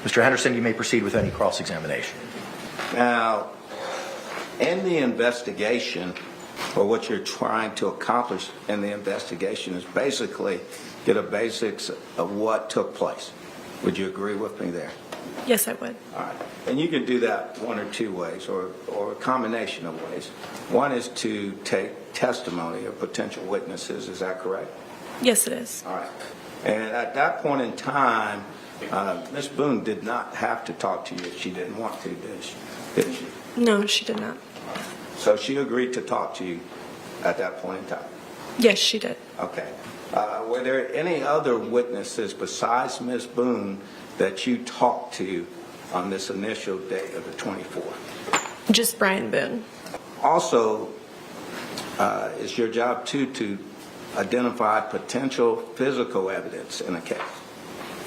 Mr. Henderson, you may proceed with any cross-examination. Now, in the investigation, or what you're trying to accomplish in the investigation is basically get a basics of what took place. Would you agree with me there? Yes, I would. All right. And you can do that one or two ways, or a combination of ways. One is to take testimony of potential witnesses. Is that correct? Yes, it is. All right. And at that point in time, Ms. Boone did not have to talk to you if she didn't want to, did she? No, she did not. So she agreed to talk to you at that point in time? Yes, she did. Okay. Were there any other witnesses besides Ms. Boone that you talked to on this initial date of the 24th? Just Brian Boone. Also, it's your job, too, to identify potential physical evidence in a case.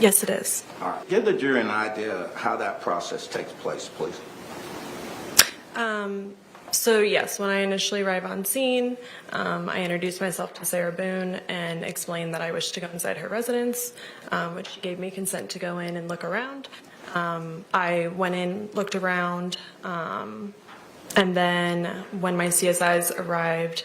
Yes, it is. All right. Give the jury an idea of how that process takes place, please. So yes, when I initially arrived on scene, I introduced myself to Sarah Boone and explained that I wished to go inside her residence, which she gave me consent to go in and look around. I went in, looked around, and then when my CSIs arrived,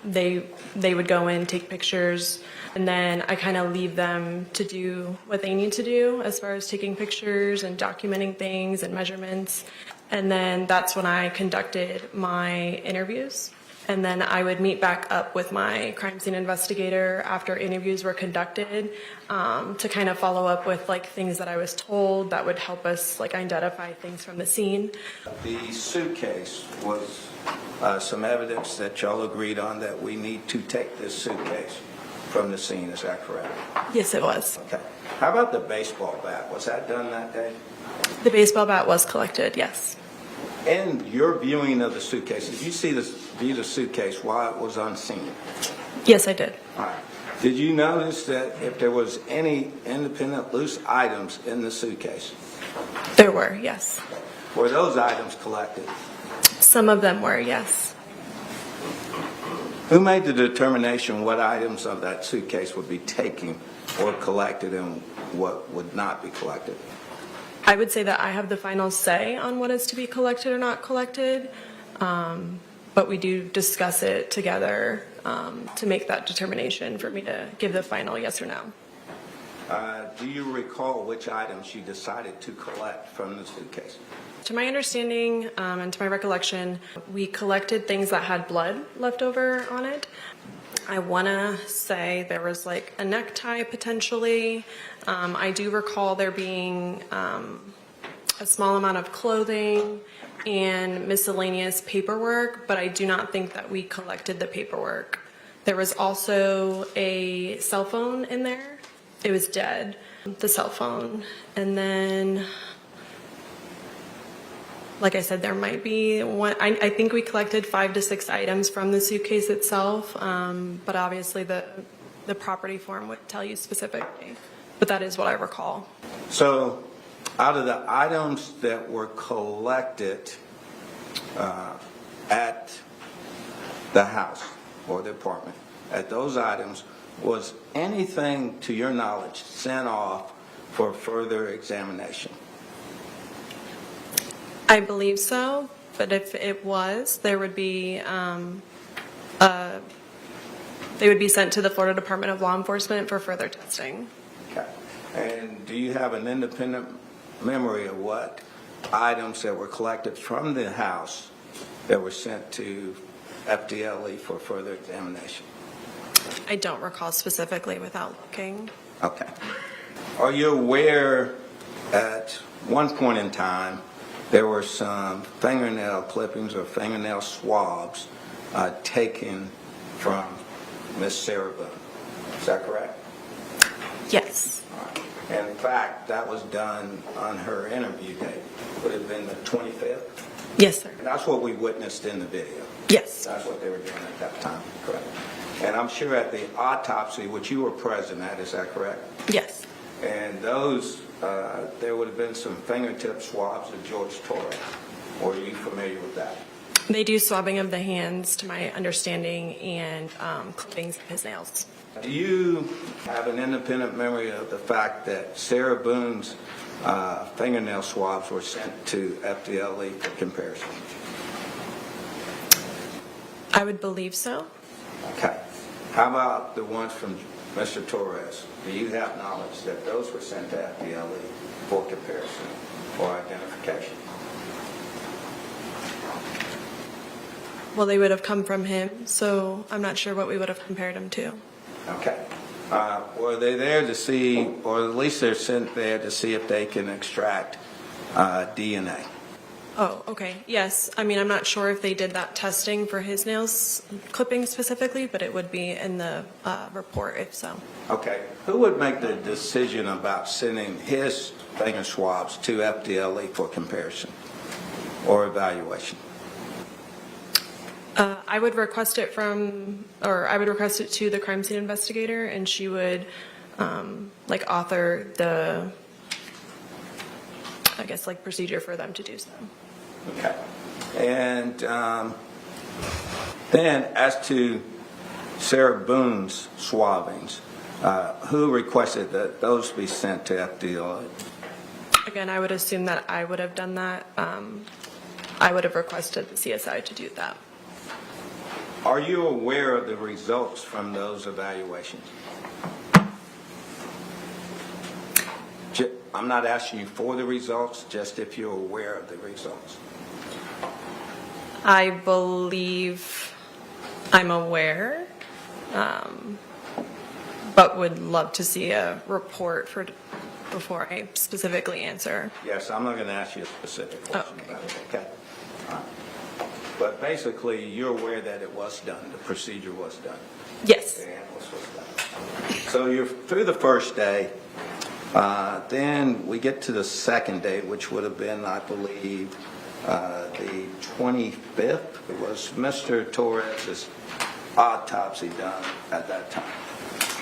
they would go in, take pictures, and then I kind of leave them to do what they need to do as far as taking pictures and documenting things and measurements. And then that's when I conducted my interviews. And then I would meet back up with my crime scene investigator after interviews were conducted to kind of follow up with like things that I was told that would help us like identify things from the scene. The suitcase was some evidence that y'all agreed on that we need to take this suitcase from the scene. Is that correct? Yes, it was. Okay. How about the baseball bat? Was that done that day? The baseball bat was collected, yes. In your viewing of the suitcase, did you view the suitcase while it was on scene? Yes, I did. All right. Did you notice that if there was any independent loose items in the suitcase? There were, yes. Were those items collected? Some of them were, yes. Who made the determination what items of that suitcase would be taken or collected and what would not be collected? I would say that I have the final say on what is to be collected or not collected, but we do discuss it together to make that determination for me to give the final yes or no. Do you recall which items you decided to collect from the suitcase? To my understanding and to my recollection, we collected things that had blood left over on it. I want to say there was like a necktie potentially. I do recall there being a small amount of clothing and miscellaneous paperwork, but I do not think that we collected the paperwork. There was also a cell phone in there. It was dead, the cell phone. And then, like I said, there might be one. I think we collected 5 to 6 items from the suitcase itself, but obviously the property form would tell you specifically. But that is what I recall. So, out of the items that were collected at the house or the apartment, at those items, was anything, to your knowledge, sent off for further examination? I believe so, but if it was, there would be they would be sent to the Florida Department of Law Enforcement for further testing. Okay. And do you have an independent memory of what items that were collected from the house that were sent to FDLE for further examination? I don't recall specifically without looking. Okay. Are you aware at one point in time there were some fingernail clippings or fingernail swabs taken from Miss Sarah Boone? Is that correct? Yes. All right. And in fact, that was done on her interview date. Would it have been the 25th? Yes, sir. And that's what we witnessed in the video. Yes. That's what they were doing at that time, correct? And I'm sure at the autopsy, which you were present at, is that correct? Yes. And those, there would have been some fingertip swabs of George Torres. Were you familiar with that? They do swabbing of the hands, to my understanding, and clippings of his nails. Do you have an independent memory of the fact that Sarah Boone's fingernail swabs were sent to FDLE for comparison? I would believe so. Okay. How about the ones from Mr. Torres? Do you have knowledge that those were sent to FDLE for comparison or identification? Well, they would have come from him, so I'm not sure what we would have compared him to. Okay. Were they there to see, or at least they're sent there to see if they can extract DNA? Oh, okay. Yes. I mean, I'm not sure if they did that testing for his nails clipping specifically, but it would be in the report if so. Okay. Who would make the decision about sending his finger swabs to FDLE for comparison or evaluation? I would request it I would request it to the crime scene investigator, and she would author the, I guess, procedure for them to do so. Okay. And then as to Sarah Boone's swabbings, who requested that those be sent to FDLE? Again, I would assume that I would have done that. I would have requested the CSI to do that. Are you aware of the results from those evaluations? I'm not asking you for the results, just if you're aware of the results. I believe I'm aware, but would love to see a report before I specifically answer. Yes, I'm not going to ask you a specific question Okay. about it, okay? All right. But basically, you're aware that it was done, the procedure was done. Yes. The analysis was done. So you're through the first day. Then we get to the second day, which would have been, I believe, the 25th. It was Mr. Torres' autopsy done at that time.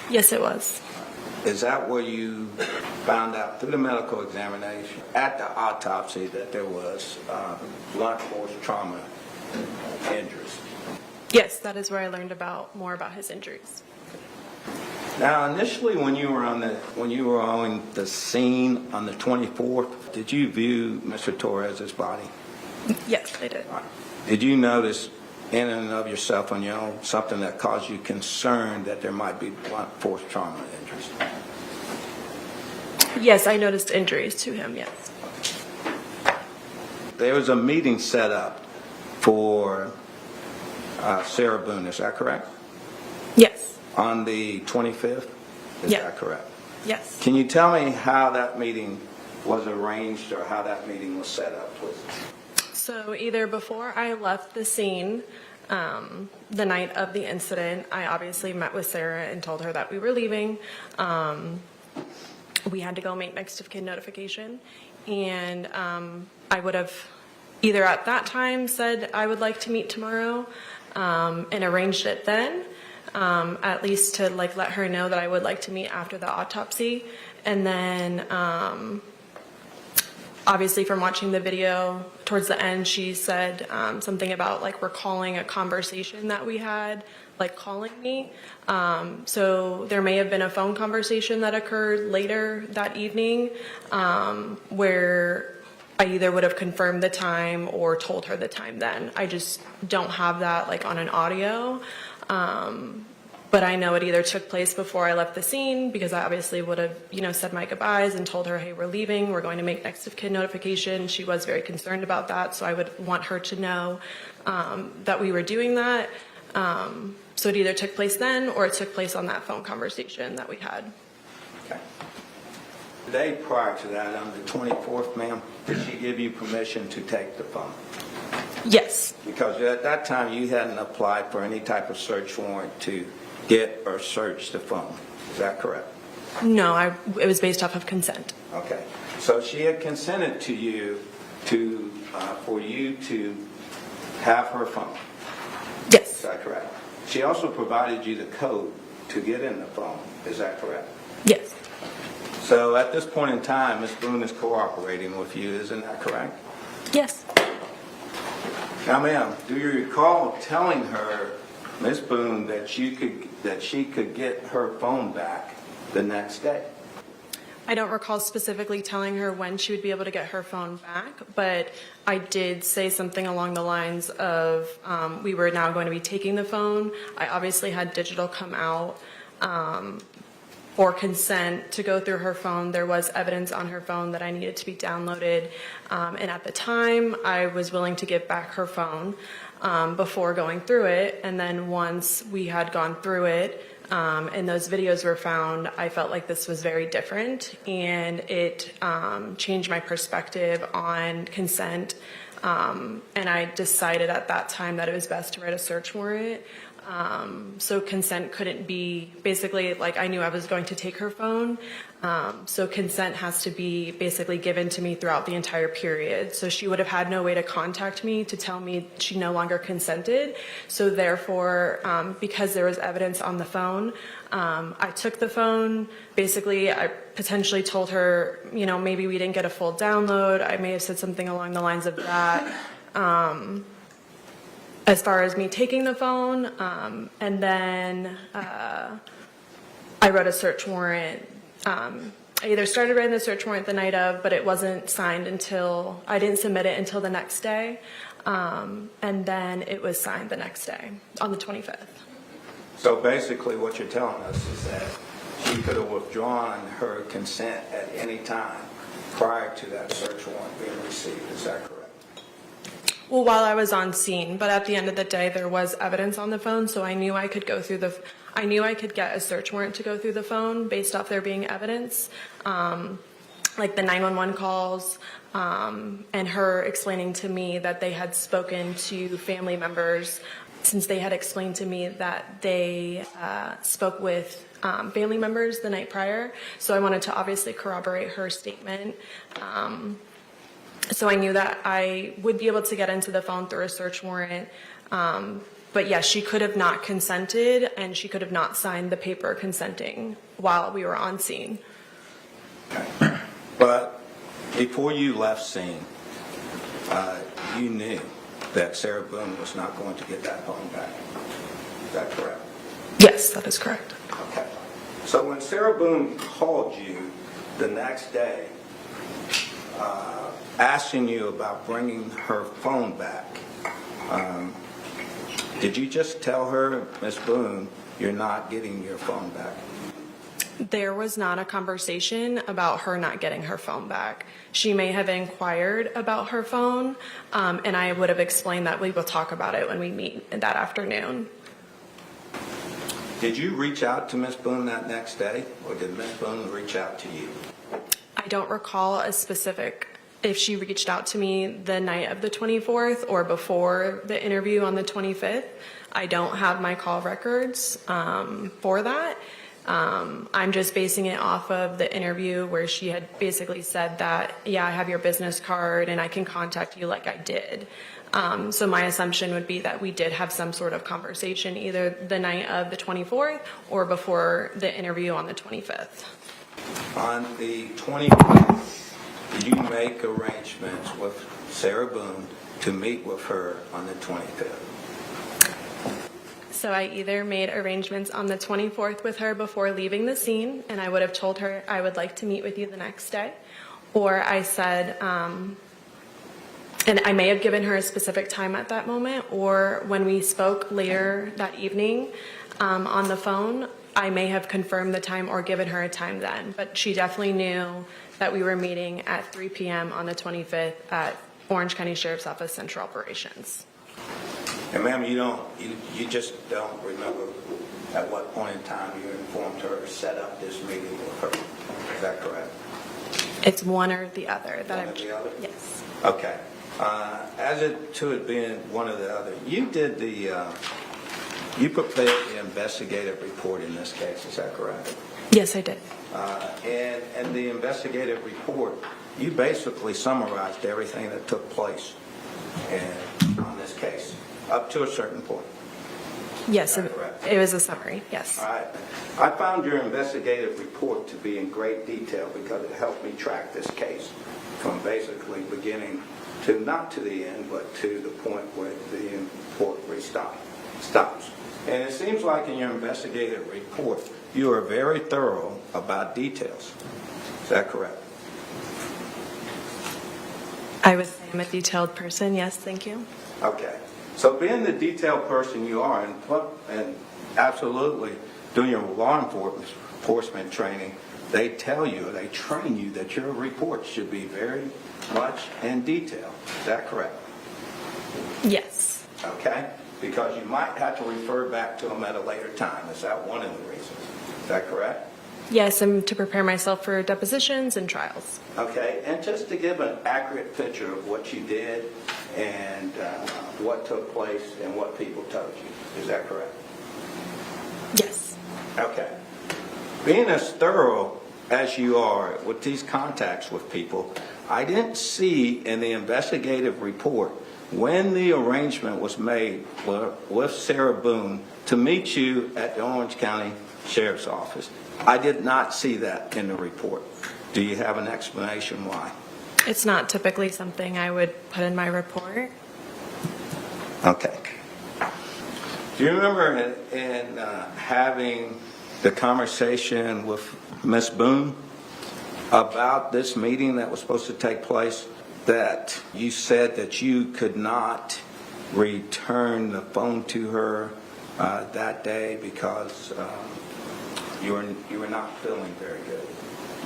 Yes, it was. Is that where you found out through the medical examination at the autopsy that there was blunt force trauma injuries? Yes, that is where I learned more about his injuries. Now, initially, when you were on the scene on the 24th, did you view Mr. Torres' body? Yes, I did. Did you notice in and of yourself on your own something that caused you concern that there might be blunt force trauma injuries? Yes, I noticed injuries to him, yes. There was a meeting set up for Sarah Boone, is that correct? Yes. On the 25th? Is Yeah. that correct? Yes. Can you tell me how that meeting was arranged or how that meeting was set up, please? So either before I left the scene, the night of the incident, I obviously met with Sarah and told her that we were leaving. We had to go make next of kin notification, and I would have either at that time said I would like to meet tomorrow and arranged it then, at least to let her know that I would like to meet after the autopsy. And then obviously from watching the video towards the end, she said something about recalling a conversation that we had, calling me. So there may have been a phone conversation that occurred later that evening where I either would have confirmed the time or told her the time then. I just don't have that on an audio. But I know it either took place before I left the scene, because I obviously would have, said my goodbyes and told her, hey, we're leaving, we're going to make next of kin notification. She was very concerned about that, so I would want her to know that we were doing that. So it either took place then or it took place on that phone conversation that we had. Okay. The day prior to that, on the 24th, ma'am, did she give you permission to take the phone? Yes. Because at that time, you hadn't applied for any type of search warrant to get or search the phone. Is that correct? No, it was based off of consent. Okay. So she had consented to you for you to have her phone. Yes. Is that correct? She also provided you the code to get in the phone. Is that correct? Yes. So at this point in time, Ms. Boone is cooperating with you. Isn't that correct? Yes. Now, ma'am, do you recall telling her, Ms. Boone, that she could get her phone back the next day? I don't recall specifically telling her when she would be able to get her phone back, but I did say something along the lines of we were now going to be taking the phone. I obviously had digital come out for consent to go through her phone. There was evidence on her phone that I needed to be downloaded, and at the time I was willing to give back her phone before going through it, and then once we had gone through it, and those videos were found, I felt like this was very different, and it changed my perspective on consent, and I decided at that time that it was best to write a search warrant. So consent couldn't be, basically, like, I knew I was going to take her phone, so consent has to be basically given to me throughout the entire period. So she would have had no way to contact me to tell me she no longer consented. So therefore, because there was evidence on the phone, I took the phone. Basically, I potentially told her, you know, maybe we didn't get a full download. I may have said something along the lines of that. As far as me taking the phone, and then I wrote a search warrant. I either started writing the search warrant the night of, but it wasn't signed until, I didn't submit it until the next day, and then it was signed the next day, on the 25th. So basically what you're telling us is that she could have withdrawn her consent at any time prior to that search warrant being received. Is that correct? Well, while I was on scene, but at the end of the day, there was evidence on the phone, so I knew I could go through I knew I could get a search warrant to go through the phone based off there being evidence, like the 911 calls, and her explaining to me that they had spoken to family members, since they had explained to me that they spoke with family members the night prior. So I wanted to obviously corroborate her statement. So I knew that I would be able to get into the phone through a search warrant. But yes, she could have not consented, and she could have not signed the paper consenting while we were on scene. Okay. But before you left scene, you knew that Sarah Boone was not going to get that phone back. Is that correct? Yes, that is correct. Okay. So when Sarah Boone called you the next day, asking you about bringing her phone back, did you just tell her, Ms. Boone, you're not getting your phone back? There was not a conversation about her not getting her phone back. She may have inquired about her phone, and I would have explained that we will talk about it when we meet that afternoon. Did you reach out to Ms. Boone that next day, or did Ms. Boone reach out to you? I don't recall a specific, if she reached out to me the night of the 24th or before the interview on the 25th. I don't have my call records for that. I'm just basing it off of the interview where she had basically said that, yeah, I have your business card and I can contact you like I did. So my assumption would be that we did have some sort of conversation either the night of the 24th or before the interview on the 25th. On the 25th, did you make arrangements with Sarah Boone to meet with her on the 25th? So I either made arrangements on the 24th with her before leaving the scene, and I would have told her I would like to meet with you the next day, or I said, and I may have given her a specific time at that moment, or when we spoke later that evening on the phone, I may have confirmed the time or given her a time then, but she definitely knew that we were meeting at 3 p.m. on the 25th at Orange County Sheriff's Office Central Operations. And ma'am, you just don't remember at what point in time you informed her to set up this meeting with her. Is that correct? It's one or the other. One or the other? Yes. Okay. As to it being one or the other, you did you prepared the investigative report in this case, is that correct? Yes, I did. And the investigative report, you basically summarized everything that took place on this case, up to a certain point. Yes, it was a summary, yes. All right. I found your investigative report to be in great detail because it helped me track this case from basically beginning beginning to, not to the end, but to the point where the report stops. And it seems like in your investigative report, you are very thorough about details. Is that correct? I would say I'm a detailed person. Yes, thank you. Okay. So being the detailed person you are, and absolutely doing your law enforcement training, they tell you, they train you that your report should be very much in detail. Is that correct? Yes. Okay? Because you might have to refer back to them at a later time. Is that one of the reasons? Is that correct? Yes, and to prepare myself for depositions and trials. Okay, and just to give an accurate picture of what you did and what took place and what people told you. Is that correct? Yes. Okay. Being as thorough as you are with these contacts with people, I didn't see in the investigative report when the arrangement was made with Sarah Boone to meet you at the Orange County Sheriff's Office. I did not see that in the report. Do you have an explanation why? It's not typically something I would put in my report. Okay. Do you remember in having the conversation with Miss Boone about this meeting that was supposed to take place, that you said that you could not return the phone to her that day because you were not feeling very good?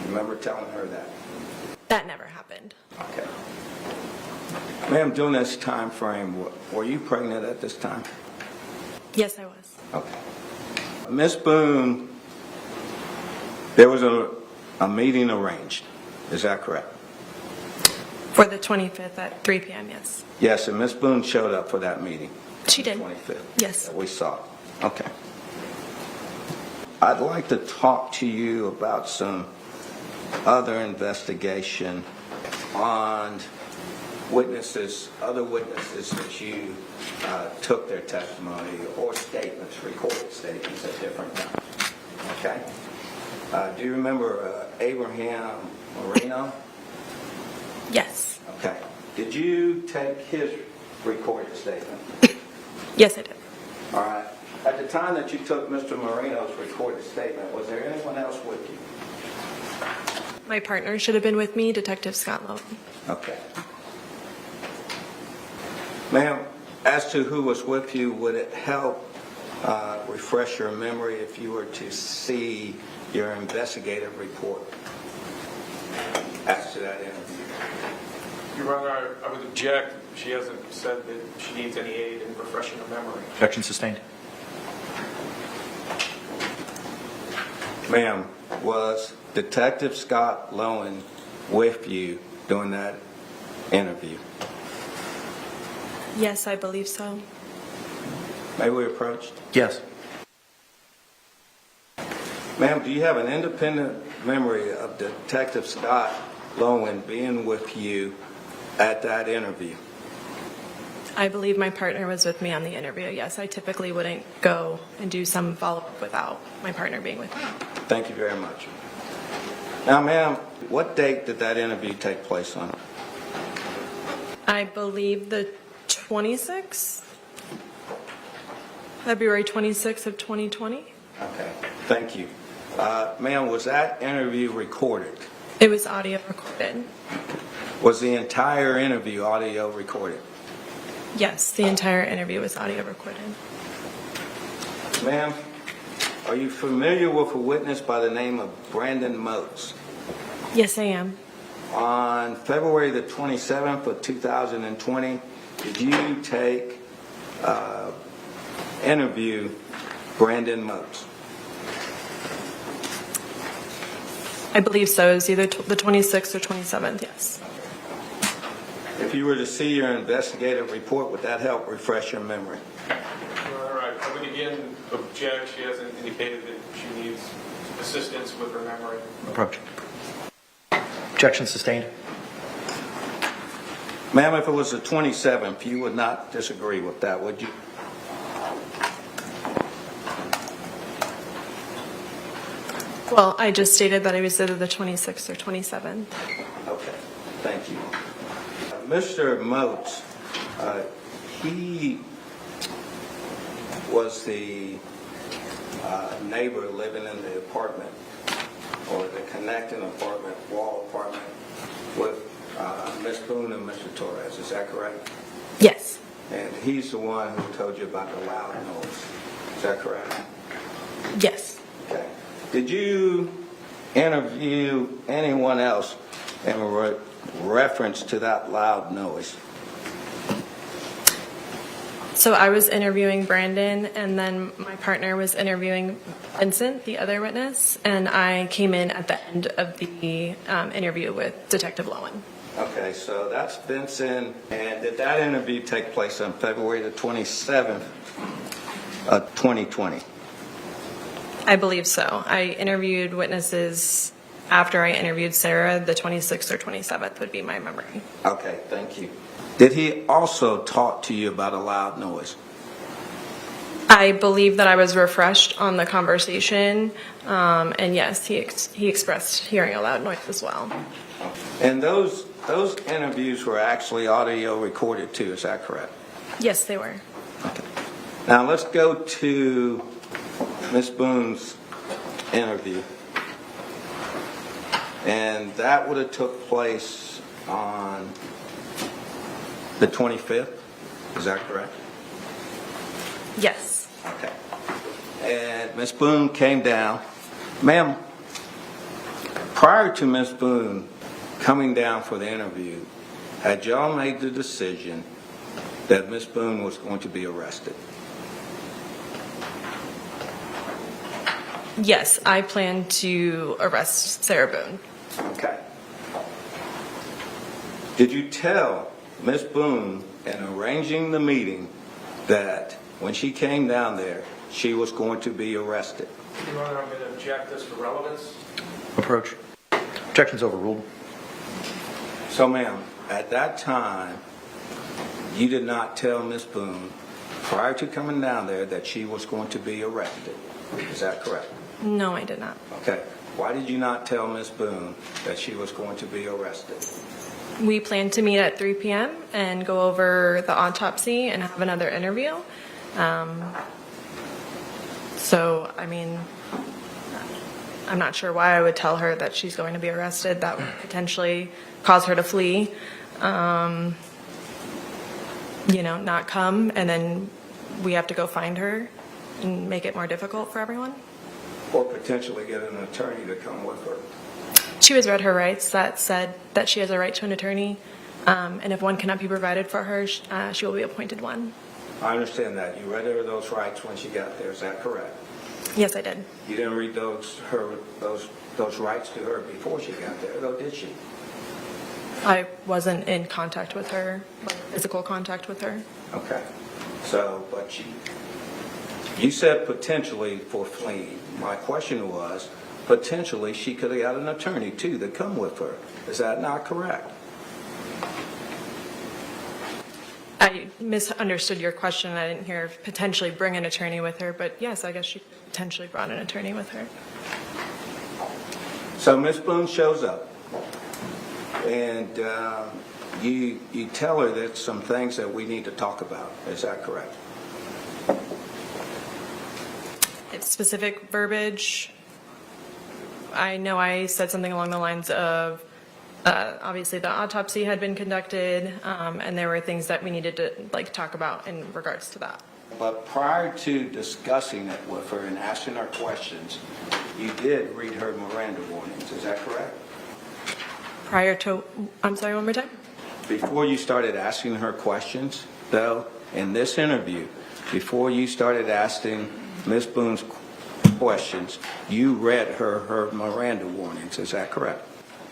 You remember telling her that? That never happened. Okay. Ma'am, during this time frame, were you pregnant at this time? Yes, I was. Okay. Miss Boone, there was a meeting arranged. Is that correct? For the 25th at 3 p.m., yes. Yes, and Miss Boone showed up for that meeting. She did. 25th. Yes. That we saw. Okay. I'd like to talk to you about some other investigation on witnesses, other witnesses that you took their testimony or statements, recorded statements at different times. Okay? Do you remember Abraham Moreno? Yes. Okay. Did you take his recorded statement? Yes, I did. All right. At the time that you took Mr. Moreno's recorded statement, was there anyone else with you? My partner should have been with me, Detective Scott Lowe. Okay. Ma'am, as to who was with you, would it help refresh your memory if you were to see your investigative report as to that interview? Your Honor, I would object. She hasn't said that she needs any aid in refreshing her memory. Objection sustained. Ma'am, was Detective Scott Lowen with you during that interview? Yes, I believe so. May we approach? Yes. Ma'am, do you have an independent memory of Detective Scott Lowen being with you at that interview? I believe my partner was with me on the interview. Yes, I typically wouldn't go and do some follow-up without my partner being with me. Thank you very much. Now, ma'am, what date did that interview take place on? I believe the 26th, February 26th of 2020. Okay, thank you. Ma'am, was that interview recorded? It was audio recorded. Was the entire interview audio recorded? Yes, the entire interview was audio recorded. Ma'am, are you familiar with a witness by the name of Brandon Moats? Yes, I am. On February the 27th of 2020, did you interview Brandon Moats? I believe so. It was either the 26th or 27th, yes. If you were to see your investigative report, would that help refresh your memory? All right. I would again object. She hasn't indicated that she needs assistance with her memory. Approach. Objection sustained. Ma'am, if it was the 27th, you would not disagree with that, would you? Well, I just stated that it was either the 26th or 27th. Okay, thank you. Mr. Moats, he was the neighbor living in the apartment, or the connecting apartment, wall apartment, with Ms. Boone and Mr. Torres. Is that correct? Yes. And he's the one who told you about the loud noise. Is that correct? Yes. Okay. Did you interview anyone else in reference to that loud noise? So I was interviewing Brandon, and then my partner was interviewing Vincent, the other witness, and I came in at the end of the interview with Detective Lowen. Okay, so that's Vincent. And did that interview take place on February the 27th of 2020? I believe so. I interviewed witnesses after I interviewed Sarah. The 26th or 27th would be my memory. Okay, thank you. Did he also talk to you about a loud noise? I believe that I was refreshed on the conversation, and yes, he expressed hearing a loud noise as well. And those interviews were actually audio recorded too, is that correct? Yes, they were. Okay. Now let's go to Ms. Boone's interview. And that would have took place on the 25th, is that correct? Yes. Okay. And Ms. Boone came down. Ma'am, prior to Ms. Boone coming down for the interview, had y'all made the decision that Ms. Boone was going to be arrested? Yes, I plan to arrest Sarah Boone. Okay. Did you tell Ms. Boone in arranging the meeting that when she came down there, she was going to be arrested? Your Honor, I'm going to object this for relevance. Approach. Objection's overruled. So, ma'am, at that time, you did not tell Ms. Boone prior to coming down there that she was going to be arrested. Is that correct? No, I did not. Okay. Why did you not tell Ms. Boone that she was going to be arrested? We plan to meet at 3 p.m. and go over the autopsy and have another interview. So, I mean, I'm not sure why I would tell her that she's going to be arrested. That would potentially cause her to flee, not come, and then we have to go find her and make it more difficult for everyone. Or potentially get an attorney to come with her? She was read her rights that said that she has a right to an attorney, and if one cannot be provided for her, she will be appointed one. I understand that. You read her those rights when she got there. Is that correct? Yes, I did. You didn't read those rights to her before she got there, though, did she? I wasn't in contact with her, like physical contact with her. Okay. So, but you said potentially for fleeing. My question was, potentially she could have got an attorney, too, to come with her. Is that not correct? I misunderstood your question. I didn't hear potentially bring an attorney with her, but yes, I guess she potentially brought an attorney with her. So Ms. Boone shows up, and you tell her that some things that we need to talk about. Is that correct? It's specific verbiage. I know I said something along the lines of, obviously the autopsy had been conducted, and there were things that we needed to talk about in regards to that. But prior to discussing it with her and asking her questions, you did read her Miranda warnings. Is that correct? Prior to, I'm sorry, one more time? Before you started asking her questions, though, in this interview, before you started asking Ms. Boone's questions, you read her Miranda warnings. Is that correct?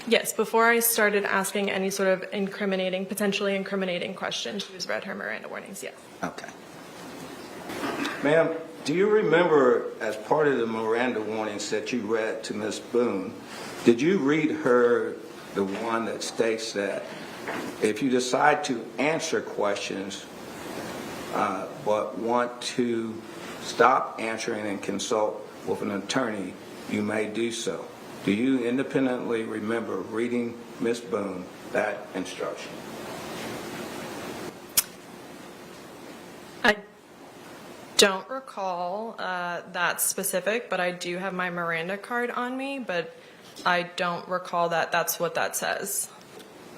Yes, before I started asking any sort of potentially incriminating questions, she was read her Miranda warnings, yes. Okay. Ma'am, do you remember, as part of the Miranda warnings that you read to Ms. Boone, did you read her the one that states that if you decide to answer questions but want to stop answering and consult with an attorney, you may do so? Do you independently remember reading Ms. Boone that instruction? recall that specific, but I do have my Miranda card on me, but I don't recall that that's what that says.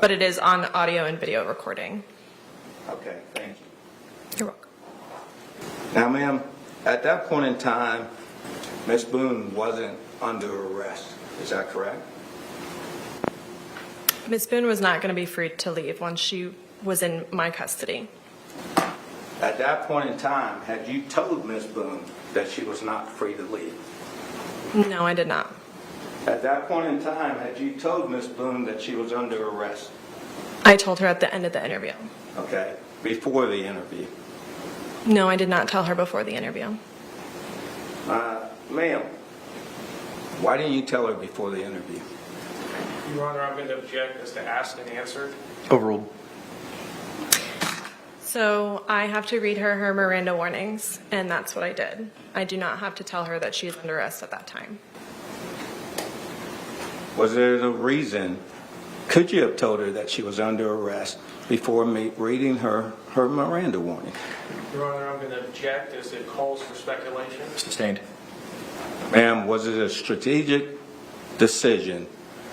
But it is on audio and video recording. Okay, thank you. You're welcome. Now, ma'am, at that point in time, Ms. Boone wasn't under arrest. Is that correct? Ms. Boone was not going to be free to leave once she was in my custody. At that point in time, had you told Ms. Boone that she was not free to leave? No, I did not. At that point in time, had you told Ms. Boone that she was under arrest? I told her at the end of the interview. Okay, before the interview. No, I did not tell her before the interview. Ma'am, why didn't you tell her before the interview? Your Honor, I'm going to object as to asked and answered. Overruled. So I have to read her Miranda warnings, and that's what I did. I do not have to tell her that she's under arrest at that time. Was there a reason, could you have told her that she was under arrest before reading her Miranda warning? Your Honor, I'm going to object as it calls for speculation. Sustained. Ma'am, was it a strategic decision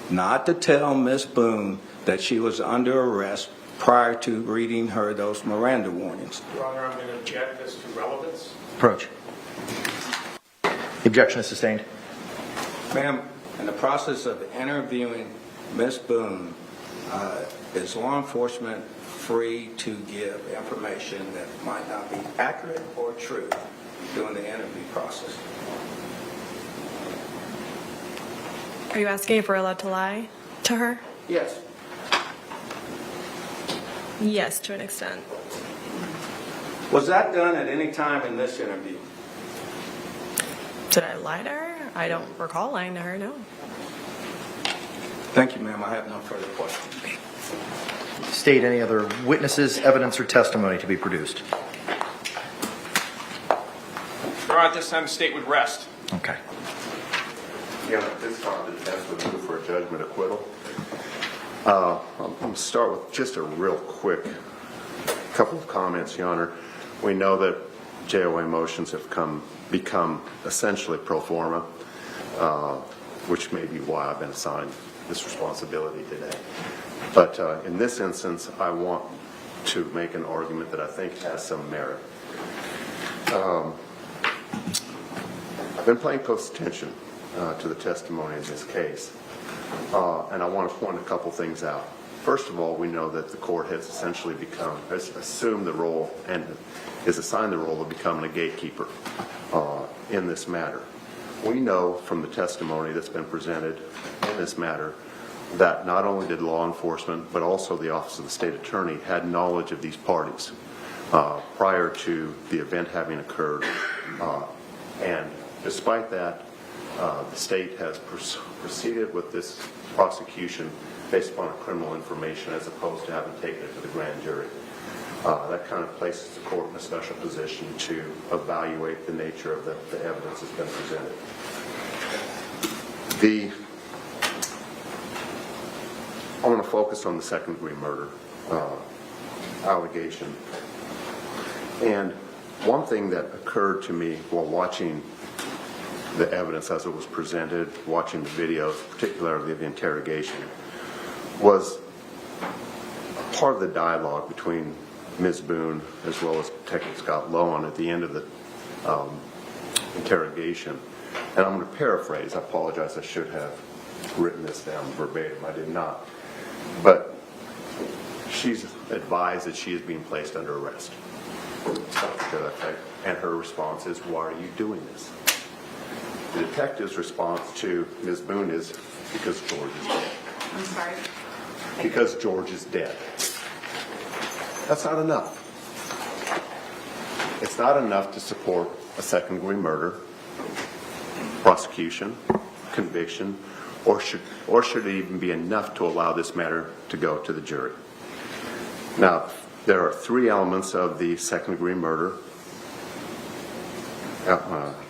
not to tell Ms. Boone that she was under arrest prior to reading her those Miranda warnings? Your Honor, I'm going to object as to relevance. Approach. The objection is sustained. Ma'am, in the process of interviewing Ms. Boone, is law enforcement free to give information that might not be accurate or true during the interview process? Are you asking if we're allowed to lie to her? Yes. Yes, to an extent. Was that done at any time in this interview? Did I lie to her? I don't recall lying to her, no. Thank you, ma'am. I have no further questions. State any other witnesses, evidence, or testimony to be produced. Your Honor, at this time, the state would rest. Okay. Yeah, at this time, the defense would move for a judgment acquittal. I'm going to start with just a real quick couple of comments, Your Honor. We know that JOA motions have become essentially pro forma, which may be why I've been assigned this responsibility today. But in this instance, I want to make an argument that I think has some merit. I've been paying close attention to the testimony in this case, and I want to point a couple things out. First of all, we know that the court has essentially assumed the role and is assigned the role of becoming a gatekeeper in this matter. We know from the testimony that's been presented in this matter that not only did law enforcement, but also the Office of the State Attorney had knowledge of these parties prior to the event having occurred. And despite that, the state has proceeded with this prosecution based upon criminal information as opposed to having taken it to the grand jury. That kind of places the court in a special position to evaluate the nature of the evidence that's been presented. I want to focus on the second-degree murder allegation. And one thing that occurred to me while watching the evidence as it was presented, watching the videos, particularly of the interrogation, was part of the dialogue between Ms. Boone as well as Detective Scott Lowen at the end of the interrogation. And I'm going to paraphrase. I apologize. I should have written this down verbatim. I did not. But she's advised that she is being placed under arrest. Something to that effect. And her response is, "Why are you doing this?" The detective's response to Ms. Boone is, "Because George is dead." I'm sorry. Because George is dead. That's not enough. It's not enough to support a second-degree murder, prosecution, conviction, or should it even be enough to allow this matter to go to the jury? Now, there are three elements of the second-degree murder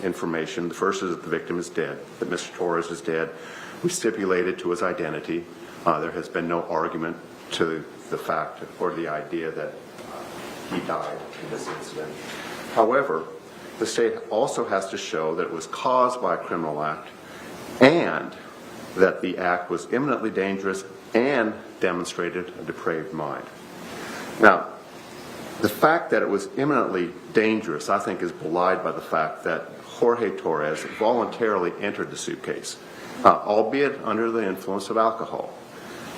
information. The first is that the victim is dead, that Mr. Torres is dead. We stipulated to his identity. There has been no argument to the fact or the idea that he died in this incident. However, the state also has to show that it was caused by a criminal act and that the act was imminently dangerous and demonstrated a depraved mind. Now, the fact that it was imminently dangerous, I think, is belied by the fact that Jorge Torres voluntarily entered the suitcase, albeit under the influence of alcohol.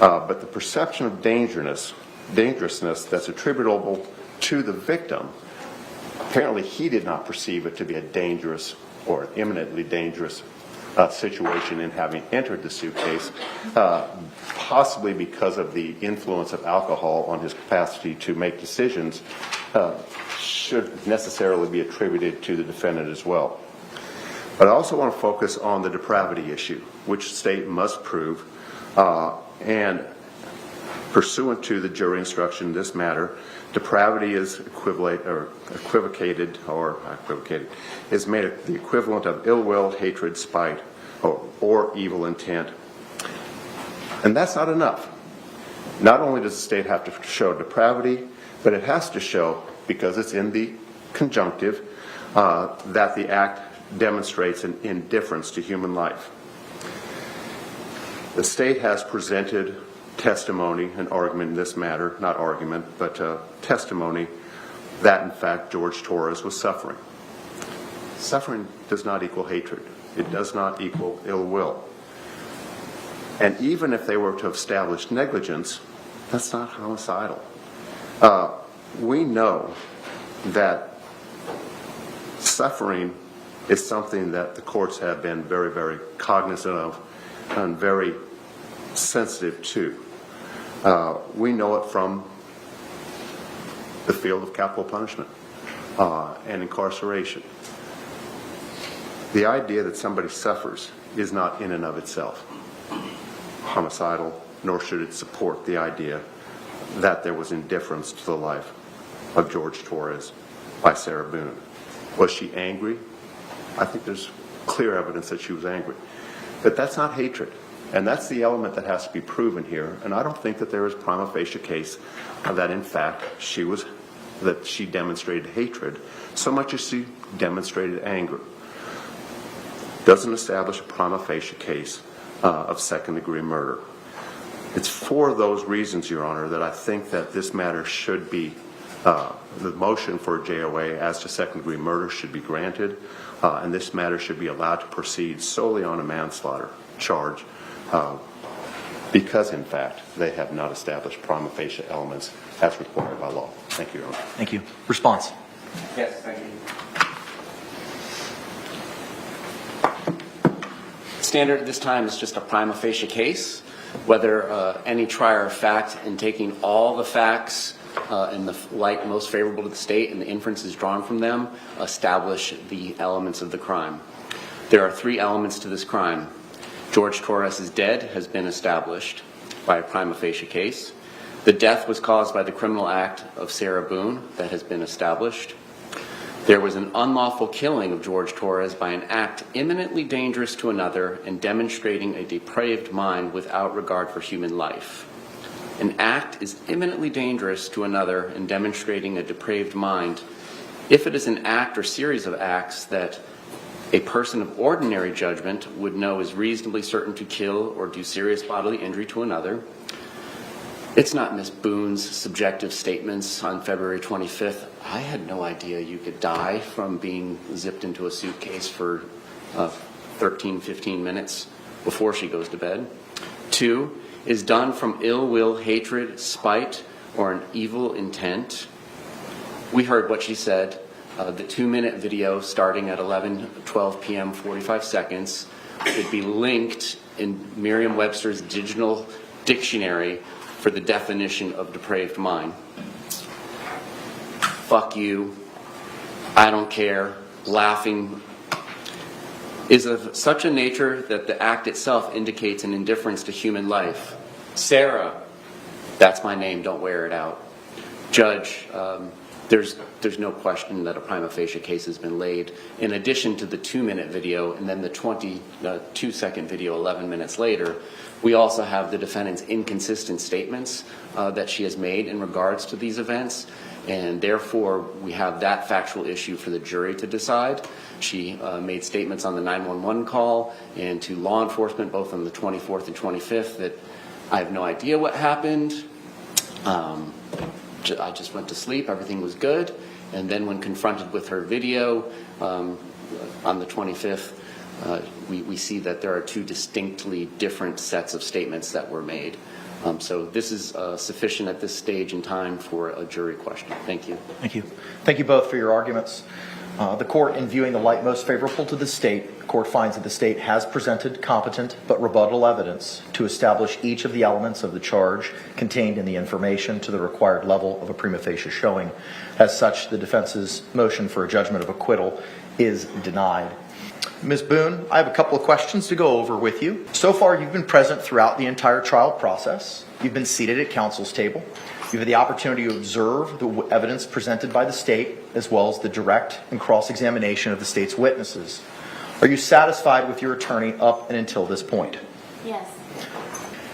But the perception of dangerousness that's attributable to the victim, apparently he did not perceive it to be a dangerous or an imminently dangerous situation in having entered the suitcase, possibly because of the influence of alcohol on his capacity to make decisions, should necessarily be attributed to the defendant as well. But I also want to focus on the depravity issue, which the state must prove, and pursuant to the jury instruction in this matter, depravity is equivocated, is made the equivalent of ill will, hatred, spite, or evil intent. And that's not enough. Not only does the state have to show depravity, but it has to show, because it's in the conjunctive, that the act demonstrates an indifference to human life. The state has presented testimony and argument in this matter, not argument, but testimony that in fact George Torres was suffering. Suffering does not equal hatred. It does not equal ill will. And even if they were to establish negligence, that's not homicidal. We know that suffering is something that the courts have been very, very cognizant of and very sensitive to. We know it from the field of capital punishment and incarceration. The idea that somebody suffers is not in and of itself homicidal, nor should it support the idea that there was indifference to the life of George Torres by Sarah Boone. Was she angry? I think there's clear evidence that she was angry. But that's not hatred. And that's the element that has to be proven here. And I don't think that there is a prima facie case that in fact she demonstrated hatred so much as she demonstrated anger. Doesn't establish a prima facie case of second-degree murder. It's for those reasons, Your Honor, that I think that this matter should be, the motion for JOA as to second-degree murder should be granted, and this matter should be allowed to proceed solely on a manslaughter charge, because in fact they have not established prima facie elements as required by law. Thank you, Your Honor. Thank you. Response. Yes, thank you. Standard at this time is just a prima facie case. Whether any trier of fact, in taking all the facts in the light most favorable to the state and the inferences drawn from them, establish the elements of the crime. There are three elements to this crime. George Torres is dead has been established by a prima facie case. The death was caused by the criminal act of Sarah Boone that has been established. There was an unlawful killing of George Torres by an act imminently dangerous to another and demonstrating a depraved mind without regard for human life. An act is imminently dangerous to another and demonstrating a depraved mind if it is an act or series of acts that a person of ordinary judgment would know is reasonably certain to kill or do serious bodily injury to another. It's not Miss Boone's subjective statements on February 25th. I had no idea you could die from being zipped into a suitcase for 13, 15 minutes before she goes to bed. 2, is done from ill will, hatred, spite, or an evil intent. We heard what she said. The 2-minute video starting at 11:12 p.m. 45 seconds would be linked in Merriam-Webster's digital dictionary for the definition of depraved mind. Fuck you, I don't care, laughing, is of such a nature that the act itself indicates an indifference to human life. Sarah, that's my name, don't wear it out. Judge, there's no question that a prima facie case has been laid. In addition to the 2-minute video and then the 22-second video 11 minutes later, we also have the defendant's inconsistent statements that she has made in regards to these events, and therefore we have that factual issue for the jury to decide. She made statements on the 911 call and to law enforcement both on the 24th and 25th that I have no idea what happened. I just went to sleep, everything was good. And then when confronted with her video on the 25th, we see that there are two distinctly different sets of statements that were made. So this is sufficient at this stage in time for a jury question. Thank you. Thank you. Thank you both for your arguments. The court, in viewing the light most favorable to the state, the court finds that the state has presented competent but rebuttal evidence to establish each of the elements of the charge contained in the information to the required level of a prima facie showing. As such, the defense's motion for a judgment of acquittal is denied. Ms. Boone, I have a couple of questions to go over with you. So far, you've been present throughout the entire trial process. You've been seated at counsel's table. You've had the opportunity to observe the evidence presented by the state, as well as the direct and cross-examination of the state's witnesses. Are you satisfied with your attorney up and until this point? Yes.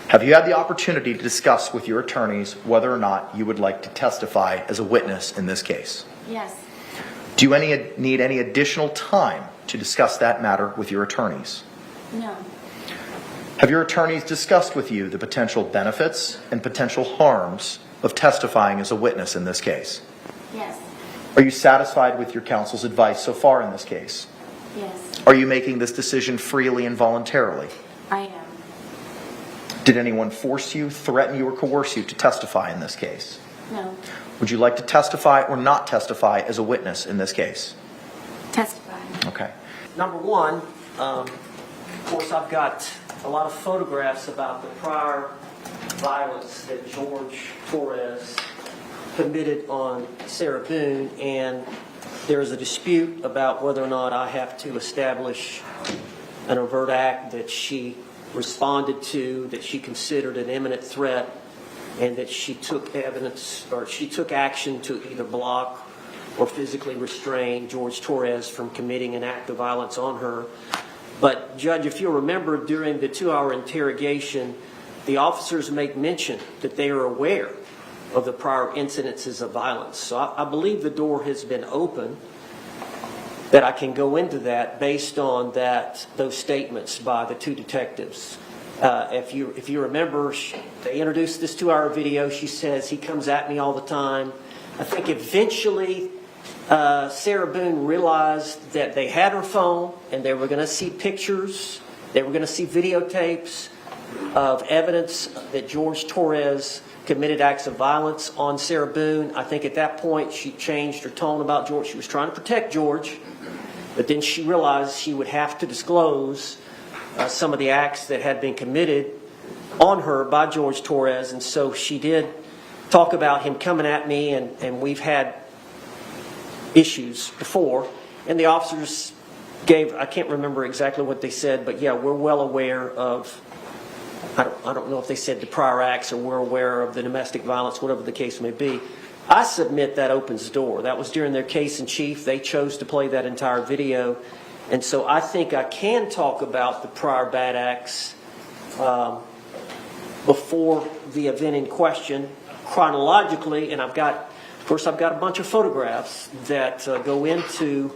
Have you had the opportunity to discuss with your attorneys whether or not you would like to testify as a witness in this case? Yes. Do you need any additional time to discuss that matter with your attorneys? No. Have your attorneys discussed with you the potential benefits and potential harms of testifying as a witness in this case? Yes. Are you satisfied with your counsel's advice so far in this case? Yes. Are you making this decision freely and voluntarily? I am. Did anyone force you, threaten you, or coerce you to testify in this case? No. Would you like to testify or not testify as a witness in this case? Testify. Okay. Number one, of course, I've got a lot of photographs about the prior violence that George Torres committed on Sarah Boone, and there's a dispute about whether or not I have to establish an overt act that she responded to, that she considered an imminent threat, and that she took evidence or she took action to either block or physically restrain George Torres from committing an act of violence on her. But Judge, if you'll remember, during the 2-hour interrogation, the officers make mention that they are aware of the prior incidences of violence. So I believe the door has been open that I can go into that based on those statements by the two detectives. If you remember, they introduced this 2-hour video. She says, he comes at me all the time. I think eventually Sarah Boone realized that they had her phone and they were going to see pictures, they were going to see videotapes of evidence that George Torres committed acts of violence on Sarah Boone. I think at that point she changed her tone about George. She was trying to protect George, but then she realized she would have to disclose some of the acts that had been committed on her by George Torres, and so she did talk about him coming at me, and we've had issues before, and the officers gave, I can't remember exactly what they said, but yeah, we're well aware of, I don't know if they said the prior acts or we're aware of the domestic violence, whatever the case may be. I submit that opens the door. That was during their case in chief. They chose to play that entire video. And so I think I can talk about the prior bad acts before the event in question chronologically. And I've got a bunch of photographs that go into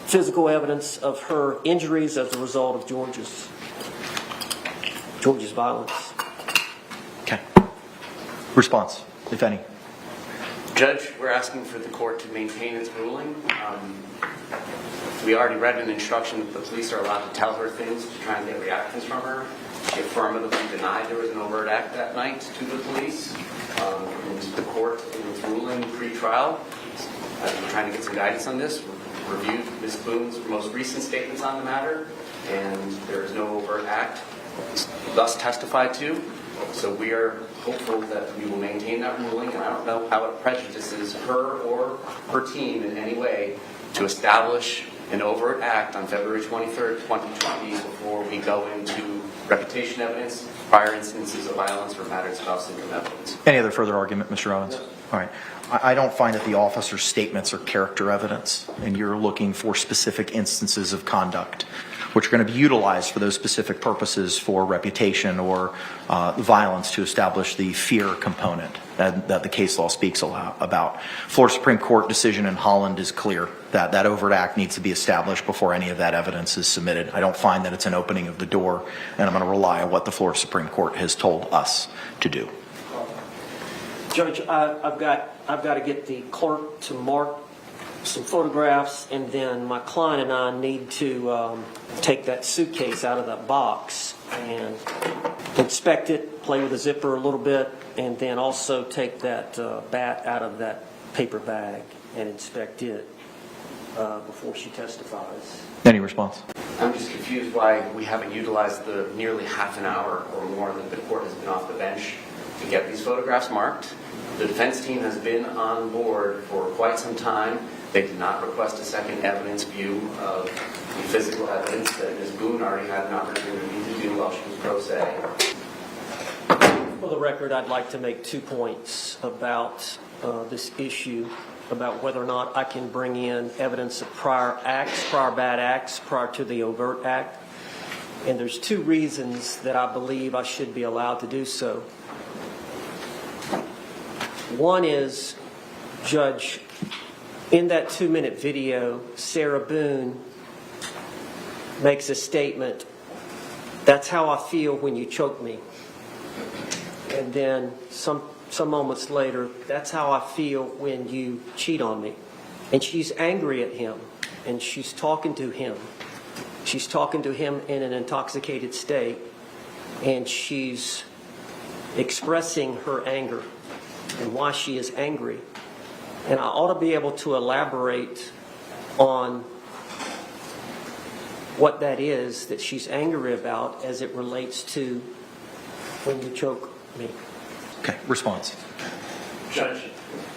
physical evidence of her injuries as a result of George's violence. Okay. Response, if any. Judge, we're asking for the court to maintain its ruling. We already read an instruction that the police are allowed to tell her things to try and get reactions from her. She affirmatively denied there was an overt act that night to the police. And the court, in its ruling pre-trial, I'm trying to get some guidance on this, reviewed Ms. Boone's most recent statements on the matter, and there is no overt act thus testified to. So we are hopeful that we will maintain that ruling, and I don't know how it prejudices her or her team in any way to establish an overt act on February 23rd, 2020 before we go into reputation evidence, prior instances of violence, or matters of house income evidence. Any other further argument, Mr. Owens? All right. I don't find that the officer's statements are character evidence, and you're looking for specific instances of conduct, which are going to be utilized for those specific purposes for reputation or violence to establish the fear component that the case law speaks about. Florida Supreme Court decision in Holland is clear that that overt act needs to be established before any of that evidence is submitted. I don't find that it's an opening of the door, and I'm going to rely on what the Florida Supreme Court has told us to do. Judge, I've got to get the clerk to mark some photographs, and then my client and I need to take that suitcase out of that box and inspect it, play with the zipper a little bit, and then also take that bat out of that paper bag and inspect it before she testifies. Any response? I'm just confused why we haven't utilized the nearly half an hour or more that the court has been off the bench to get these photographs marked. The defense team has been on board for quite some time. They did not request a second evidence view of the physical evidence that Ms. Boone already had an opportunity to do while she was pro se. For the record, I'd like to make 2 points about this issue, about whether or not I can bring in evidence of prior acts, prior bad acts, prior to the overt act. And there's 2 reasons that I believe I should be allowed to do so. One is, Judge, in that 2-minute video, Sarah Boone makes a statement, "That's how I feel when you choke me." And then some moments later, "That's how I feel when you cheat on me." And she's angry at him, and she's talking to him. She's talking to him in an intoxicated state, and she's expressing her anger and why she is angry. And I ought to be able to elaborate on what that is that she's angry about as it relates to when you choke me. Okay, response. Judge,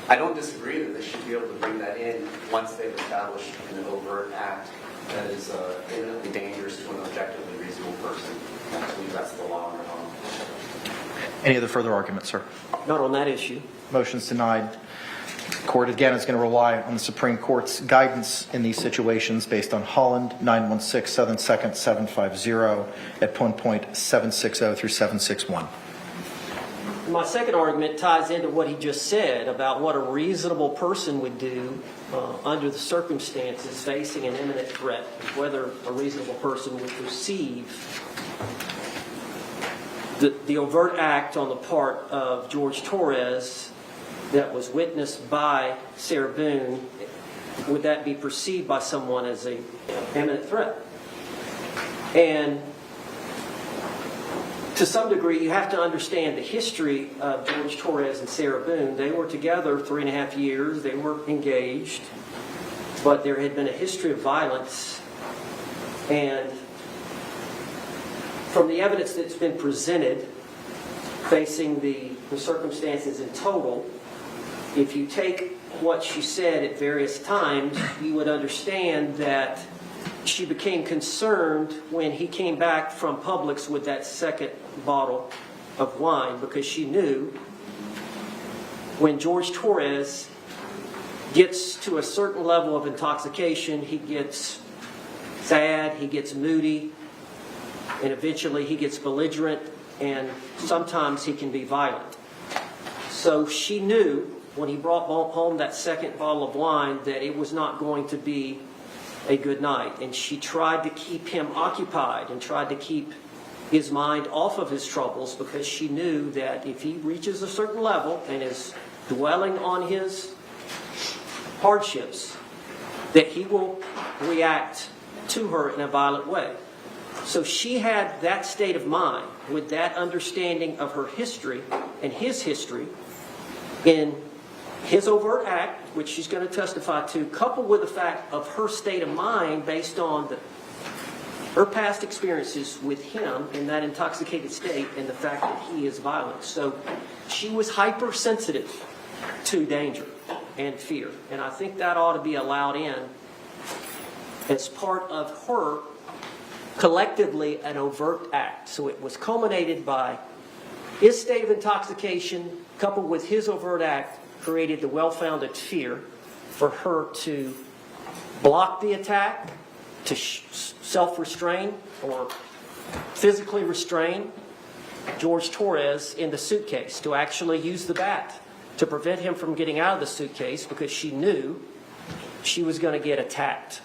I don't disagree that they should be able to bring that in once they've established an overt act that is imminently dangerous to an objectively reasonable person. I believe that's the law in our home. Any other further arguments, sir? Not on that issue. Motion's denied. Court, again, is going to rely on the Supreme Court's guidance in these situations based on Holland 916-7-2nd-750 at point 760 through 761. My second argument ties into what he just said about what a reasonable person would do under the circumstances facing an imminent threat, whether a reasonable person would perceive the overt act on the part of George Torres that was witnessed by Sarah Boone. Would that be perceived by someone as an imminent threat? And to some degree, you have to understand the history of George Torres and Sarah Boone. They were together 3.5 years. They were engaged. But there had been a history of violence. And from the evidence that's been presented, facing the circumstances in total, if you take what she said at various times, you would understand that she became concerned when he came back from Publix with that second bottle of wine, because she knew when George Torres gets to a certain level of intoxication, he gets sad, he gets moody, and eventually he gets belligerent, and sometimes he can be violent. So she knew when he brought home that second bottle of wine that it was not going to be a good night. And she tried to keep him occupied and tried to keep his mind off of his troubles, because she knew that if he reaches a certain level and is dwelling on his hardships, that he will react to her in a violent way. So she had that state of mind with that understanding of her history and his history in his overt act, which she's going to testify to, coupled with the fact of her state of mind based on her past experiences with him in that intoxicated state and the fact that he is violent. So she was hypersensitive to danger and fear. And I think that ought to be allowed in as part of her collectively an overt act. So it was culminated by his state of intoxication coupled with his overt act, created the well-founded fear for her to block the attack, to self-restrain or physically restrain George Torres in the suitcase, to actually use the bat to prevent him from getting out of the suitcase because she knew she was going to get attacked.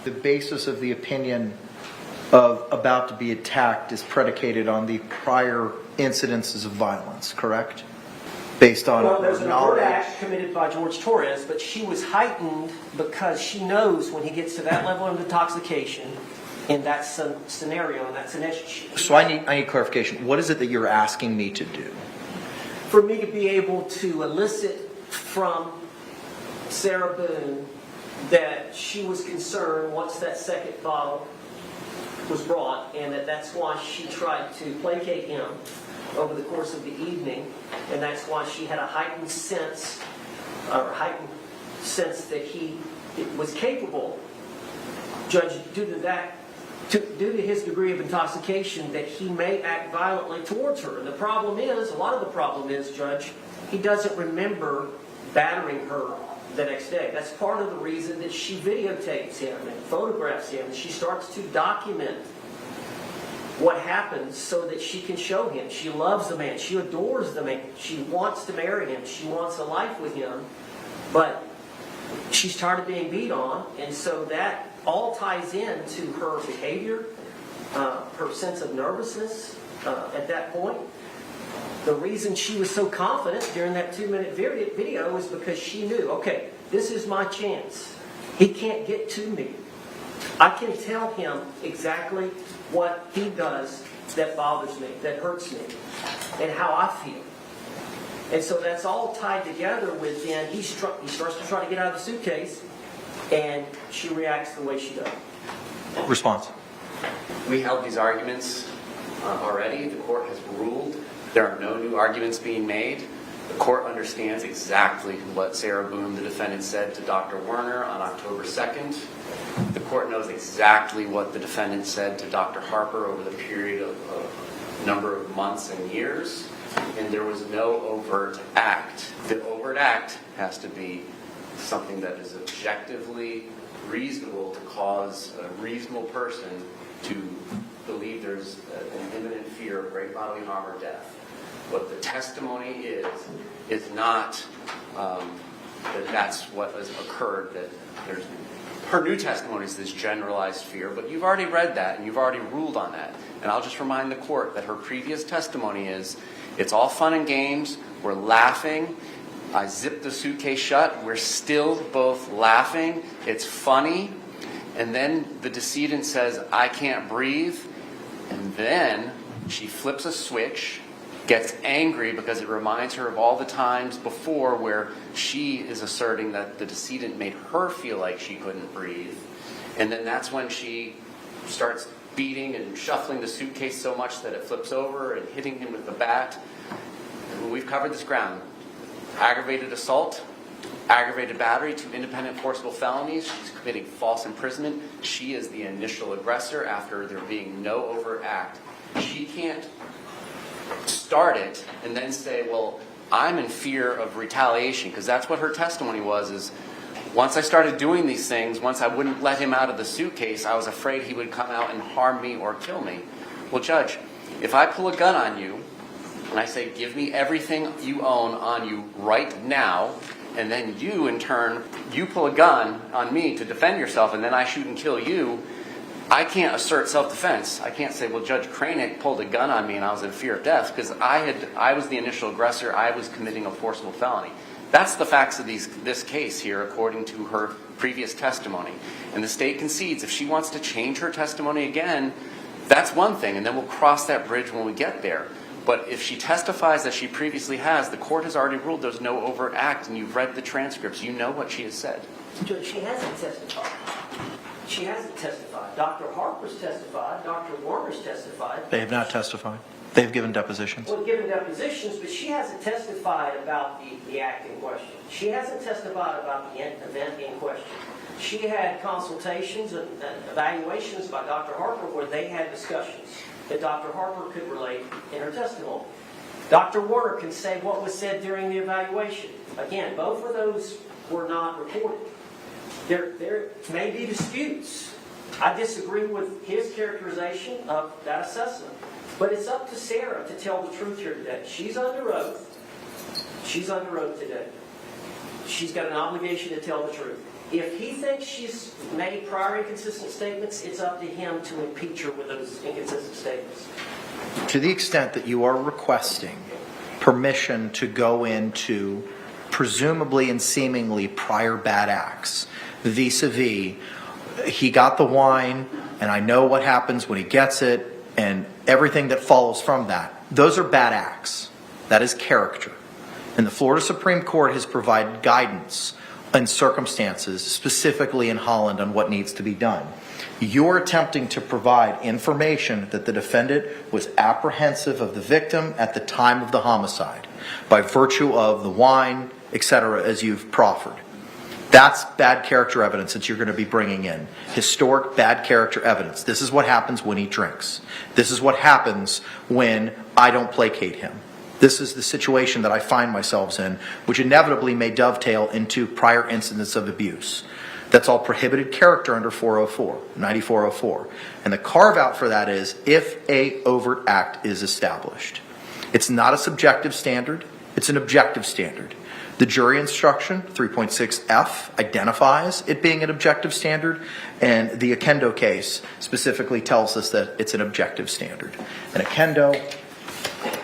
The basis of the opinion of about to be attacked is predicated on the prior incidences of violence, correct? Based on Well, there's an overt knowledge. act committed by George Torres, but she was heightened because she knows when he gets to that level of intoxication, in that scenario, in that scenario. So I need clarification. What is it that you're asking me to do? For me to be able to elicit from Sarah Boone that she was concerned once that second bottle was brought, and that's why she tried to placate him over the course of the evening, and that's why she had a heightened sense that he was capable, Judge, due to his degree of intoxication, that he may act violently towards her. And the problem is, a lot of the problem is, Judge, he doesn't remember battering her the next day. That's part of the reason that she videotapes him and photographs him. She starts to document what happens so that she can show him. She loves the man. She adores the man. She wants to marry him. She wants a life with him. But she's tired of being beat on, and so that all ties into her behavior, her sense of nervousness at that point. The reason she was so confident during that 2-minute video is because she knew, okay, this is my chance. He can't get to me. I can tell him exactly what he does that bothers me, that hurts me, and how I feel. And so that's all tied together with then he starts to try to get out of the suitcase, and she reacts the way she does. Response. We held these arguments already. The court has ruled. There are no new arguments being made. The court understands exactly what Sarah Boone, the defendant, said to Dr. Werner on October 2nd. The court knows exactly what the defendant said to Dr. Harper over the period of a number of months and years. And there was no overt act. The overt act has to be something that is objectively reasonable to cause a reasonable person to believe there's an imminent fear of great bodily harm or death. What the testimony is not that that's what has occurred, that there's her new testimony is this generalized fear, but you've already read that and you've already ruled on that. And I'll just remind the court that her previous testimony is, it's all fun and games, we're laughing, I zipped the suitcase shut, we're still both laughing, it's funny, and then the decedent says, I can't breathe, and then she flips a switch, gets angry because it reminds her of all the times before where she is asserting that the decedent made her feel like she couldn't breathe. And then that's when she starts beating and shuffling the suitcase so much that it flips over and hitting him with the bat. And we've covered this ground. Aggravated assault, aggravated battery, 2 independent forcible felonies. She's committing false imprisonment. She is the initial aggressor after there being no overt act. She can't start it and then say, well, I'm in fear of retaliation, because that's what her testimony was, is once I started doing these things, once I wouldn't let him out of the suitcase, I was afraid he would come out and harm me or kill me. Well, Judge, if I pull a gun on you and I say, give me everything you own on you right now, and then you, in turn, you pull a gun on me to defend yourself, and then I shoot and kill you, I can't assert self-defense. I can't say, well, Judge Kranick pulled a gun on me and I was in fear of death, because I was the initial aggressor. I was committing a forcible felony. That's the facts of this case here, according to her previous testimony. And the state concedes if she wants to change her testimony again, that's one thing, and then we'll cross that bridge when we get there. But if she testifies as she previously has, the court has already ruled there's no overt act, and you've read the transcripts. You know what she has said. Judge, she hasn't testified. She hasn't testified. Dr. Harper's testified. Dr. Warner's testified. They have not testified. They've given depositions. Well, given depositions, but she hasn't testified about the act in question. She hasn't testified about the event in question. She had consultations and evaluations by Dr. Harper where they had discussions that Dr. Harper could relate in her testimony. Dr. Warner can say what was said during the evaluation. Again, both of those were not reported. There may be disputes. I disagree with his characterization of that assessment. But it's up to Sarah to tell the truth here today. She's under oath. She's under oath today. She's got an obligation to tell the truth. If he thinks she's made prior inconsistent statements, it's up to him to impeach her with those inconsistent statements. To the extent that you are requesting permission to go into presumably and seemingly prior bad acts, vis-a-vis, he got the wine, and I know what happens when he gets it, and everything that follows from that, those are bad acts. That is character. And the Florida Supreme Court has provided guidance and circumstances, specifically in Holland, on what needs to be done. You're attempting to provide information that the defendant was apprehensive of the victim at the time of the homicide by virtue of the wine, etc., as you've proffered. That's bad character evidence that you're going to be bringing in. Historic bad character evidence. This is what happens when he drinks. This is what happens when I don't placate him. This is the situation that I find myself in, which inevitably may dovetail into prior incidents of abuse. That's all prohibited character under 404, 9404. And the carve out for that is if a overt act is established. It's not a subjective standard, it's an objective standard. The jury instruction, 3.6F, identifies it being an objective standard, and the Akendo case specifically tells us that it's an objective standard. And Akendo,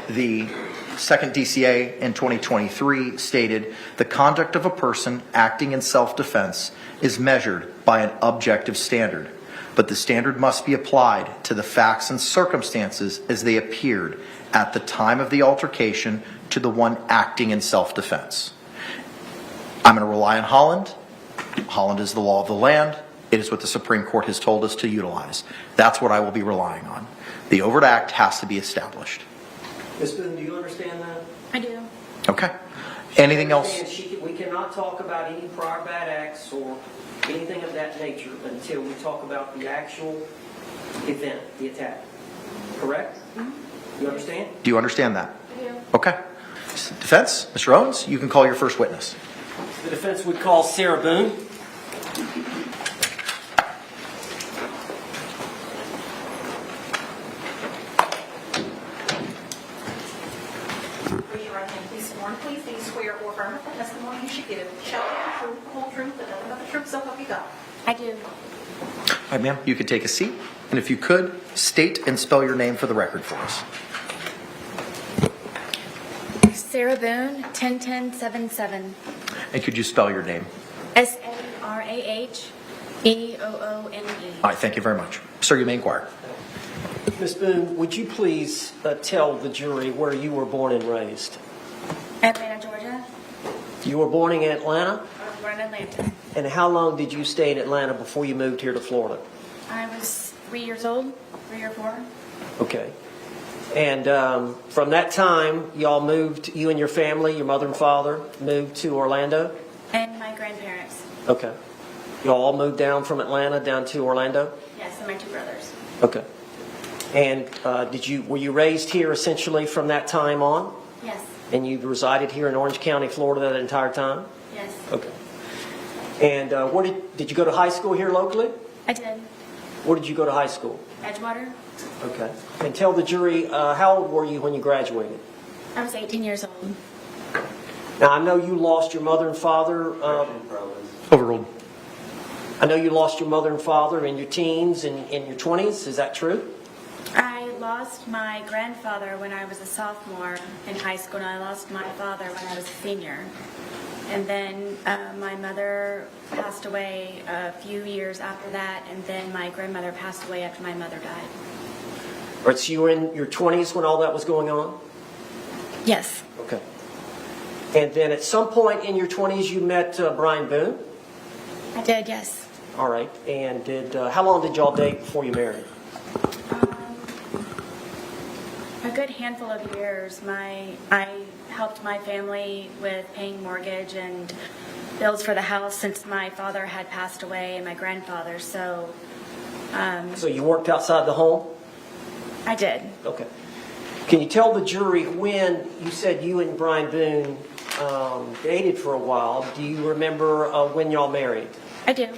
the second DCA in 2023 stated, the conduct of a person acting in self-defense is measured by an objective standard, but the standard must be applied to the facts and circumstances as they appeared at the time of the altercation to the one acting in self-defense. I'm going to rely on Holland. Holland is the law of the land. It is what the Supreme Court has told us to utilize. That's what I will be relying on. The overt act has to be established. Ms. Boone, do you understand that? I do. Okay. Anything else? We cannot talk about any prior bad acts or anything of that nature until we talk about the actual event, the attack. Correct? Mm-hmm. You understand? Do you understand that? I do. Okay. Defense, Mr. Owens, you can call your first witness. The defense would call Sarah Boone. Raise your right hand, please. Sworn, please. Do you swear or affirm that the testimony you should give shall be the truth, the whole truth, and nothing but the truth, so help you God? I do. All right, ma'am, you can take a seat. And if you could, state and spell your name for the record for us. Sarah Boone, 101077. And could you spell your name? SARAHBOONE. All right, thank you very much. Sir, you may inquire. Ms. Boone, would you please tell the jury where you were born and raised? Atlanta, Georgia. You were born in Atlanta? I was born in Atlanta. And how long did you stay in Atlanta before you moved here to Florida? I was 3 years old, 3 or 4. Okay. And from that time, y'all moved, you and your family, your mother and father, moved to Orlando? And my grandparents. Okay. Y'all all moved down from Atlanta down to Orlando? Yes, and my 2 brothers. Okay. And were you raised here essentially from that time on? Yes. And you resided here in Orange County, Florida that entire time? Yes. Okay. And did you go to high school here locally? I did. Where did you go to high school? Edgewater. Okay. And tell the jury, how old were you when you graduated? I was 18 years old. Now, I know you lost your mother and father. Overruled. I know you lost your mother and father in your teens and in your 20s. Is that true? I lost my grandfather when I was a sophomore in high school, and I lost my father when I was a senior. And then my mother passed away a few years after that, and then my grandmother passed away after my mother died. All right, so you were in your 20s when all that was going on? Yes. Okay. And then at some point in your 20s, you met Brian Boone? I did, yes. All right. And how long did y'all date before you married? A good handful of years. I helped my family with paying mortgage and bills for the house since my father had passed away and my grandfather, so... So you worked outside the home? I did. Okay. Can you tell the jury when you said you and Brian Boone dated for a while? Do you remember when y'all married? I do.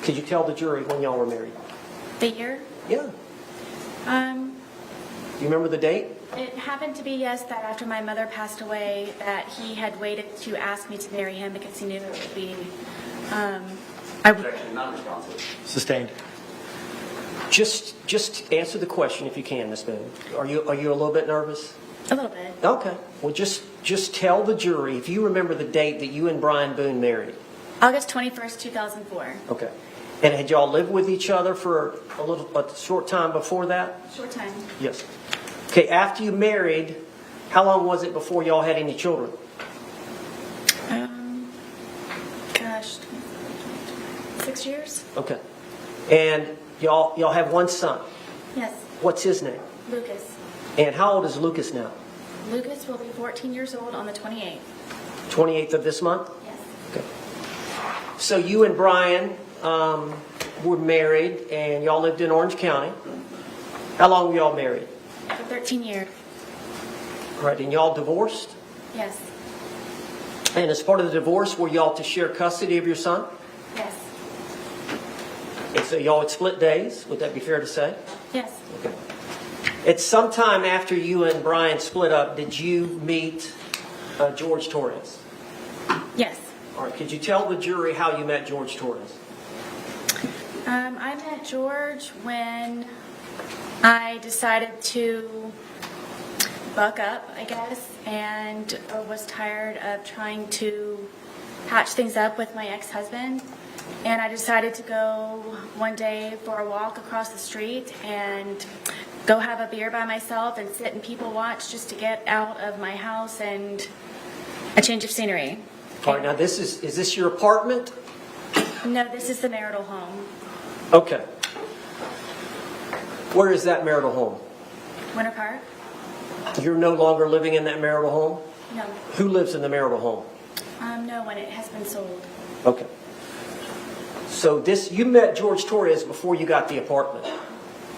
Could you tell the jury when y'all were married? The year? Yeah. Do you remember the date? It happened to be, yes, that after my mother passed away, that he had waited to ask me to marry him because he knew it would be, Objection, non-responsive. Sustained. Just answer the question if you can, Ms. Boone. Are you a little bit nervous? a little bit. Okay. Well, just tell the jury if you remember the date that you and Brian Boone married. August 21st, 2004. Okay. And had y'all lived with each other for a short time before that? Short time. Yes. Okay, after you married, how long was it before y'all had any children? Gosh, 6 years? Okay. And y'all have one son. Yes. What's his name? Lucas. And how old is Lucas now? Lucas will be 14 years old on the 28th. 28th of this month? Yes. Okay. So you and Brian were married and y'all lived in Orange County. How long were y'all married? For 13 years. Right, and y'all divorced? Yes. And as part of the divorce, were y'all to share custody of your son? Yes. And so y'all would split days, would that be fair to say? Yes. Okay. At some time after you and Brian split up, did you meet George Torres? Yes. All right, could you tell the jury how you met George Torres? I met George when I decided to buck up, I guess, and was tired of trying to patch things up with my ex-husband. And I decided to go one day for a walk across the street and go have a beer by myself and sit and people watch just to get out of my house and a change of scenery. All right, now is this your apartment? No, this is the marital home. Okay. Where is that marital home? Winter Park? You're no longer living in that marital home? No. Who lives in the marital home? No one. It has been sold. Okay. So you met George Torres before you got the apartment?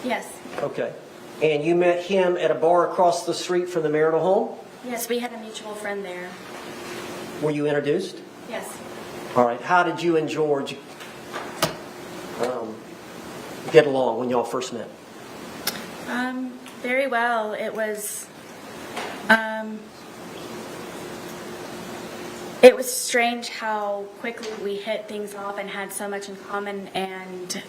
Yes. Okay. And you met him at a bar across the street from the marital home? Yes, we had a mutual friend there. Were you introduced? Yes. All right. How did you and George get along when y'all first met? Very well. It was strange how quickly we hit things off and had so much in common, and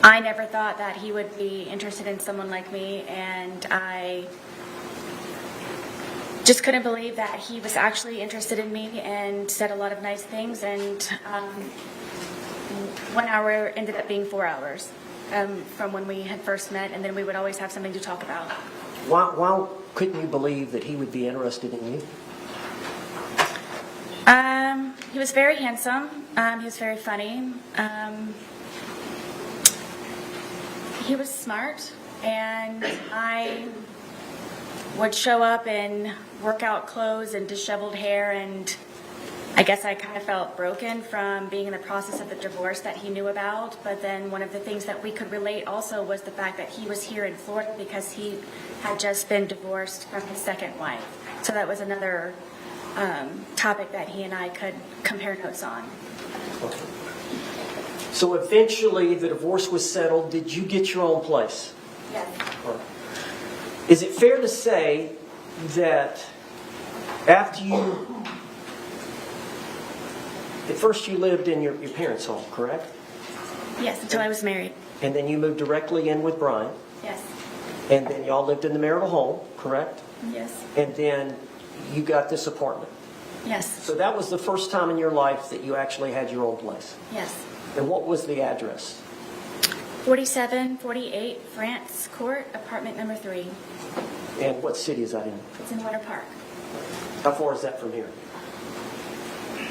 I never thought that he would be interested in someone like me, and I just couldn't believe that he was actually interested in me and said a lot of nice things, and 1 hour ended up being 4 hours from when we had first met, and then we would always have something to talk about. Why couldn't you believe that he would be interested in you? He was very handsome. He was very funny. He was smart, and I would show up in workout clothes and disheveled hair, and I guess I kind of felt broken from being in the process of the divorce that he knew about. But then one of the things that we could relate also was the fact that he was here in Florida because he had just been divorced from his second wife. So that was another topic that he and I could compare notes on. Okay. So eventually the divorce was settled. Did you get your own place? Yes. Is it fair to say that after at first you lived in your parents' home, correct? Yes, until I was married. And then you moved directly in with Brian. Yes. And then y'all lived in the marital home, correct? Yes. And then you got this apartment. Yes. So that was the first time in your life that you actually had your own place. Yes. And what was the address? 4748 France Court, apartment number 3. And what city is that in? It's in Winter Park. How far is that from here?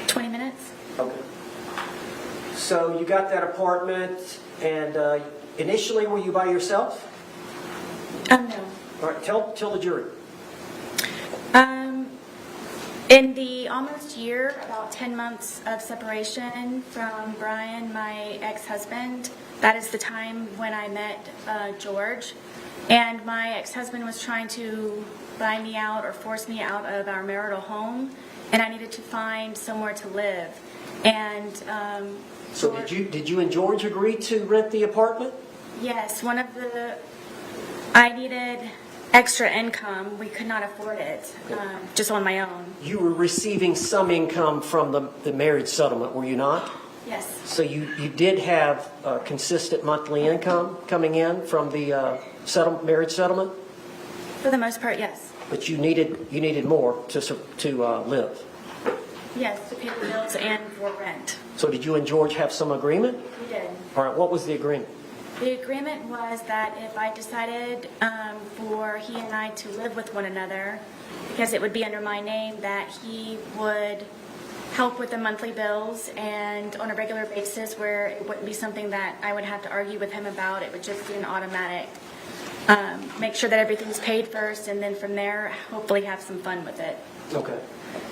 20 minutes. Okay. So you got that apartment, and initially were you by yourself? No. All right, tell the jury. In the almost year, about 10 months of separation from Brian, my ex-husband, that is the time when I met George. And my ex-husband was trying to buy me out or force me out of our marital home, and I needed to find somewhere to live. And So did you and George agree to rent the apartment? yes, I needed extra income. We could not afford it, just on my own. You were receiving some income from the marriage settlement, were you not? Yes, So you did have consistent monthly income coming in from the marriage settlement, for the most part, yes. but you needed more to live. Yes, to pay the bills and for rent. So did you and George have some agreement? We did. All right, what was the agreement? The agreement was that if I decided for he and I to live with one another, because it would be under my name, that he would help with the monthly bills and on a regular basis, where it wouldn't be something that I would have to argue with him about. It would just be an automatic. Make sure that everything's paid first, and then from there, hopefully have some fun with it. Okay.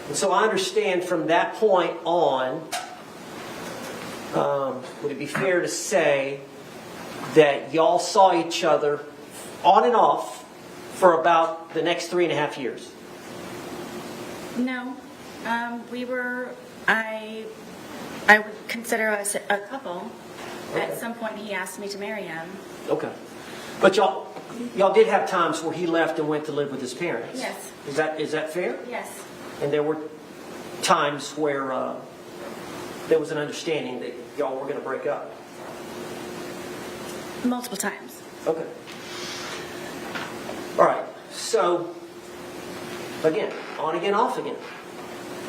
And so I understand from that point on, would it be fair to say that y'all saw each other on and off for about the next 3.5 years? No, I would consider us a couple. Okay. At some point, he asked me to marry him. Okay. But y'all did have times where he left and went to live with his parents. Yes. Is that fair? Yes. And there were times where there was an understanding that y'all were going to break up. Multiple times. Okay. All right. So, again, on again, off again.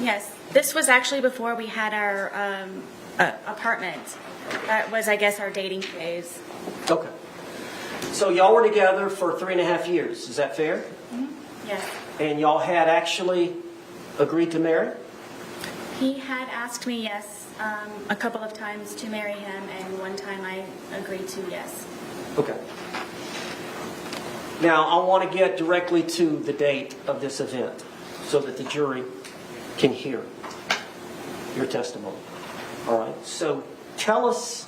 Yes. This was actually before we had our apartment. That was, I guess, our dating phase. Okay. So y'all were together for 3.5 years. Is that fair? Mm-hmm. Yes. And y'all had actually agreed to marry? He had asked me yes a couple of times to marry him, and one time I agreed to yes. Okay. Now, I want to get directly to the date of this event so that the jury can hear your testimony. All right. So tell us,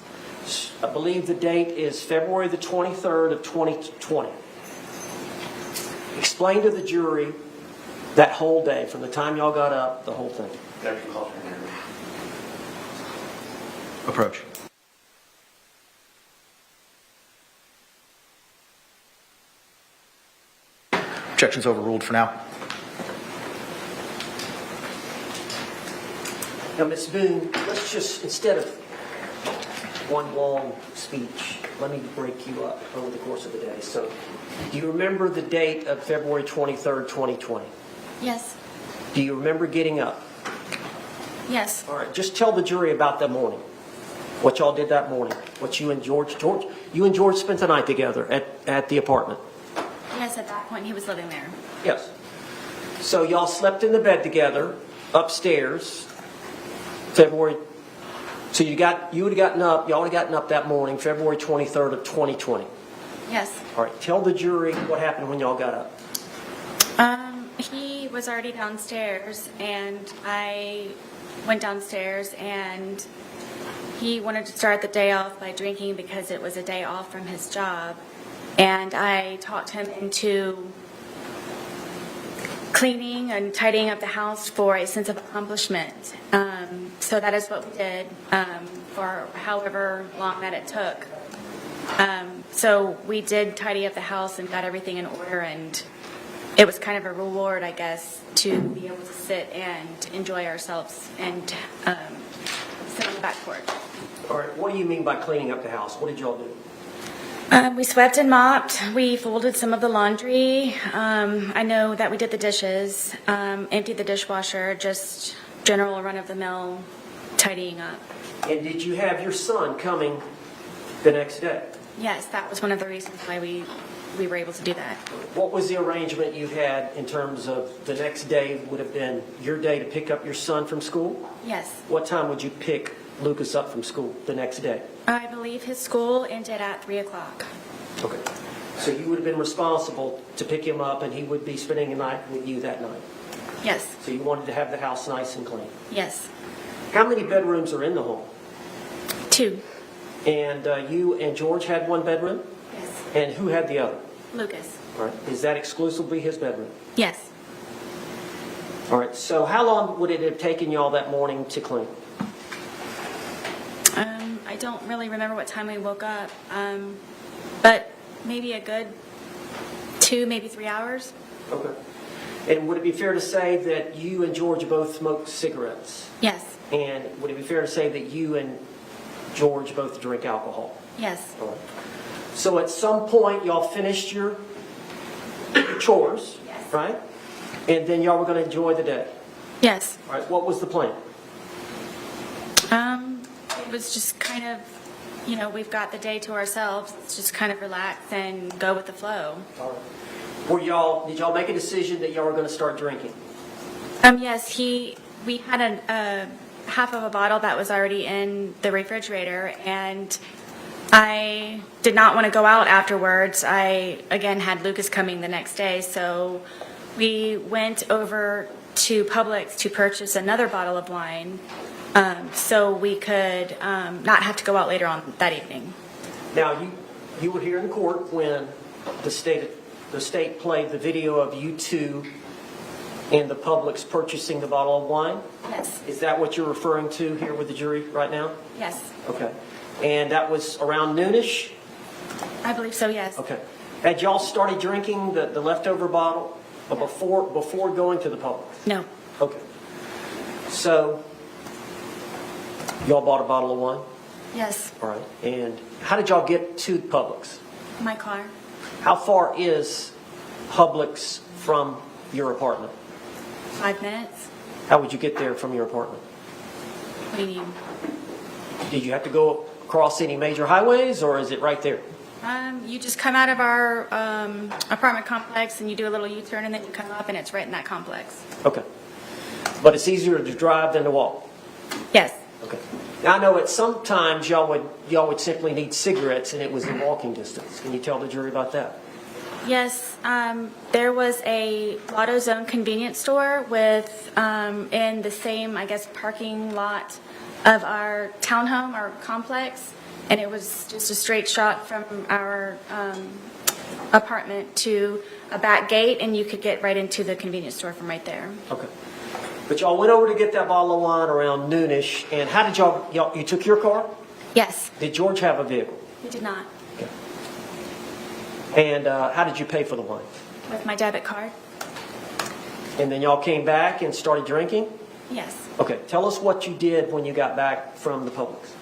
I believe the date is February the 23rd of 2020. Explain to the jury that whole day, from the time y'all got up, the whole thing. Approach. Objections overruled for now. Now, Ms. Boone, let's just, instead of one long speech, let me break you up over the course of the day. So, do you remember the date of February 23rd, 2020? Yes. Do you remember getting up? Yes. All right, just tell the jury about that morning. What y'all did that morning. What you and George spent the night together at the apartment. Yes, at that point he was living there. Yes. So y'all slept in the bed together upstairs. February. So y'all would have gotten up that morning, February 23rd of 2020. Yes. All right. Tell the jury what happened when y'all got up. He was already downstairs, and I went downstairs, and he wanted to start the day off by drinking because it was a day off from his job. And I talked him into cleaning and tidying up the house for a sense of accomplishment. So that is what we did for however long that it took. So we did tidy up the house and got everything in order, and it was kind of a reward, I guess, to be able to sit and enjoy ourselves and sit on the back porch. All right. What do you mean by cleaning up the house? What did y'all do? We swept and mopped. We folded some of the laundry. I know that we did the dishes, emptied the dishwasher, just general run-of-the-mill tidying up. And did you have your son coming the next day? Yes, that was one of the reasons why we were able to do that. What was the arrangement you had in terms of the next day would have been your day to pick up your son from school? Yes. What time would you pick Lucas up from school the next day? I believe his school ended at 3 o'clock. Okay. So you would have been responsible to pick him up, and he would be spending the night with you that night. Yes. So you wanted to have the house nice and clean. Yes. How many bedrooms are in the home? 2. And you and George had one bedroom? Yes. And who had the other? Lucas. All right. Is that exclusively his bedroom? Yes. All right. So how long would it have taken y'all that morning to clean? I don't really remember what time we woke up, but maybe a good 2, maybe 3 hours. Okay. And would it be fair to say that you and George both smoked cigarettes? Yes. And would it be fair to say that you and George both drink alcohol? Yes. All right. So at some point, y'all finished your chores, Yes. right? And then y'all were going to enjoy the day. Yes. All right. What was the plan? It was just kind of, we've got the day to ourselves. Let's just kind of relax and go with the flow. All right. Did y'all make a decision that y'all were going to start drinking? Yes, we had a half of a bottle that was already in the refrigerator, and I did not want to go out afterwards. I, again, had Lucas coming the next day, so we went over to Publix to purchase another bottle of wine so we could not have to go out later on that evening. Now, you were here in court when the state played the video of you two and the Publix purchasing the bottle of wine? Yes. Is that what you're referring to here with the jury right now? Yes. Okay. And that was around noonish? I believe so, yes. Okay. Had y'all started drinking the leftover bottle before going to the Publix? No. Okay. So, y'all bought a bottle of wine? Yes. All right. And how did y'all get to Publix? My car. How far is Publix from your apartment? 5 minutes. How would you get there from your apartment? What do you mean? Did you have to go across any major highways, or is it right there? You just come out of our apartment complex and you do a little U-turn and then you come up and it's right in that complex. Okay. But it's easier to drive than to walk? Yes. Okay. Now, I know at some times y'all would simply need cigarettes and it was in walking distance. Can you tell the jury about that? Yes, there was a AutoZone convenience store with in the same, I guess, parking lot of our townhome, our complex, and it was just a straight shot from our apartment to a back gate, and you could get right into the convenience store from right there. Okay. But y'all went over to get that bottle of wine around noonish, and how did you took your car? Yes. Did George have a vehicle? We did not. Okay. And how did you pay for the wine? With my debit card? And then y'all came back and started drinking? Yes. Okay, tell us what you did when you got back from the Publix.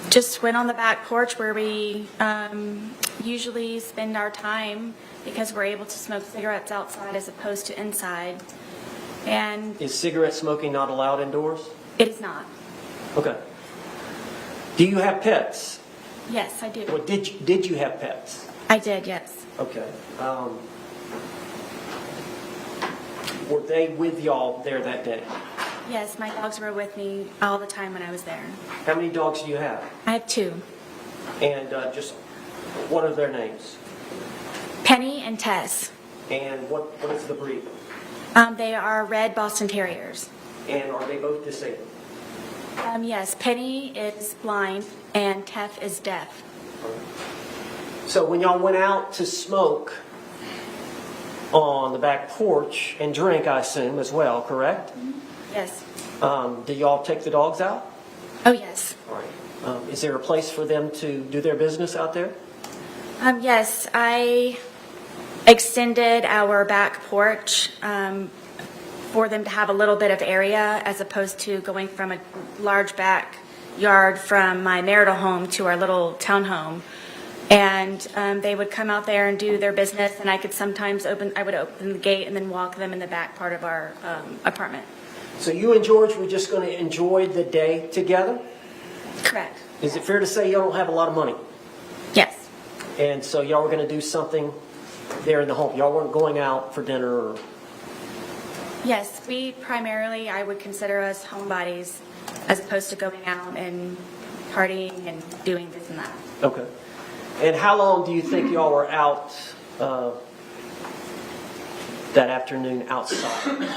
Just went on the back porch where we usually spend our time because we're able to smoke cigarettes outside as opposed to inside. And Is cigarette smoking not allowed indoors? it is not. Okay. Do you have pets? Yes, I do. Well, did you have pets? I did, yes. Okay. Were they with y'all there that day? Yes, my dogs were with me all the time when I was there. How many dogs do you have? I have 2. And just what are their names? Penny and Tess. And what is the breed? They are red Boston Terriers. And are they both disabled? Yes, Penny is blind and Tess is deaf. So when y'all went out to smoke on the back porch and drink, I assume, as well, correct? Yes. Did y'all take the dogs out? Oh, yes. All right. Is there a place for them to do their business out there? Yes, I extended our back porch for them to have a little bit of area as opposed to going from a large backyard from my marital home to our little townhome. And they would come out there and do their business, and I could sometimes I would open the gate and then walk them in the back part of our apartment. So you and George were just going to enjoy the day together? Correct. Is it fair to say y'all don't have a lot of money? Yes. And so y'all were going to do something there in the home? Y'all weren't going out for dinner or... Yes, we primarily, I would consider us homebodies as opposed to going out and partying and doing this and that. Okay. And how long do you think y'all were out that afternoon outside?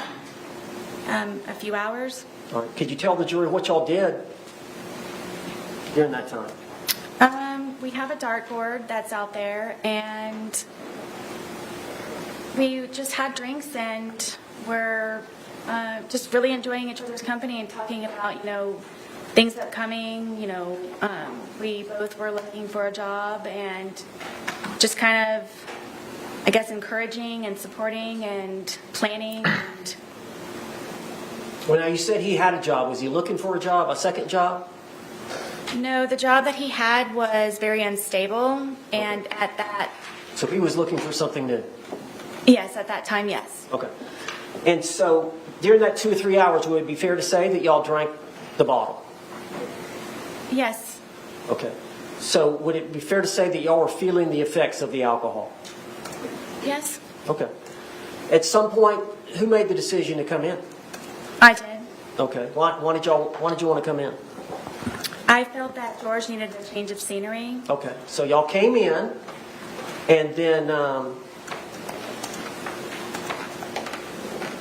A few hours. All right. Could you tell the jury what y'all did during that time? We have a dartboard that's out there, and we just had drinks, and we're just really enjoying each other's company and talking about, things upcoming. We both were looking for a job, and just kind of, I guess, encouraging and supporting and planning. And Well, now you said he had a job. Was he looking for a job, a second job? no, the job that he had was very unstable, and at that, So he was looking for something new. yes, at that time, yes. Okay. And so during that 2 or 3 hours, would it be fair to say that y'all drank the bottle? Yes. Okay. So would it be fair to say that y'all were feeling the effects of the alcohol? Yes, Okay. At some point, who made the decision to come in? I did. Okay. Why did you want to come in? I felt that George needed a change of scenery. Okay. So y'all came in, and then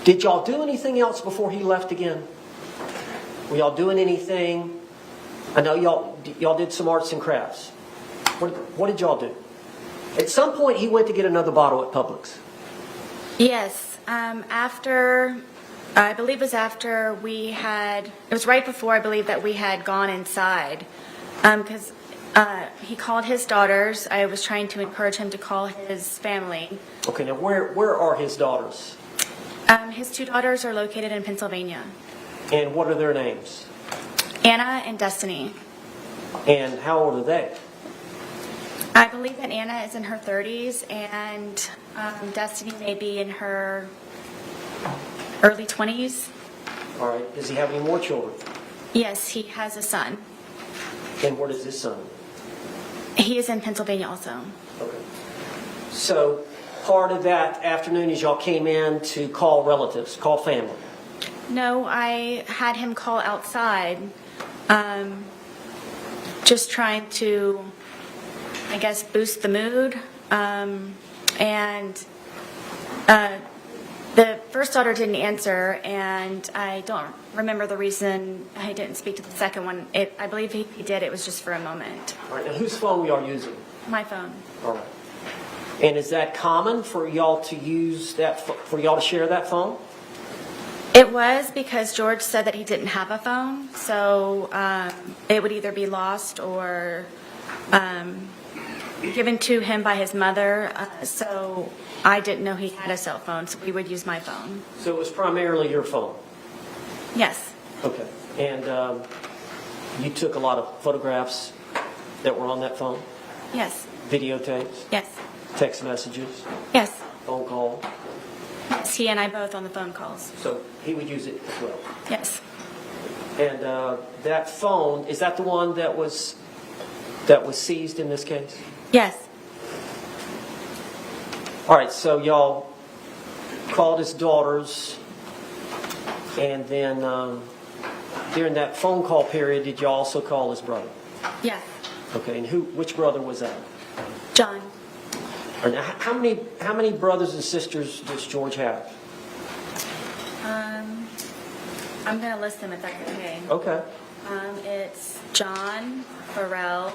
did y'all do anything else before he left again? Were y'all doing anything? I know y'all did some arts and crafts. What did y'all do? At some point, he went to get another bottle at Publix. Yes, I believe it was after it was right before, I believe, that we had gone inside. Because he called his daughters. I was trying to encourage him to call his family. Okay, now where are his daughters? His 2 daughters are located in Pennsylvania, And what are their names? Anna and Destiny. And how old are they? I believe that Anna is in her 30s, and Destiny may be in her early 20s. All right. Does he have any more children? Yes, he has a son. And where does his son? He is in Pennsylvania also. Okay. So part of that afternoon is y'all came in to call relatives, call family. No, I had him call outside, just trying to, I guess, boost the mood. And the first daughter didn't answer, and I don't remember the reason I didn't speak to the second one. I believe he did. It was just for a moment. All right. Now whose phone were y'all using? My phone. All right. And is that common for y'all to use that, for y'all to share that phone? It was, because George said that he didn't have a phone, so it would either be lost or given to him by his mother. So I didn't know he had a cell phone, so we would use my phone. So it was primarily your phone? Yes. Okay. And you took a lot of photographs that were on that phone? Yes. Videotapes? Yes. Text messages? Yes. Phone calls? Yes. He and I both on the phone calls. So he would use it as well? Yes. And that phone, is that the one that was seized in this case? Yes. All right, so y'all called his daughters, and then during that phone call period, did y'all also call his brother? Yes. Okay, and which brother was that? John. All right, now, how many brothers and sisters does George have? I'm going to list them if that's okay. Okay. It's John, Pharrell,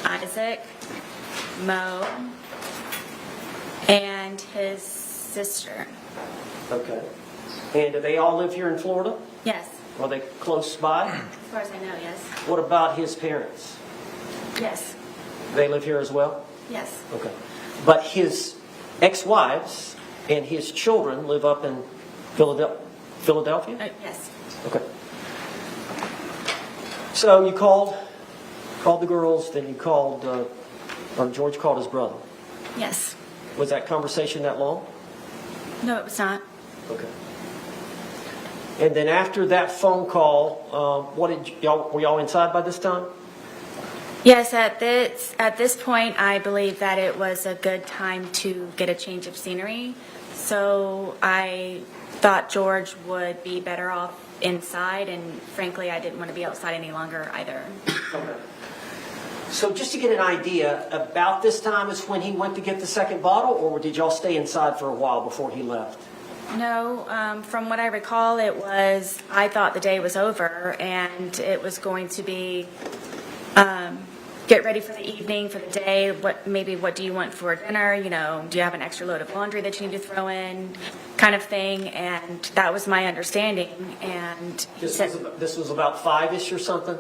Isaac, Mo, and his sister. Okay. And do they all live here in Florida? Yes. Are they close by? As far as I know, yes. What about his parents? Yes. They live here as well? Yes. Okay. But his ex-wives and his children live up in Philadelphia? Yes. Okay. So you called the girls, then you called, or George called his brother. Yes. Was that conversation that long? No, it was not. Okay. And then after that phone call, were y'all inside by this time? Yes, at this point, I believe that it was a good time to get a change of scenery. So I thought George would be better off inside, and frankly, I didn't want to be outside any longer either. Okay. So just to get an idea, about this time is when he went to get the second bottle, or did y'all stay inside for a while before he left? No, from what I recall, I thought the day was over, and it was going to be get ready for the evening, for the day. What do you want for dinner? You know, do you have an extra load of laundry that you need to throw in, kind of thing. And that was my understanding. And he This said, was about 5-ish or something?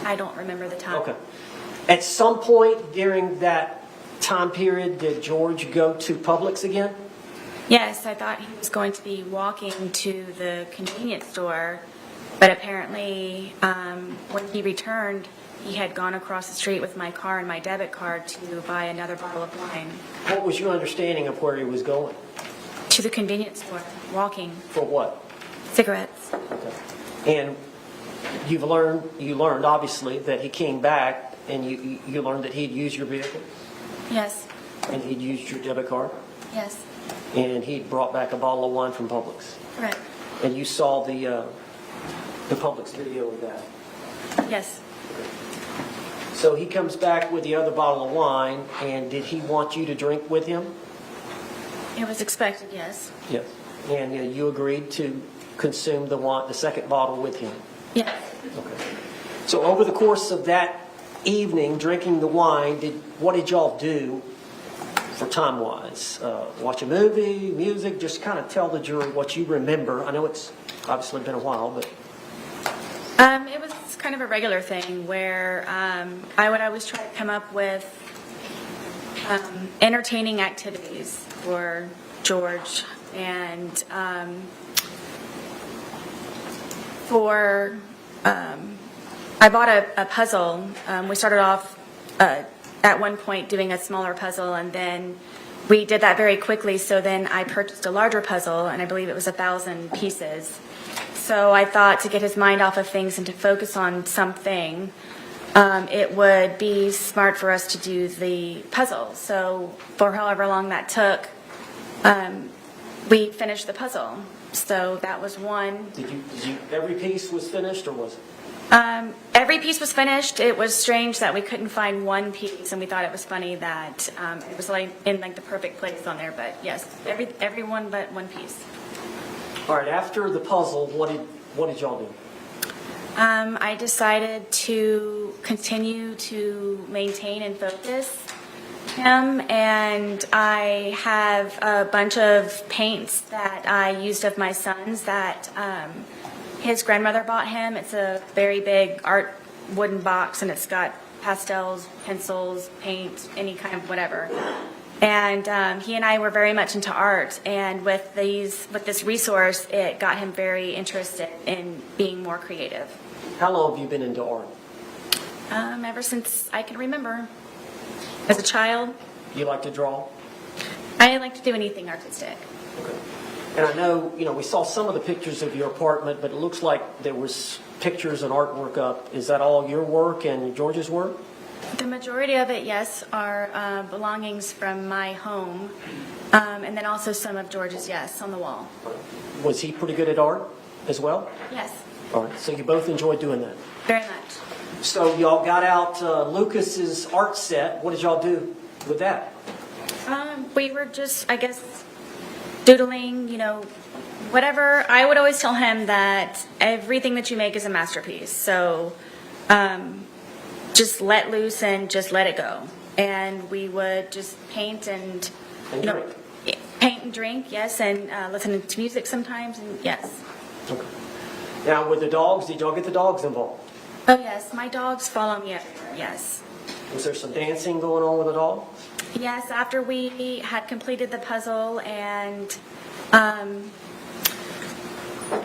I don't remember the time. Okay. At some point during that time period, did George go to Publix again? Yes, I thought he was going to be walking to the convenience store, but apparently when he returned, he had gone across the street with my car and my debit card to buy another bottle of wine. What was your understanding of where he was going? To the convenience store, walking. For what? Cigarettes. Okay. And you learned obviously that he came back and you learned that he'd used your vehicle Yes, and he'd used your debit card yes, and he'd brought back a bottle of wine from Publix. correct. And you saw the Publix video of that. Yes, So he comes back with the other bottle of wine, and did he want you to drink with him? it was expected, yes. Yes. And you agreed to consume the second bottle with him? Yes. Okay. So over the course of that evening, drinking the wine, what did y'all do for time-wise? Watch a movie, music? Just kind of tell the jury what you remember. I know it's obviously been a while, but... It was kind of a regular thing where I would always try to come up with entertaining activities for George, and I bought a puzzle. We started off at one point doing a smaller puzzle, and then we did that very quickly, so then I purchased a larger puzzle, and I believe it was 1,000 pieces. So I thought to get his mind off of things and to focus on something, it would be smart for us to do the puzzle. So for however long that took, we finished the puzzle. So that was one. Did you every piece was finished, or was it? Every piece was finished. It was strange that we couldn't find one piece, and we thought it was funny that it was in the perfect place on there. But yes, every one but one piece. All right, after the puzzle, what did y'all do? I decided to continue to maintain and focus him, and I have a bunch of paints that I used of my son's that his grandmother bought him. It's a very big art wooden box, and it's got pastels, pencils, paint, any kind of whatever. And he and I were very much into art, and with this resource, it got him very interested in being more creative. How long have you been into art? Ever since I can remember. As a child, You like to draw? I like to do anything artistic. Okay. And I know, we saw some of the pictures of your apartment, but it looks like there was pictures and artwork up. Is that all your work and George's work? The majority of it, yes, are belongings from my home, and then also some of George's, yes, on the wall. Was he pretty good at art as well? Yes, All right, so you both enjoyed doing that. very much. So y'all got out Lucas's art set. What did y'all do with that? We were just, I guess, doodling, whatever. I would always tell him that everything that you make is a masterpiece. So just let loose and just let it go. And we would just paint and drink. Paint and drink, yes, and listen to music sometimes, and yes. Okay. Now, with the dogs, did y'all get the dogs involved? Oh, yes, my dogs follow me everywhere, yes. Was there some dancing going on with the dogs? Yes, after we had completed the puzzle and I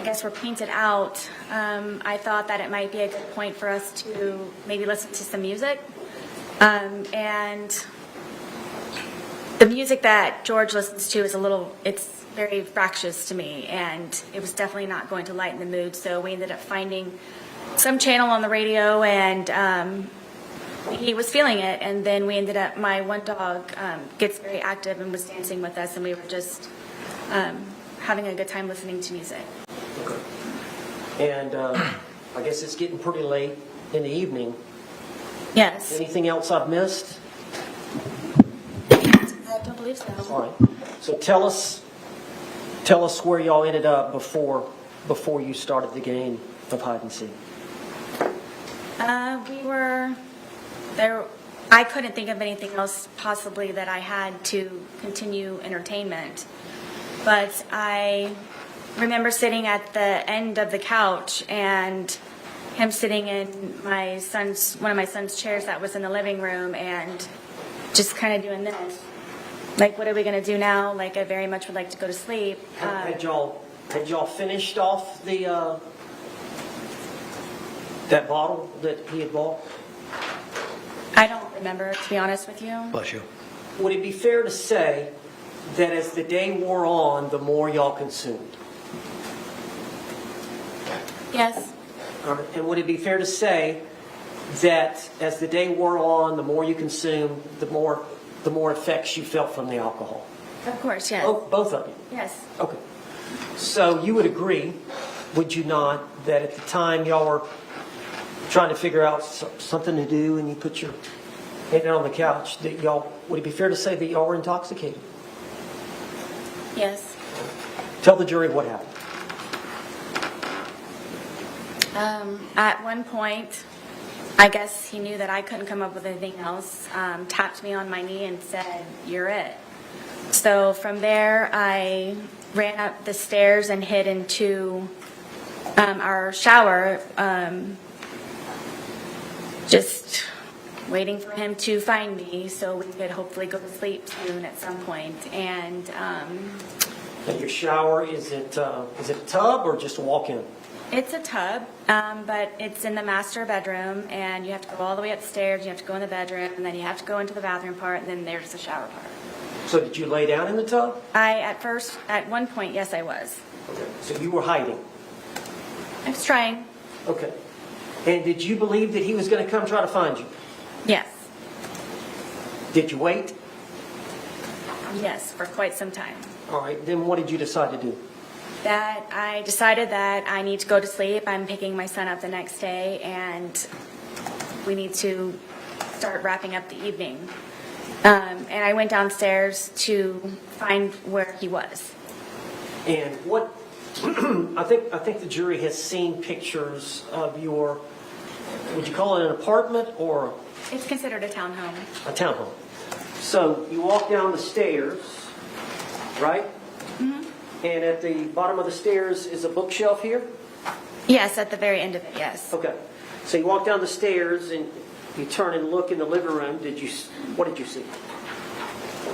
guess we're painted out, I thought that it might be a good point for us to maybe listen to some music. And the music that George listens to is it's very fractious to me, and it was definitely not going to lighten the mood, so we ended up finding some channel on the radio, and he was feeling it, and then we ended up, my one dog gets very active and was dancing with us, and we were just having a good time listening to music. Okay. And I guess it's getting pretty late in the evening. Yes. Anything else I've missed? I don't believe so. All right. So tell us where y'all ended up before you started the game of hide and seek. We were I couldn't think of anything else possibly that I had to continue entertainment. But I remember sitting at the end of the couch and him sitting in one of my son's chairs that was in the living room and just kind of doing this. Like, what are we going to do now? Like, I very much would like to go to sleep. Had y'all finished off the that bottle that he had bought? I don't remember, to be honest with you. Bless you. Would it be fair to say that as the day wore on, the more y'all consumed? Yes. And would it be fair to say that as the day wore on, the more you consumed, the more effects you felt from the alcohol? Of course, yes. Oh, both of you? Yes. Okay. So you would agree, would you not, that at the time y'all were trying to figure out something to do and you put your head down on the couch, that y'all, would it be fair to say that y'all were intoxicated? Yes. Tell the jury what happened. At one point, I guess he knew that I couldn't come up with anything else, tapped me on my knee and said, "You're it." So from there, I ran up the stairs and hid into our shower, just waiting for him to find me so we could hopefully go to sleep soon at some point. And And your shower, is it a tub or just a walk-in? it's a tub, but it's in the master bedroom, and you have to go all the way upstairs, you have to go in the bedroom, and then you have to go into the bathroom part, and then there's the shower part. So did you lay down in the tub? At one point, yes, I was. Okay. So you were hiding? I was trying. Okay. And did you believe that he was going to come try to find you? Yes. Did you wait? Yes, for quite some time. All right. Then what did you decide to do? That I decided that I need to go to sleep. I'm picking my son up the next day, and we need to start wrapping up the evening. And I went downstairs to find where he was. And what? I think the jury has seen pictures of your. Would you call it an apartment or It's considered a townhome. a townhome? So you walk down the stairs, right? Mm-hmm. And at the bottom of the stairs is a bookshelf here? Yes, at the very end of it, yes. Okay. So you walk down the stairs and you turn and look in the living room. What did you see?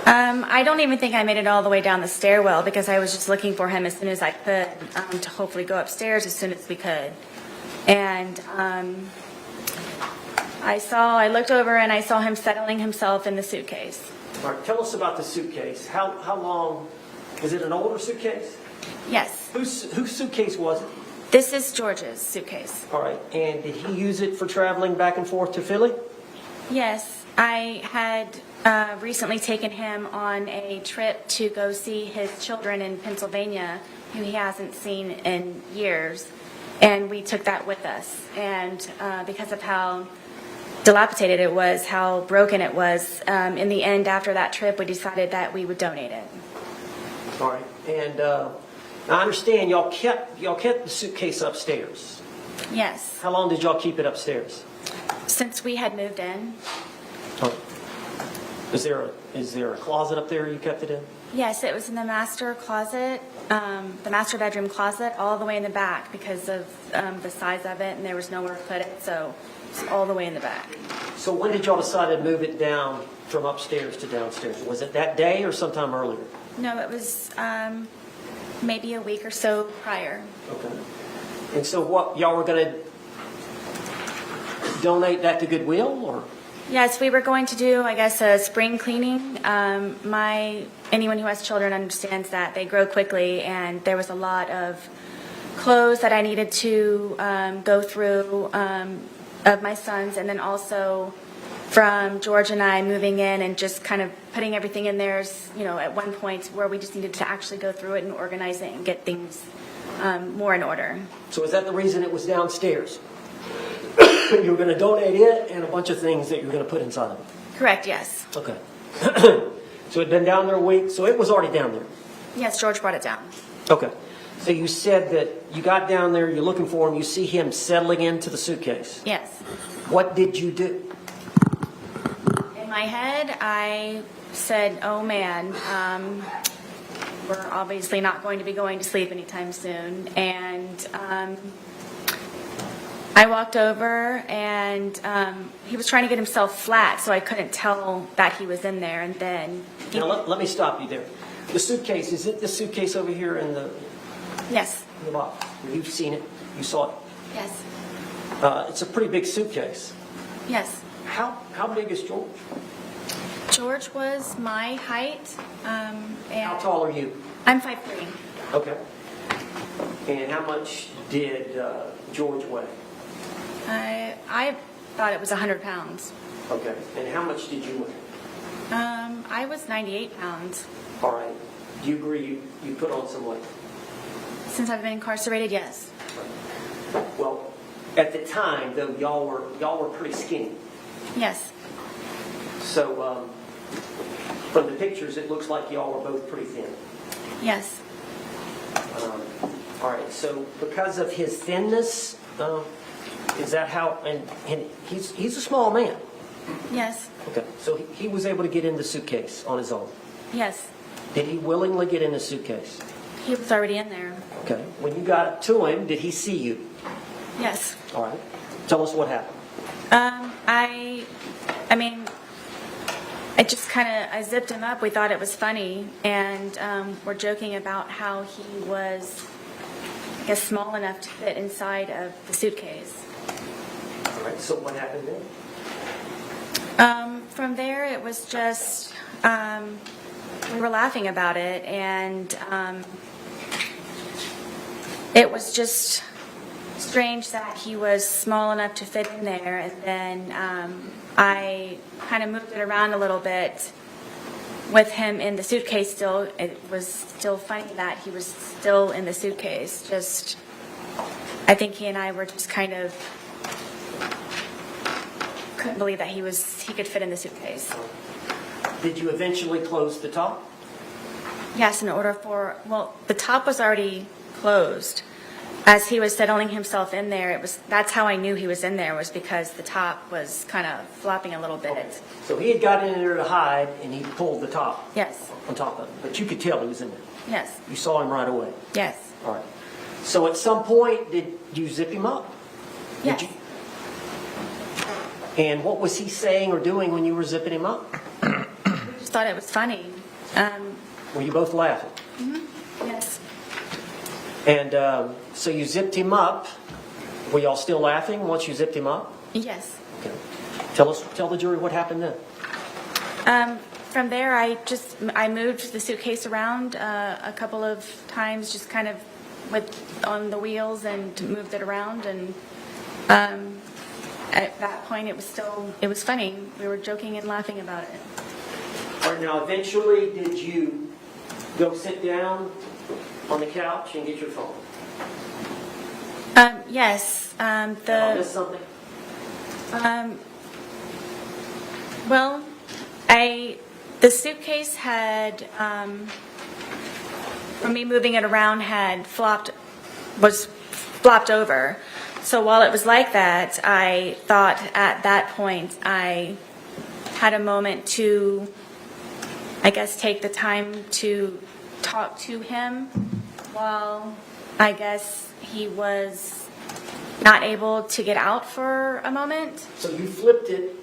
I don't even think I made it all the way down the stairwell because I was just looking for him as soon as I could to hopefully go upstairs as soon as we could. And I looked over and I saw him settling himself in the suitcase. All right, tell us about the suitcase. How long? Is it an older suitcase? Yes. Whose suitcase was it? This is George's suitcase. All right, and did he use it for traveling back and forth to Philly? Yes. I had recently taken him on a trip to go see his children in Pennsylvania, who he hasn't seen in years. And we took that with us. And because of how dilapidated it was, how broken it was, in the end, after that trip, we decided that we would donate it. All right, and I understand y'all kept the suitcase upstairs. Yes. How long did y'all keep it upstairs? Since we had moved in. Is there a closet up there you kept it in? Yes, it was in the master closet, the master bedroom closet, all the way in the back because of the size of it, and there was nowhere to put it, so it's all the way in the back. So when did y'all decide to move it down from upstairs to downstairs? Was it that day or sometime earlier? No, it was maybe a week or so prior. Okay. And so what, y'all were going to donate that to Goodwill or? Yes, we were going to do, I guess, a spring cleaning. Anyone who has children understands that they grow quickly, and there was a lot of clothes that I needed to go through of my sons, and then also from George and I moving in and just kind of putting everything in there, at one point where we just needed to actually go through it and organize it and get things more in order. So is that the reason it was downstairs? You were going to donate it and a bunch of things that you were going to put inside of it? Correct, yes. Okay. So it had been down there a week, so it was already down there? Yes, George brought it down. Okay. So you said that you got down there, you're looking for him, you see him settling into the suitcase. Yes. What did you do? my head, I said, oh man, we're obviously not going to be going to sleep anytime soon. And I walked over, and he was trying to get himself flat, so I couldn't tell that he was in there. And then Now, let me stop you there. The suitcase, is it the suitcase over here in the yes, box? You've seen it. You saw it. yes, It's a pretty big suitcase. yes. How big is George? George was my height. And How tall are you? I'm 5'3". Okay. And how much did George weigh? I thought it was 100 pounds. Okay. And how much did you weigh? I was 98 pounds. All right. Do you agree you put on some weight? Since I've been incarcerated, yes. Well, at the time, though, y'all were pretty skinny. Yes. So from the pictures, it looks like y'all were both pretty thin. Yes. All right. So because of his thinness, is that how? And he's a small man. Yes. Okay. So he was able to get in the suitcase on his own. Yes. Did he willingly get in the suitcase? He was already in there. Okay. When you got to him, did he see you? Yes. All right. Tell us what happened. I mean, I zipped him up. We thought it was funny, and we're joking about how he was, I guess, small enough to fit inside of the suitcase. All right. So what happened then? From there, it was just, we were laughing about it, and it was just strange that he was small enough to fit in there. And then I kind of moved it around a little bit with him in the suitcase still. It was still funny that he was still in the suitcase. Just, I think he and I were just kind of couldn't believe that he could fit in the suitcase. Did you eventually close the top? Yes, the top was already closed. As he was settling himself in there, that's how I knew he was in there, was because the top was kind of flopping a little bit. Okay. So he had got in there to hide, and he pulled the top Yes, on top of it. But you could tell he was in there. yes, You saw him right away. yes, All right. So at some point, did you zip him up? Did yes. you? And what was he saying or doing when you were zipping him up? We just thought it was funny. Were you both laughing? Yes, And so you zipped him up. Were y'all still laughing once you zipped him up? yes. Okay. Tell the jury what happened then. From there, I moved the suitcase around a couple of times, just kind of on the wheels, and moved it around. And at that point, it was funny. We were joking and laughing about it. All right. Now, eventually, did you go sit down on the couch and get your phone? Yes. Did I miss something? Well, the suitcase had, from me moving it around, was flopped over. So while it was like that, I thought at that point I had a moment to, I guess, take the time to talk to him while I guess he was not able to get out for a moment. So you flipped it.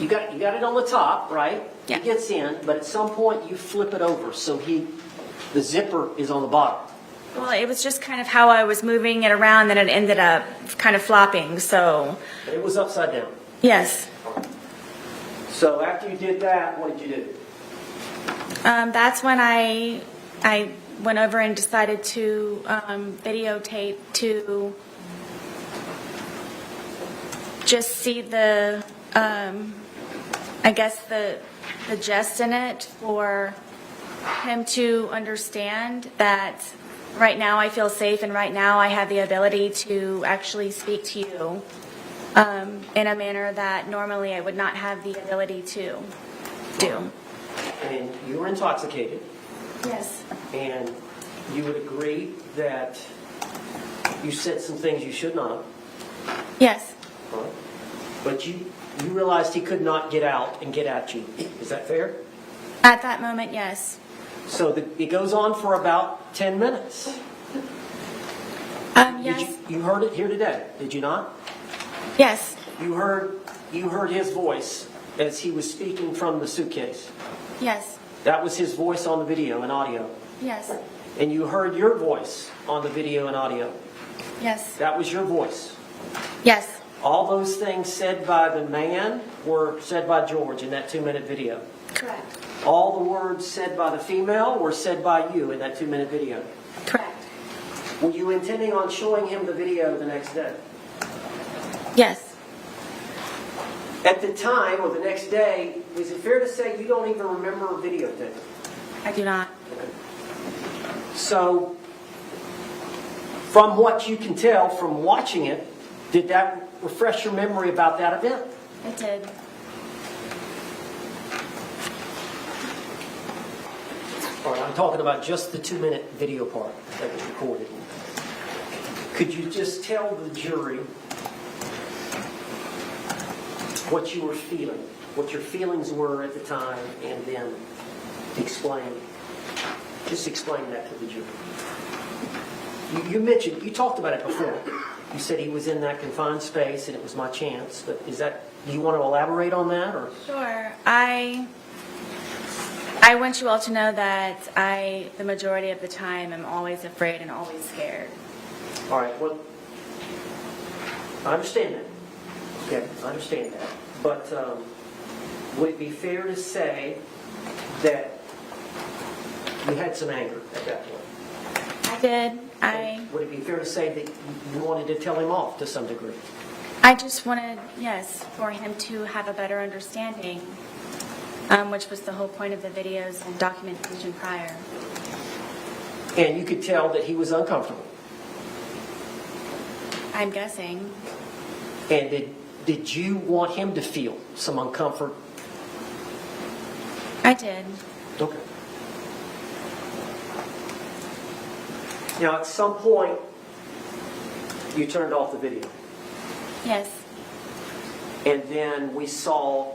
You got it on the top, right? Yeah. It gets in, but at some point you flip it over so the zipper is on the bottom. Well, it was just kind of how I was moving it around that it ended up kind of flopping, so. It was upside down. Yes. So after you did that, what did you do? That's when I went over and decided to videotape to just see the, I guess the jest in it, for him to understand that right now I feel safe, and right now I have the ability to actually speak to you in a manner that normally I would not have the ability to do. And you were intoxicated, Yes. and you would agree that you said some things you should not. Yes. Right? But you realized he could not get out and get at you. Is that fair? At that moment, yes. So it goes on for about 10 minutes. Yes. You heard it here today, did you not? Yes. You heard his voice as he was speaking from the suitcase. Yes. That was his voice on the video and audio. Yes. And you heard your voice on the video and audio. Yes. That was your voice. Yes. All those things said by the man were said by George in that 2-minute video. Correct. All the words said by the female were said by you in that 2-minute video. Correct. Were you intending on showing him the video the next day? Yes. At the time or the next day, is it fair to say you don't even remember a videotape? I do not. So, from what you can tell from watching it, did that refresh your memory about that event? It did. All right, I'm talking about just the 2-minute video part that was recorded. Could you just tell the jury what you were feeling, what your feelings were at the time, and then explain that to the jury? You mentioned, you talked about it before. You said he was in that confined space and it was my chance, but do you want to elaborate on that? Or? Sure. I want you all to know that the majority of the time, am always afraid and always scared. All right, well, I understand that. Okay, I understand that. But would it be fair to say that you had some anger at that point? I did. Would it be fair to say that you wanted to tell him off to some degree? I just wanted, yes, for him to have a better understanding, which was the whole point of the videos and documentation prior. And you could tell that he was uncomfortable. I'm guessing. And did you want him to feel some uncomfort? I did. Okay. Now, at some point, you turned off the video. Yes. And then we saw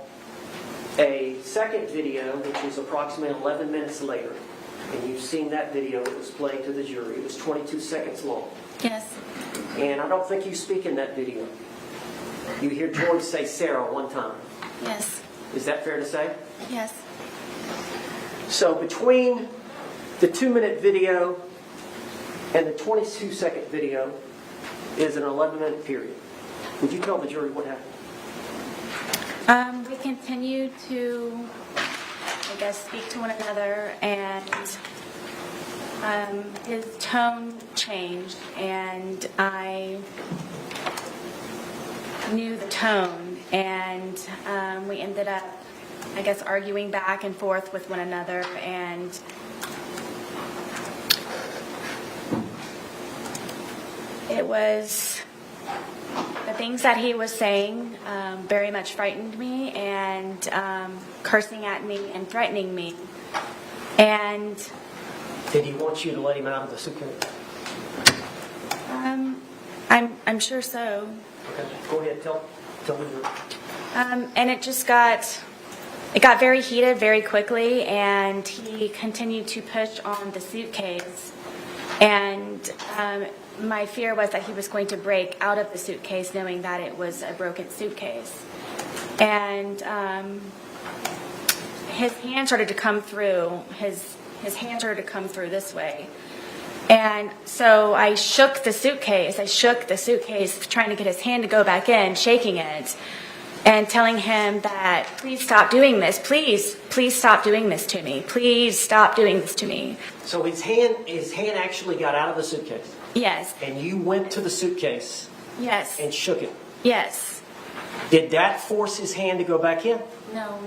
a second video, which was approximately 11 minutes later. And you've seen that video that was played to the jury. It was 22 seconds long. Yes. And I don't think you speak in that video. You hear George say Sarah one time. Yes. Is that fair to say? Yes. So between the 2-minute video and the 22-second video is an 11-minute period. Would you tell the jury what happened? We continued to, I guess, speak to one another, and his tone changed, and I knew the tone, and we ended up, I guess, arguing back and forth with one another, and it was the things that he was saying very much frightened me, and cursing at me and threatening me. And did he want you to let him out of the suitcase? I'm sure so. Okay, go ahead, tell me your... And it just got very heated very quickly, and he continued to push on the suitcase, and my fear was that he was going to break out of the suitcase knowing that it was a broken suitcase. And his hand started to come through, his hand started to come through this way. And so I shook the suitcase, trying to get his hand to go back in, shaking it, and telling him that, please stop doing this, please stop doing this to me, please stop doing this to me. So his hand actually got out of the suitcase? Yes. And you went to the suitcase? Yes. And shook it? Yes. Did that force his hand to go back in? No.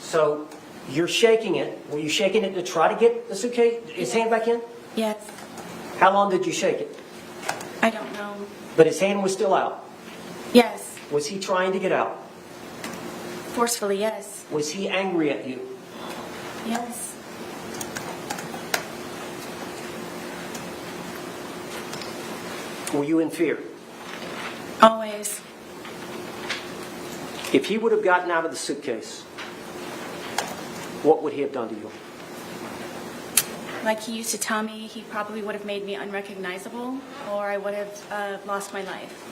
So you're shaking it. Were you shaking it to try to get the suitcase, his hand back in? Yes. How long did you shake it? I don't know. But his hand was still out? Yes. Was he trying to get out? Forcefully, yes. Was he angry at you? Yes. Were you in fear? Always. If he would have gotten out of the suitcase, what would he have done to you? Like he used to tell me, he probably would have made me unrecognizable, or I would have lost my life.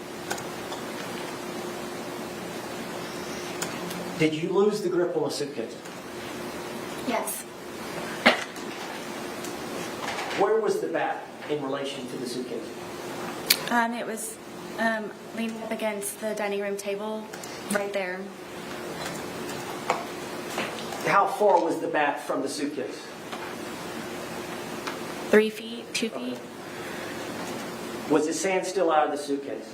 Did you lose the grip on the suitcase? Yes. Where was the bat in relation to the suitcase? It was leaning up against the dining room table, right there. How far was the bat from the suitcase? 3 feet, 2 feet. Was his hand still out of the suitcase?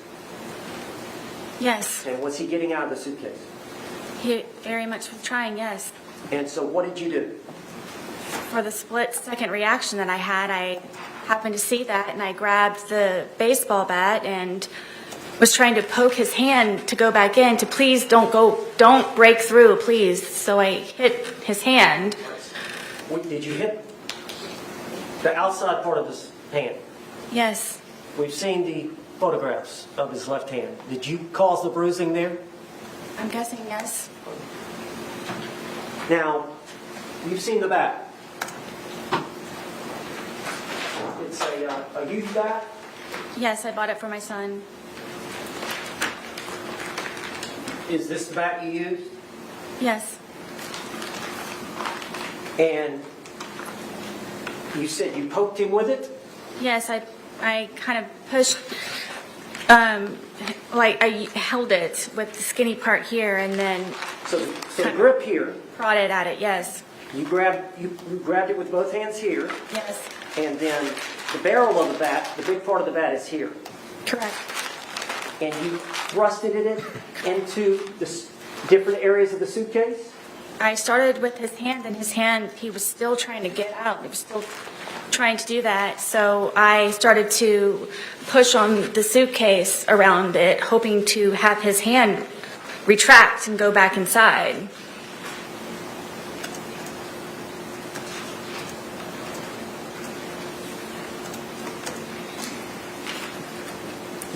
Yes. And was he getting out of the suitcase? He very much was trying, yes. And so what did you do? For the split-second reaction that I had, I happened to see that, and I grabbed the baseball bat and was trying to poke his hand to go back in to please don't break through, please. So I hit his hand. Did you hit the outside part of his hand? Yes. We've seen the photographs of his left hand. Did you cause the bruising there? I'm guessing yes. Now, you've seen the bat. It's a youth bat. Yes, I bought it for my son. Is this the bat you used? Yes. And you said you poked him with it? Yes, I kind of pushed, like I held it with the skinny part here and then So the grip here, prodded at it, yes. you grabbed it with both hands here, Yes, and then the barrel of the bat, the big part of the bat is here. correct. And you thrusted it into the different areas of the suitcase? I started with his hand, and his hand, he was still trying to get out. He was still trying to do that. So I started to push on the suitcase around it, hoping to have his hand retract and go back inside.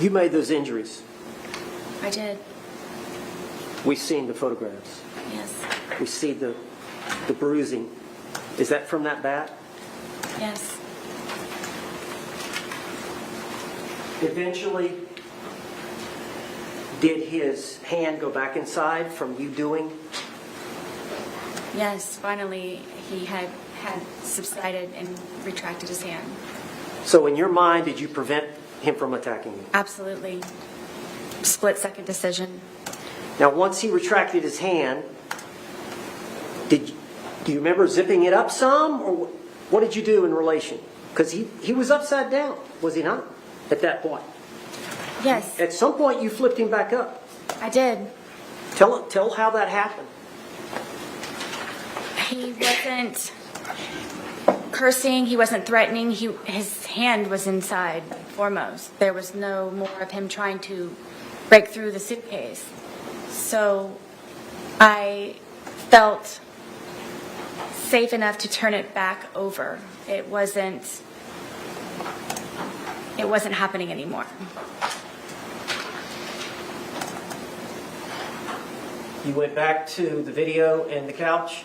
You made those injuries. I did, We've seen the photographs. yes, We see the bruising. Is that from that bat? yes. Eventually, did his hand go back inside from you doing? Yes, finally, he had subsided and retracted his hand. So in your mind, did you prevent him from attacking you? Absolutely. Split-second decision. Now, once he retracted his hand, do you remember zipping it up some, or what did you do in relation? Because he was upside down, was he not, at that point? Yes, At some point, you flipped him back up. I did. Tell how that happened. He wasn't cursing, he wasn't threatening, his hand was inside foremost. There was no more of him trying to break through the suitcase. So I felt safe enough to turn it back over. It wasn't happening anymore. You went back to the video and the couch,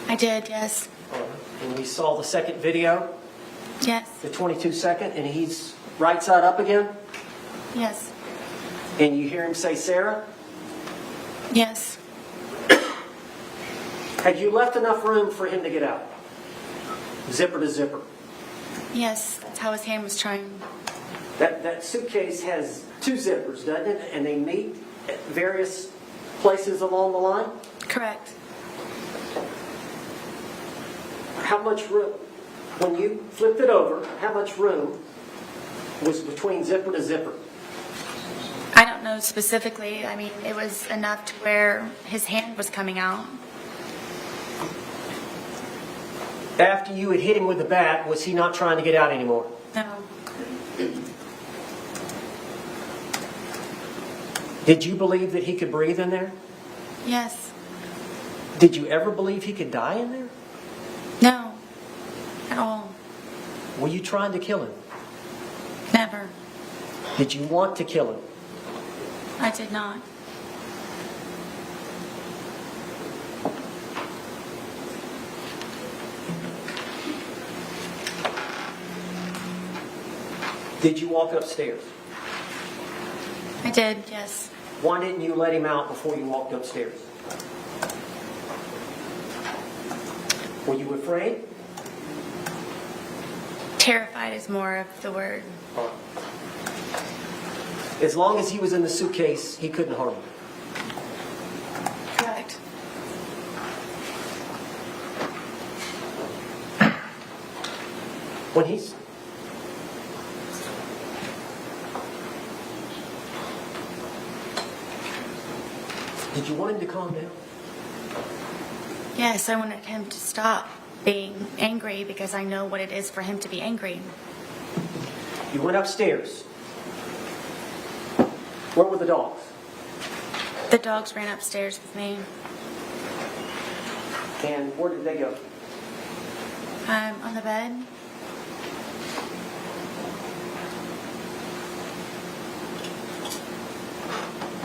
I did, yes. and we saw the second video, Yes, the 22-second, and he's right side up again, yes, and you hear him say, "Sarah?" yes. Had you left enough room for him to get out? Zipper to zipper. Yes, that's how his hand was trying. That suitcase has 2 zippers, doesn't it? And they meet at various places along the line? Correct. How much room, when you flipped it over, how much room was between zipper to zipper? I don't know specifically. I mean, it was enough to where his hand was coming out. After you had hit him with the bat, was he not trying to get out anymore? No. Did you believe that he could breathe in there? Yes. Did you ever believe he could die in there? No. At all. Were you trying to kill him? Never. Did you want to kill him? I did not. Did you walk upstairs? I did, yes. Why didn't you let him out before you walked upstairs? Were you afraid? Terrified is more of the word. As long as he was in the suitcase, he couldn't harm you. Correct. When he's... Did you want him to calm down? Yes, I wanted him to stop being angry because I know what it is for him to be angry. You went upstairs. Where were the dogs? The dogs ran upstairs with me. And where did they go? On the bed.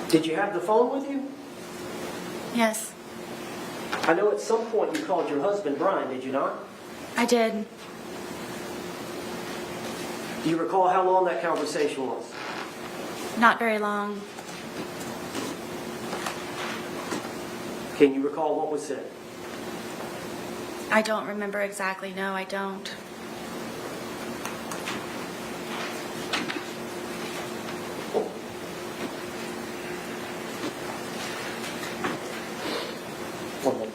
Did you have the phone with you? Yes, I know at some point you called your husband Brian, did you not? I did. Do you recall how long that conversation was? Not very long. Can you recall what was said? I don't remember exactly. No, I don't. One minute.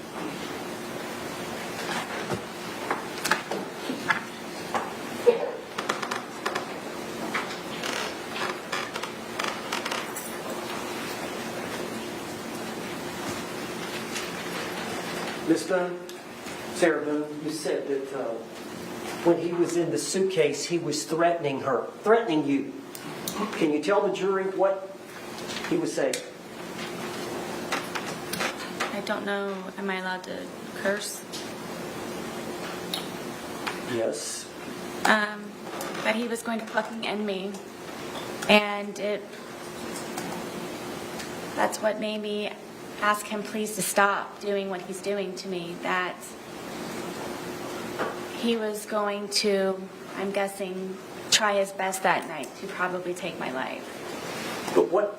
Miss Boone, Sarah Boone, you said that when he was in the suitcase, he was threatening you. Can you tell the jury what he was saying? I don't know. Am I allowed to curse? Yes. That he was going to fucking end me. And that's what made me ask him please to stop doing what he's doing to me. That he was going to, I'm guessing, try his best that night to probably take my life. But what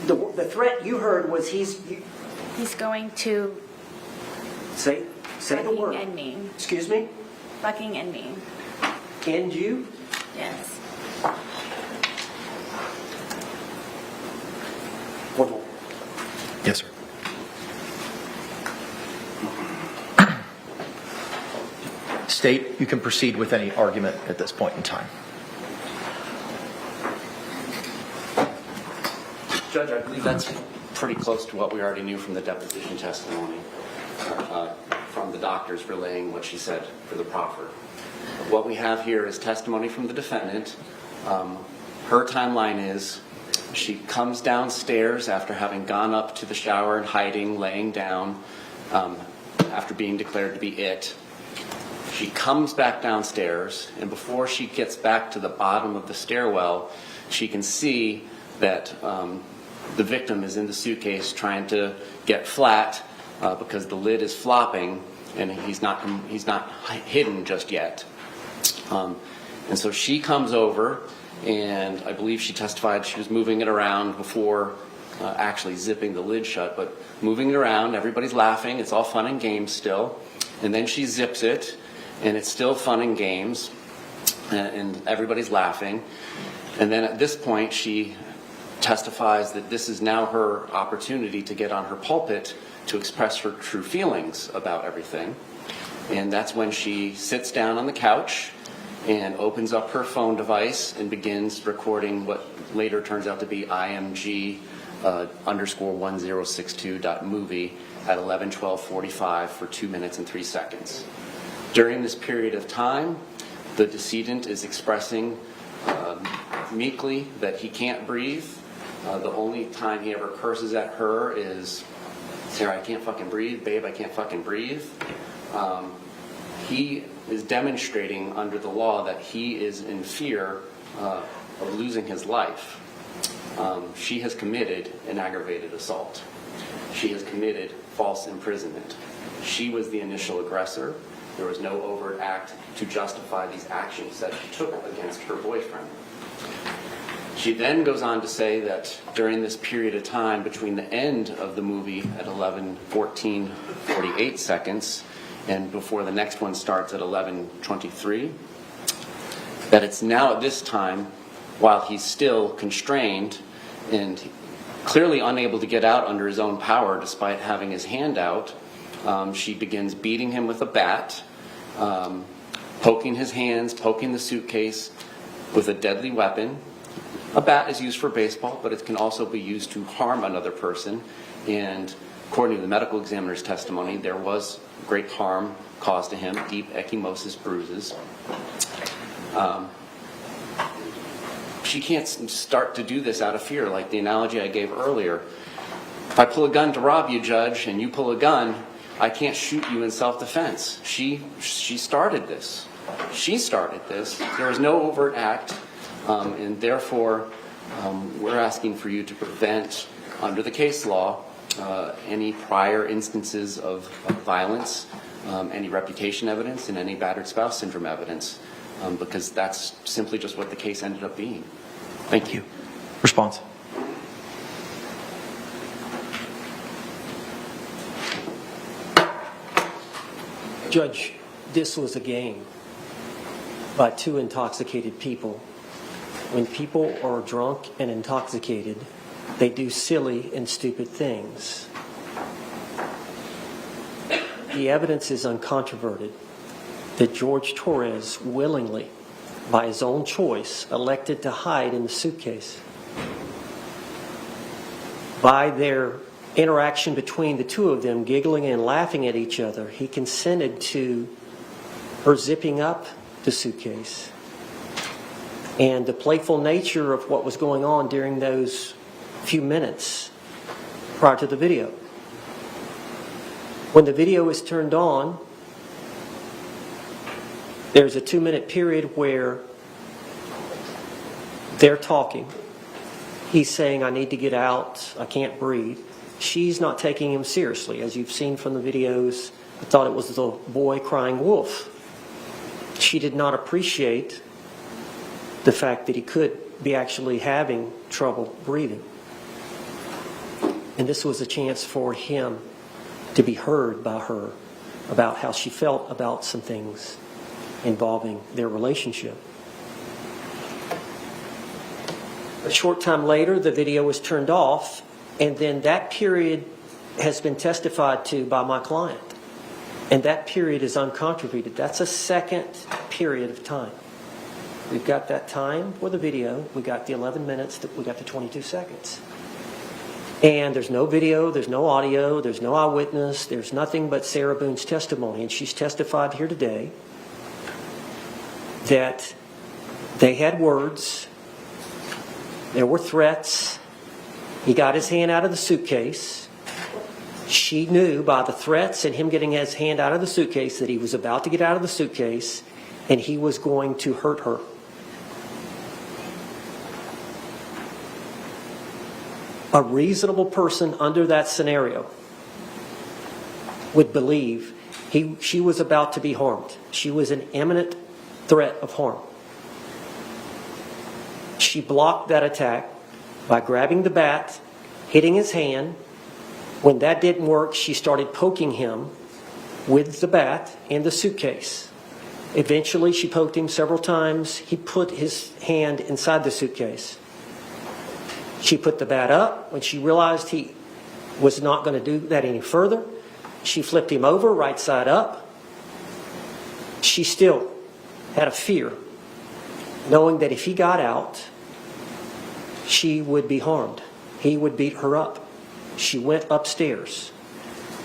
the threat you heard was he's going to say the fucking word. end me. Excuse me? Fucking end me. End you? Yes. One more. Yes, sir. State, you can proceed with any argument at this point in time. Judge, I believe that's pretty close to what we already knew from the deposition testimony, from the doctors relaying what she said for the proffer. What we have here is testimony from the defendant. Her timeline is she comes downstairs after having gone up to the shower and hiding, laying down, after being declared to be it. She comes back downstairs, and before she gets back to the bottom of the stairwell, she can see that the victim is in the suitcase trying to get flat because the lid is flopping and he's not hidden just yet. And so she comes over, and I believe she testified she was moving it around before actually zipping the lid shut, but moving it around, everybody's laughing, it's all fun and games still, and then she zips it, and it's still fun and games, and everybody's laughing, and then at this point she testifies that this is now her opportunity to get on her pulpit to express her true feelings about everything. And that's when she sits down on the couch and opens up her phone device and begins recording what later turns out to be IMG _1062.movie at 11:12:45 for 2 minutes and 3 seconds. During this period of time, the decedent is expressing meekly that he can't breathe. The only time he ever curses at her is, Sarah, I can't fucking breathe. Babe, I can't fucking breathe. He is demonstrating under the law that he is in fear of losing his life. She has committed an aggravated assault. She has committed false imprisonment. She was the initial aggressor. There was no overt act to justify these actions that she took against her boyfriend. She then goes on to say that during this period of time between the end of the movie at 11:14:48 seconds and before the next one starts at 11:23, that it's now at this time, while he's still constrained and clearly unable to get out under his own power despite having his hand out, she begins beating him with a bat, poking his hands, poking the suitcase with a deadly weapon. A bat is used for baseball, but it can also be used to harm another person. And according to the medical examiner's testimony, there was great harm caused to him, deep ecchymosis bruises. She can't start to do this out of fear, like the analogy I gave earlier. If I pull a gun to rob you, Judge, and you pull a gun, I can't shoot you in self-defense. She started this. She started this. There was no overt act, and therefore we're asking for you to prevent, under the case law, any prior instances of violence, any reputation evidence, and any battered spouse syndrome evidence, because that's simply just what the case ended up being. Thank you. Response. Judge, this was a game by two intoxicated people. When people are drunk and intoxicated, they do silly and stupid things. The evidence is uncontroverted that George Torres willingly, by his own choice, elected to hide in the suitcase. By their interaction between the two of them, giggling and laughing at each other, he consented to her zipping up the suitcase. And the playful nature of what was going on during those few minutes prior to the video. When the video is turned on, there's a 2-minute period where they're talking. He's saying, I need to get out, I can't breathe. She's not taking him seriously. As you've seen from the videos, I thought it was the boy crying wolf. She did not appreciate the fact that he could be actually having trouble breathing. And this was a chance for him to be heard by her about how she felt about some things involving their relationship. A short time later, the video was turned off, and then that period has been testified to by my client. And that period is uncontroverted. That's a second period of time. We've got that time for the video. We got the 11 minutes. We got the 22 seconds. And there's no video, there's no audio, there's no eyewitness, there's nothing but Sarah Boone's testimony. And she's testified here today that they had words, there were threats, he got his hand out of the suitcase. She knew by the threats and him getting his hand out of the suitcase that he was about to get out of the suitcase and he was going to hurt her. A reasonable person under that scenario would believe she was about to be harmed. She was an imminent threat of harm. She blocked that attack by grabbing the bat, hitting his hand. When that didn't work, she started poking him with the bat and the suitcase. Eventually, she poked him several times. He put his hand inside the suitcase. She put the bat up. When she realized he was not going to do that any further, she flipped him over right side up. She still had a fear, knowing that if he got out, she would be harmed. He would beat her up. She went upstairs.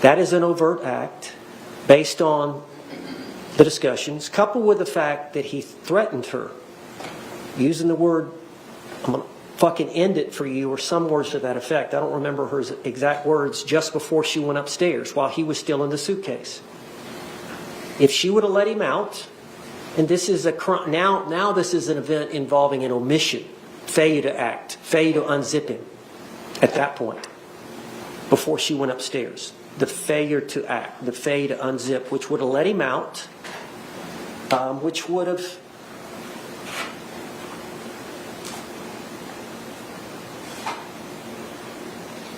That is an overt act based on the discussions, coupled with the fact that he threatened her, using the word, I'm going to fucking end it for you, or some words to that effect. I don't remember her exact words, just before she went upstairs while he was still in the suitcase. If she would have let him out, and this is a now this is an event involving an omission, failure to act, failure to unzip him at that point before she went upstairs. The failure to act, the failure to unzip, which would have let him out, which would have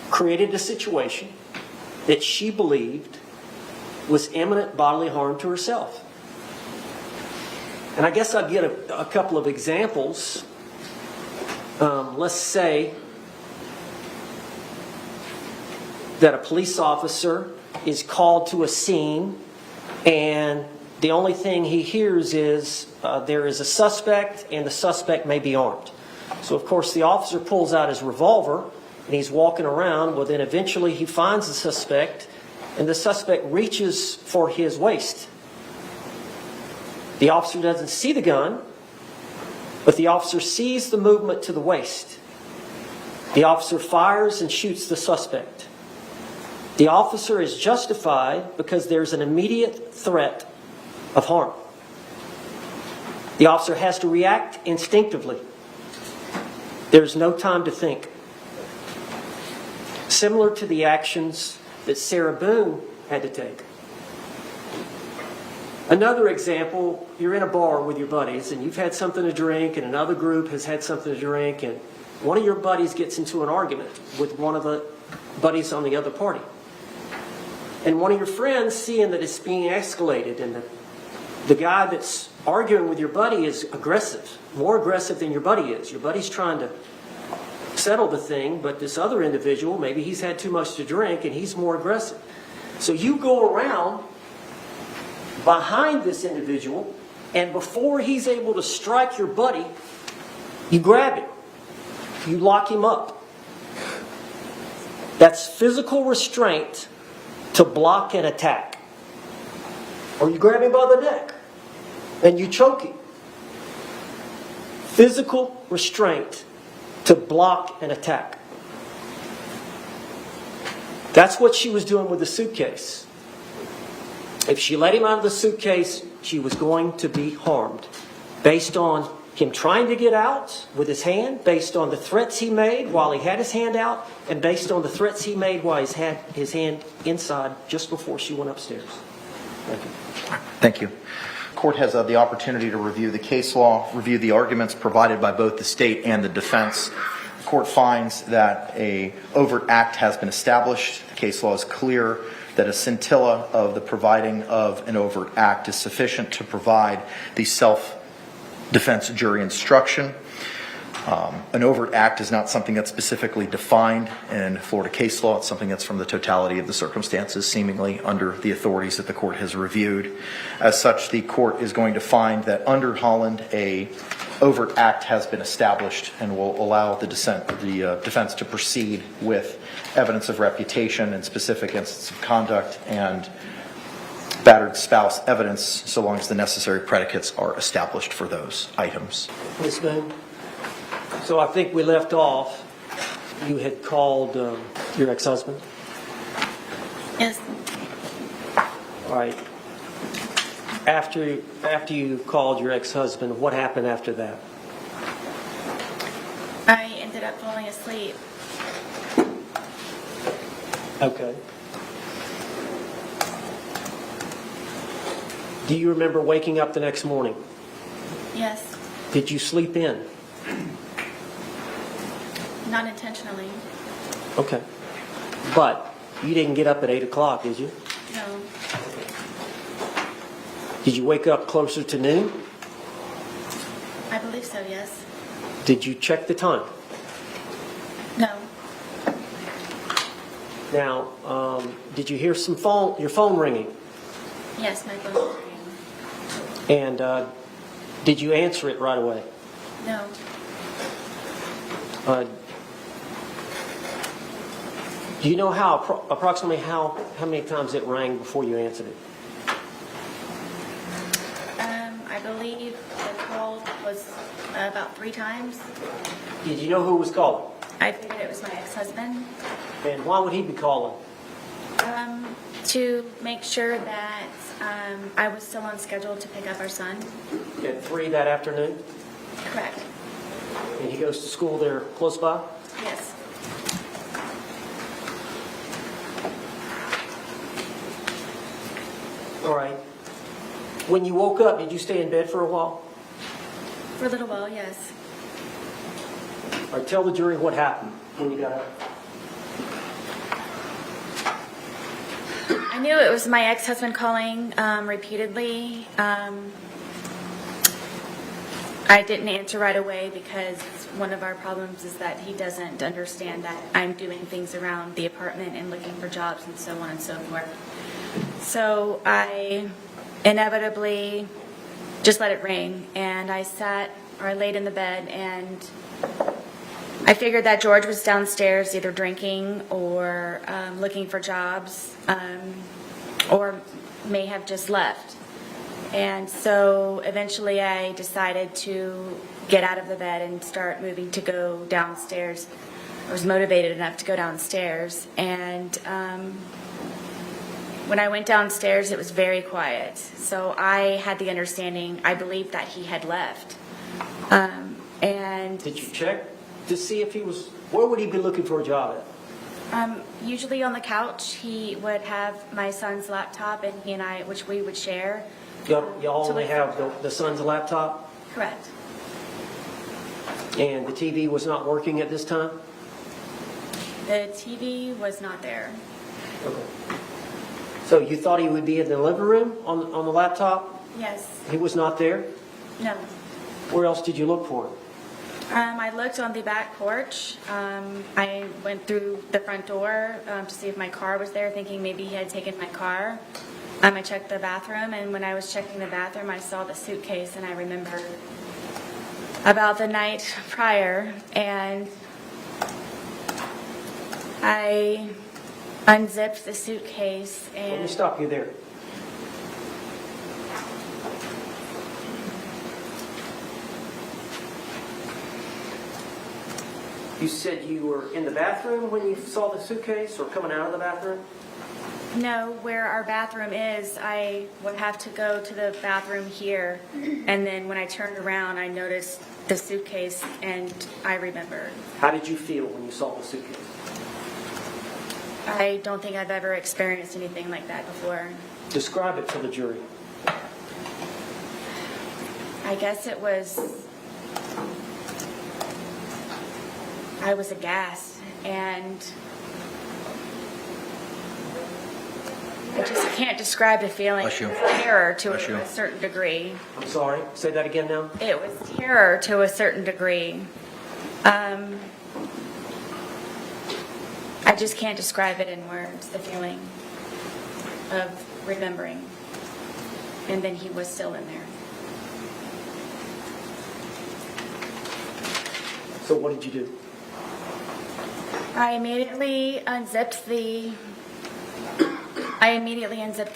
created a situation that she believed was imminent bodily harm to herself. And I guess I'll get a couple of examples. Let's say that a police officer is called to a scene and the only thing he hears is there is a suspect and the suspect may be armed. So of course the officer pulls out his revolver and he's walking around. Well, then eventually he finds the suspect and the suspect reaches for his waist. The officer doesn't see the gun, but the officer sees the movement to the waist. The officer fires and shoots the suspect. The officer is justified because there's an immediate threat of harm. The officer has to react instinctively. There's no time to think. Similar to the actions that Sarah Boone had to take. Another example, you're in a bar with your buddies and you've had something to drink and another group has had something to drink and one of your buddies gets into an argument with one of the buddies on the other party. And one of your friends, seeing that it's being escalated and the guy that's arguing with your buddy is aggressive, more aggressive than your buddy is. Your buddy's trying to settle the thing, but this other individual, maybe he's had too much to drink and he's more aggressive. So you go around behind this individual and before he's able to strike your buddy, you grab him. You lock him up. That's physical restraint to block an attack. Or you grab him by the neck and you choke him. Physical restraint to block an attack. That's what she was doing with the suitcase. If she let him out of the suitcase, she was going to be harmed. Based on him trying to get out with his hand, based on the threats he made while he had his hand out, and based on the threats he made while he had his hand inside just before she went upstairs. Thank you. Thank you. The court has the opportunity to review the case law, review the arguments provided by both the state and the defense. The court finds that an overt act has been established. The case law is clear that a scintilla of the providing of an overt act is sufficient to provide the self-defense jury instruction. An overt act is not something that's specifically defined in Florida case law. It's something that's from the totality of the circumstances, seemingly under the authorities that the court has reviewed. As such, the court is going to find that under Holland, a overt act has been established and will allow the defense to proceed with evidence of reputation and specific instances of conduct and battered spouse evidence, so long as the necessary predicates are established for those items. Ms. Boone? So I think we left off, you had called your ex-husband? Yes. All right. After you called your ex-husband, what happened after that? I ended up falling asleep. Okay. Do you remember waking up the next morning? Yes. Did you sleep in? Not intentionally. Okay. But you didn't get up at 8 o'clock, did you? No. Did you wake up closer to noon? I believe so, yes. Did you check the time? No. Now, did you hear your phone ringing? Yes, my phone was ringing. And did you answer it right away? No. Do you know approximately how many times it rang before you answered it? I believe the call was about 3 times. Did you know who was calling? I figured it was my ex-husband. And why would he be calling? To make sure that I was still on schedule to pick up our son. At 3 that afternoon? Correct. And he goes to school there close by? Yes. All right. When you woke up, did you stay in bed for a while? For a little while, yes. All right, tell the jury what happened when you got up. I knew it was my ex-husband calling repeatedly. I didn't answer right away because one of our problems is that he doesn't understand that I'm doing things around the apartment and looking for jobs and so on and so forth. So I inevitably just let it ring, and I laid in the bed, and I figured that George was downstairs either drinking or looking for jobs, or may have just left. And so eventually I decided to get out of the bed and start moving to go downstairs. I was motivated enough to go downstairs, and when I went downstairs, it was very quiet. So I had the understanding, I believed that he had left. And Did you check to see if he was, where would he be looking for a job at? usually on the couch, he would have my son's laptop, and he and I, which we would share. Y'all only have the son's laptop? Correct. And the TV was not working at this time? The TV was not there. Okay. So you thought he would be in the living room on the laptop? Yes. He was not there? No. Where else did you look for him? I looked on the back porch. I went through the front door to see if my car was there, thinking maybe he had taken my car. I checked the bathroom, and when I was checking the bathroom, I saw the suitcase, and I remembered about the night prior, and I unzipped the suitcase and... Let me stop you there. You said you were in the bathroom when you saw the suitcase, or coming out of the bathroom? No, where our bathroom is, I would have to go to the bathroom here, and then when I turned around, I noticed the suitcase, and I remembered. How did you feel when you saw the suitcase? I don't think I've ever experienced anything like that before. Describe it to the jury. I guess it was... I was aghast, and I just can't describe the feeling. Bless you. Terror to Bless you. a certain degree. I'm sorry, say that again now. It was terror to a certain degree. I just can't describe it in words, the feeling of remembering. And then he was still in there. So what did you do? I immediately unzipped the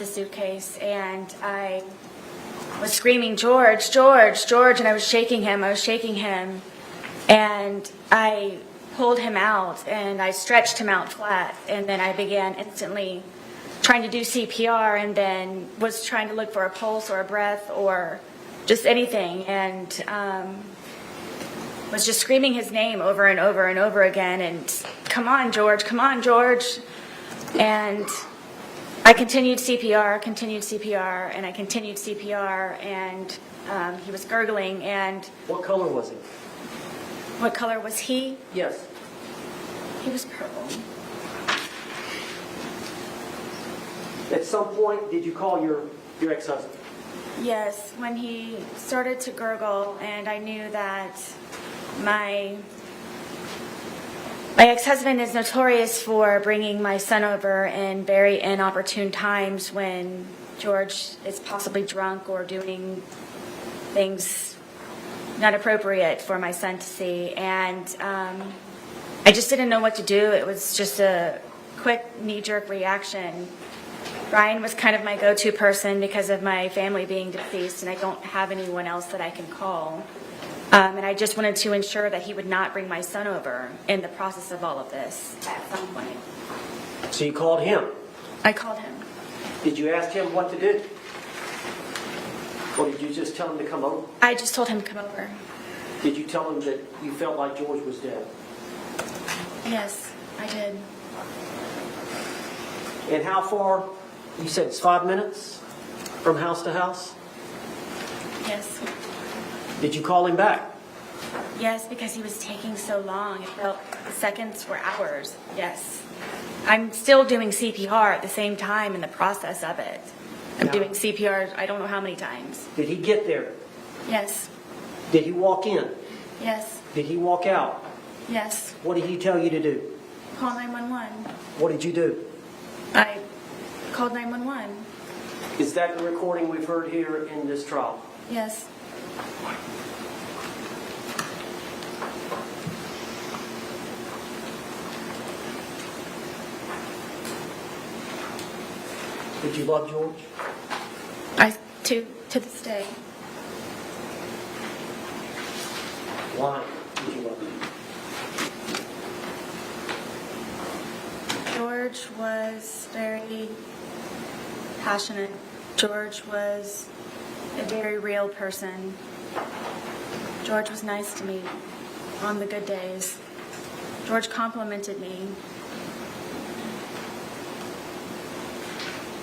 suitcase, and I was screaming, "George, George, George," and I was shaking him, and I pulled him out, and I stretched him out flat, and then I began instantly trying to do CPR, and then was trying to look for a pulse or a breath or just anything, and was just screaming his name over and over and over again, and come on, George, and I continued CPR, and I continued CPR, and he was gurgling, and... What color was he? What color was he? Yes. He was purple. At some point, did you call your ex-husband? Yes, when he started to gurgle, and I knew that my ex-husband is notorious for bringing my son over in very inopportune times when George is possibly drunk or doing things not appropriate for my son to see. And I just didn't know what to do. It was just a quick knee-jerk reaction. Ryan was kind of my go-to person because of my family being deceased, and I don't have anyone else that I can call. And I just wanted to ensure that he would not bring my son over in the process of all of this at some point. So you called him? I called him. Did you ask him what to do? Or did you just tell him to come over? I just told him to come over. Did you tell him that you felt like George was dead? Yes, I did. And how far? You said it's 5 minutes from house to house? Yes. Did you call him back? Yes, because he was taking so long. It felt seconds were hours. Yes. I'm still doing CPR at the same time in the process of it. I'm doing CPR I don't know how many times. Did he get there? Yes. Did he walk in? Yes. Did he walk out? Yes. What did he tell you to do? Call 911. What did you do? I called 911. Is that the recording we've heard here in this trial? Yes. Did you love George? To this day. Why did you love him? George was very passionate. George was a very real person. George was nice to me on the good days. George complimented me.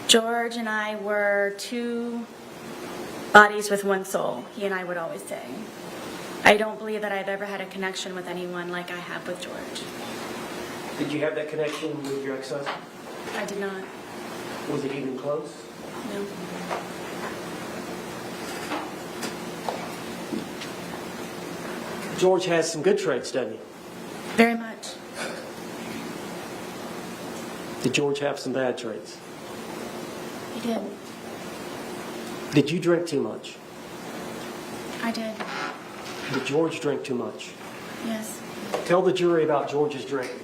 George and I were two bodies with one soul, he and I would always say. I don't believe that I've ever had a connection with anyone like I have with George. Did you have that connection with your ex-husband? I did not. Was it even close? No. George has some good traits, doesn't he? Very much. Did George have some bad traits? He did. Did you drink too much? I did. Did George drink too much? Yes. Tell the jury about George's drinking.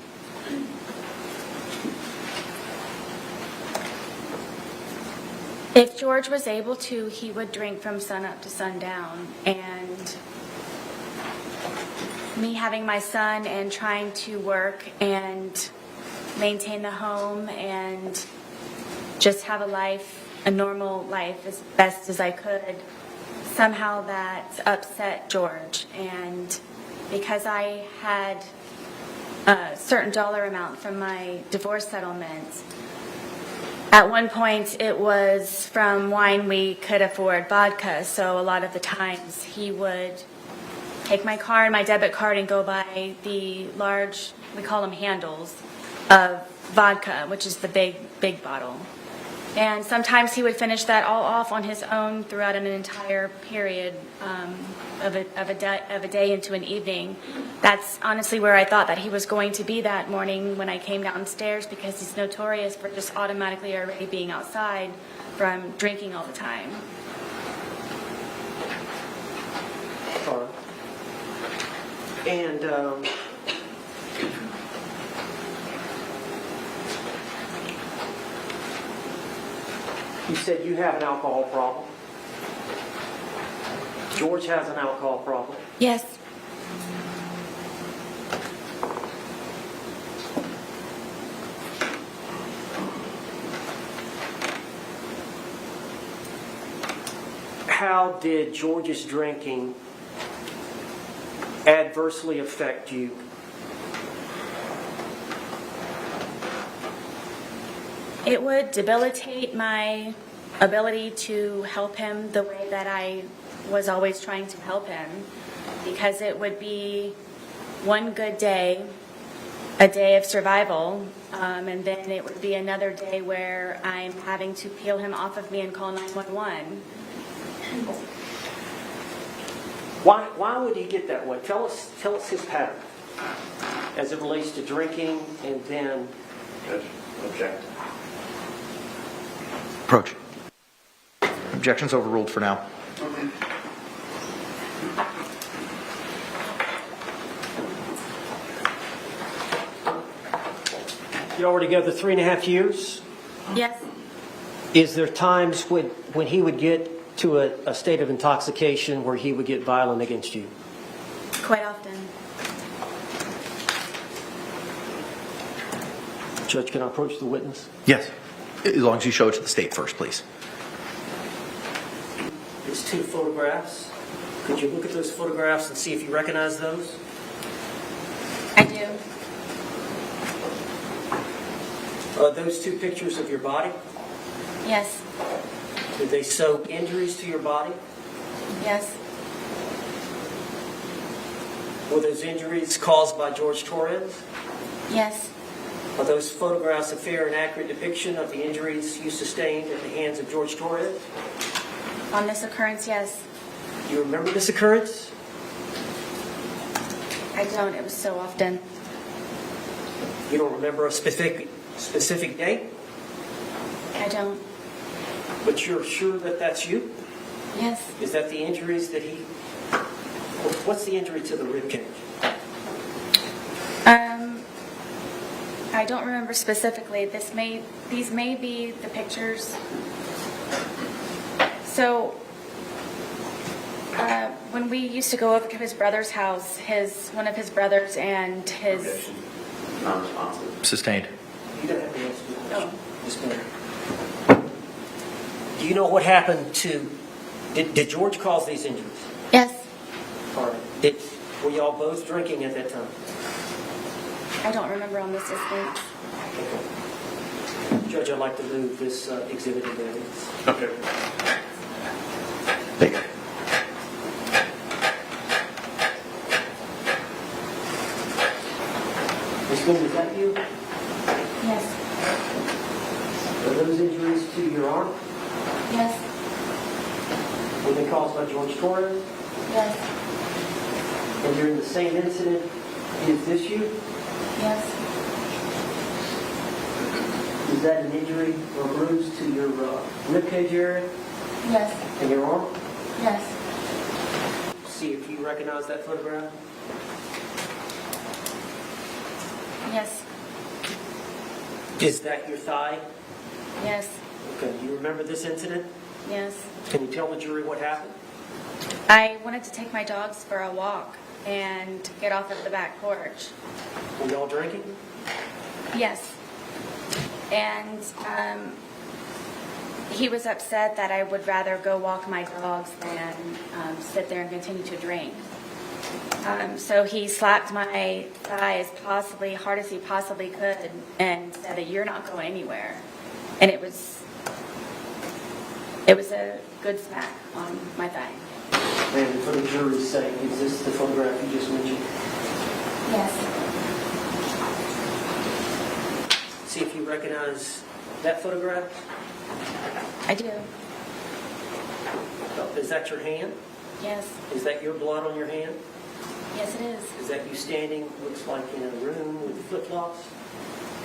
If George was able to, he would drink from sun up to sundown. And me having my son and trying to work and maintain the home and just have a life, a normal life as best as I could, somehow that upset George. And because I had a certain dollar amount from my divorce settlement, at one point it was from wine we could afford vodka, so a lot of the times he would take my card, my debit card, and go buy the large, we call them handles, of vodka, which is the big bottle. And sometimes he would finish that all off on his own throughout an entire period of a day into an evening. That's honestly where I thought that he was going to be that morning when I came downstairs, because he's notorious for just automatically already being outside from drinking all the time. All right. And you said you have an alcohol problem. George has an alcohol problem. Yes. How did George's drinking adversely affect you? It would debilitate my ability to help him the way that I was always trying to help him, because it would be one good day, a day of survival, and then it would be another day where I'm having to peel him off of me and call 911. Why would he get that way? Tell us his pattern as it relates to drinking, and then Object. Approach. Objection's overruled for now. you already together 3.5 years. Yes. Is there times when he would get to a state of intoxication where he would get violent against you? Quite often. Judge, can I approach the witness? Yes. As long as you show it to the state first, please. It's 2 photographs. Did you look at those photographs and see if you recognize those? I do. Are those two pictures of your body? Yes. Did they show injuries to your body? Yes. Were those injuries caused by George Torres? Yes. Are those photographs a fair and accurate depiction of the injuries you sustained at the hands of George Torres? On this occurrence, yes. Do you remember this occurrence? I don't. It was so often. You don't remember a specific date, I don't. but you're sure that that's you? Yes. Is that the injuries that he... What's the injury to the rib cage? I don't remember specifically. These may be the pictures. So, when we used to go over to his brother's house, one of his brothers and his... Non-responsive. Sustained. You don't have to answer the question. Oh. Just a minute. Do you know what happened to... Did George cause these injuries? Yes. All right. Were y'all both drinking at that time? I don't remember on this instance. Judge, I'd like to move this exhibit of evidence. Okay. Thank you. Ms. Boone, is that you? Yes. Are those injuries to your arm? Yes. Were they caused by George Torres? Yes. And during the same incident, is this you? Yes. Is that an injury or bruise to your ribcage area Yes. and your arm? Yes. See if you recognize that photograph. Yes. Is that your thigh? Yes. Okay. You remember this incident? Yes. Can you tell the jury what happened? I wanted to take my dogs for a walk and get off at the back porch. Were y'all drinking? Yes. And he was upset that I would rather go walk my dogs than sit there and continue to drink. So he slapped my thigh as hard as he possibly could and said that you're not going anywhere. And it was a good smack on my thigh. And for the jury's sake, is this the photograph you just mentioned? Yes. See if you recognize that photograph. I do. Is that your hand? Yes. Is that your blood on your hand? Yes, it is. Is that you standing, looks like in a room with flip-flops?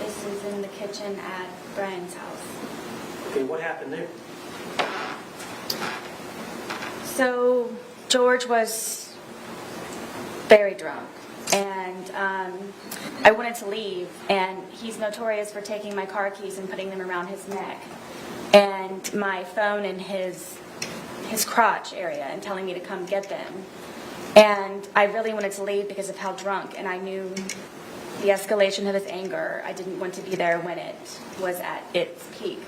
This is in the kitchen at Brian's house. Okay, what happened there? So George was very drunk, and I wanted to leave, and he's notorious for taking my car keys and putting them around his neck and my phone in his crotch area and telling me to come get them. And I really wanted to leave because of how drunk, and I knew the escalation of his anger. I didn't want to be there when it was at its peak.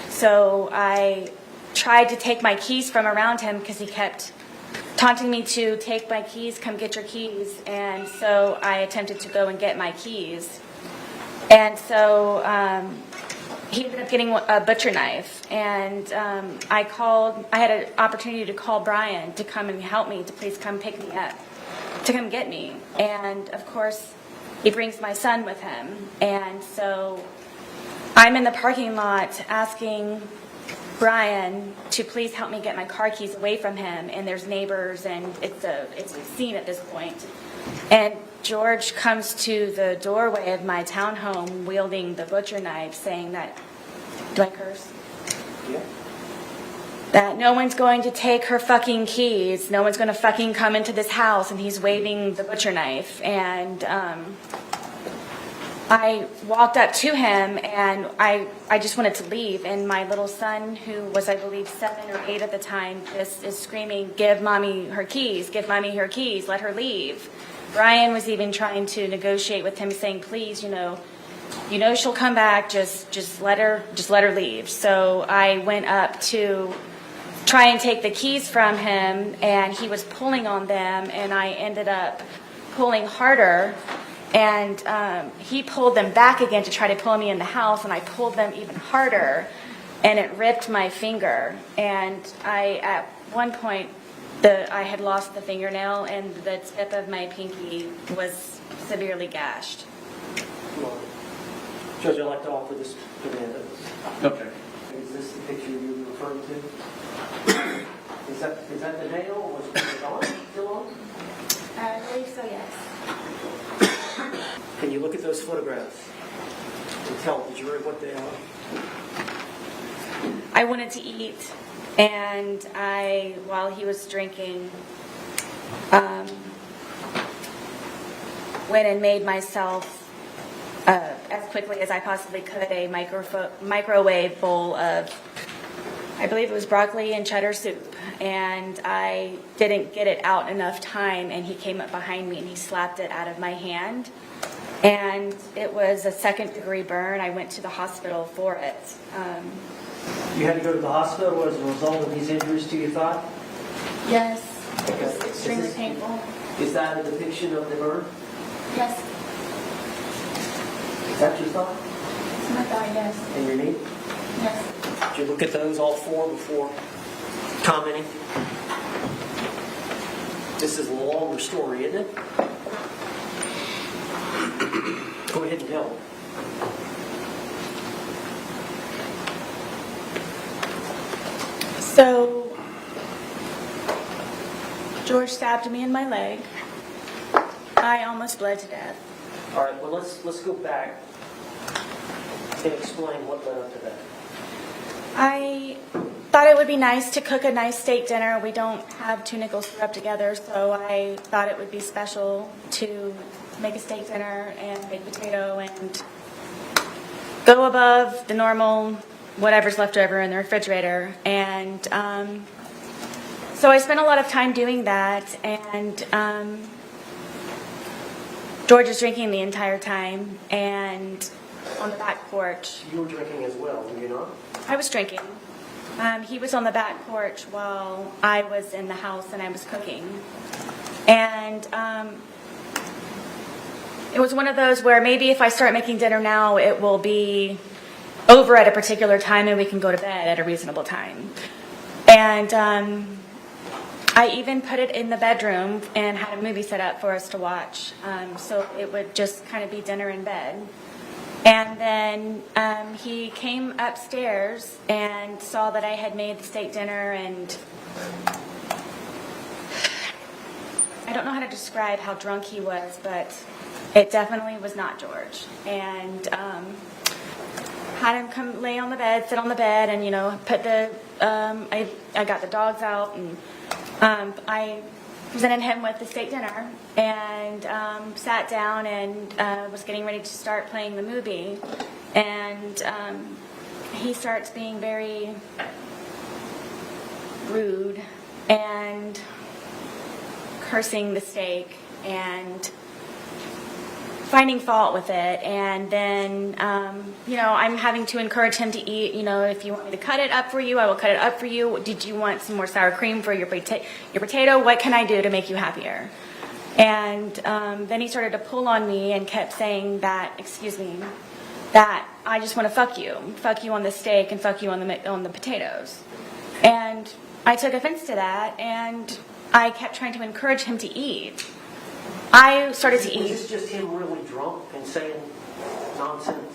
So I tried to take my keys from around him because he kept taunting me to take my keys, come get your keys. And so I attempted to go and get my keys. And so he ended up getting a butcher knife. And I had an opportunity to call Brian to come and help me, to please come pick me up, to come get me. And of course, he brings my son with him. And so I'm in the parking lot asking Brian to please help me get my car keys away from him, and there's neighbors, and it's a scene at this point. And George comes to the doorway of my townhome wielding the butcher knife, saying that, do I curse? Yeah. That no one's going to take her fucking keys, no one's going to fucking come into this house, and he's waving the butcher knife. And I walked up to him, and I just wanted to leave. And my little son, who was, I believe, 7 or 8 at the time, is screaming, give mommy her keys, give mommy her keys, let her leave. Brian was even trying to negotiate with him, saying, please, you know she'll come back, just let her leave. So I went up to try and take the keys from him, and he was pulling on them, and I ended up pulling harder, and he pulled them back again to try to pull me in the house, and I pulled them even harder, and it ripped my finger. And at one point, I had lost the fingernail, and the tip of my pinky was severely gashed. Well, Judge, I'd like to offer this demand. Okay. Is this the picture you were referring to? Is that the nail? Was it on? Still on? I believe so, yes. Can you look at those photographs and tell the jury what they are? I wanted to eat, and while he was drinking, went and made myself, as quickly as I possibly could, a microwave bowl of, I believe it was broccoli and cheddar soup, and I didn't get it out enough time, and he came up behind me and he slapped it out of my hand, and it was a second-degree burn. I went to the hospital for it. You had to go to the hospital as a result of these injuries to your thigh? Yes, it was Okay. extremely painful. Is that a depiction of the burn? Yes, Is that your thigh? it's my thigh, yes, And your knee? yes. Did you look at those all four before commenting? This is a longer story, isn't it? Go ahead and tell. So, George stabbed me in my leg. I almost bled to death. All right, well, let's go back and explain what led up to that. I thought it would be nice to cook a nice steak dinner. We don't have two nickels to rub together, so I thought it would be special to make a steak dinner and baked potato and go above the normal whatever's left over in the refrigerator. And so I spent a lot of time doing that, and George is drinking the entire time, and on the back porch. You were drinking as well, were you not? I was drinking. He was on the back porch while I was in the house and I was cooking. And it was one of those where maybe if I start making dinner now, it will be over at a particular time and we can go to bed at a reasonable time. And I even put it in the bedroom and had a movie set up for us to watch. So it would just kind of be dinner in bed. And then he came upstairs and saw that I had made the steak dinner, and I don't know how to describe how drunk he was, but it definitely was not George. And had him come lay on the bed, sit on the bed, and, you know, put the, I got the dogs out, and I presented him with the steak dinner and sat down and was getting ready to start playing the movie. And he starts being very rude and cursing the steak and finding fault with it. And then, you know, I'm having to encourage him to eat. You know, if you want me to cut it up for you, I will cut it up for you. Did you want some more sour cream for your potato? What can I do to make you happier? And then he started to pull on me and kept saying that, excuse me, that I just want to fuck you on the steak and fuck you on the potatoes. And I took offense to that, and I kept trying to encourage him to eat. I started to eat. Was this just him really drunk and saying nonsense?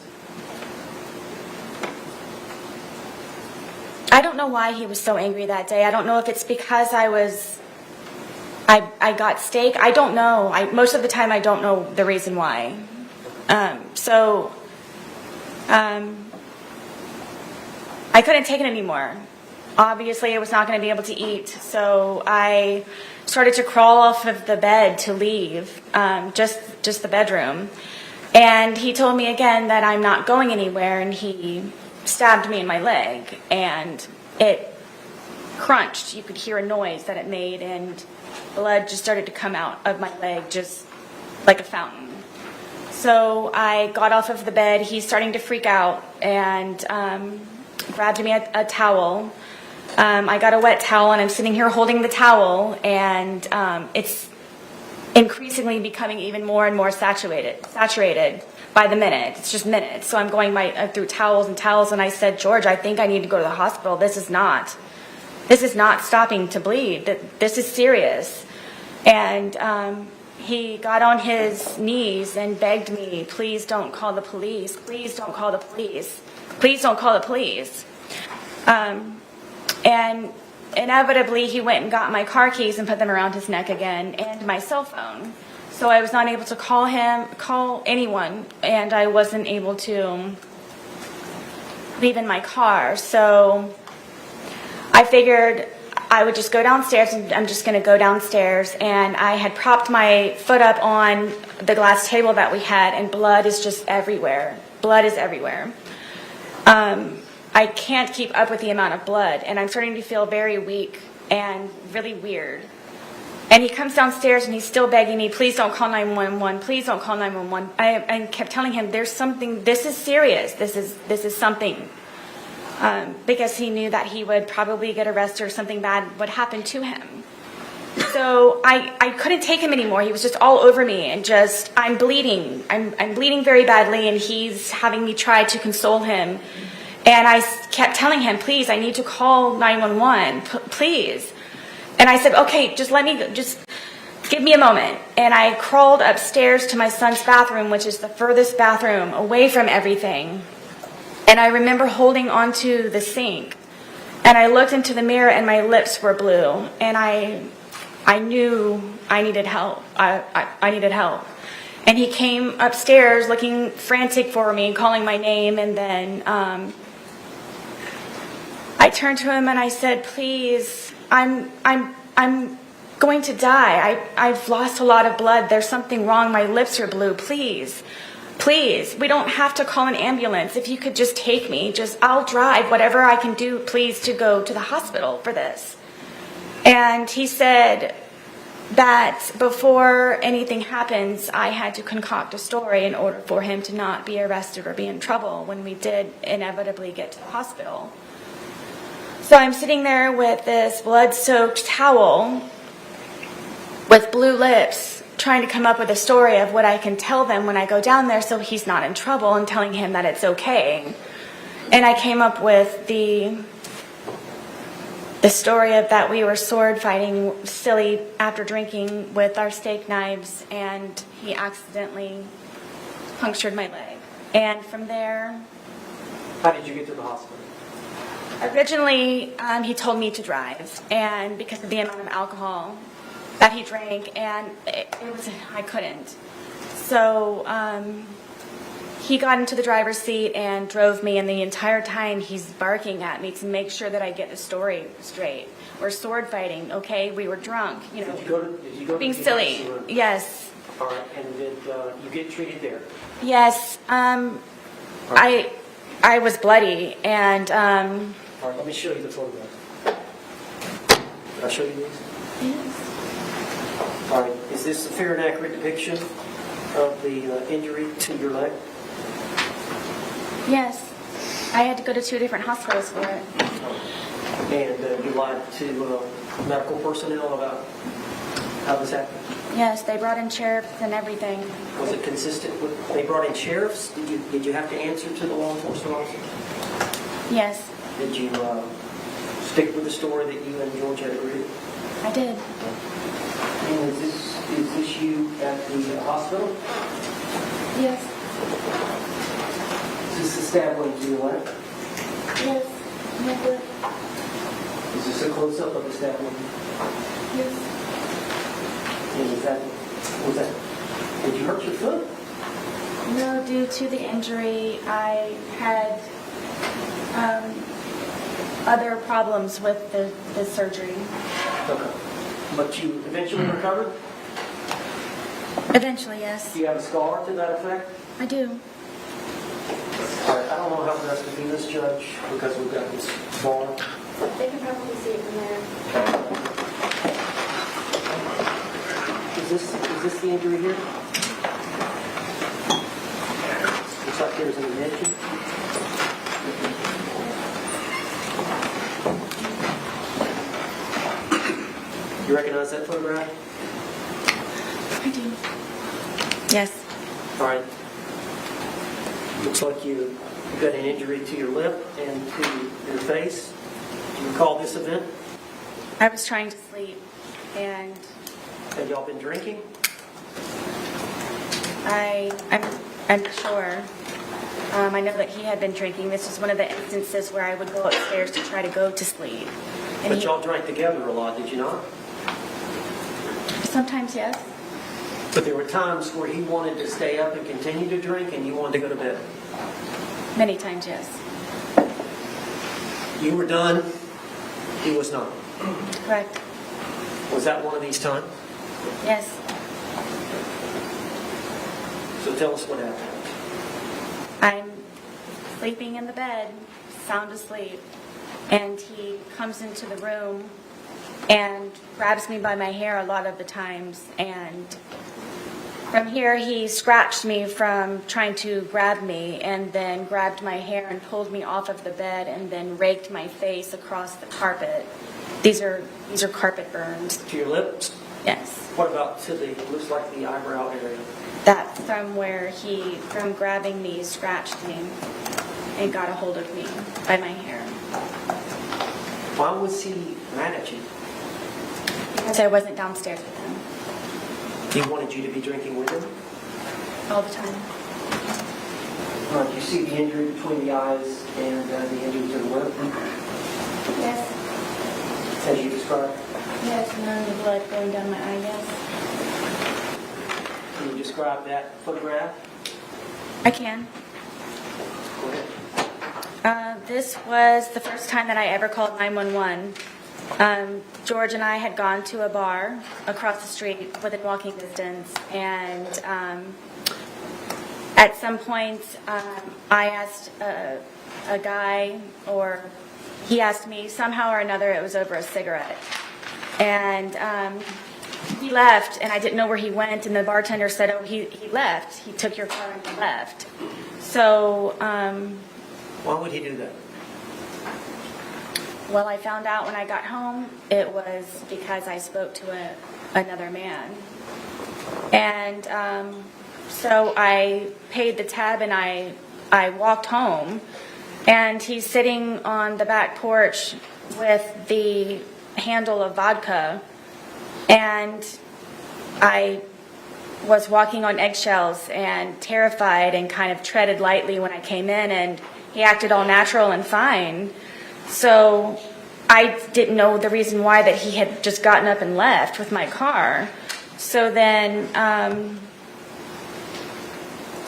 I don't know why he was so angry that day. I don't know if it's because I got steak. I don't know. Most of the time I don't know the reason why. I couldn't take it anymore. Obviously, I was not going to be able to eat, so I started to crawl off of the bed to leave, just the bedroom. And he told me again that I'm not going anywhere, and he stabbed me in my leg, and it crunched. You could hear a noise that it made, and blood just started to come out of my leg just like a fountain. So I got off of the bed. He's starting to freak out and grabbed me a towel, I got a wet towel, and I'm sitting here holding the towel, and it's increasingly becoming even more and more saturated by the minute. It's just minutes. So I'm going through towels and towels, and I said, George, I think I need to go to the hospital. This is not stopping to bleed. This is serious. And he got on his knees and begged me, please don't call the police. Please don't call the police. Please don't call the police. And inevitably, he went and got my car keys and put them around his neck again, and my cell phone. So I was not able to call anyone, and I wasn't able to leave in my car. So I figured I would just go downstairs, and I'm just going to go downstairs. And I had propped my foot up on the glass table that we had, and blood is just everywhere. Blood is everywhere. I can't keep up with the amount of blood, and I'm starting to feel very weak and really weird. And he comes downstairs, and he's still begging me, please don't call 911, please don't call 911. I kept telling him, there's something, this is serious, this is something. Because he knew that he would probably get arrested or something bad would happen to him. So I couldn't take him anymore. He was just all over me, and just, I'm bleeding. I'm bleeding very badly, and he's having me try to console him. And I kept telling him, please, I need to call 911, please. And I said, okay, just give me a moment. And I crawled upstairs to my son's bathroom, which is the furthest bathroom away from everything. And I remember holding onto the sink. And I looked into the mirror, and my lips were blue. And I knew I needed help. I needed help. And he came upstairs looking frantic for me, calling my name, and then I turned to him and I said, please, I'm going to die. I've lost a lot of blood. There's something wrong. My lips are blue. Please, we don't have to call an ambulance. If you could just take me, I'll drive whatever I can do, please, to go to the hospital for this. And he said that before anything happens, I had to concoct a story in order for him to not be arrested or be in trouble when we did inevitably get to the hospital. So I'm sitting there with this blood-soaked towel with blue lips, trying to come up with a story of what I can tell them when I go down there so he's not in trouble, and telling him that it's okay. And I came up with the story of that we were sword fighting silly after drinking with our steak knives, and he accidentally punctured my leg. And from there... How did you get to the hospital? Originally, he told me to drive, and because of the amount of alcohol that he drank, and I couldn't. So he got into the driver's seat and drove me, and the entire time he's barking at me to make sure that I get the story straight. We're sword fighting, okay? We were drunk, Did you go to being the silly. emergency room? Yes. All right, and did you get treated there? Yes. I was bloody, and All right, let me show you the photograph. Can I show you these? yes. All right, is this a fair and accurate depiction of the injury to your leg? Yes. I had to go to 2 different hospitals for it. And you lied to medical personnel about how this happened? Yes, they brought in sheriffs and everything. Was it consistent with, they brought in sheriffs? Did you have to answer to the law enforcement officer? Yes, Did you stick with the story that you and George had agreed? I did. And is this you at the hospital? Yes. Is this the stab wound to your leg? Yes. Never. Is this a close-up of the stab wound? Yes. And was that, did you hurt your foot? No, due to the injury, I had other problems with the surgery. Okay. But you eventually recovered? Eventually, yes. Do you have a scar to that effect? I do. All right, I don't know how best to do this, Judge, because we've got this bar. They can probably see it from there. Is this the injury here? Looks like there's an indention. You recognize that photograph? I do. Yes. All right. Looks like you've got an injury to your lip and to your face. Do you recall this event? I was trying to sleep, and Have y'all been drinking? I'm sure. I know that he had been drinking. This was one of the instances where I would go upstairs to try to go to sleep. And But y'all drank together a lot, did you not? sometimes, yes. But there were times where he wanted to stay up and continue to drink and you wanted to go to bed. Many times, yes. You were done, he was not. Correct. Was that one of these times? Yes. So tell us what happened. I'm sleeping in the bed, sound asleep, and he comes into the room and grabs me by my hair a lot of the times, and from here he scratched me from trying to grab me, and then grabbed my hair and pulled me off of the bed, and then raked my face across the carpet. These are carpet burns. To your lips? Yes. What about to the, looks like the eyebrow area? That's from where he, from grabbing me, scratched me and got a hold of me by my hair. Why was he mad at you? Because I wasn't downstairs with him He wanted you to be drinking with him? all the time. All right, you see the injury between the eyes and the injury to the lip, Yes. as you described. Yes, and then the blood going down my eye, yes. Can you describe that photograph? I can. Go ahead. This was the first time that I ever called 911. George and I had gone to a bar across the street within walking distance, and at some point I asked a guy, or he asked me, somehow or another it was over a cigarette. And he left, and I didn't know where he went, and the bartender said, oh, he left. He took your car and he left. So, Why would he do that? well, I found out when I got home, it was because I spoke to another man. And so I paid the tab, and I walked home, and he's sitting on the back porch with the handle of vodka, and I was walking on eggshells and terrified and kind of treaded lightly when I came in, and he acted all natural and fine. So I didn't know the reason why that he had just gotten up and left with my car. So then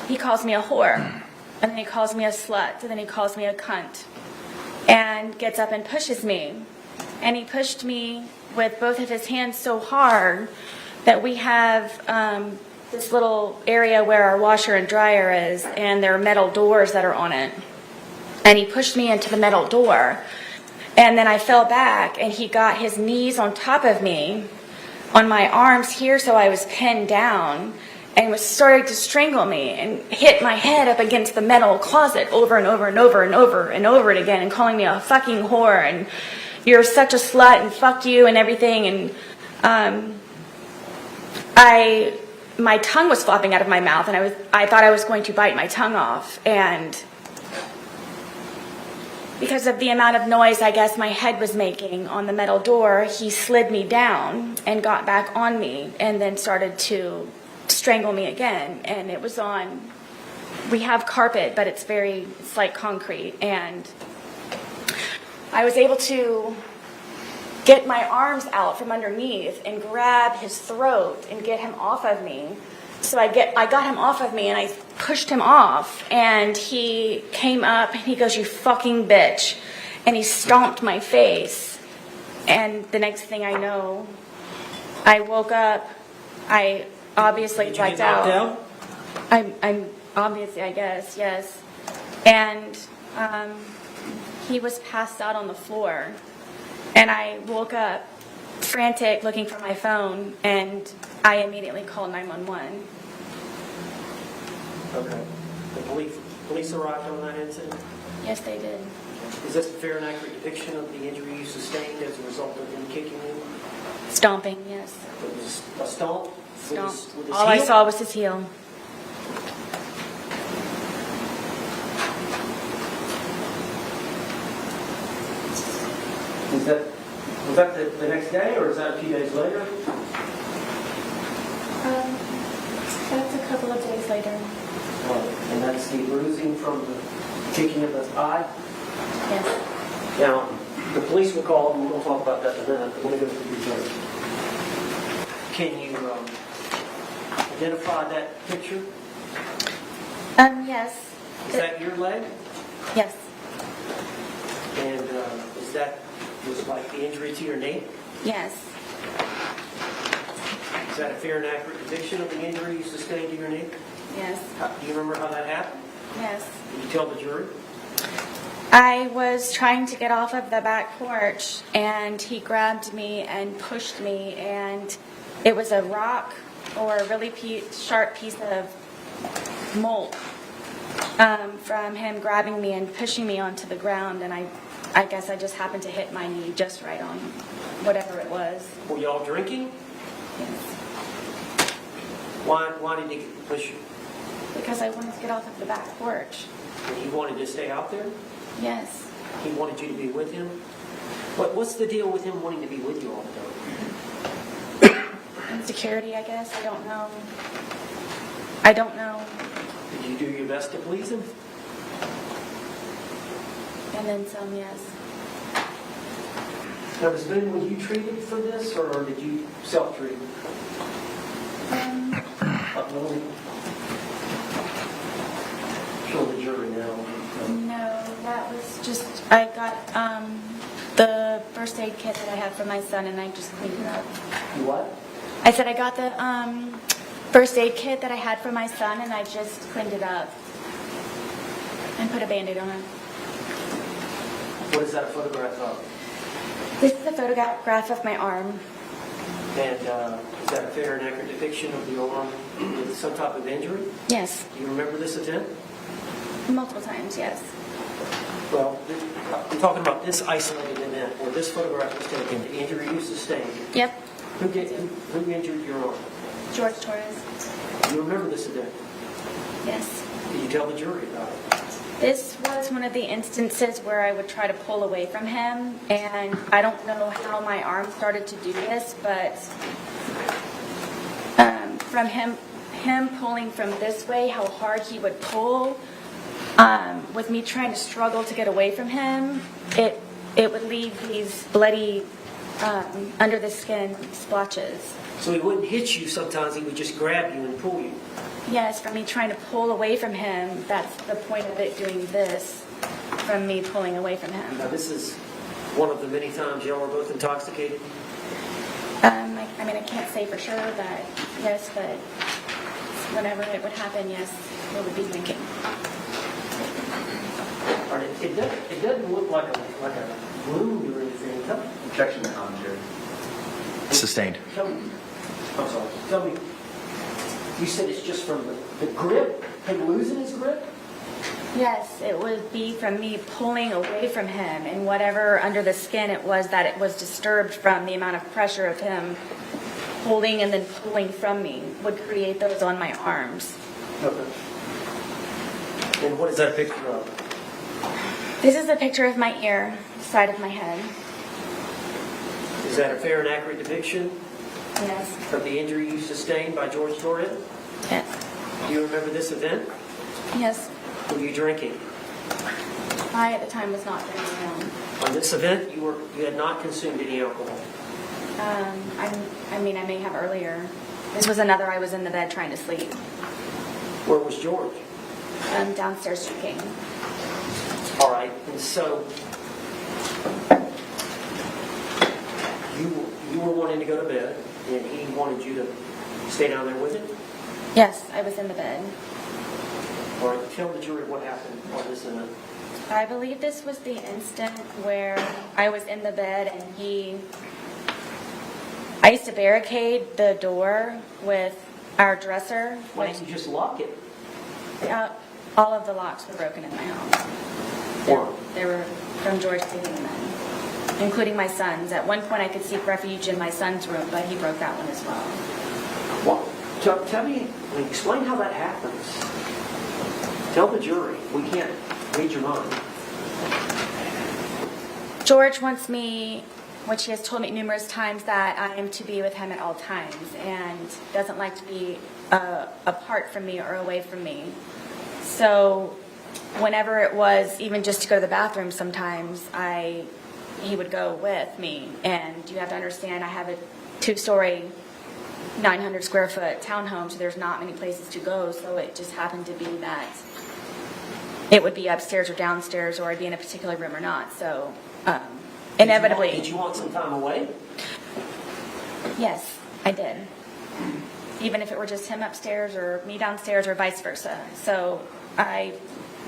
he calls me a whore, and then he calls me a slut, and then he calls me a cunt, and gets up and pushes me. And he pushed me with both of his hands so hard that we have this little area where our washer and dryer is, and there are metal doors that are on it. And he pushed me into the metal door. And then I fell back, and he got his knees on top of me, on my arms here, so I was pinned down, and was starting to strangle me, and hit my head up against the metal closet over and over and over and over and over it again, and calling me a fucking whore, and you're such a slut, and fuck you, and everything. And my tongue was flopping out of my mouth, and I thought I was going to bite my tongue off, and because of the amount of noise I guess my head was making on the metal door, he slid me down and got back on me, and then started to strangle me again. And it was on, we have carpet, but it's like concrete, and I was able to get my arms out from underneath and grab his throat and get him off of me. So I got him off of me, and I pushed him off, and he came up and he goes, "You fucking bitch," and he stomped my face. And the next thing I know, I woke up. I obviously blacked out. I'm obviously, I guess, yes. And he was passed out on the floor, and I woke up frantic, looking for my phone, and I immediately called 911. Okay. The police arrived on that incident? Yes, they did. Is this a fair and accurate depiction of the injury you sustained as a result of him kicking you? Stomping, yes. It was a stomp? Stomp. With his All I heel? saw was his heel. Was that the next day, or is that a few days later? That's a couple of days later. And that's the bruising from the kicking of the eye? Yes. Now, the police were called, and we'll talk about that in a minute. Let me go through the reserve. Can you identify that picture? Yes. Is that your leg? Yes. And is that was like the injury to your knee? Yes. Is that a fair and accurate depiction of the injury you sustained to your knee? Yes. Do you remember how that happened? Yes. Did you tell the jury? I was trying to get off of the back porch, and he grabbed me and pushed me, and it was a rock or a really sharp piece of mold from him grabbing me and pushing me onto the ground, and I guess I just happened to hit my knee just right on whatever it was. Were y'all drinking? Yes. Why did he push you? Because I wanted to get off of the back porch. And he wanted to stay out there? Yes. He wanted you to be with him? What's the deal with him wanting to be with you all the time? Insecurity, I guess. I don't know. I don't know. Did you do your best to please him? And then some, yes. Now, was Boone, were you treated for this, or did you self-treat? Show the jury now. No, that was just, I got the first aid kit that I had for my son, and I just cleaned it up. You what? I said I got the first aid kit that I had for my son, and I just cleaned it up and put a Band-Aid on it. What is that a photograph of? This is a photograph of my arm. And is that a fair and accurate depiction of your arm with some type of injury? Yes, Do you remember this event? multiple times, yes. Well, I'm talking about this isolated event where this photograph was taken, the injury you sustained. Yep, Who injured your arm? George Torres. Do you remember this event? Yes. Did you tell the jury about it? This was one of the instances where I would try to pull away from him, and I don't know how my arm started to do this, but from him pulling from this way, how hard he would pull, with me trying to struggle to get away from him, it would leave these bloody under the skin splotches. So he wouldn't hit you sometimes, he would just grab you and pull you. Yes, from me trying to pull away from him, that's the point of it doing this, from me pulling away from him. Now this is one of the many times y'all were both intoxicated? I mean, I can't say for sure that, yes, but whenever it would happen, yes, it would be drinking. All right, it doesn't look like a wound or anything. Objection to commentary. Sustained. Tell me, I'm sorry, tell me, you said it's just from the grip, him losing his grip? Yes, it would be from me pulling away from him, and whatever under the skin it was that it was disturbed from the amount of pressure of him holding and then pulling from me would create those on my arms. Okay. And what is that a picture of? This is a picture of my ear, side of my head. Is that a fair and accurate depiction Yes, of the injury you sustained by George Torres? yes, Do you remember this event? yes. Were you drinking? I at the time was not drinking alone. On this event, you had not consumed any alcohol. I mean, I may have earlier. This was another, I was in the bed trying to sleep. Where was George? Downstairs drinking. All right, and so you were wanting to go to bed, and he wanted you to stay down there with him? Yes, I was in the bed. All right, tell the jury what happened on this event. I believe this was the instant where I was in the bed and I used to barricade the door with our dresser. Why didn't you just lock it? All of the locks were broken in my house. Why? They were from George taking them in. including my son's. At one point, I could seek refuge in my son's room, but he broke that one as well. Well, tell me, explain how that happens. Tell the jury. We can't read your mind. George wants me, which he has told me numerous times, that I am to be with him at all times and doesn't like to be apart from me or away from me. So whenever it was even just to go to the bathroom sometimes, he would go with me. And you have to understand, I have a 2-story, 900 square foot townhome, so there's not many places to go. So it just happened to be that it would be upstairs or downstairs, or I'd be in a particular room or not. So inevitably. Did you want some time away? Yes, I did. Even if it were just him upstairs or me downstairs or vice versa. So I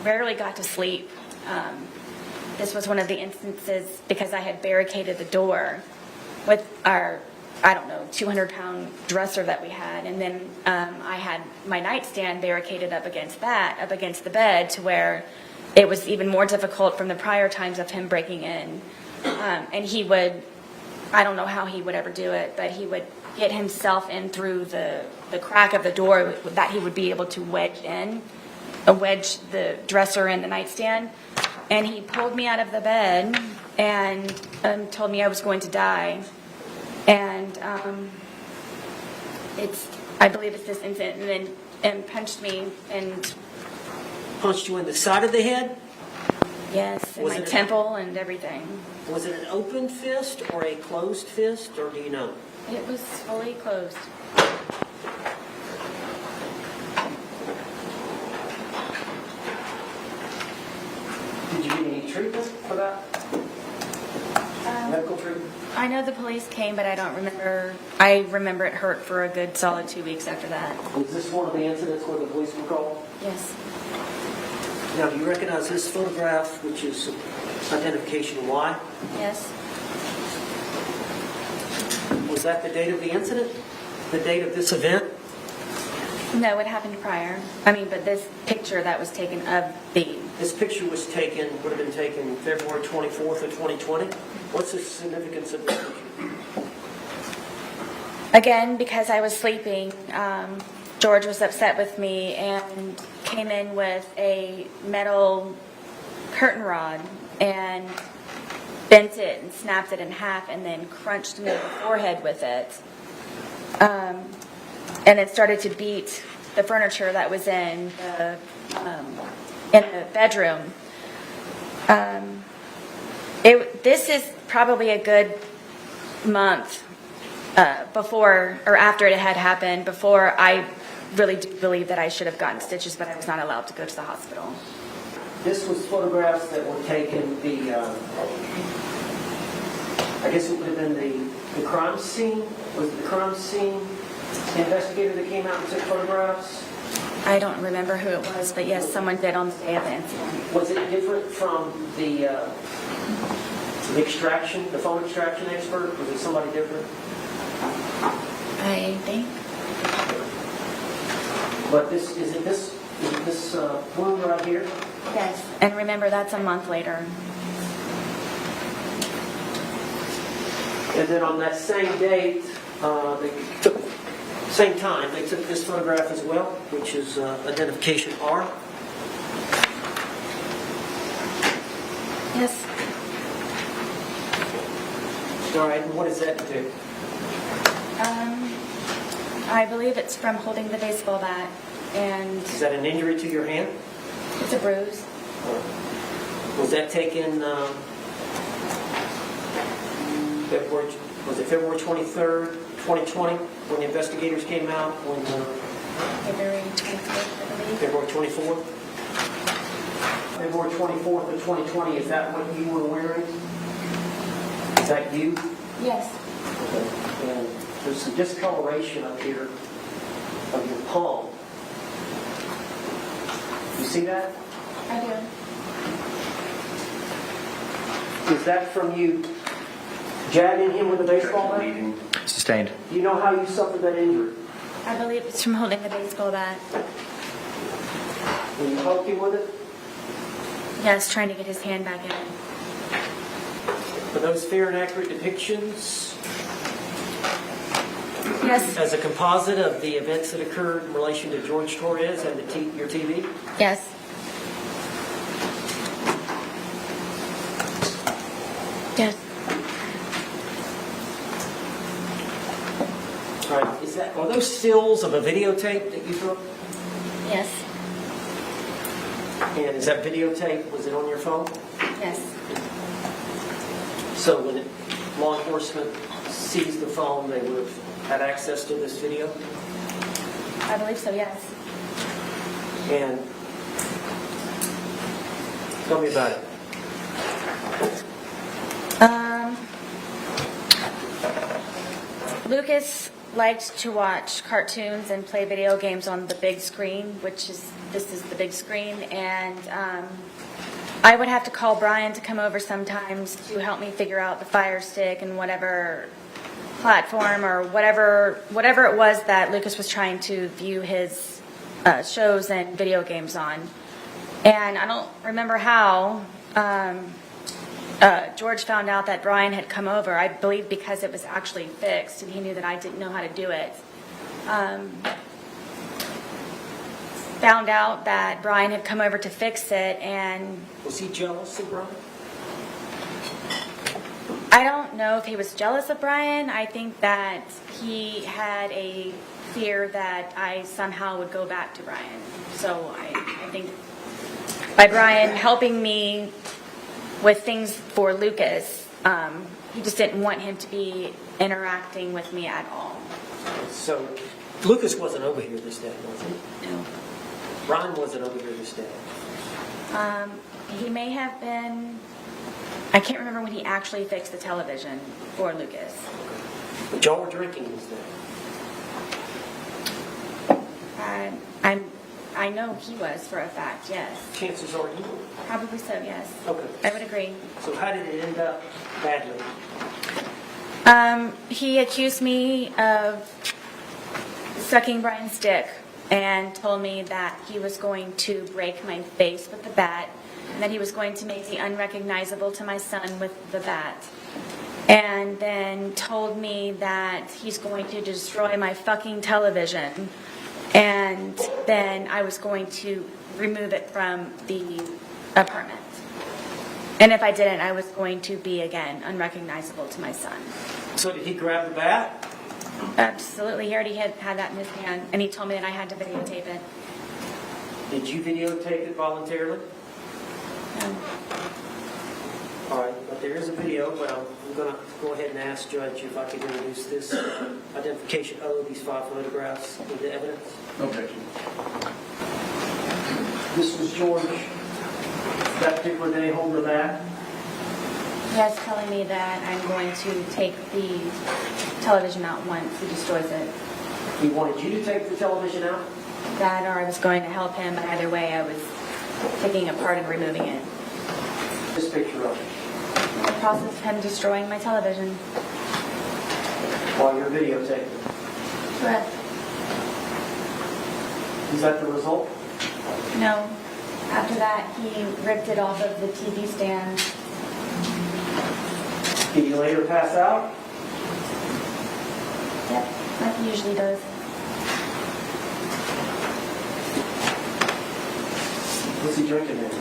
rarely got to sleep. This was one of the instances because I had barricaded the door with our, 200-pound dresser that we had. And then I had my nightstand barricaded up against the bed, to where it was even more difficult from the prior times of him breaking in. And he would, I don't know how he would ever do it, but he would get himself in through the crack of the door that he would be able to wedge the dresser in the nightstand. And he pulled me out of the bed and told me I was going to die. And I believe it's this incident, and punched me and Punched you in the side of the head? yes, in Was my it- temple and everything. Was it an open fist or a closed fist, or do you know? It was fully closed. Did you get any treatment for that? Medical treatment? I know the police came, but I don't remember. I remember it hurt for a good solid 2 weeks after that. Was this one of the incidents where the police were called? Yes. Now, do you recognize this photograph, which is identification Y? Yes. Was that the date of the incident? The date of this event? No, it happened prior. But this picture that was taken of the... This picture was taken, would have been taken February 24th of 2020. What's the significance of this picture? Again, because I was sleeping, George was upset with me and came in with a metal curtain rod and bent it and snapped it in half and then crunched me in the forehead with it. And then started to beat the furniture that was in the bedroom. This is probably a good month before or after it had happened, before I really do believe that I should have gotten stitches, but I was not allowed to go to the hospital. This was photographs that were taken, I guess it would have been the crime scene? Was it the crime scene investigator that came out and took photographs? I don't remember who it was, but yes, someone did on the day of the incident. Was it different from the extraction, the phone extraction expert? Was it somebody different? I think. But isn't this wound right here? Yes. And remember, that's a month later. And then on that same date, same time, they took this photograph as well, which is identification R. Yes. All right, and what does that do? I believe it's from holding the baseball bat, and Is that an injury to your hand? it's a bruise. Was that taken February 23rd, 2020, when the investigators came out? February 24th, I believe. February 24th? February 24th of 2020, is that what you were wearing? Is that you? Yes. Okay. And there's some discoloration up here of your palm. You see that? I do. Is that from you jabbing him with a baseball bat? Sustained. Do you know how you suffered that injury? I believe it's from holding the baseball bat. When you poked him with it? Yes, trying to get his hand back in. Are those fair and accurate depictions Yes. as a composite of the events that occurred in relation to George Torres and your TV? Yes. Yes. All right. Are those stills of a videotape that you took? Yes. And is that videotape, was it on your phone? Yes. So when law enforcement seized the phone, they would have had access to this video? I believe so, yes. And tell me about it. Lucas liked to watch cartoons and play video games on the big screen, this is the big screen, and I would have to call Brian to come over sometimes to help me figure out the Fire Stick and whatever platform or whatever it was that Lucas was trying to view his shows and video games on. And I don't remember how George found out that Brian had come over. I believe because it was actually fixed and he knew that I didn't know how to do it. Found out that Brian had come over to fix it, and Was he jealous of Brian? I don't know if he was jealous of Brian. I think that he had a fear that I somehow would go back to Brian. So I think by Brian helping me with things for Lucas, he just didn't want him to be interacting with me at all. So Lucas wasn't over here this day, was he? No. Brian wasn't over here this day. He may have been, I can't remember when he actually fixed the television for Lucas. But y'all were drinking this day. I know he was for a fact, yes. Chances are you were. Probably so, yes. Okay. I would agree. So how did it end up badly? He accused me of sucking Brian's dick and told me that he was going to break my face with the bat and that he was going to make me unrecognizable to my son with the bat. And then told me that he's going to destroy my fucking television, and then I was going to remove it from the apartment. And if I didn't, I was going to be, again, unrecognizable to my son. So did he grab the bat? Absolutely. He already had that in his hand, and he told me that I had to videotape it. Did you videotape it voluntarily? All right, but there is a video, but I'm going to go ahead and ask Judge if I could introduce this identification of these 5 photographs with the evidence. Okay. This was George that particular day holding the bat. Yes, telling me that I'm going to take the television out once he destroys it. He wanted you to take the television out? That or I was going to help him, but either way I was taking it apart and removing it. This picture of it. In the process of him destroying my television. While you're videotaping. Correct. Is that the result? No. After that, he ripped it off of the TV stand. Did you later pass out? Yep, like he usually does. What's he drinking then?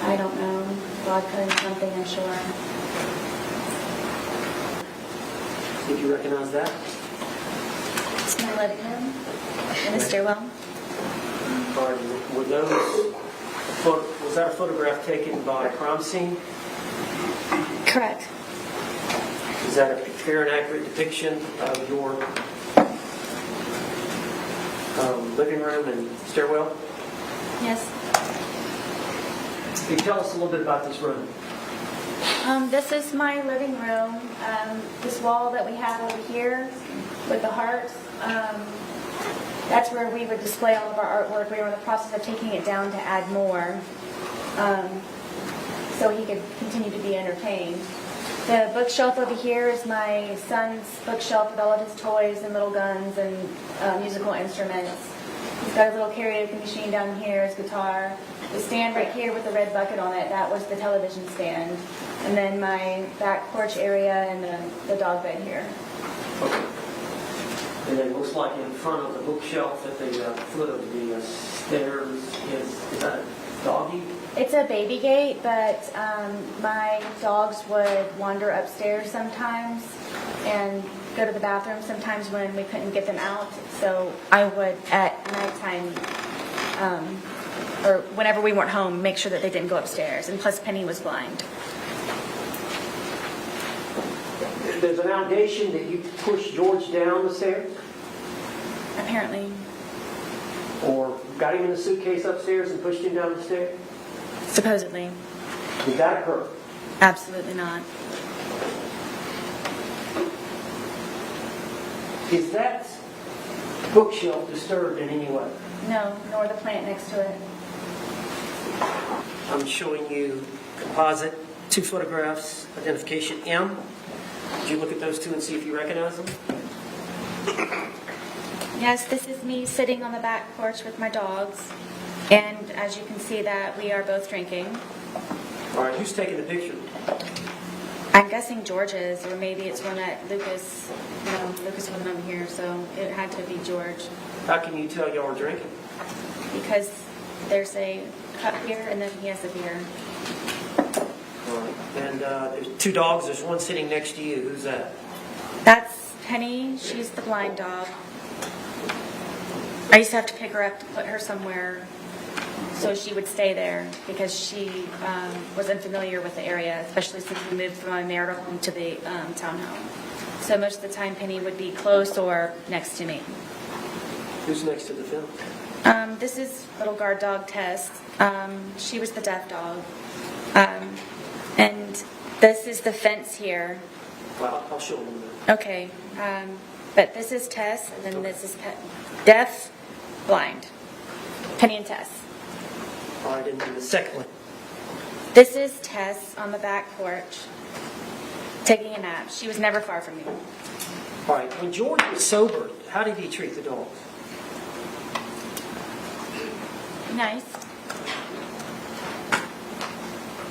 I don't know. Vodka and something, I'm sure. Did you recognize that? It's my living room in the stairwell. Or were those, was that a photograph taken by a crime scene? Correct. Is that a fair and accurate depiction of your living room and stairwell? Yes. Can you tell us a little bit about this room? This is my living room. This wall that we have over here with the hearts, that's where we would display all of our artwork. We were in the process of taking it down to add more, so he could continue to be entertained. The bookshelf over here is my son's bookshelf with all of his toys and little guns and musical instruments. He's got a little karaoke machine down here, his guitar. The stand right here with the red bucket on it, that was the television stand. And then my back porch area and the dog bed here. And then most likely in front of the bookshelf at the foot of the stairs is that a doggy? It's a baby gate, but my dogs would wander upstairs sometimes and go to the bathroom sometimes when we couldn't get them out. So I would, at nighttime, or whenever we weren't home, make sure that they didn't go upstairs. And plus, Penny was blind. There's an allegation that you pushed George down the stairs? Apparently. Or got him in a suitcase upstairs and pushed him down the stairs? Supposedly. Did that occur? Absolutely not. Is that bookshelf disturbed in any way? No, nor the plant next to it. I'm showing you composite, 2 photographs, identification M. Did you look at those 2 and see if you recognize them? Yes, this is me sitting on the back porch with my dogs. And as you can see that we are both drinking. All right, who's taking the picture? I'm guessing George is, or maybe it's one that Lucas, Lucas wasn't over here, so it had to be George. How can you tell y'all are drinking? Because there's a cup here and then he has a beer. All right. And there's 2 dogs. There's one sitting next to you. Who's that? That's Penny. She's the blind dog. I used to have to pick her up to put her somewhere so she would stay there because she was unfamiliar with the area, especially since we moved from my marital home to the townhome. So most of the time Penny would be close or next to me. Who's next to the film? This is little guard dog Tess. She was the deaf dog. And this is the fence here. Well, I'll show them. Okay. But this is Tess, and then this is deaf, blind. Penny and Tess. All right, and the second one. This is Tess on the back porch, taking a nap. She was never far from me. All right, when George was sober, how did he treat the dogs? Nice.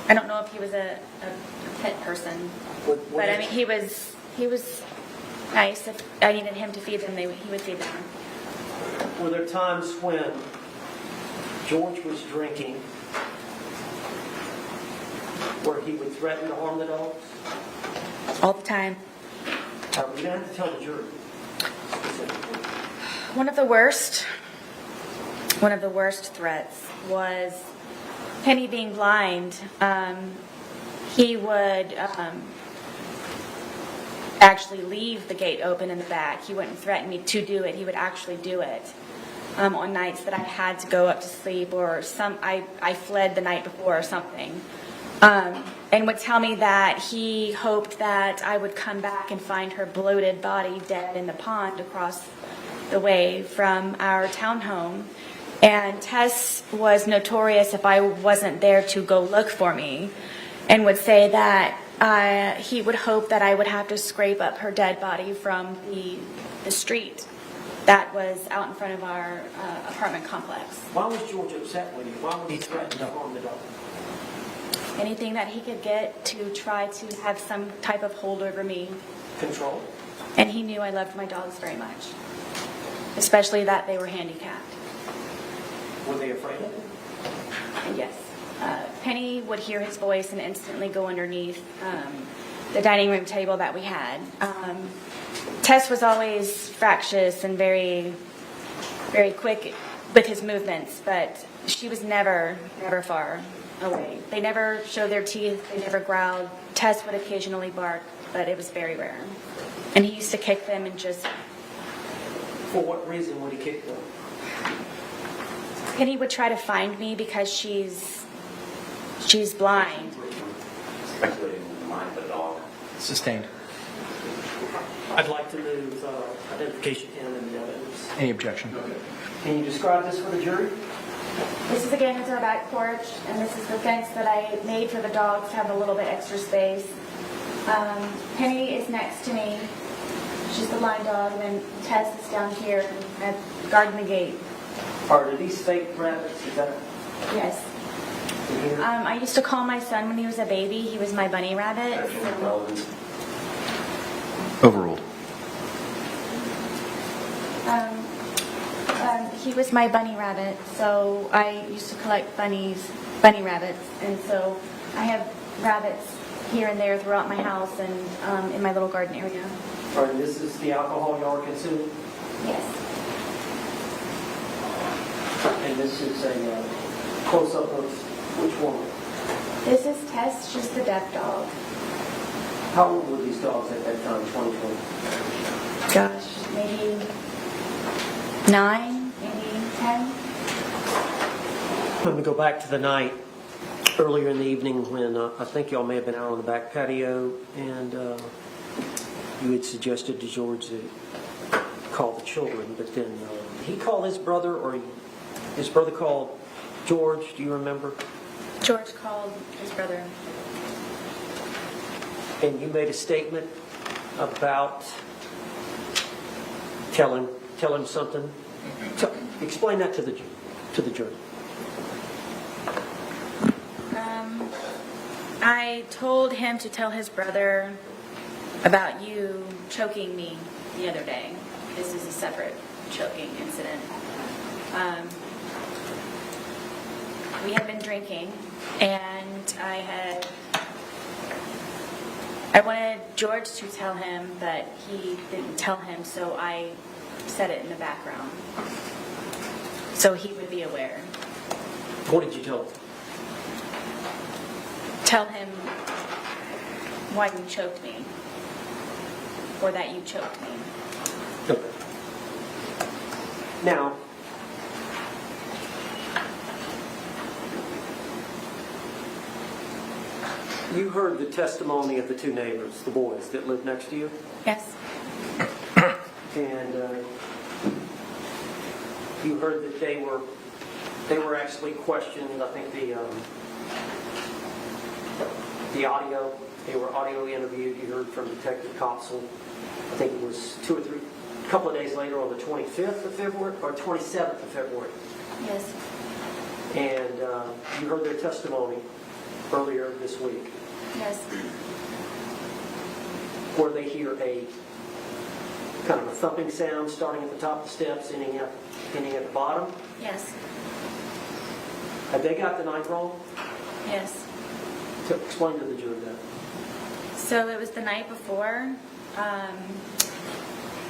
I don't know if he was a pet person, but I mean he was nice. If I needed him to feed them, he would feed them. Were there times when George was drinking where he would threaten to harm the dogs? All the time. We're going to have to tell the jury. One of the worst threats was Penny being blind. He would actually leave the gate open in the back. He wouldn't threaten me to do it. He would actually do it on nights that I had to go up to sleep or I fled the night before or something. And would tell me that he hoped that I would come back and find her bloated body dead in the pond across the way from our townhome. And Tess was notorious if I wasn't there to go look for me, and would say that he would hope that I would have to scrape up her dead body from the street that was out in front of our apartment complex. Why was George upset with you? Why would he threaten to harm the dog? Anything that he could get to try to have some type of hold over me. Control? And he knew I loved my dogs very much, especially that they were handicapped. Were they afraid of him? Yes. Penny would hear his voice and instantly go underneath the dining room table that we had. Tess was always fractious and very, very quick with his movements, but she was never far away. They never showed their teeth. They never growled. Tess would occasionally bark, but it was very rare. And he used to kick them and just... For what reason would he kick them? Penny would try to find me because she's blind. Speculating in the mind of the dog. Sustained. I'd like to move identification in and the evidence. Any objection? Can you describe this for the jury? This is again is our back porch, and this is the fence that I made for the dogs to have a little bit extra space. Penny is next to me. She's the blind dog, and then Tess is down here guarding the gate. Are these fake rabbits? Is that Yes. here? I used to call my son when he was a baby. He was my bunny rabbit. That's relevant. Overruled. He was my bunny rabbit, so I used to collect bunny rabbits, and so I have rabbits here and there throughout my house and in my little garden area. All right, this is the alcohol you are consuming, Yes. and this is a close-up of which one? This is Tess, she's the deaf dog. How old were these dogs at that time, 2020? Gosh, maybe 9, maybe 10. I'm going to go back to the night earlier in the evening when I think y'all may have been out on the back patio, and you had suggested to George to call the children, but then he called his brother, or his brother called George, do you remember? George called his brother. And you made a statement about tell him something. Explain that to the jury. I told him to tell his brother about you choking me the other day. This is a separate choking incident. We had been drinking, and I wanted George to tell him, but he didn't tell him, so I said it in the background, so he would be aware. What did you tell him? Tell him why you choked me, or that you choked me. Okay. Now, you heard the testimony of the two neighbors, the boys that lived next to you, Yes. and you heard that they were actually questioned. I think the audio, they were audio interviewed. You heard from Detective Koepsell. I think it was a couple of days later on the 25th of February, or 27th of February. Yes. And you heard their testimony earlier this week, Yes. where they hear a kind of a thumping sound starting at the top of the steps, ending at the bottom. Yes. Have they got the night wrong? Yes. To explain to the jury that. So it was the night before.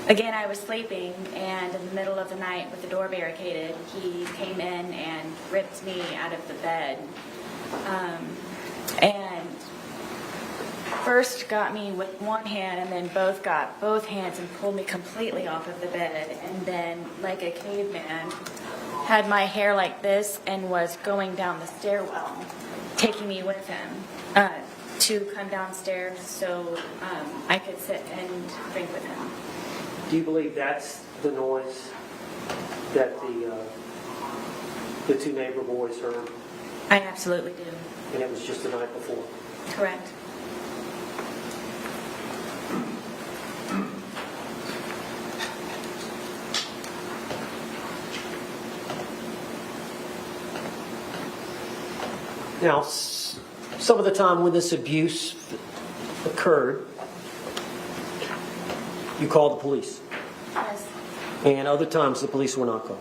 Again, I was sleeping, and in the middle of the night with the door barricaded, he came in and ripped me out of the bed. And first got me with one hand, and then got both hands and pulled me completely off of the bed. And then, like a caveman, had my hair like this and was going down the stairwell, taking me with him to come downstairs so I could sit and drink with him. Do you believe that's the noise that the two neighbor boys heard, I absolutely do. and it was just the night before? Correct. Now, some of the time when this abuse occurred, you called the police, Yes. and other times the police were not called.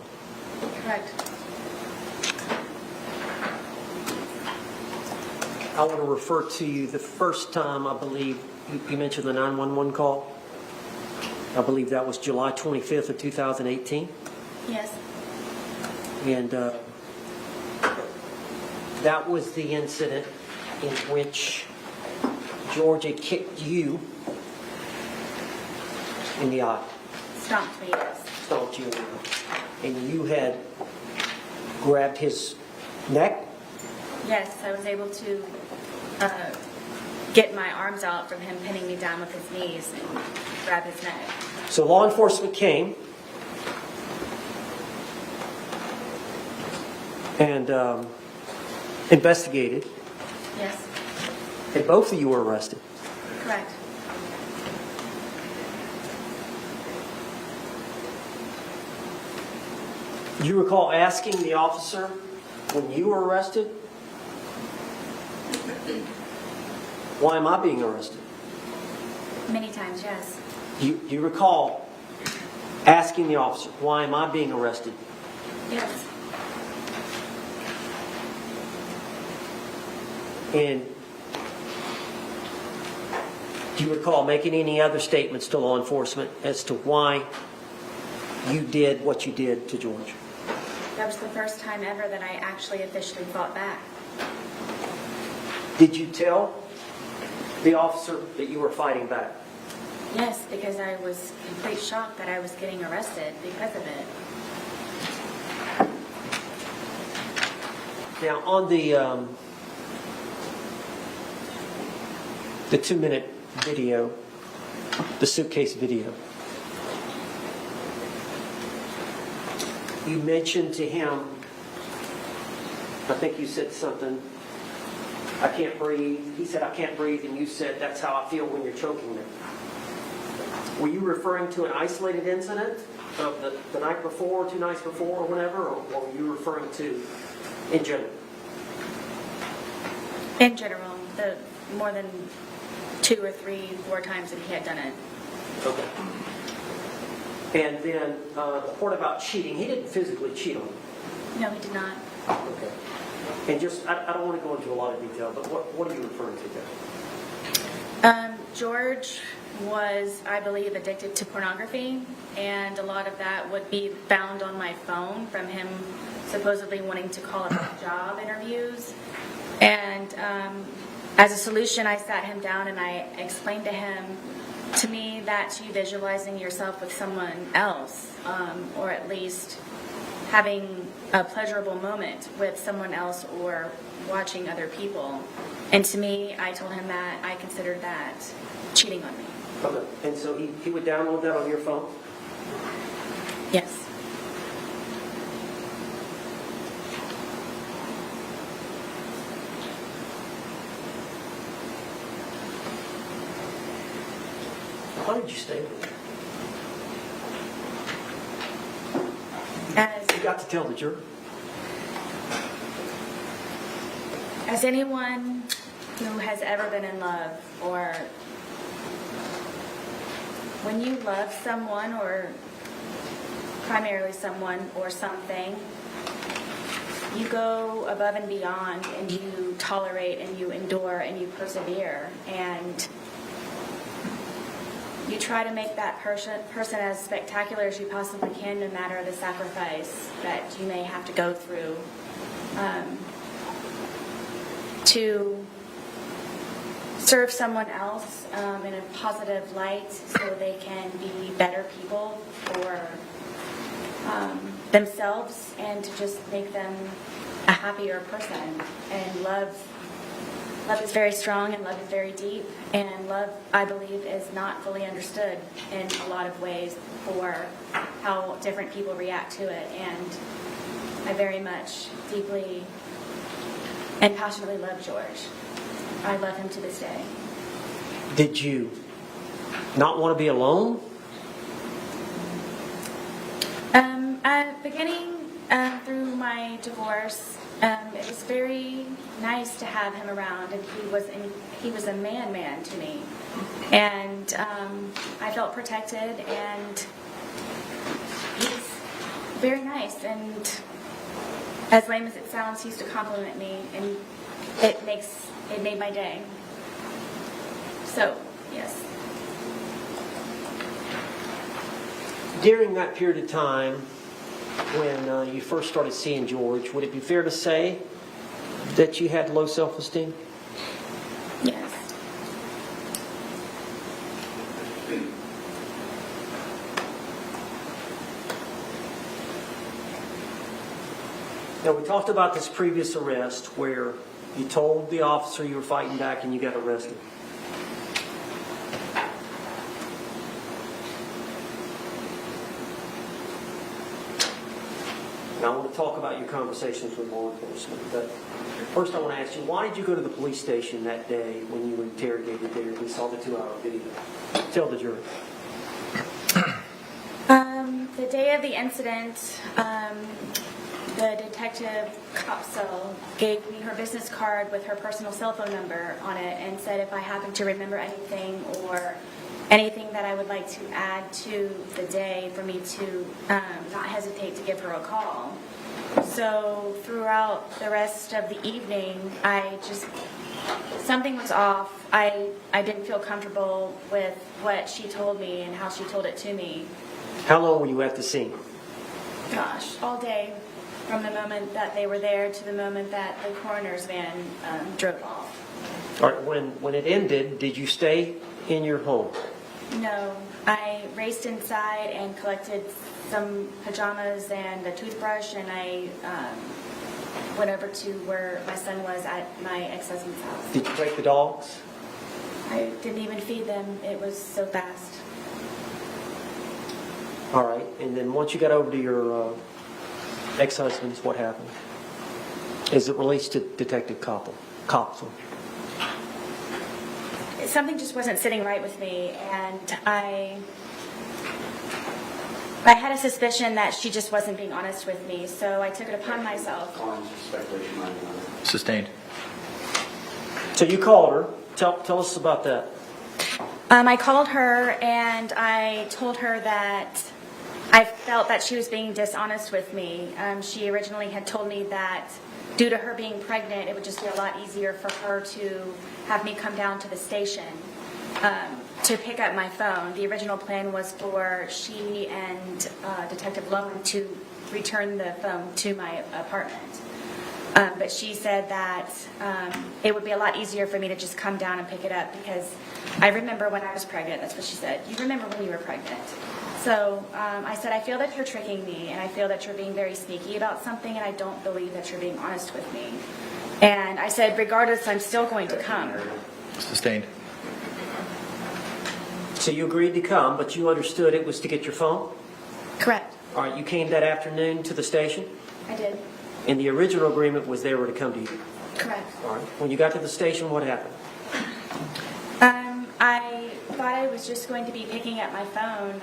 Correct. I want to refer to you the first time, I believe, you mentioned the 911 call. I believe that was July 25th of 2018. Yes. And that was the incident in which George had kicked you in the eye, Stomped me, yes. stomped you in the eye, and you had grabbed his neck. Yes, I was able to get my arms out from him pinning me down with his knees and grab his neck. So law enforcement came and investigated, Yes. and both of you were arrested. Correct. Do you recall asking the officer when you were arrested Why am I being arrested? Many times, yes. You recall asking the officer, why am I being arrested? Yes. And do you recall making any other statements to law enforcement as to why you did what you did to George? That was the first time ever that I actually officially fought back. Did you tell the officer that you were fighting back? Yes, because I was in complete shock that I was getting arrested because of it. Now, on the 2-minute video, the suitcase video, you mentioned to him, I think you said something, I can't breathe. He said, I can't breathe, and you said, that's how I feel when you're choking me. Were you referring to an isolated incident of the night before, 2 nights before, or whatever, or were you referring to in general? In general, the more than 2 or 3, 4 times that he had done it. Okay. And then the part about cheating, he didn't physically cheat on you. No, he did not. Okay. And just, I don't want to go into a lot of detail, but what are you referring to there? George was, I believe, addicted to pornography, and a lot of that would be found on my phone from him supposedly wanting to call up job interviews. And as a solution, I sat him down and I explained to him, to me, that's you visualizing yourself with someone else, or at least having a pleasurable moment with someone else or watching other people. And to me, I told him that I considered that cheating on me. Okay. And so he would download that on your phone? Yes. Why did you stay with him? You got to tell the jury. As anyone who has ever been in love, or when you love someone, or primarily someone or something, you go above and beyond, and you tolerate and you endure and you persevere, and you try to make that person as spectacular as you possibly can, no matter the sacrifice that you may have to go through to serve someone else in a positive light so they can be better people for themselves, and to just make them a happier person. And love is very strong, and love is very deep, and love, I believe, is not fully understood in a lot of ways for how different people react to it. And I very much, deeply, and passionately love George. I love him to this day. Did you not want to be alone? Beginning through my divorce, it was very nice to have him around, and he was a man to me, and I felt protected, and he's very nice, and as lame as it sounds, he used to compliment me, and it made my day. So, yes. During that period of time, when you first started seeing George, would it be fair to say that you had low self-esteem? Yes. Now, we talked about this previous arrest where you told the officer you were fighting back and you got arrested. Now, I want to talk about your conversations with law enforcement, but first I want to ask you, why did you go to the police station that day when you were interrogated there? We saw the 2-hour video. Tell the jury. The day of the incident, the detective Koepsell gave me her business card with her personal cell phone number on it and said if I happened to remember anything or anything that I would like to add to the day for me to not hesitate to give her a call. So throughout the rest of the evening, something was off. I didn't feel comfortable with what she told me and how she told it to me. How long were you at the scene? Gosh, all day, from the moment that they were there to the moment that the coroner's van drove off. All right, when it ended, did you stay in your home? No, I raced inside and collected some pajamas and a toothbrush, and I went over to where my son was at my ex-husband's house. Did you take the dogs? I didn't even feed them. It was so fast. All right, and then once you got over to your ex-husband's, what happened? Is it released to Detective Koepsell? Something just wasn't sitting right with me, and I had a suspicion that she just wasn't being honest with me, so I took it upon myself. Sustained. So you called her. Tell us about that. I called her and I told her that I felt that she was being dishonest with me. She originally had told me that due to her being pregnant, it would just be a lot easier for her to have me come down to the station to pick up my phone. The original plan was for she and Detective Lowen to return the phone to my apartment. But she said that it would be a lot easier for me to just come down and pick it up because I remember when I was pregnant. That's what she said. You remember when you were pregnant. So I said, I feel that you're tricking me, and I feel that you're being very sneaky about something, and I don't believe that you're being honest with me. And I said, regardless, I'm still going to come. Sustained. So you agreed to come, but you understood it was to get your phone? Correct. All right, you came that afternoon to the station? I did. And the original agreement was they were to come to you? Correct. All right. When you got to the station, what happened? I thought I was just going to be picking up my phone.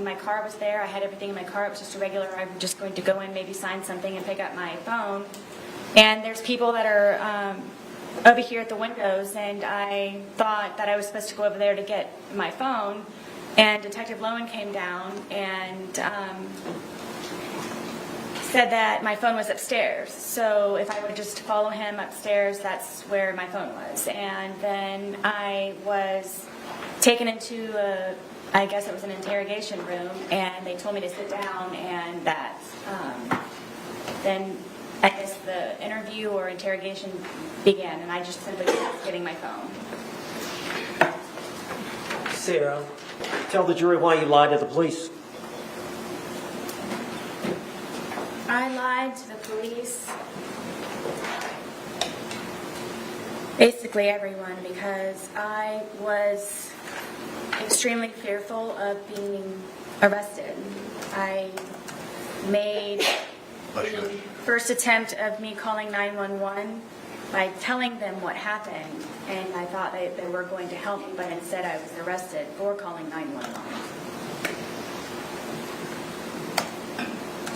My car was there. I had everything in my car. It was just a regular, I'm just going to go in, maybe sign something and pick up my phone. And there's people that are over here at the windows, and I thought that I was supposed to go over there to get my phone. And Detective Lowen came down and said that my phone was upstairs. So if I would just follow him upstairs, that's where my phone was. And then I was taken into I guess it was an interrogation room, and they told me to sit down, and that then I guess the interview or interrogation began, and I just simply was getting my phone. Sarah, tell the jury why you lied to the police. I lied to the police, basically everyone, because I was extremely fearful of being arrested. I made the first attempt of me calling 911 by telling them what happened, and I thought they were going to help me, but instead I was arrested for calling 911.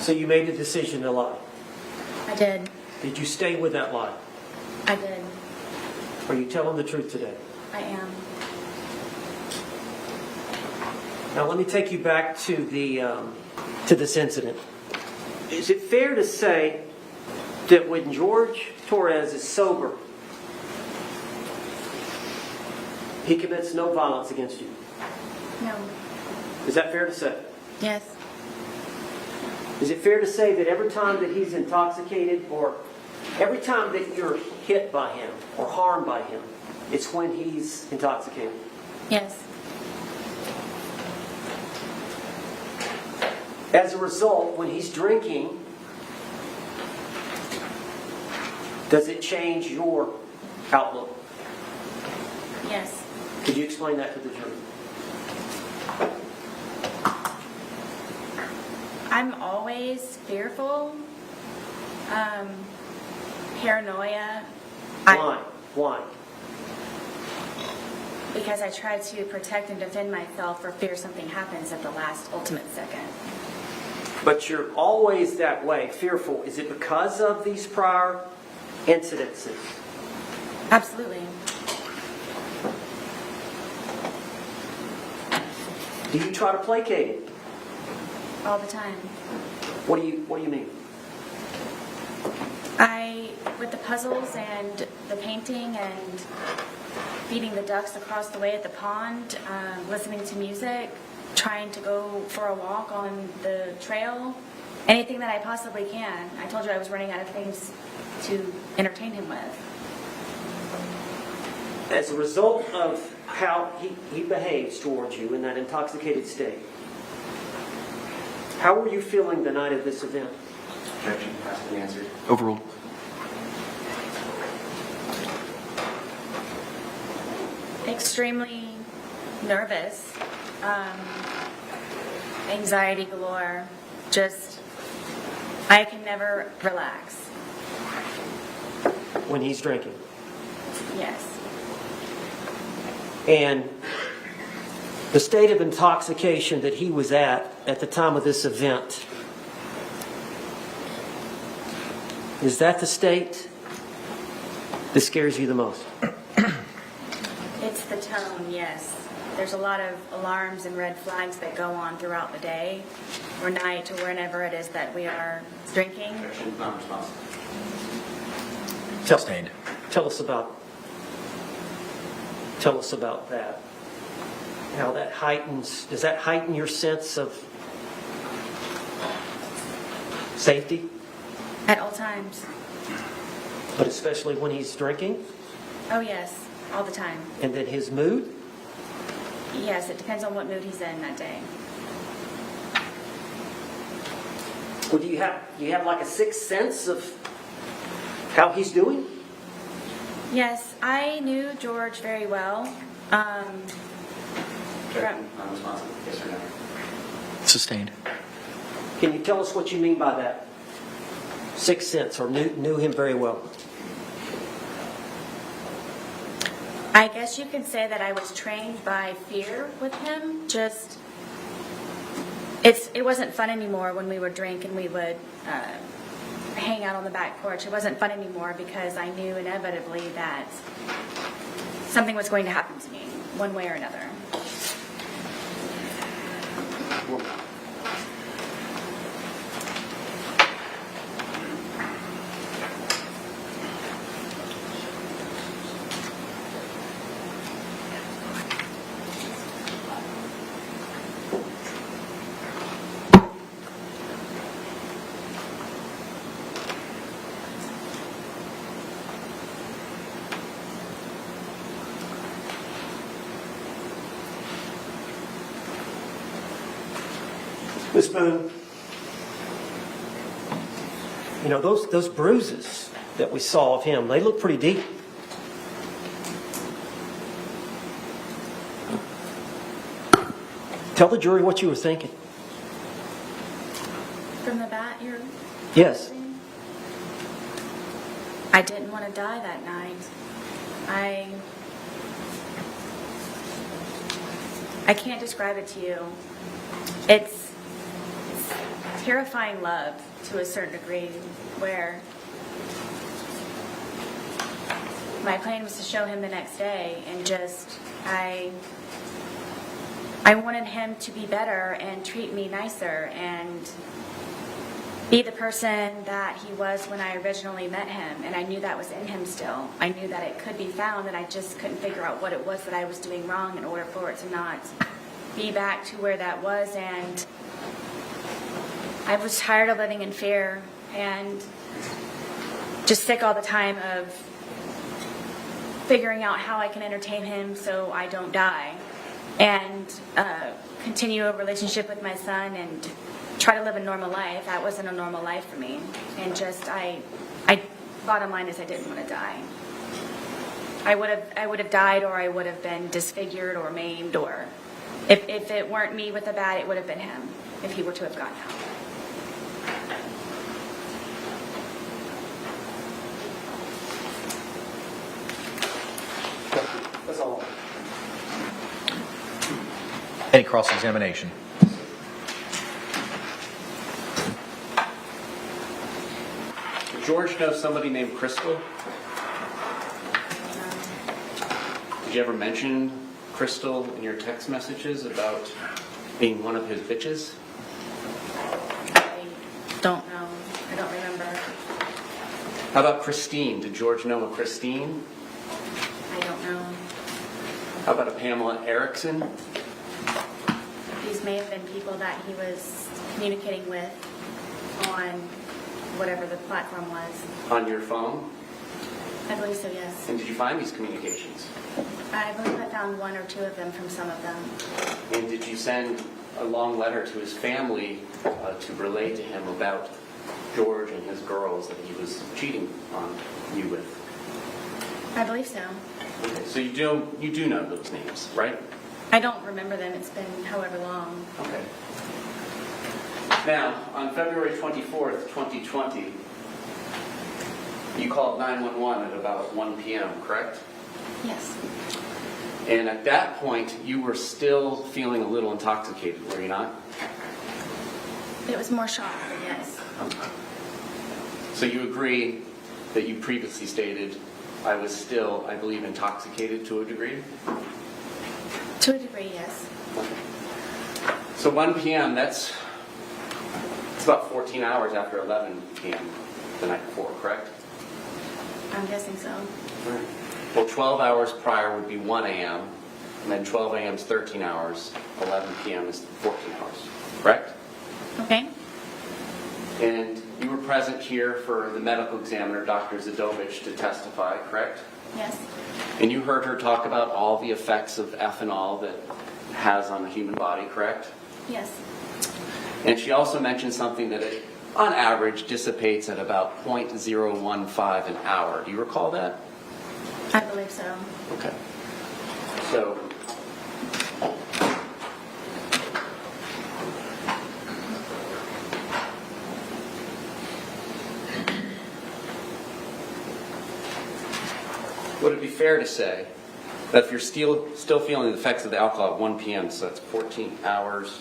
So you made the decision to lie. I did. Did you stay with that lie? I did. Are you telling the truth today? I am. Now let me take you back to this incident. Is it fair to say that when George Torres is sober, he commits no violence against you? No. Is that fair to say? Yes. Is it fair to say that every time that he's intoxicated or every time that you're hit by him or harmed by him, it's when he's intoxicated? Yes. As a result, when he's drinking, does it change your outlook? Yes. Could you explain that to the jury? I'm always fearful, paranoia. Why? Because I try to protect and defend myself for fear something happens at the last ultimate second. But you're always that way, fearful. Is it because of these prior incidences? Absolutely. Do you try to placate it? All the time. What do you mean? With the puzzles and the painting and feeding the ducks across the way at the pond, listening to music, trying to go for a walk on the trail, anything that I possibly can. I told you I was running out of things to entertain him with. As a result of how he behaves towards you in that intoxicated state, how were you feeling the night of this event? Objection has been answered. Overruled. Extremely nervous, anxiety galore, just, I can never relax. When he's drinking. Yes. And the state of intoxication that he was at the time of this event, is that the state that scares you the most? It's the tone, yes. There's a lot of alarms and red flags that go on throughout the day or night or whenever it is that we are drinking. Objection, non-responsive. Sustained. Tell us about that. How that heightens, does that heighten your sense of safety? At all times. But especially when he's drinking? Oh, yes. All the time. And then his mood? Yes, it depends on what mood he's in that day. Well, do you have like a sixth sense of how he's doing? Yes, I knew George very well. Objection, non-responsive. Yes or no? Sustained. Can you tell us what you mean by that? Sixth sense, or knew him very well? I guess you could say that I was trained by fear with him. Just, it wasn't fun anymore when we would drink and we would hang out on the back porch. It wasn't fun anymore because I knew inevitably that something was going to happen to me, one way or another. Miss Boone, you know, those bruises that we saw of him, they look pretty deep. Tell the jury what you were thinking. From the bat, you're... Yes. I didn't want to die that night. I can't describe it to you. It's terrifying love to a certain degree, where my plan was to show him the next day, and just I wanted him to be better and treat me nicer and be the person that he was when I originally met him. And I knew that was in him still. I knew that it could be found, and I just couldn't figure out what it was that I was doing wrong in order for it to not be back to where that was. And I was tired of living in fear and just sick all the time of figuring out how I can entertain him so I don't die, and continue a relationship with my son and try to live a normal life. That wasn't a normal life for me. And just, bottom line is I didn't want to die. I would have died, or I would have been disfigured or maimed, or if it weren't me with the bat, it would have been him if he were to have gotten out. That's all. Any cross-examination? Did George know somebody named Crystal? Did you ever mention Crystal in your text messages about being one of his bitches? I don't know. I don't remember. How about Christine? Did George know a Christine? I don't know. How about a Pamela Erickson? These may have been people that he was communicating with on whatever the platform was. On your phone? I believe so, yes. And did you find these communications? I believe I found one or two of them from some of them. And did you send a long letter to his family to relay to him about George and his girls that he was cheating on you with? I believe so. Okay, so you do know those names, right? I don't remember them. It's been however long. Okay. Now, on February 24th, 2020, you called 911 at about 1 p.m., correct? Yes. And at that point, you were still feeling a little intoxicated, were you not? It was more shock, but yes. So you agree that you previously stated, I was still, I believe, intoxicated to a degree? To a degree, yes. So 1 p.m., it's about 14 hours after 11 p.m. the night before, correct? I'm guessing so. Right. Well, 12 hours prior would be 1 a.m., and then 12 a.m. is 13 hours, 11 p.m. is 14 hours, correct? Okay. And you were present here for the medical examiner, Dr. Zadovich, to testify, correct? Yes. And you heard her talk about all the effects of ethanol that it has on the human body, correct? Yes. And she also mentioned something that it, on average, dissipates at about 0.015 an hour. Do you recall that? I believe so. Okay. So, would it be fair to say that if you're still feeling the effects of the alcohol at 1 p.m., so that's 14 hours,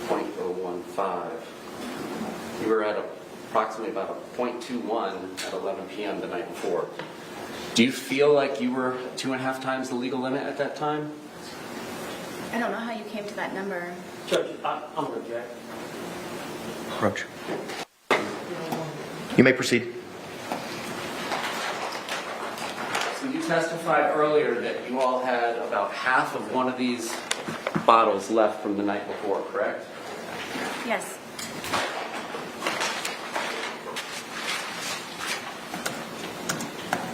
0.015, you were at approximately about a 0.21 at 11 p.m. the night before. Do you feel like you were 2.5 times the legal limit at that time? I don't know how you came to that number. Judge, I'm going to object. Roach. You may proceed. So you testified earlier that you all had about half of one of these bottles left from the night before, correct? Yes.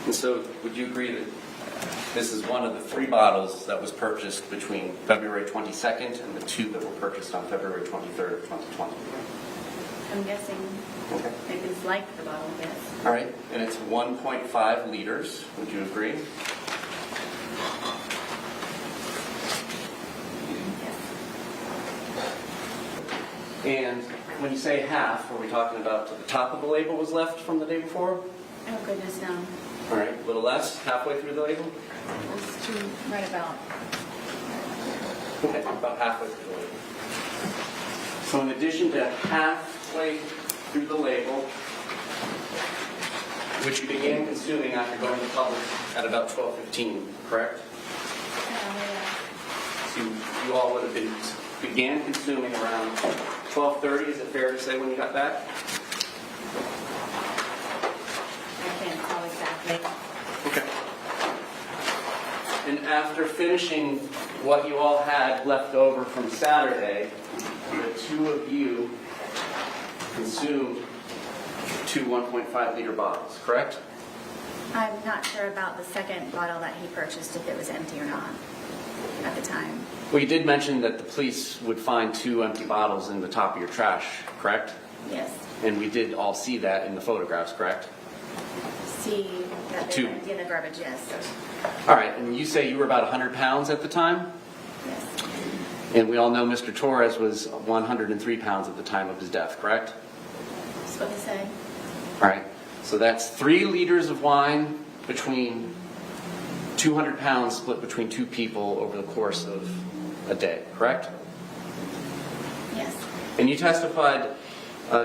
And so would you agree that this is one of the 3 bottles that was purchased between February 22nd and the 2 that were purchased on February 23rd of 2020? I'm guessing Okay. it is like the bottle, yes. All right, and it's 1.5 liters. Would you agree? Yes. And when you say half, are we talking about to the top of the label was left from the day before? Oh, goodness, no. All right, a little less, halfway through the label? It's too right about. Okay, about halfway through the label. So in addition to halfway through the label, which you began consuming after going to public at about 12:15, correct? So you all would have began consuming around 12:30, is it fair to say, when you got back? I can't tell exactly. Okay. And after finishing what you all had left over from Saturday, the 2 of you consumed 2 1.5 liter bottles, correct? I'm not sure about the second bottle that he purchased, if it was empty or not at the time. Well, you did mention that the police would find 2 empty bottles in the top of your trash, correct? Yes. And we did all see that in the photographs, correct? See that Two. they're empty in the garbage, yes. All right, and you say you were about 100 pounds at the time? Yes. And we all know Mr. Torres was 103 pounds at the time of his death, correct? That's what they say. All right, so that's 3 liters of wine between 200 pounds split between 2 people over the course of a day, correct? Yes. And you testified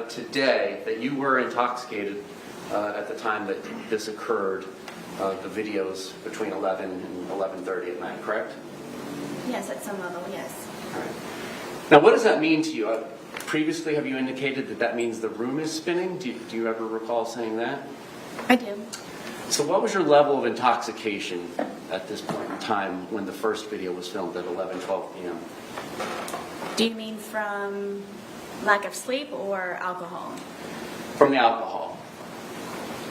today that you were intoxicated at the time that this occurred, the videos between 11 and 11:30 at night, correct? Yes, at some level, yes. All right. Now, what does that mean to you? Previously, have you indicated that that means the room is spinning? Do you ever recall saying that? I do. So what was your level of intoxication at this point in time when the first video was filmed at 11:12 p.m.? Do you mean from lack of sleep or alcohol? From the alcohol.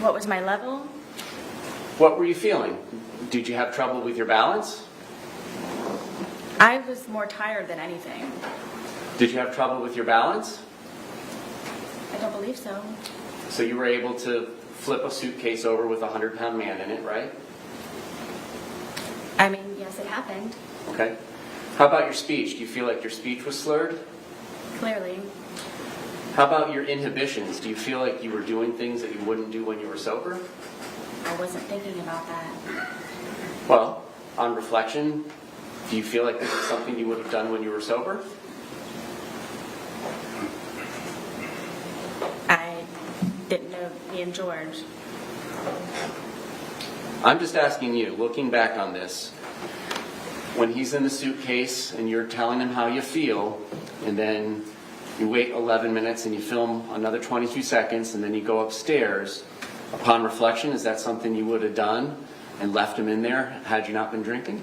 What was my level? What were you feeling? Did you have trouble with your balance? I was more tired than anything. Did you have trouble with your balance? I don't believe so. So you were able to flip a suitcase over with a 100-pound man in it, right? I mean, yes, it happened. Okay. How about your speech? Do you feel like your speech was slurred? Clearly. How about your inhibitions? Do you feel like you were doing things that you wouldn't do when you were sober? I wasn't thinking about that. Well, on reflection, do you feel like this is something you would have done when you were sober? I didn't know me and George. I'm just asking you, looking back on this, when he's in the suitcase and you're telling him how you feel, and then you wait 11 minutes and you film another 22 seconds, and then you go upstairs, upon reflection, is that something you would have done and left him in there had you not been drinking?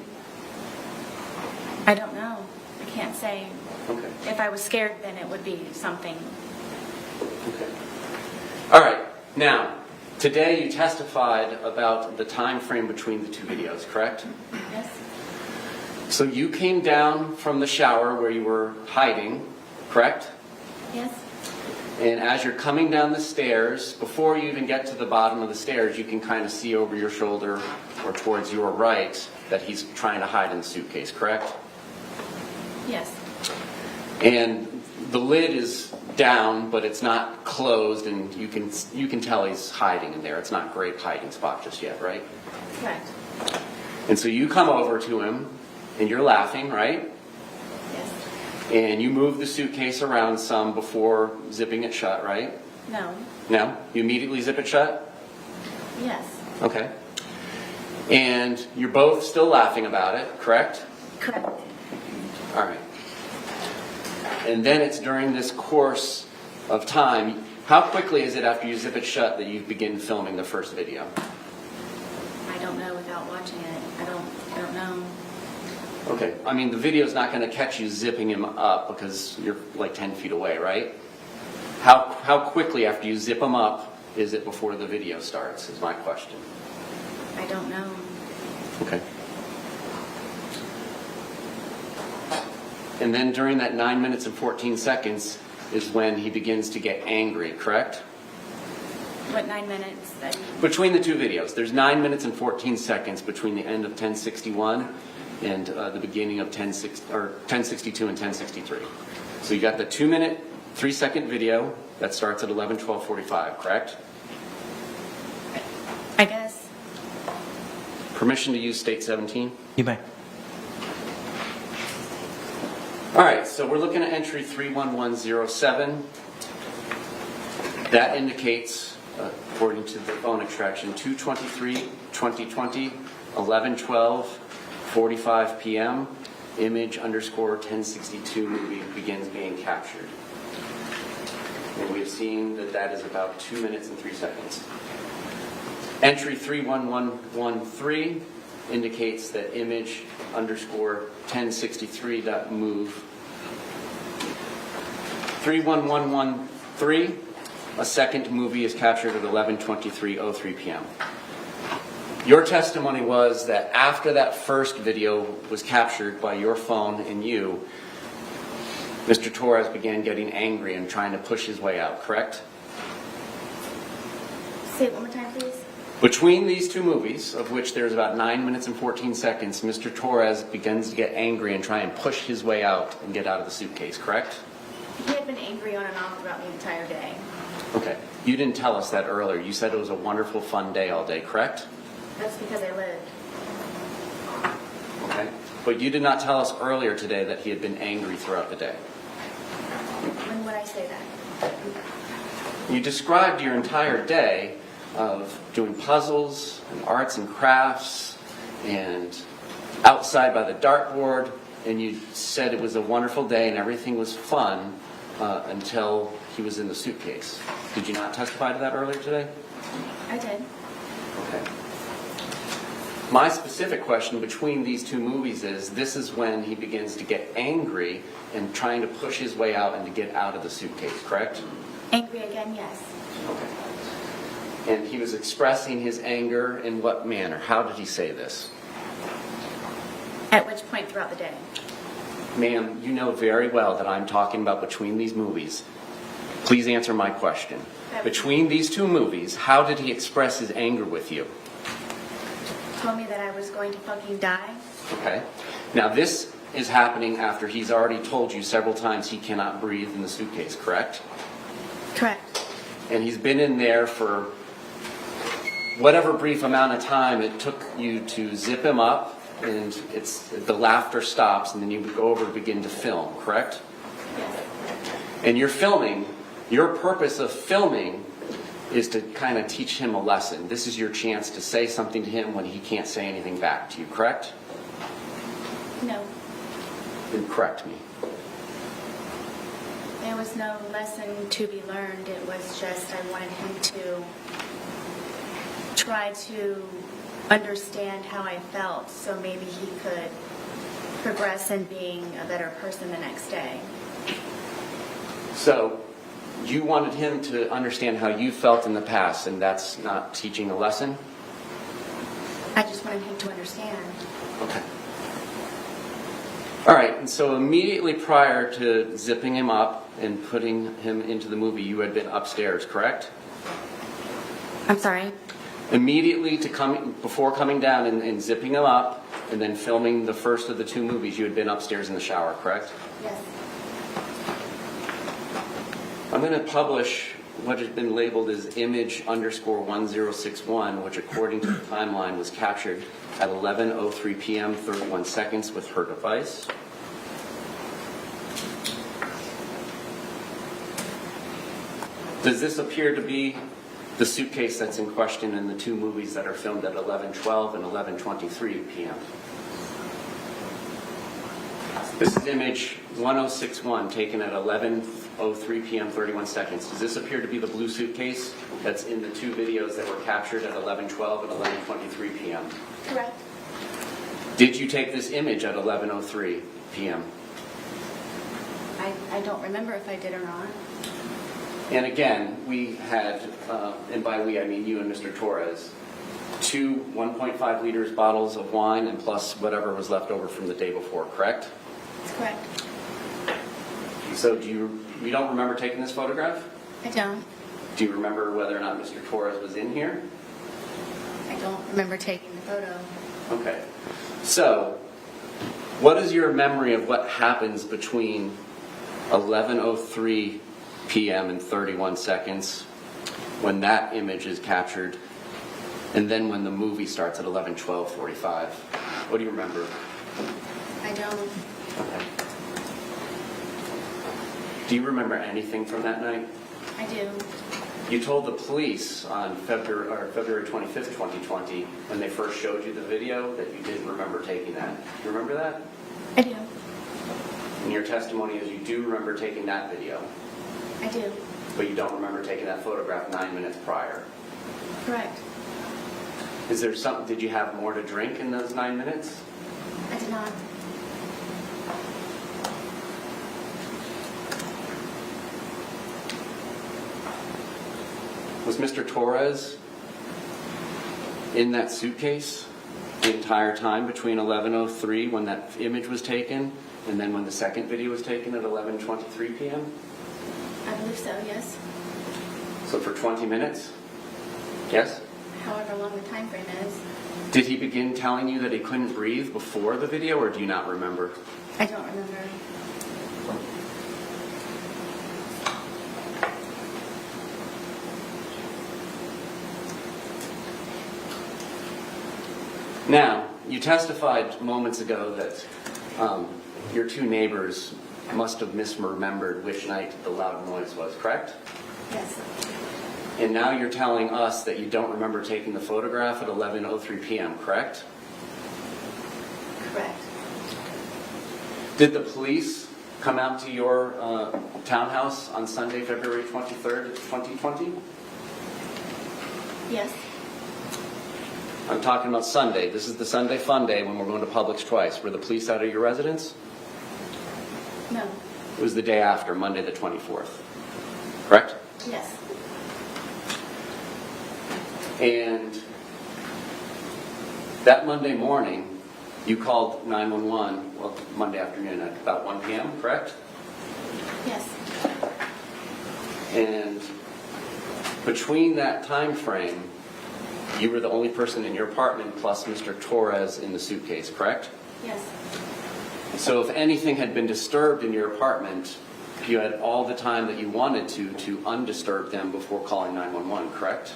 I don't know. I can't say. Okay. If I was scared, then it would be something. Okay. All right. Now, today you testified about the time frame between the two videos, correct? Yes? So you came down from the shower where you were hiding, correct? Yes? And as you're coming down the stairs, before you even get to the bottom of the stairs, you can kind of see over your shoulder or towards your right that he's trying to hide in the suitcase, correct? Yes. And the lid is down, but it's not closed, and you can tell he's hiding in there. It's not a great hiding spot just yet, right? Correct. And so you come over to him, and you're laughing, right? Yes. And you move the suitcase around some before zipping it shut, right? No. No? You immediately zip it shut? Yes. Okay. And you're both still laughing about it, correct? Correct. All right. And then it's during this course of time, how quickly is it after you zip it shut that you begin filming the first video? I don't know without watching it. I don't know. Okay. I mean, the video's not going to catch you zipping him up because you're like 10 feet away, right? How quickly after you zip him up is it before the video starts, is my question. I don't know. Okay. And then during that 9 minutes and 14 seconds is when he begins to get angry, correct? What 9 minutes? Between the two videos, there's 9 minutes and 14 seconds between the end of 1061 and the beginning of 1062 and 1063. So you got the 2 minute, 3 second video that starts at 11:12:45, correct? I guess. Permission to use state 17? You may. All right, so we're looking at entry 31107. That indicates, according to the phone extraction, 2/23/2020, 11:12:45 p.m. Image _1062 movie begins being captured. And we've seen that that is about 2 minutes and 3 seconds. Entry 31113 indicates that image _1063.move. 31113, a second movie is captured at 11:23:03 p.m. Your testimony was that after that first video was captured by your phone and you, Mr. Torres began getting angry and trying to push his way out, correct? Say it one more time, please. Between these two movies, of which there's about 9 minutes and 14 seconds, Mr. Torres begins to get angry and try and push his way out and get out of the suitcase, correct? He had been angry on and off throughout the entire day. Okay. You didn't tell us that earlier. You said it was a wonderful, fun day all day, correct? That's because I lived. Okay. But you did not tell us earlier today that he had been angry throughout the day. When would I say that? You described your entire day of doing puzzles and arts and crafts and outside by the dartboard, and you said it was a wonderful day and everything was fun until he was in the suitcase. Did you not testify to that earlier today? I did. Okay. My specific question between these two movies is, this is when he begins to get angry and trying to push his way out and to get out of the suitcase, correct? Angry again, yes. Okay. And he was expressing his anger in what manner? How did he say this? At which point throughout the day? Ma'am, you know very well that I'm talking about between these movies. Please answer my question. Between these two movies, how did he express his anger with you? Told me that I was going to fucking die. Okay. Now this is happening after he's already told you several times he cannot breathe in the suitcase, correct? Correct. And he's been in there for whatever brief amount of time it took you to zip him up, and the laughter stops, and then you go over to begin to film, correct? Yes. And you're filming. Your purpose of filming is to kind of teach him a lesson. This is your chance to say something to him when he can't say anything back to you, correct? No. Then correct me. There was no lesson to be learned. It was just I wanted him to try to understand how I felt so maybe he could progress in being a better person the next day. So you wanted him to understand how you felt in the past, and that's not teaching a lesson? I just wanted him to understand. Okay. All right, and so immediately prior to zipping him up and putting him into the movie, you had been upstairs, correct? I'm sorry? Immediately before coming down and zipping him up and then filming the first of the two movies, you had been upstairs in the shower, correct? Yes. I'm going to publish what has been labeled as image_1061, which according to the timeline was captured at 11:03 p.m. 31 seconds with her device. Does this appear to be the suitcase that's in question in the two movies that are filmed at 11:12 and 11:23 p.m.? This is image 1061 taken at 11:03 p.m. 31 seconds. Does this appear to be the blue suitcase that's in the two videos that were captured at 11:12 and 11:23 p.m.? Correct. Did you take this image at 11:03 p.m.? I don't remember if I did or not. And again, we had, and by we I mean you and Mr. Torres, 2 1.5 liters bottles of wine and plus whatever was left over from the day before, correct? That's correct. So you don't remember taking this photograph? I don't. Do you remember whether or not Mr. Torres was in here? I don't remember taking the photo. Okay. So, what is your memory of what happens between 11:03 p.m. and 31 seconds when that image is captured, and then when the movie starts at 11:12:45? What do you remember? I don't. Okay. Do you remember anything from that night? I do. You told the police on February 25th, 2020, when they first showed you the video, that you didn't remember taking that. Do you remember that? I do. And your testimony is you do remember taking that video, I do. but you don't remember taking that photograph 9 minutes prior. Correct. Is there something? Did you have more to drink in those 9 minutes? I did not. Was Mr. Torres in that suitcase the entire time between 11:03 when that image was taken and then when the second video was taken at 11:23 p.m.? I believe so, yes. So for 20 minutes? Yes? However long the time frame is. Did he begin telling you that he couldn't breathe before the video, or do you not remember? I don't remember. Now, you testified moments ago that your two neighbors must have misremembered which night the loud noise was, correct? Yes. And now you're telling us that you don't remember taking the photograph at 11:03 p.m., correct? Correct. Did the police come out to your townhouse on Sunday, February 23rd, 2020? Yes. I'm talking about Sunday. This is the Sunday fun day when we're going to Publix twice. Were the police out at your residence? No. It was the day after, Monday the 24th. Correct? Yes. And that Monday morning, you called 911, well, Monday afternoon at about 1 p.m., correct? Yes. And between that time frame, you were the only person in your apartment plus Mr. Torres in the suitcase, correct? Yes. So if anything had been disturbed in your apartment, you had all the time that you wanted to undisturb them before calling 911, correct?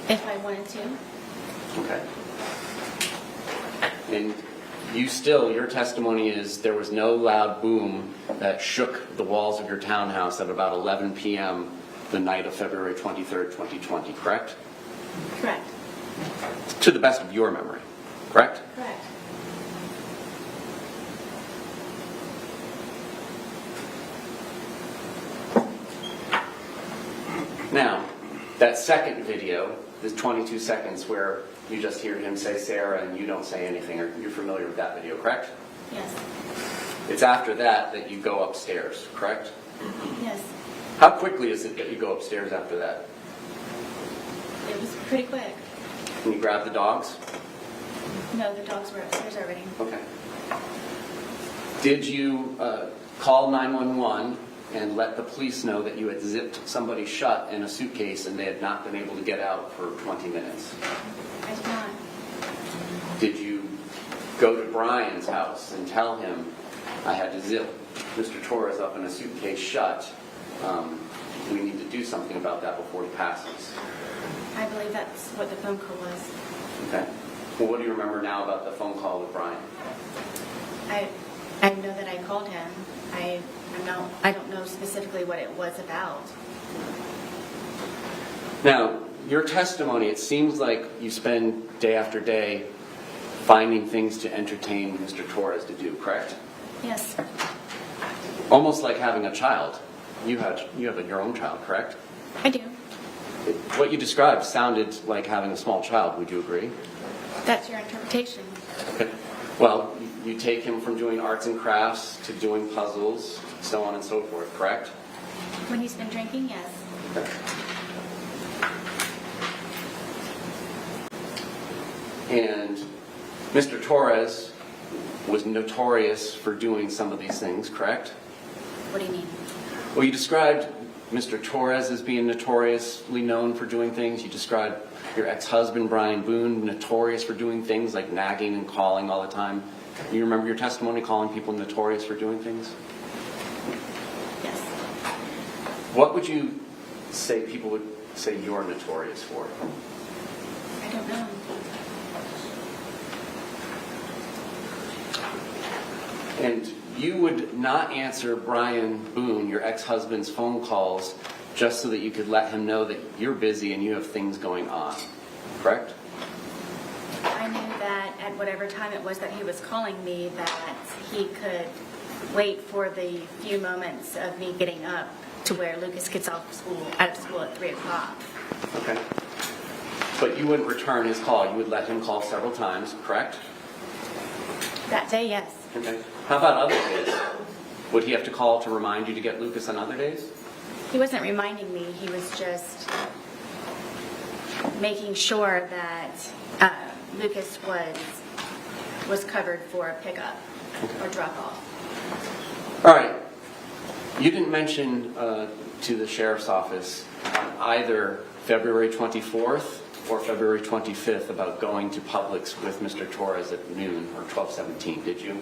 If I wanted to. Okay. And you still, your testimony is there was no loud boom that shook the walls of your townhouse at about 11 p.m. the night of February 23rd, 2020, correct? Correct. To the best of your memory, correct? Correct. Now, that second video, the 22 seconds where you just hear him say Sarah and you don't say anything, you're familiar with that video, correct? Yes. It's after that that you go upstairs, correct? Yes. How quickly is it that you go upstairs after that? It was pretty quick. Can you grab the dogs? No, the dogs were upstairs already. Okay. Did you call 911 and let the police know that you had zipped somebody shut in a suitcase and they had not been able to get out for 20 minutes? I did not. Did you go to Brian's house and tell him, I had to zip Mr. Torres up in a suitcase shut? We need to do something about that before he passes. I believe that's what the phone call was. Okay. Well, what do you remember now about the phone call with Brian? I know that I called him. I don't know specifically what it was about. Now, your testimony, it seems like you spend day after day finding things to entertain Mr. Torres to do, correct? Yes. Almost like having a child. You have your own child, correct? I do. What you described sounded like having a small child. Would you agree? That's your interpretation. Okay. Well, you take him from doing arts and crafts to doing puzzles, so on and so forth, correct? When he's been drinking, yes. Okay. And Mr. Torres was notorious for doing some of these things, correct? What do you mean? Well, you described Mr. Torres as being notoriously known for doing things. You described your ex-husband, Brian Boone, notorious for doing things like nagging and calling all the time. You remember your testimony calling people notorious for doing things? Yes. What would you say people would say you're notorious for? I don't know. And you would not answer Brian Boone, your ex-husband's phone calls just so that you could let him know that you're busy and you have things going on, correct? I knew that at whatever time it was that he was calling me, that he could wait for the few moments of me getting up to where Lucas gets out of school at 3 o'clock. Okay. But you wouldn't return his call. You would let him call several times, correct? That day, yes. Okay. How about other days? Would he have to call to remind you to get Lucas on other days? He wasn't reminding me. He was just making sure that Lucas was covered for a pickup or drop off. All right. You didn't mention to the sheriff's office on either February 24th or February 25th about going to Publix with Mr. Torres at noon or 12:17, did you?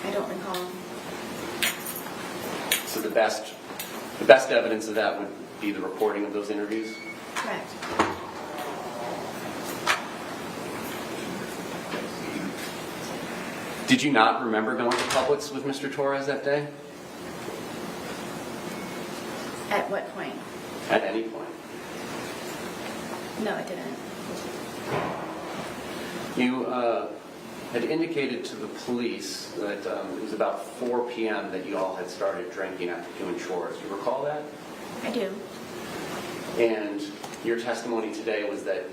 I don't recall. So the best evidence of that would be the recording of those interviews? Correct. Did you not remember going to Publix with Mr. Torres that day? At what point? At any point? No, I didn't. You had indicated to the police that it was about 4 p.m. that you all had started drinking after doing chores. Do you recall that? I do. And your testimony today was that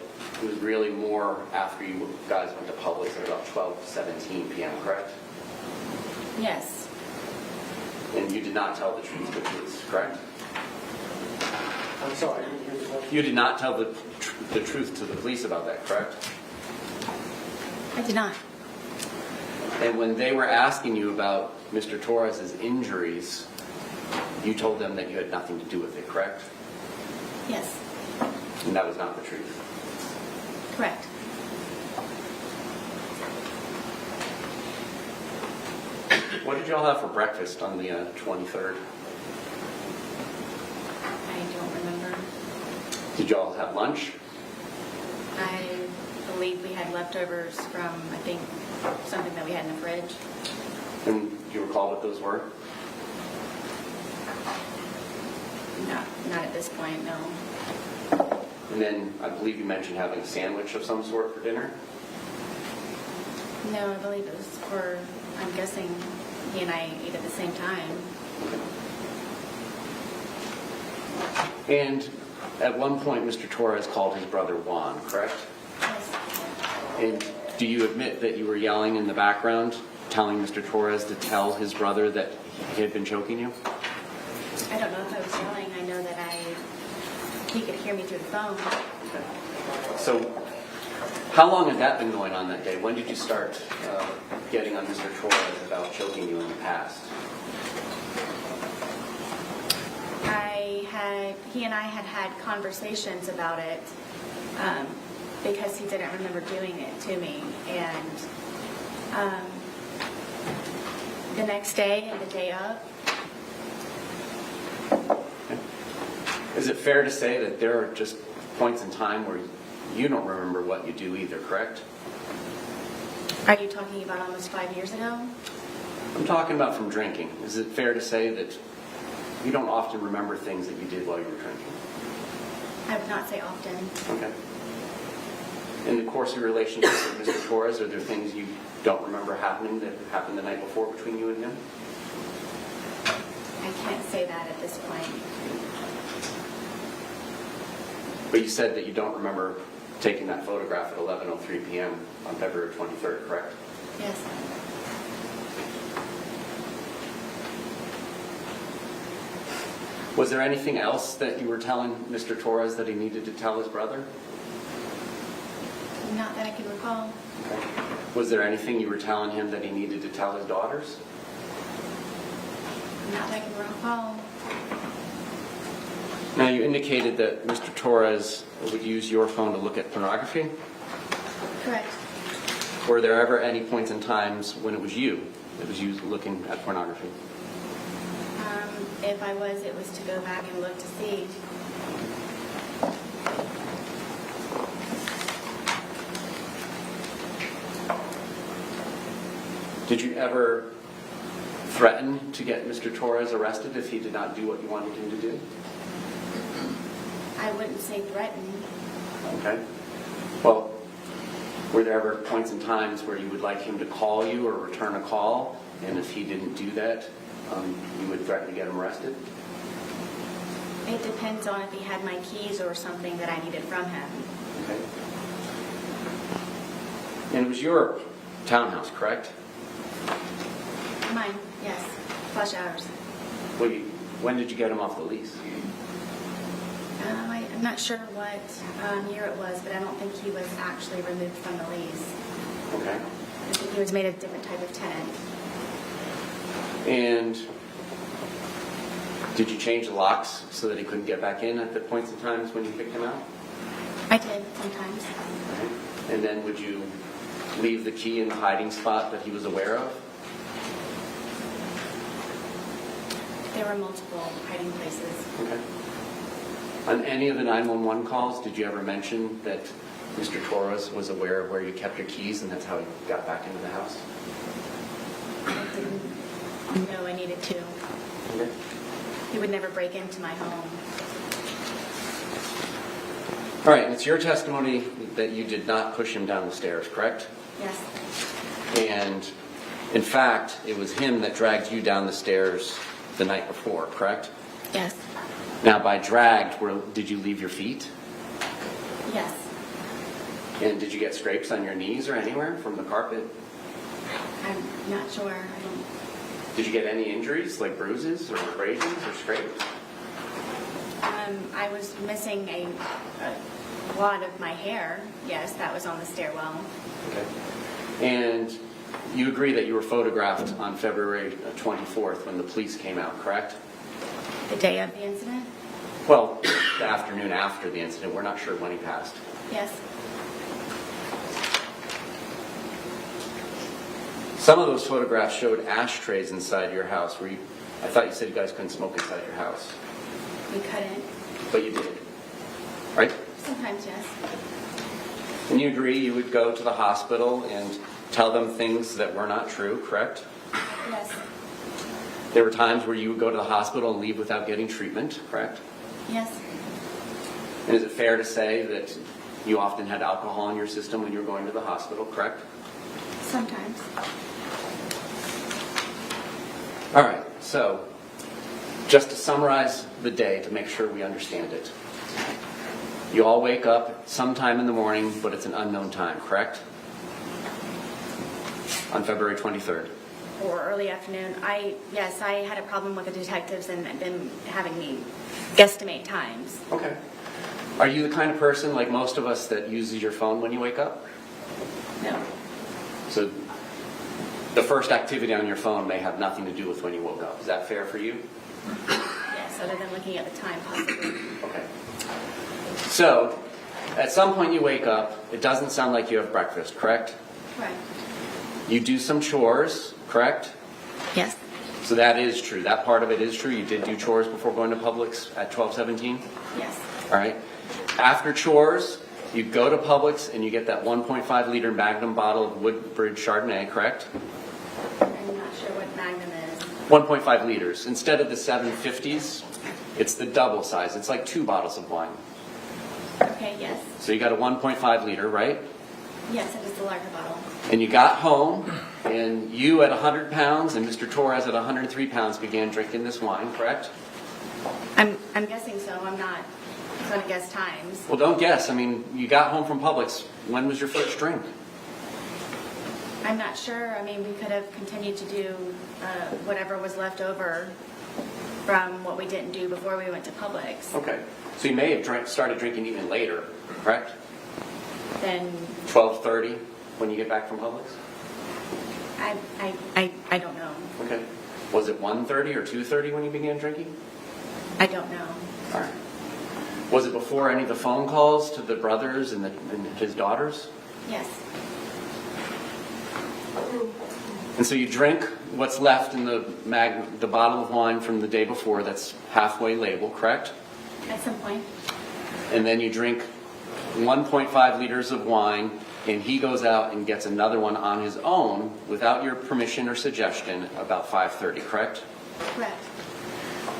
it was really more after you guys went to Publix at about 12:17 p.m., correct? Yes. And you did not tell the truth to the police, correct? I'm sorry, I didn't hear the question. You did not tell the truth to the police about that, correct? I did not. And when they were asking you about Mr. Torres's injuries, you told them that you had nothing to do with it, correct? Yes. And that was not the truth. Correct. What did y'all have for breakfast on the 23rd? I don't remember. Did y'all have lunch? I believe we had leftovers from, I think, something that we had in the fridge. And do you recall what those were? Not at this point, no. And then I believe you mentioned having a sandwich of some sort for dinner? No, I believe it was for, I'm guessing he and I ate at the same time. And at one point, Mr. Torres called his brother Juan, correct? Yes. And do you admit that you were yelling in the background, telling Mr. Torres to tell his brother that he had been choking you? I don't know if I was yelling. I know that he could hear me through the phone. So how long had that been going on that day? When did you start getting on Mr. Torres about choking you in the past? He and I had conversations about it because he didn't remember doing it to me. And the next day and the day of. Is it fair to say that there are just points in time where you don't remember what you do either, correct? Are you talking about almost 5 years ago? I'm talking about from drinking. Is it fair to say that you don't often remember things that you did while you were drinking? I would not say often. Okay. In the course of your relationship with Mr. Torres, are there things you don't remember happening that happened the night before between you and him? I can't say that at this point. But you said that you don't remember taking that photograph at 11:03 p.m. on February 23rd, correct? Yes. Was there anything else that you were telling Mr. Torres that he needed to tell his brother? Not that I can recall. Okay. Was there anything you were telling him that he needed to tell his daughters? Not that I can recall. Now, you indicated that Mr. Torres would use your phone to look at pornography. Correct. Were there ever any points in times when it was you that was used looking at pornography? If I was, it was to go back and look to see. Did you ever threaten to get Mr. Torres arrested if he did not do what you wanted him to do? I wouldn't say threaten. Okay. Well, were there ever points in times where you would like him to call you or return a call, and if he didn't do that, you would threaten to get him arrested? It depends on if he had my keys or something that I needed from him. Okay. And it was your townhouse, correct? Mine, yes. Flush hours. When did you get him off the lease? I'm not sure what year it was, but I don't think he was actually removed from the lease. Okay. I think he was made a different type of tenant. And did you change the locks so that he couldn't get back in at the points in times when you picked him out? I did sometimes. Okay. And then would you leave the key in the hiding spot that he was aware of? There were multiple hiding places. Okay. On any of the 911 calls, did you ever mention that Mr. Torres was aware of where you kept your keys and that's how he got back into the house? I didn't know I needed to. Okay. He would never break into my home. All right, and it's your testimony that you did not push him down the stairs, correct? Yes. And in fact, it was him that dragged you down the stairs the night before, correct? Yes. Now, by dragged, did you leave your feet? Yes. And did you get scrapes on your knees or anywhere from the carpet? I'm not sure. I don't. Did you get any injuries, like bruises or abrasions or scrapes? I was missing a wad of my hair. Yes, that was on the stairwell. Okay. And you agree that you were photographed on February 24th when the police came out, correct? The day of the incident? Well, the afternoon after the incident. We're not sure when he passed. Yes. Some of those photographs showed ashtrays inside your house. I thought you said you guys couldn't smoke inside your house. We couldn't. But you did, right? Sometimes, yes. And you agree you would go to the hospital and tell them things that were not true, correct? Yes. There were times where you would go to the hospital and leave without getting treatment, correct? Yes. And is it fair to say that you often had alcohol in your system when you were going to the hospital, correct? Sometimes. All right, so just to summarize the day to make sure we understand it. You all wake up sometime in the morning, but it's an unknown time, correct? On February 23rd. Or early afternoon. Yes, I had a problem with the detectives and them having me guesstimate times. Okay. Are you the kind of person, like most of us, that uses your phone when you wake up? No. So the first activity on your phone may have nothing to do with when you woke up. Is that fair for you? Yes, other than looking at the time, possibly. Okay. So, at some point you wake up, it doesn't sound like you have breakfast, correct? Right. You do some chores, correct? Yes. So that is true. That part of it is true. You did do chores before going to Publix at 12:17? Yes. All right. After chores, you go to Publix and you get that 1.5 liter Magnum bottle of Woodbridge Chardonnay, correct? I'm not sure what Magnum is. 1.5 liters. Instead of the 750s, it's the double size. It's like 2 bottles of wine. Okay, yes. So you got a 1.5 liter, right? Yes, it is the larger bottle. And you got home, and you at 100 pounds and Mr. Torres at 103 pounds began drinking this wine, correct? I'm guessing so. I'm not going to guess times. Well, don't guess. I mean, you got home from Publix. When was your first drink? I'm not sure. I mean, we could have continued to do whatever was left over from what we didn't do before we went to Publix. Okay. So you may have started drinking even later, correct? Then 12:30 when you get back from Publix? I don't know. Okay. Was it 1:30 or 2:30 when you began drinking? I don't know. All right. Was it before any of the phone calls to the brothers and his daughters? Yes. And so you drink what's left in the bottle of wine from the day before that's halfway labeled, correct? At some point. And then you drink 1.5 liters of wine, and he goes out and gets another one on his own without your permission or suggestion about 5:30, correct? Correct.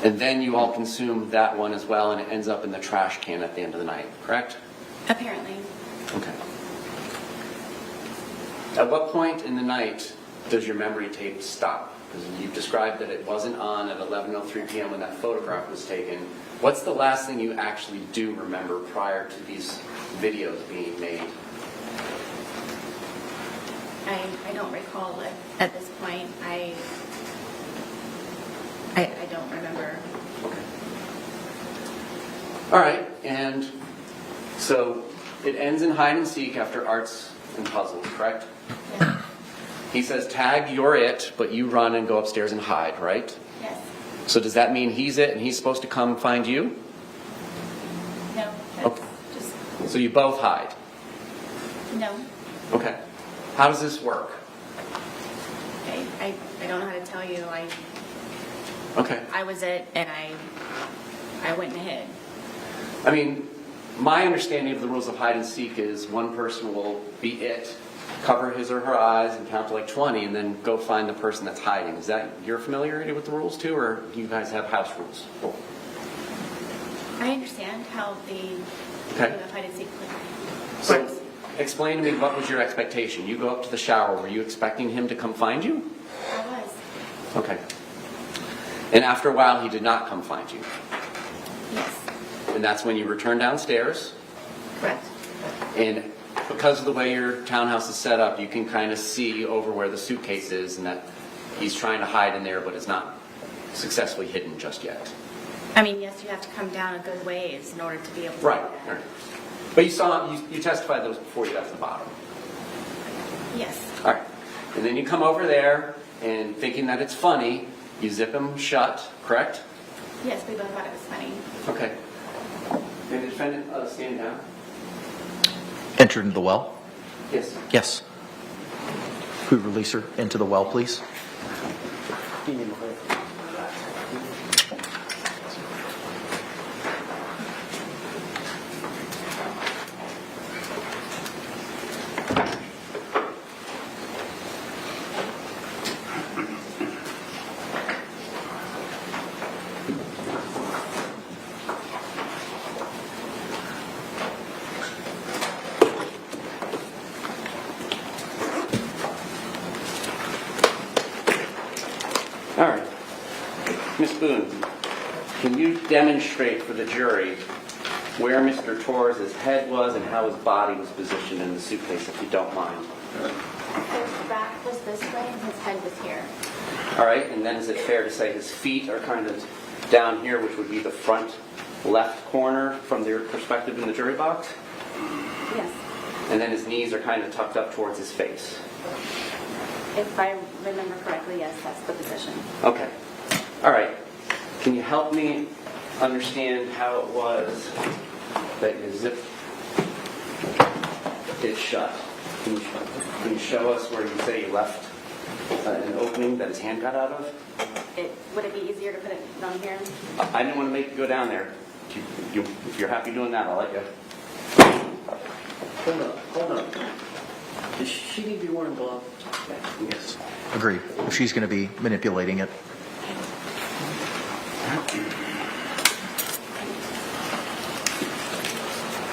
And then you all consume that one as well, and it ends up in the trash can at the end of the night, correct? Apparently. Okay. At what point in the night does your memory tape stop? Because you've described that it wasn't on at 11:03 p.m. when that photograph was taken. What's the last thing you actually do remember prior to these videos being made? I don't recall it at this point. I don't remember. Okay. All right, and so it ends in hide and seek after arts and puzzles, correct? Yeah. He says, tag, you're it, but you run and go upstairs and hide, right? Yes. So does that mean he's it and he's supposed to come find you? No. That's Okay. just So you both hide? no. Okay. How does this work? I don't know how to tell you. Okay. I was it, and I went and hid. I mean, my understanding of the rules of hide and seek is one person will be it, cover his or her eyes and count to like 20 and then go find the person that's hiding. Is that your familiarity with the rules too, or do you guys have house rules? I understand how the Okay. game of hide and seek So works. explain to me, what was your expectation? You go up to the shower. Were you expecting him to come find you? I was. Okay. And after a while, he did not come find you. Yes. And that's when you returned downstairs. Correct. And because of the way your townhouse is set up, you can kind of see over where the suitcase is and that he's trying to hide in there, but it's not successfully hidden just yet. I mean, yes, you have to come down a good ways in order to be able to Right. do that. Right. But you saw, you testified that was before you got to the bottom. Yes. All right. And then you come over there and thinking that it's funny, you zip him shut, correct? Yes, we both thought it was funny. Okay. May the defendant stand down? Entered into the well? Yes. Yes. Could we release her into the well, please? All right. Ms. Boone, can you demonstrate for the jury where Mr. Torres' head was and how his body was positioned in the suitcase, if you don't mind? His back was this way and his head was here. All right, and then is it fair to say his feet are kind of down here, which would be the front left corner from their perspective in the jury box? Yes. And then his knees are kind of tucked up towards his face. If I remember correctly, yes, that's the position. Okay. All right. Can you help me understand how it was that you zipped it shut? Can you show us where you say you left an opening that his hand got out of? Would it be easier to put it down here? I didn't want to make you go down there. If you're happy doing that, I'll let you. Hold on. Does she need to be wearing gloves? Yes. Agreed. If she's going to be manipulating it.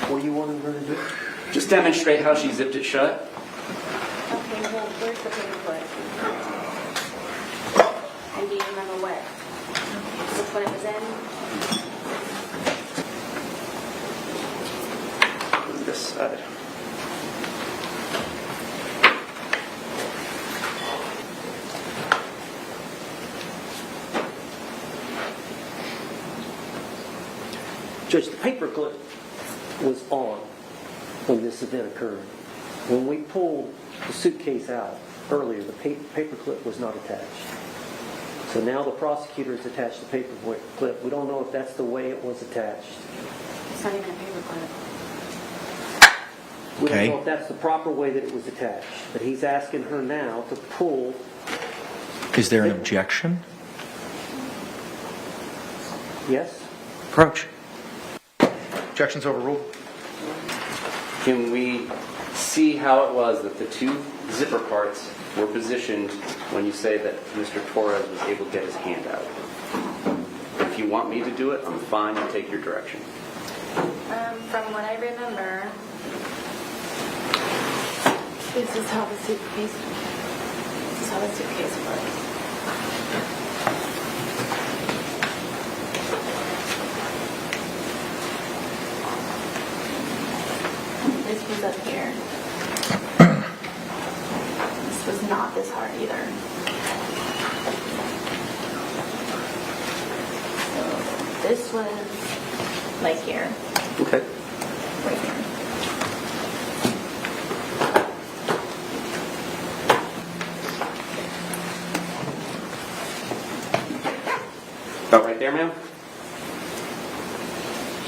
What do you want her to do? Just demonstrate how she zipped it shut. Okay, well, where's the paperclip? And do you remember which one it was in? This side. Judge, the paperclip was on when this event occurred. When we pulled the suitcase out earlier, the paperclip was not attached. So now the prosecutor has attached the paperclip. We don't know if that's the way it was attached. It's not even a paperclip. We Okay. don't know if that's the proper way that it was attached. But he's asking her now to pull. Is there an objection? Yes? Approach. Objection's overruled. Can we see how it was that the two zipper parts were positioned when you say that Mr. Torres was able to get his hand out? If you want me to do it, I'm fine to take your direction. From what I remember, this is how the suitcase was. This was up here. This was not this hard either. So this was like here, Okay. right here. About right there, ma'am?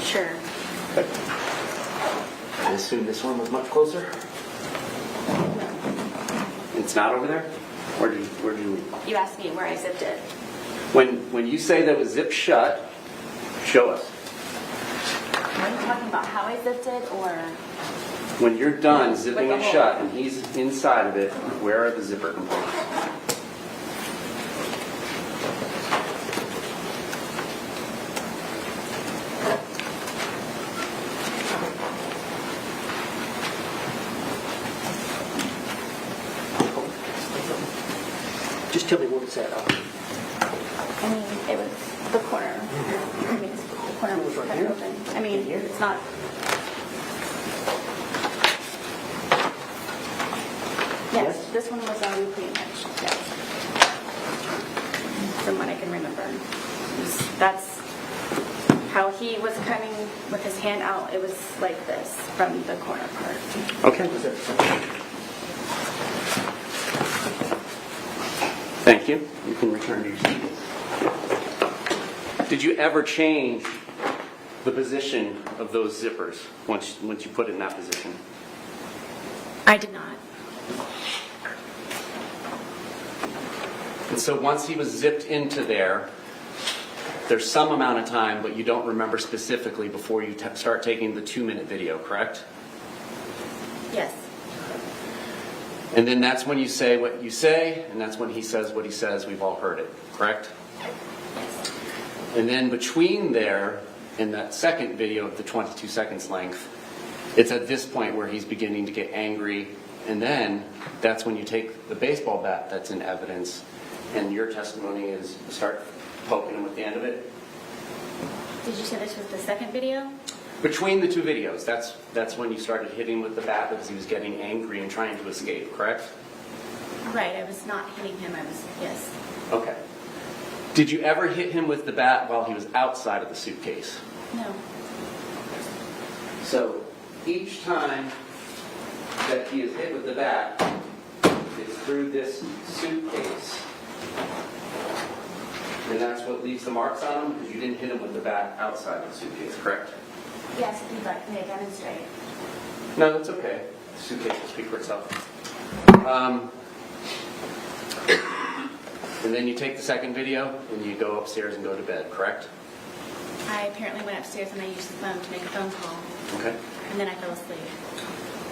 Sure. I assume this one was much closer? It's not over there? Where do you... You asked me where I zipped it. When you say that it was zipped shut, show us. Are you talking about how I zipped it, or When you're done zipping Like it a hole. shut and he's inside of it, where are the zipper components? Just tell me what it's at. I mean, it was the corner. I mean, the corner was right cut here? open. I mean, it's not. Yes, Yes? this one was already pretty much, yes. From what I can remember. That's how he was coming with his hand out. It was like this from the corner part. Okay. Thank you. You can return to your seat. Did you ever change the position of those zippers once you put it in that position? I did not. And so once he was zipped into there, there's some amount of time, but you don't remember specifically before you start taking the 2-minute video, correct? Yes. And then that's when you say what you say, and that's when he says what he says. We've all heard it, correct? Yes. And then between there and that second video of the 22 seconds length, it's at this point where he's beginning to get angry. And then that's when you take the baseball bat that's in evidence, and your testimony is start poking him with the end of it. Did you say this was the second video? Between the two videos, that's when you started hitting with the bat because he was getting angry and trying to escape, correct? Right, I was not hitting him. I was, yes. Okay. Did you ever hit him with the bat while he was outside of the suitcase? No. So each time that he is hit with the bat, it's through this suitcase. And that's what leaves the marks on him because you didn't hit him with the bat outside of the suitcase, correct? Yes, if you'd like me to demonstrate. No, that's okay. The suitcase will speak for itself. And then you take the second video and you go upstairs and go to bed, correct? I apparently went upstairs and I used the phone to make a phone call. Okay. And then I fell asleep.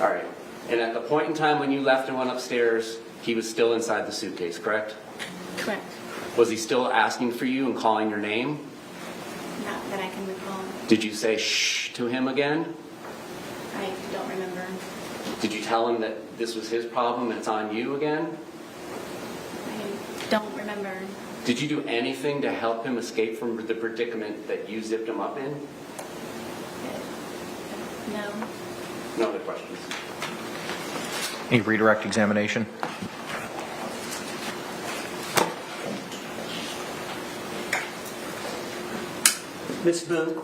All right. And at the point in time when you left and went upstairs, he was still inside the suitcase, correct? Correct. Was he still asking for you and calling your name? Not that I can recall. Did you say shh to him again? I don't remember. Did you tell him that this was his problem and it's on you again? I don't remember. Did you do anything to help him escape from the predicament that you zipped him up in? No. No other questions? Any redirect examination? Ms. Boone,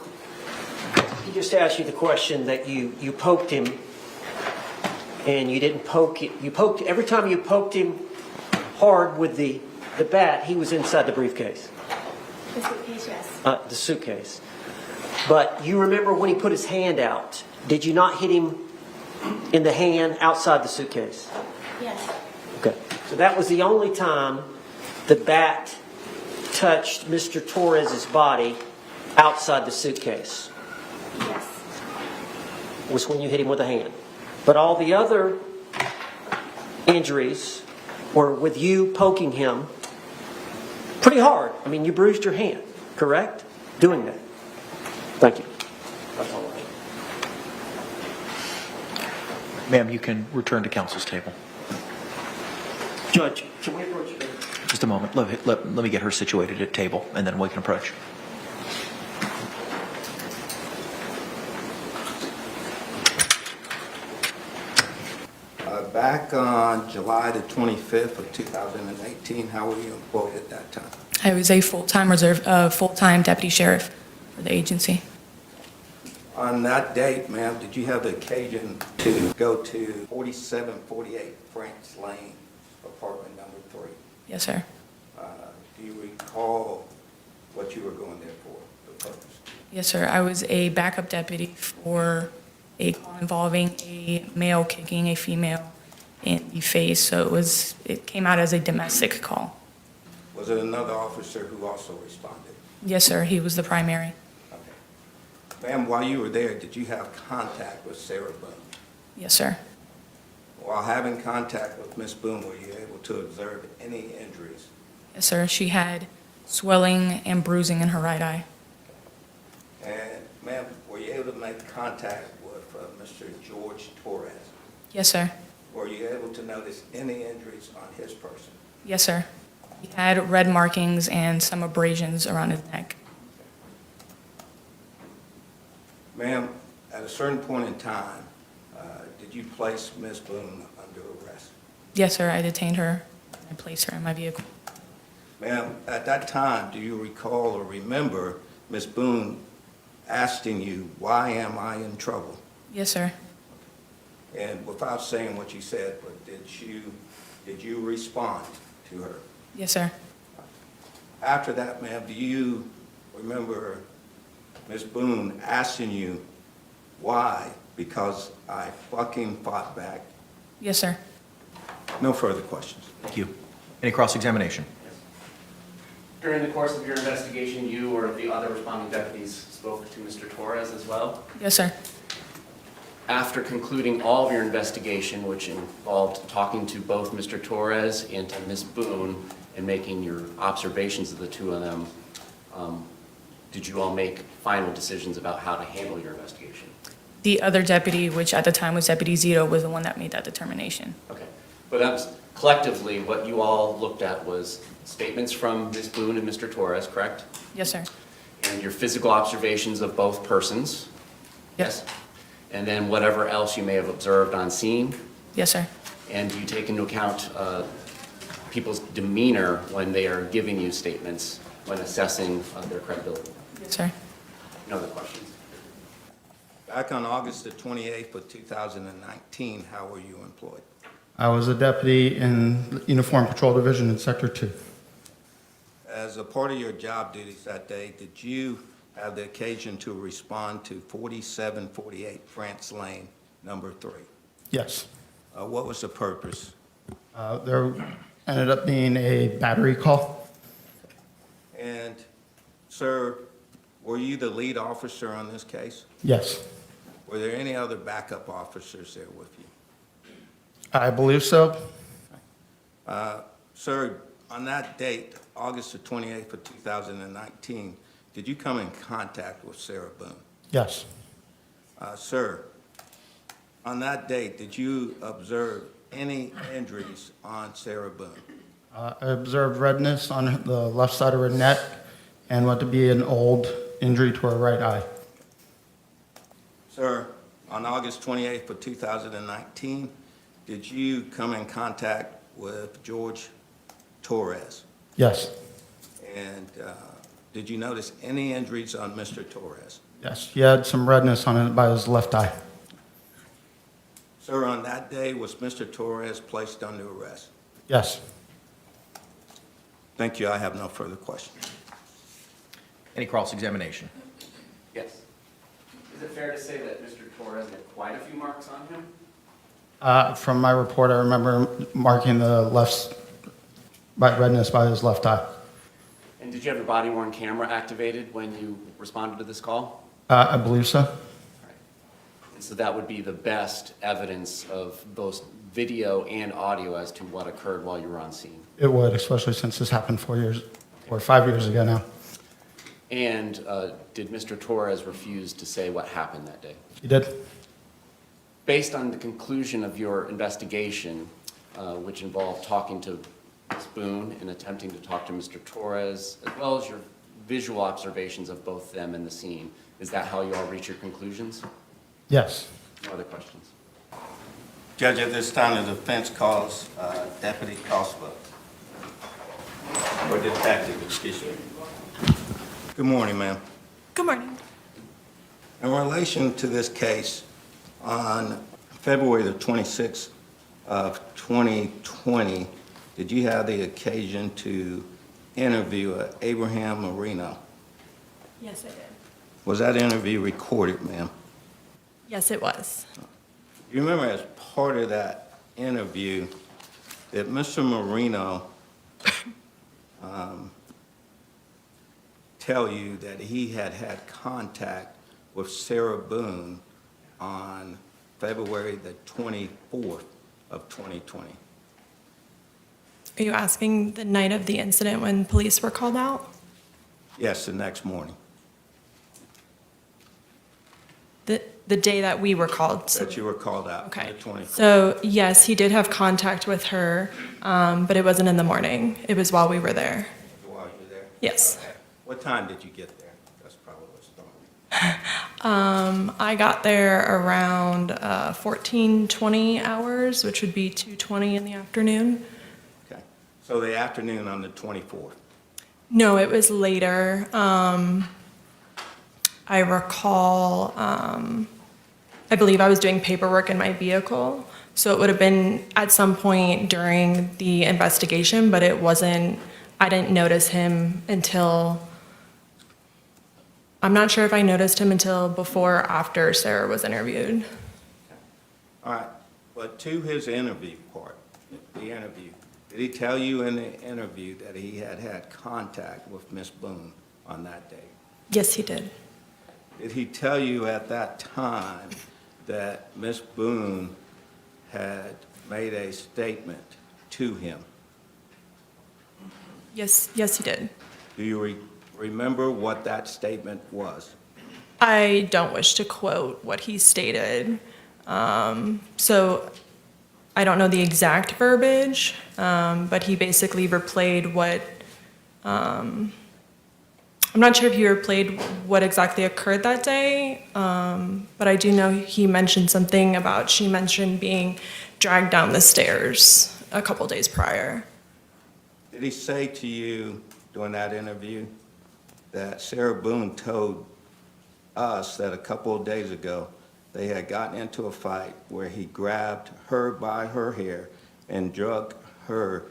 he just asked you the question that you poked him and you didn't poke it. You poked, every time you poked him hard with the bat, he was inside the briefcase. The suitcase, yes. The suitcase. But you remember when he put his hand out, did you not hit him in the hand outside the suitcase? Yes. Okay. So that was the only time the bat touched Mr. Torres's body outside the suitcase, Yes. was when you hit him with a hand. But all the other injuries were with you poking him pretty hard. I mean, you bruised your hand, correct? Doing that. Thank you. That's all I have. Ma'am, you can return to counsel's table. Judge, can we approach you? Just a moment. Let me get her situated at table, and then we can approach. Back on July the 25th of 2018, how were you employed at that time? I was a full-time deputy sheriff for the agency. On that date, ma'am, did you have the occasion to go to 4748 Franks Lane, apartment number 3? Yes, sir. Do you recall what you were going there for, the purpose? Yes, sir. I was a backup deputy for a call involving a male kicking a female in the face, so it came out as a domestic call. Was it another officer who also responded? Yes, sir. He was the primary. Okay. Ma'am, while you were there, did you have contact with Sarah Boone? Yes, sir. While having contact with Ms. Boone, were you able to observe any injuries? Yes, sir. She had swelling and bruising in her right eye. And ma'am, were you able to make contact with Mr. George Torres? Yes, sir. Were you able to notice any injuries on his person? Yes, sir. He had red markings and some abrasions around his neck. Ma'am, at a certain point in time, did you place Ms. Boone under arrest? Yes, sir. I detained her. I placed her in my vehicle. Ma'am, at that time, do you recall or remember Ms. Boone asking you, "Why am I in trouble?" Yes, sir. And without saying what you said, but did you respond to her? Yes, sir. After that, ma'am, do you remember Ms. Boone asking you, "Why?" "Because I fucking fought back." Yes, sir. No further questions. Thank you. Any cross-examination? During the course of your investigation, you or the other responding deputies spoke to Mr. Torres as well? Yes, sir. After concluding all of your investigation, which involved talking to both Mr. Torres and to Ms. Boone and making your observations of the two of them, did you all make final decisions about how to handle your investigation? The other deputy, which at the time was Deputy Zito, was the one that made that determination. Okay. But that was collectively, what you all looked at was statements from Ms. Boone and Mr. Torres, correct? Yes, sir. And your physical observations of both persons? Yes. And then whatever else you may have observed on scene? Yes, sir. And do you take into account people's demeanor when they are giving you statements, when assessing their credibility? Yes, sir. No other questions? Back on August the 28th of 2019, how were you employed? I was a deputy in Uniform Patrol Division in Sector 2. As a part of your job duties that day, did you have the occasion to respond to 4748 France Lane, number 3? Yes. What was the purpose? There ended up being a battery call. And, sir, were you the lead officer on this case? Yes. Were there any other backup officers there with you? I believe so. Sir, on that date, August the 28th of 2019, did you come in contact with Sarah Boone? Yes. Sir, on that date, did you observe any injuries on Sarah Boone? I observed redness on the left side of her neck and what to be an old injury to her right eye. Sir, on August 28th of 2019, did you come in contact with George Torres? Yes. And did you notice any injuries on Mr. Torres? Yes. He had some redness on it by his left eye. Sir, on that day, was Mr. Torres placed under arrest? Yes. Thank you. I have no further questions. Any cross-examination? Yes. Is it fair to say that Mr. Torres had quite a few marks on him? From my report, I remember marking the redness by his left eye. And did you have your body-worn camera activated when you responded to this call? I believe so. Right. And so that would be the best evidence of both video and audio as to what occurred while you were on scene. It would, especially since this happened 5 years ago now. And did Mr. Torres refuse to say what happened that day? He did. Based on the conclusion of your investigation, which involved talking to Ms. Boone and attempting to talk to Mr. Torres, as well as your visual observations of both them in the scene, is that how you all reach your conclusions? Yes. No other questions? Judge, at this time, the defense calls Deputy Koepsell. Or detective, excuse me. Good morning, ma'am. Good morning. In relation to this case, on February the 26th of 2020, did you have the occasion to interview Abraham Marino? Yes, I did. Was that interview recorded, ma'am? Yes, it was. You remember as part of that interview that Mr. Marino tell you that he had had contact with Sarah Boone on February the 24th of 2020? Are you asking the night of the incident when police were called out? Yes, the next morning, The day that we were called? that you were called out, Okay. the 24th. So, yes, he did have contact with her, but it wasn't in the morning. It was while we were there. While you were there? Yes. Okay. What time did you get there? That's probably what's throwing me. I got there around 14:20 hours, which would be 2:20 in the afternoon. Okay. So the afternoon on the 24th. No, it was later. I recall, I believe I was doing paperwork in my vehicle, so it would have been at some point during the investigation, but it wasn't, I didn't notice him until, I'm not sure if I noticed him until before or after Sarah was interviewed. All right, but to his interview part, the interview, did he tell you in the interview that he had had contact with Miss Boone on that day? Yes, he did. Did he tell you at that time that Miss Boone had made a statement to him? Yes, he did. Do you remember what that statement was? I don't wish to quote what he stated. So I don't know the exact verbiage, but he basically replayed what, I'm not sure if he replayed what exactly occurred that day, but I do know he mentioned something about, she mentioned being dragged down the stairs a couple days prior. Did he say to you during that interview that Sarah Boone told us that a couple of days ago they had gotten into a fight where he grabbed her by her hair and dragged her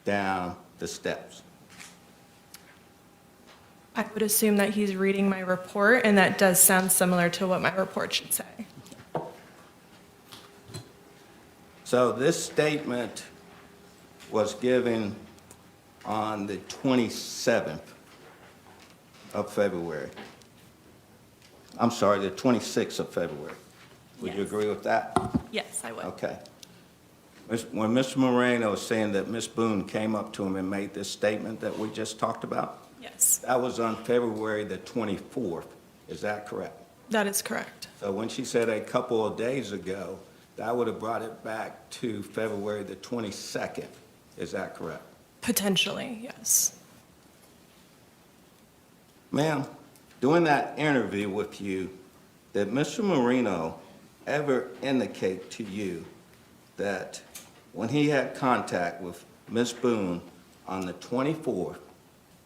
down the steps? I would assume that he's reading my report, and that does sound similar to what my report should say. So this statement was given on the 27th of February. I'm sorry, the 26th of February. Would you Yes. agree with that? Yes, I would. Okay. When Mr. Moreno was saying that Miss Boone came up to him and made this statement that we just talked about, Yes, that was on February the 24th. Is that correct? that is correct. So when she said a couple of days ago, that would have brought it back to February the 22nd. Is that correct? Potentially, yes. Ma'am, during that interview with you, did Mr. Moreno ever indicate to you that when he had contact with Miss Boone on the 24th,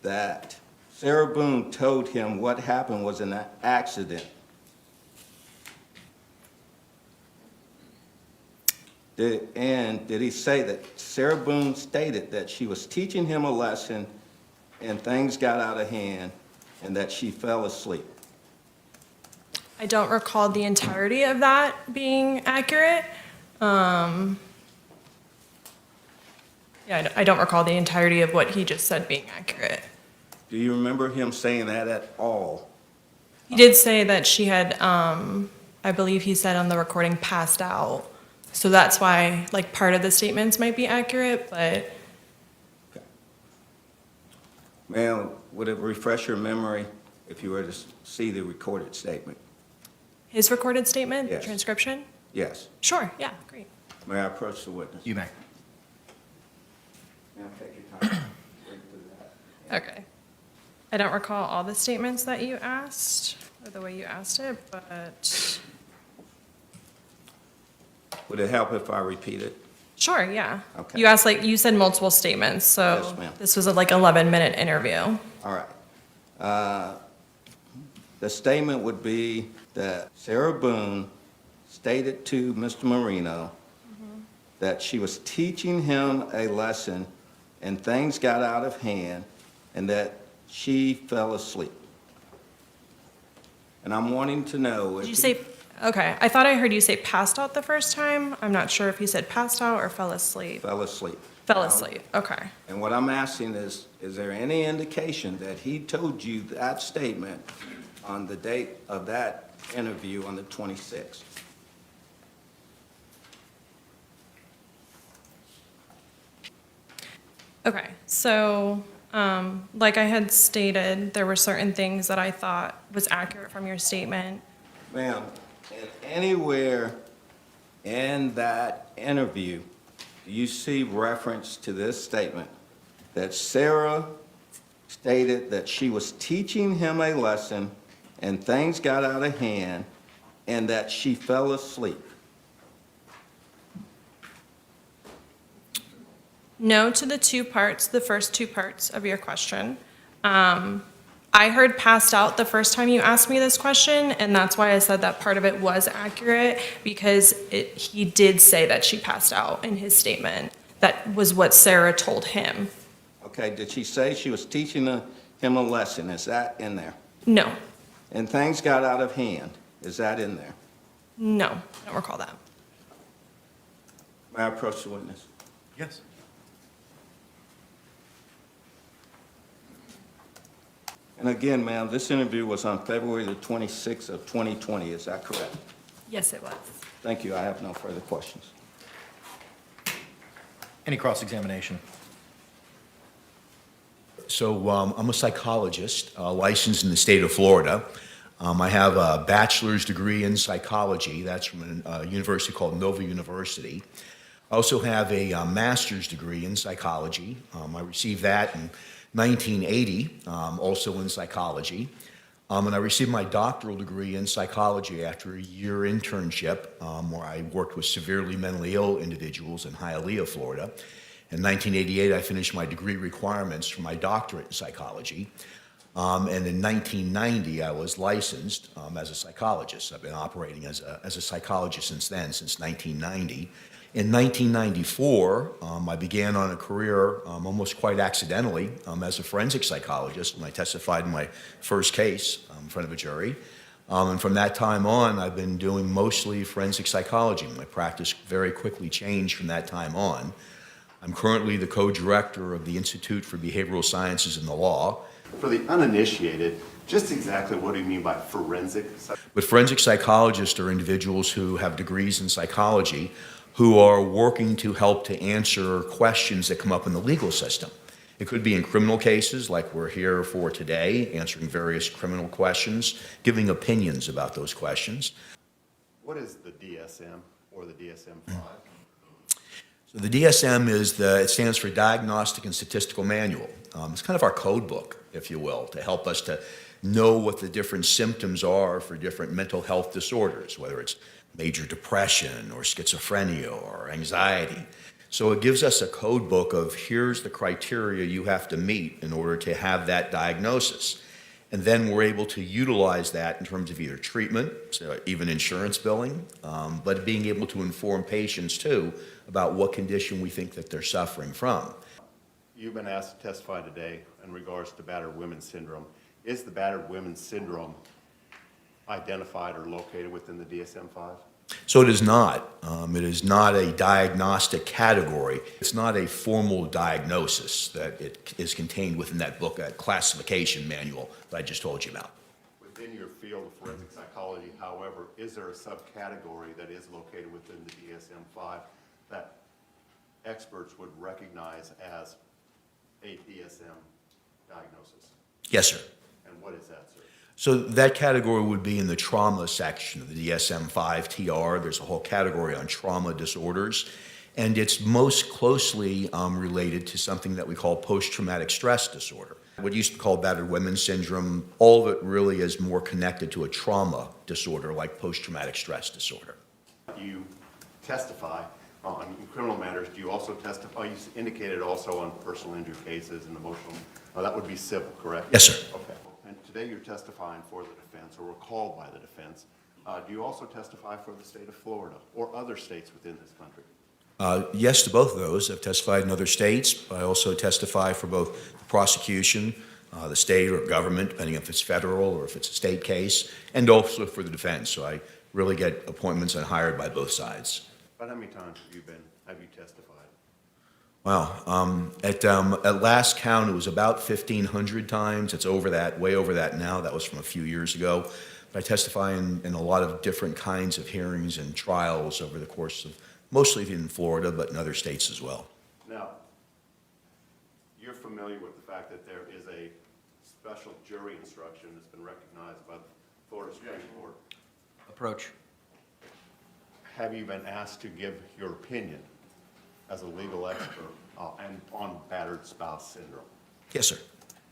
that Sarah Boone told him what happened was an accident? Did he say that Sarah Boone stated that she was teaching him a lesson and things got out of hand and that she fell asleep? I don't recall the entirety of that being accurate. Yeah, I don't recall the entirety of what he just said being accurate. Do you remember him saying that at all? He did say that she had, I believe he said on the recording, passed out. So that's why, like, part of the statements might be accurate, but Ma'am, would it refresh your memory if you were to see the recorded statement? his recorded statement, Yes. transcription? Yes. Sure, yeah, great. May I approach the witness? You may. Ma'am, take your time. Okay. I don't recall all the statements that you asked, or the way you asked it, but Would it help if I repeat it? sure, yeah. Okay. You asked, like, you said multiple statements, so Yes, ma'am. this was a, like, 11-minute interview. All right. The statement would be that Sarah Boone stated to Mr. Moreno that she was teaching him a lesson and things got out of hand and that she fell asleep. And I'm wanting to know if... Did you say, okay, I thought I heard you say passed out the first time. I'm not sure if you said passed out or fell asleep. Fell asleep. Fell asleep, okay. And what I'm asking is there any indication that he told you that statement on the date of that interview on the 26th? Okay, so like I had stated, there were certain things that I thought was accurate from your statement. Ma'am, and anywhere in that interview, do you see reference to this statement that Sarah stated that she was teaching him a lesson and things got out of hand and that she fell asleep? No to the first two parts of your question. I heard passed out the first time you asked me this question, and that's why I said that part of it was accurate, because he did say that she passed out in his statement. That was what Sarah told him. Okay, did she say she was teaching him a lesson? Is that in there? No, And things got out of hand. Is that in there? no, I don't recall that. May I approach the witness? Yes. And again, ma'am, this interview was on February the 26th of 2020. Is that correct? Yes, it was. Thank you. I have no further questions. Any cross-examination? So I'm a psychologist, licensed in the state of Florida. I have a bachelor's degree in psychology. That's from a university called Nova University. I also have a master's degree in psychology. I received that in 1980, also in psychology. And I received my doctoral degree in psychology after a year internship where I worked with severely mentally ill individuals in Hialeah, Florida. In 1988, I finished my degree requirements for my doctorate in psychology. And in 1990, I was licensed as a psychologist. I've been operating as a psychologist since then, since 1990. In 1994, I began on a career almost quite accidentally as a forensic psychologist when I testified in my first case in front of a jury. And from that time on, I've been doing mostly forensic psychology. My practice very quickly changed from that time on. I'm currently the co-director of the Institute for Behavioral Sciences and the Law. For the uninitiated, just exactly what do you mean by forensic? But forensic psychologists are individuals who have degrees in psychology who are working to help to answer questions that come up in the legal system. It could be in criminal cases like we're here for today, answering various criminal questions, giving opinions about those questions. What is the DSM or the DSM-5? So the DSM it stands for Diagnostic and Statistical Manual. It's kind of our code book, if you will, to help us to know what the different symptoms are for different mental health disorders, whether it's major depression or schizophrenia or anxiety. So it gives us a code book of here's the criteria you have to meet in order to have that diagnosis. And then we're able to utilize that in terms of either treatment, so even insurance billing, but being able to inform patients too about what condition we think that they're suffering from. You've been asked to testify today in regards to battered women's syndrome. Is the battered women's syndrome identified or located within the DSM-5? So it is not. It is not a diagnostic category. It's not a formal diagnosis that it is contained within that book, that classification manual that I just told you about. Within your field of forensic psychology, however, is there a subcategory that is located within the DSM-5 that experts would recognize as a DSM diagnosis? Yes, sir. And what is that, sir? So that category would be in the trauma section of the DSM-5 TR. There's a whole category on trauma disorders, and it's most closely related to something that we call post-traumatic stress disorder. What used to be called battered women's syndrome, all of it really is more connected to a trauma disorder like post-traumatic stress disorder. You testify on criminal matters. Do you also testify? You indicated also on personal injury cases and emotional. That would be civil, correct? Yes, sir. Okay. And today you're testifying for the defense, or were called by the defense. Do you also testify for the state of Florida or other states within this country? Yes to both of those. I've testified in other states. I also testify for both the prosecution, the state or government, depending if it's federal or if it's a state case, and also for the defense. So I really get appointments and hired by both sides. About how many times have you testified? Wow. At last count, it was about 1,500 times. It's over that, way over that now. That was from a few years ago. But I testify in a lot of different kinds of hearings and trials over the course of, mostly in Florida, but in other states as well. Now, familiar with the fact that there is a special jury instruction that's been recognized by the Florida Supreme Court. Approach. Have you been asked to give your opinion as a legal expert and on battered spouse syndrome? Yes, sir.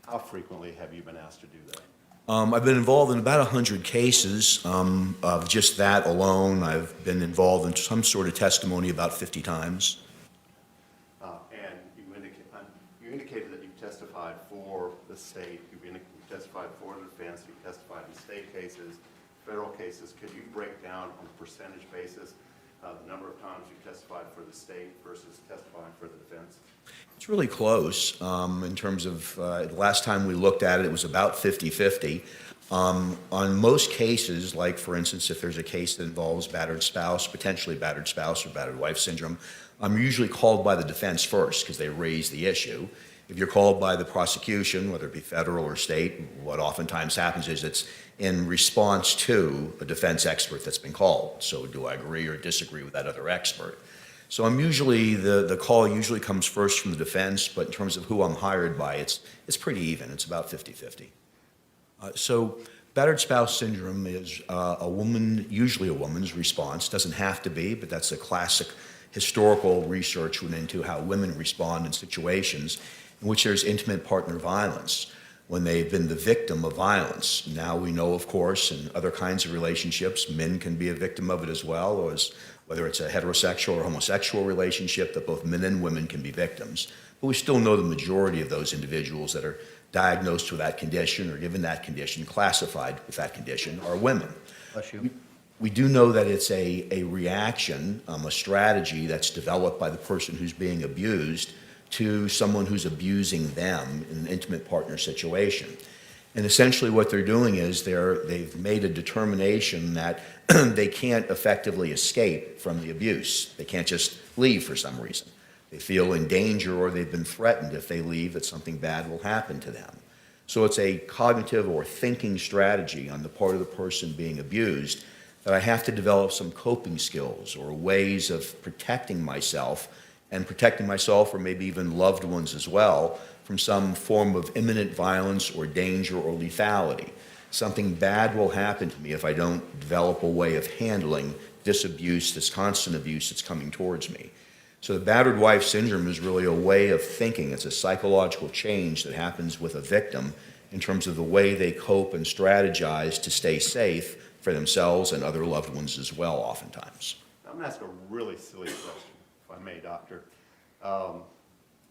How frequently have you been asked to do that? I've been involved in about 100 cases of just that alone. I've been involved in some sort of testimony about 50 times. And you indicated that you've testified for the state, you've testified for the defense, you've testified in state cases, federal cases. Could you break down on a percentage basis the number of times you testified for the state versus testifying for the defense? It's really close in terms of the last time we looked at it, it was about 50-50. On most cases, like for instance, if there's a case that involves battered spouse, potentially battered spouse or battered wife syndrome, I'm usually called by the defense first because they raise the issue. If you're called by the prosecution, whether it be federal or state, what oftentimes happens is it's in response to a defense expert that's been called. So do I agree or disagree with that other expert? So I'm usually, the call usually comes first from the defense, but in terms of who I'm hired by, it's pretty even. It's about 50-50. So battered spouse syndrome is a woman, usually a woman's response. Doesn't have to be, but that's a classic historical research went into how women respond in situations in which there's intimate partner violence, when they've been the victim of violence. Now we know, of course, in other kinds of relationships, men can be a victim of it as well, or whether it's a heterosexual or homosexual relationship, that both men and women can be victims. But we still know the majority of those individuals that are diagnosed with that condition or given that condition, classified with that condition, are women. Bless you. We do know that it's a reaction, a strategy that's developed by the person who's being abused to someone who's abusing them in an intimate partner situation. And essentially what they're doing is they've made a determination that they can't effectively escape from the abuse. They can't just leave for some reason. They feel in danger or they've been threatened if they leave that something bad will happen to them. So it's a cognitive or thinking strategy on the part of the person being abused that I have to develop some coping skills or ways of protecting myself or maybe even loved ones as well from some form of imminent violence or danger or lethality. Something bad will happen to me if I don't develop a way of handling this abuse, this constant abuse that's coming towards me. So the battered wife syndrome is really a way of thinking. It's a psychological change that happens with a victim in terms of the way they cope and strategize to stay safe for themselves and other loved ones as well, oftentimes. I'm going to ask a really silly question, if I may, Doctor.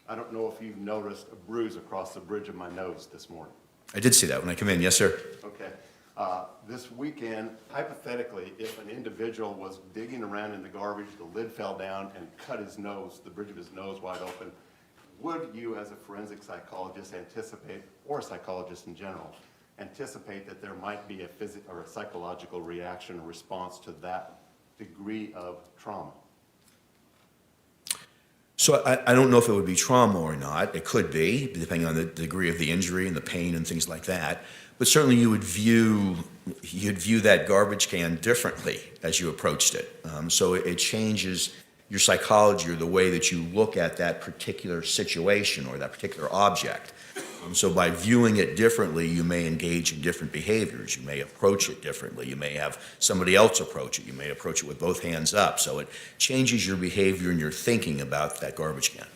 I don't know if you've noticed a bruise across the bridge of my nose this morning. I did see that when I came in. Yes, sir. Okay. This weekend, hypothetically, if an individual was digging around in the garbage, the lid fell down and cut his nose, the bridge of his nose wide open, would you as a forensic psychologist anticipate, or a psychologist in general, anticipate that there might be a physical or a psychological reaction or response to that degree of trauma? So I don't know if it would be trauma or not. It could be, depending on the degree of the injury and the pain and things like that. But certainly you'd view that garbage can differently as you approached it. So it changes your psychology or the way that you look at that particular situation or that particular object. So by viewing it differently, you may engage in different behaviors. You may approach it differently. You may have somebody else approach it. You may approach it with both hands up. So it changes your behavior and your thinking about that garbage can.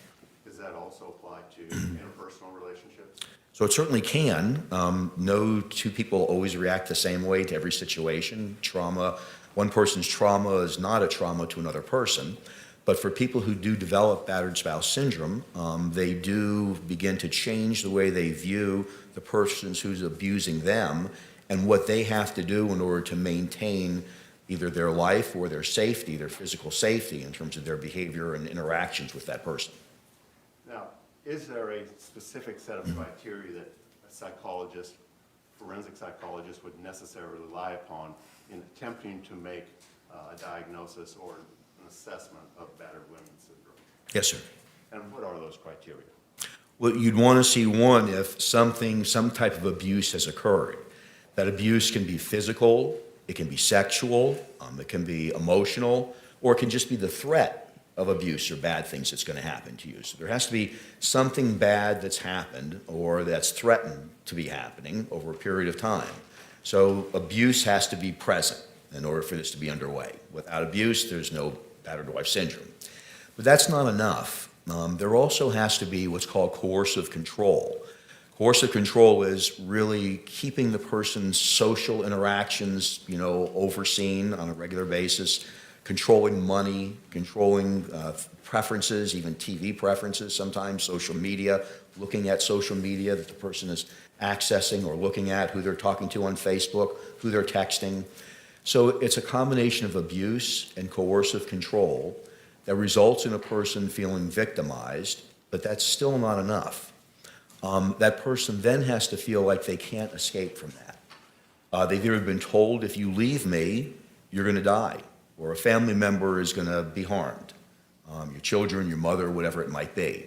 Does that also apply to interpersonal relationships? So it certainly can. No two people always react the same way to every situation. Trauma, one person's trauma is not a trauma to another person. But for people who do develop battered spouse syndrome, they do begin to change the way they view the person who's abusing them and what they have to do in order to maintain either their life or their safety, their physical safety in terms of their behavior and interactions with that person. Now, is there a specific set of criteria that a psychologist, forensic psychologist, would necessarily rely upon in attempting to make a diagnosis or assessment of battered women's syndrome? Yes, sir. And what are those criteria? Well, you'd want to see one if some type of abuse has occurred. That abuse can be physical, it can be sexual, it can be emotional, or it can just be the threat of abuse or bad things that's going to happen to you. So there has to be something bad that's happened or that's threatened to be happening over a period of time. So abuse has to be present in order for this to be underway. Without abuse, there's no battered wife syndrome. But that's not enough. There also has to be what's called coercive control. Coercive control is really keeping the person's social interactions, overseen on a regular basis, controlling money, controlling preferences, even TV preferences sometimes, social media, looking at social media that the person is accessing or looking at, who they're talking to on Facebook, who they're texting. So it's a combination of abuse and coercive control that results in a person feeling victimized, but that's still not enough. That person then has to feel like they can't escape from that. They've either been told, if you leave me, you're going to die, or a family member is going to be harmed, your children, your mother, whatever it might be.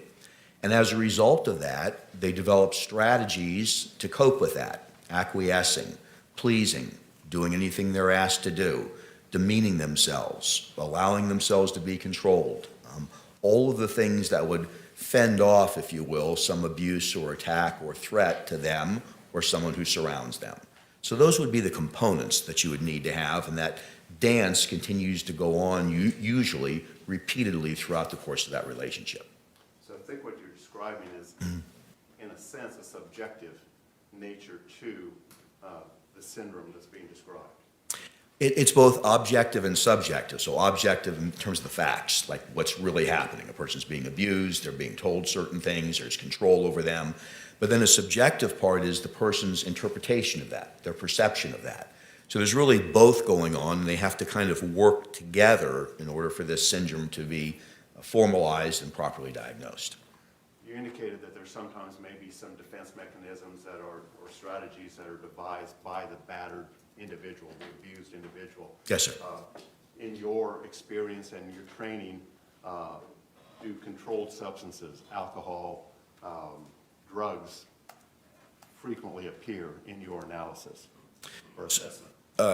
And as a result of that, they develop strategies to cope with that, acquiescing, pleasing, doing anything they're asked to do, demeaning themselves, allowing themselves to be controlled. All of the things that would fend off, if you will, some abuse or attack or threat to them or someone who surrounds them. So those would be the components that you would need to have, and that dance continues to go on usually repeatedly throughout the course of that relationship. So I think what you're describing is, in a sense, a subjective nature to the syndrome that's being described. It's both objective and subjective. So objective in terms of the facts, like what's really happening. A person's being abused, they're being told certain things, there's control over them. But then a subjective part is the person's interpretation of that, their perception of that. So there's really both going on, and they have to kind of work together in order for this syndrome to be formalized and properly diagnosed. You indicated that there sometimes may be some defense mechanisms that are, or strategies that are devised by the battered individual, the abused individual. Yes, sir. In your experience and your training, do controlled substances, alcohol, drugs, frequently appear in your analysis or assessment?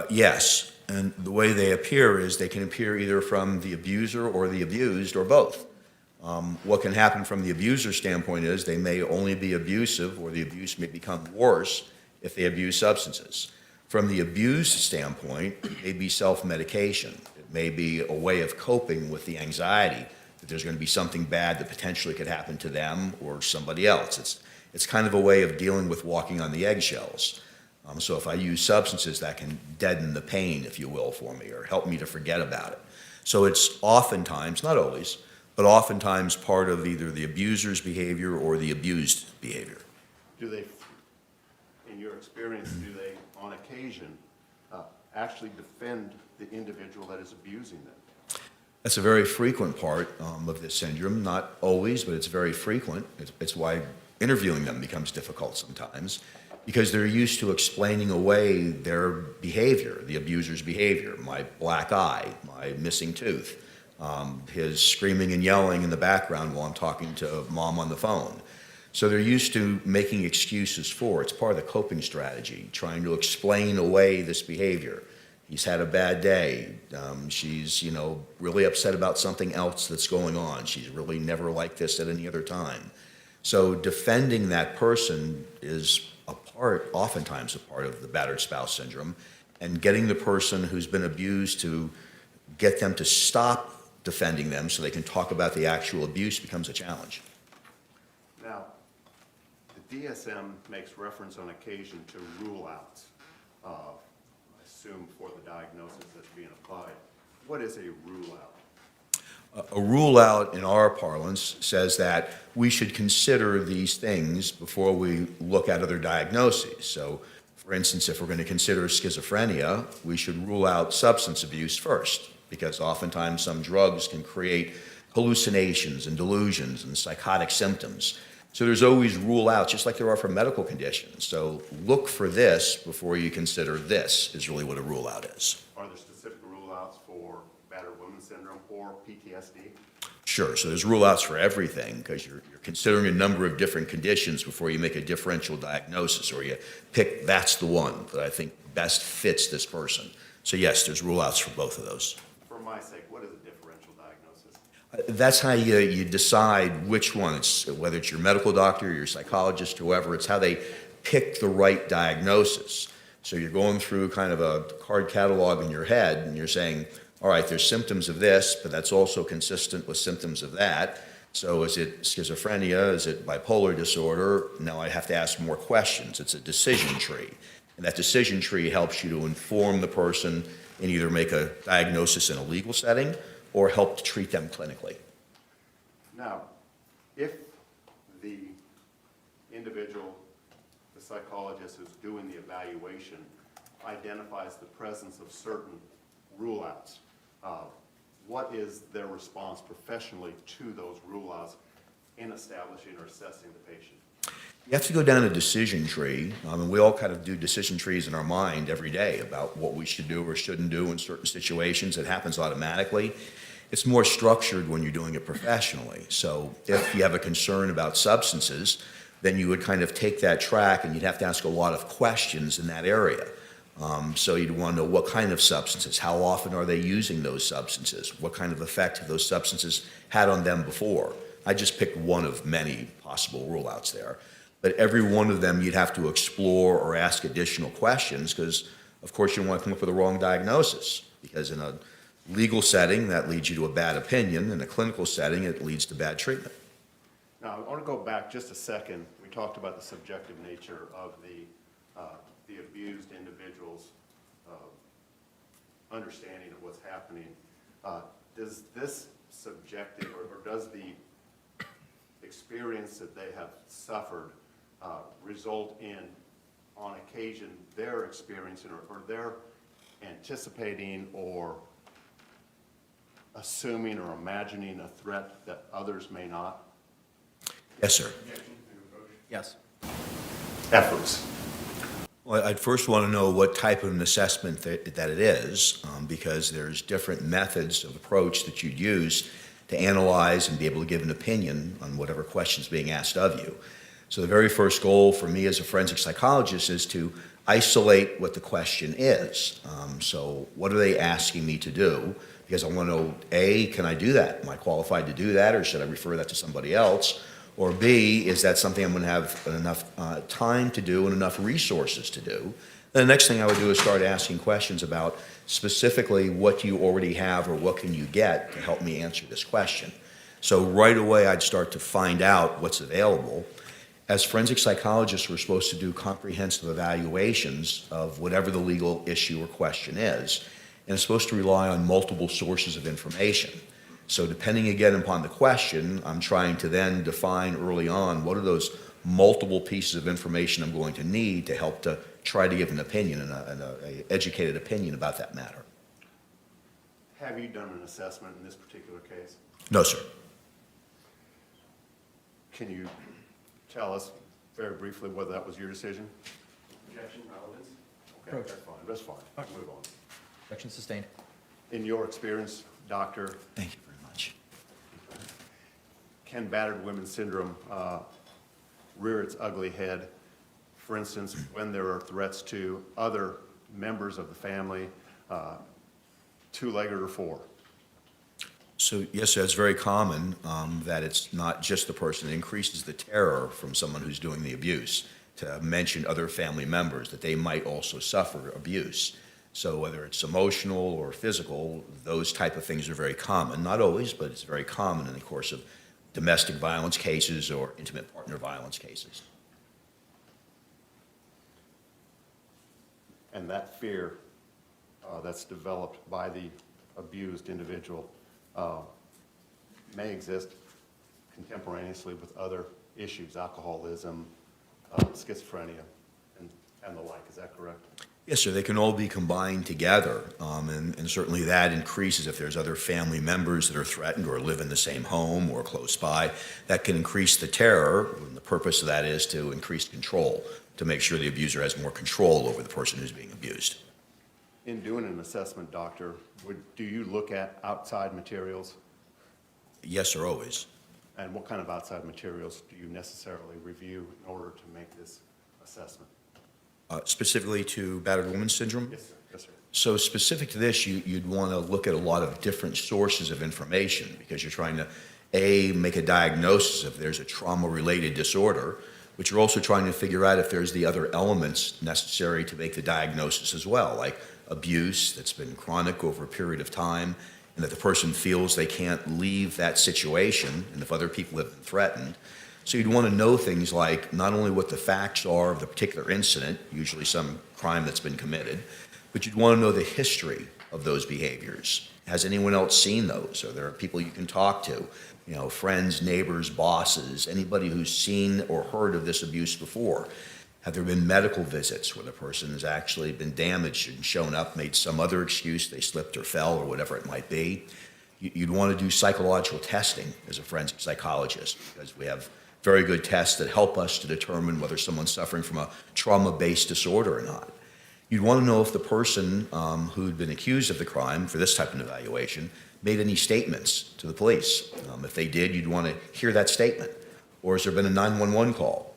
Yes, and the way they appear is they can appear either from the abuser or the abused or both. What can happen from the abuser standpoint is they may only be abusive, or the abuse may become worse if they abuse substances. From the abused standpoint, it may be self-medication. It may be a way of coping with the anxiety that there's going to be something bad that potentially could happen to them or somebody else. It's kind of a way of dealing with walking on the eggshells. So if I use substances, that can deaden the pain, if you will, for me, or help me to forget about it. So it's oftentimes, not always, but oftentimes part of either the abuser's behavior or the abused behavior. Do they, in your experience, do they, on occasion, actually defend the individual that is abusing them? That's a very frequent part of this syndrome. Not always, but it's very frequent. It's why interviewing them becomes difficult sometimes, because they're used to explaining away their behavior, the abuser's behavior, my black eye, my missing tooth, his screaming and yelling in the background while I'm talking to mom on the phone. So they're used to making excuses for it. It's part of the coping strategy, trying to explain away this behavior. He's had a bad day. She's, really upset about something else that's going on. She's really never like this at any other time. So defending that person is oftentimes a part of the battered spouse syndrome, and getting the person who's been abused to get them to stop defending them so they can talk about the actual abuse becomes a challenge. Now, the DSM makes reference on occasion to rule-outs, I assume for the diagnosis that's being applied. What is a rule-out? A rule-out in our parlance says that we should consider these things before we look at other diagnoses. So, for instance, if we're going to consider schizophrenia, we should rule out substance abuse first, because oftentimes some drugs can create hallucinations and delusions and psychotic symptoms. So there's always rule-outs, just like there are for medical conditions. So look for this before you consider this, is really what a rule-out is. Are there specific rule-outs for battered woman syndrome or PTSD? Sure. So there's rule-outs for everything, because you're considering a number of different conditions before you make a differential diagnosis, or you pick that's the one that I think best fits this person. So yes, there's rule-outs for both of those. For my sake, what is a differential diagnosis? That's how you decide which one. It's whether it's your medical doctor, your psychologist, whoever. It's how they pick the right diagnosis. So you're going through kind of a card catalog in your head, and you're saying, all right, there's symptoms of this, but that's also consistent with symptoms of that. So is it schizophrenia? Is it bipolar disorder? Now I have to ask more questions. It's a decision tree. And that decision tree helps you to inform the person and either make a diagnosis in a legal setting or help to treat them clinically. Now, if the individual, the psychologist who's doing the evaluation, identifies the presence of certain rule-outs, what is their response professionally to those rule-outs in establishing or assessing the patient? You have to go down a decision tree. And we all kind of do decision trees in our mind every day about what we should do or shouldn't do in certain situations. It happens automatically. It's more structured when you're doing it professionally. So if you have a concern about substances, then you would kind of take that track and you'd have to ask a lot of questions in that area. So you'd want to know what kind of substances, how often are they using those substances, what kind of effect have those substances had on them before. I just picked one of many possible rule-outs there. But every one of them you'd have to explore or ask additional questions because, of course, you don't want to come up with a wrong diagnosis because in a legal setting, that leads you to a bad opinion. In a clinical setting, it leads to bad treatment. Now, I want to go back just a second. We talked about the subjective nature of the abused individual's understanding of what's happening. Does this subjective, or does the experience that they have suffered result in, on occasion, their experiencing or their anticipating or assuming or imagining a threat that others may not? Yes, sir. Yes. Efforts. Well, I'd first want to know what type of an assessment that it is, because there's different methods of approach that you'd use to analyze and be able to give an opinion on whatever question's being asked of you. So the very first goal for me as a forensic psychologist is to isolate what the question is. So what are they asking me to do? Because I want to know, A, can I do that? Am I qualified to do that, or should I refer that to somebody else? Or B, is that something I'm going to have enough time to do and enough resources to do? And the next thing I would do is start asking questions about specifically what do you already have or what can you get to help me answer this question. So right away I'd start to find out what's available. As forensic psychologists, we're supposed to do comprehensive evaluations of whatever the legal issue or question is, and it's supposed to rely on multiple sources of information. So depending again upon the question, I'm trying to then define early on what are those multiple pieces of information I'm going to need to help to try to give an opinion and an educated opinion about that matter. Have you done an assessment in this particular case? No, sir. Can you tell us very briefly whether that was your decision? Objection, relevance. Okay, that's fine. That's fine. Move on. Objection sustained. In your experience, doctor, Thank you very much. can battered women's syndrome rear its ugly head? For instance, when there are threats to other members of the family, two-legged or four? So yes, sir, it's very common that it's not just the person. It increases the terror from someone who's doing the abuse to mention other family members that they might also suffer abuse. So whether it's emotional or physical, those type of things are very common. Not always, but it's very common in the course of domestic violence cases or intimate partner violence cases. And that fear that's developed by the abused individual may exist contemporaneously with other issues, alcoholism, schizophrenia, and the like. Is that correct? Yes, sir. They can all be combined together, and certainly that increases if there's other family members that are threatened or live in the same home or close by. That can increase the terror, and the purpose of that is to increase control, to make sure the abuser has more control over the person who's being abused. In doing an assessment, doctor, do you look at outside materials? Yes, sir, always. And what kind of outside materials do you necessarily review in order to make this assessment? Specifically to battered woman syndrome? Yes, sir. Yes, sir. So specific to this, you'd want to look at a lot of different sources of information because you're trying to, A, make a diagnosis if there's a trauma-related disorder, but you're also trying to figure out if there's the other elements necessary to make the diagnosis as well, like abuse that's been chronic over a period of time, and that the person feels they can't leave that situation, and if other people have been threatened. So you'd want to know things like not only what the facts are of the particular incident, usually some crime that's been committed, but you'd want to know the history of those behaviors. Has anyone else seen those? Are there people you can talk to? You know, friends, neighbors, bosses, anybody who's seen or heard of this abuse before? Have there been medical visits where the person has actually been damaged and shown up, made some other excuse, they slipped or fell or whatever it might be? You'd want to do psychological testing as a forensic psychologist because we have very good tests that help us to determine whether someone's suffering from a trauma-based disorder or not. You'd want to know if the person who'd been accused of the crime for this type of evaluation made any statements to the police. If they did, you'd want to hear that statement. Or has there been a 911 call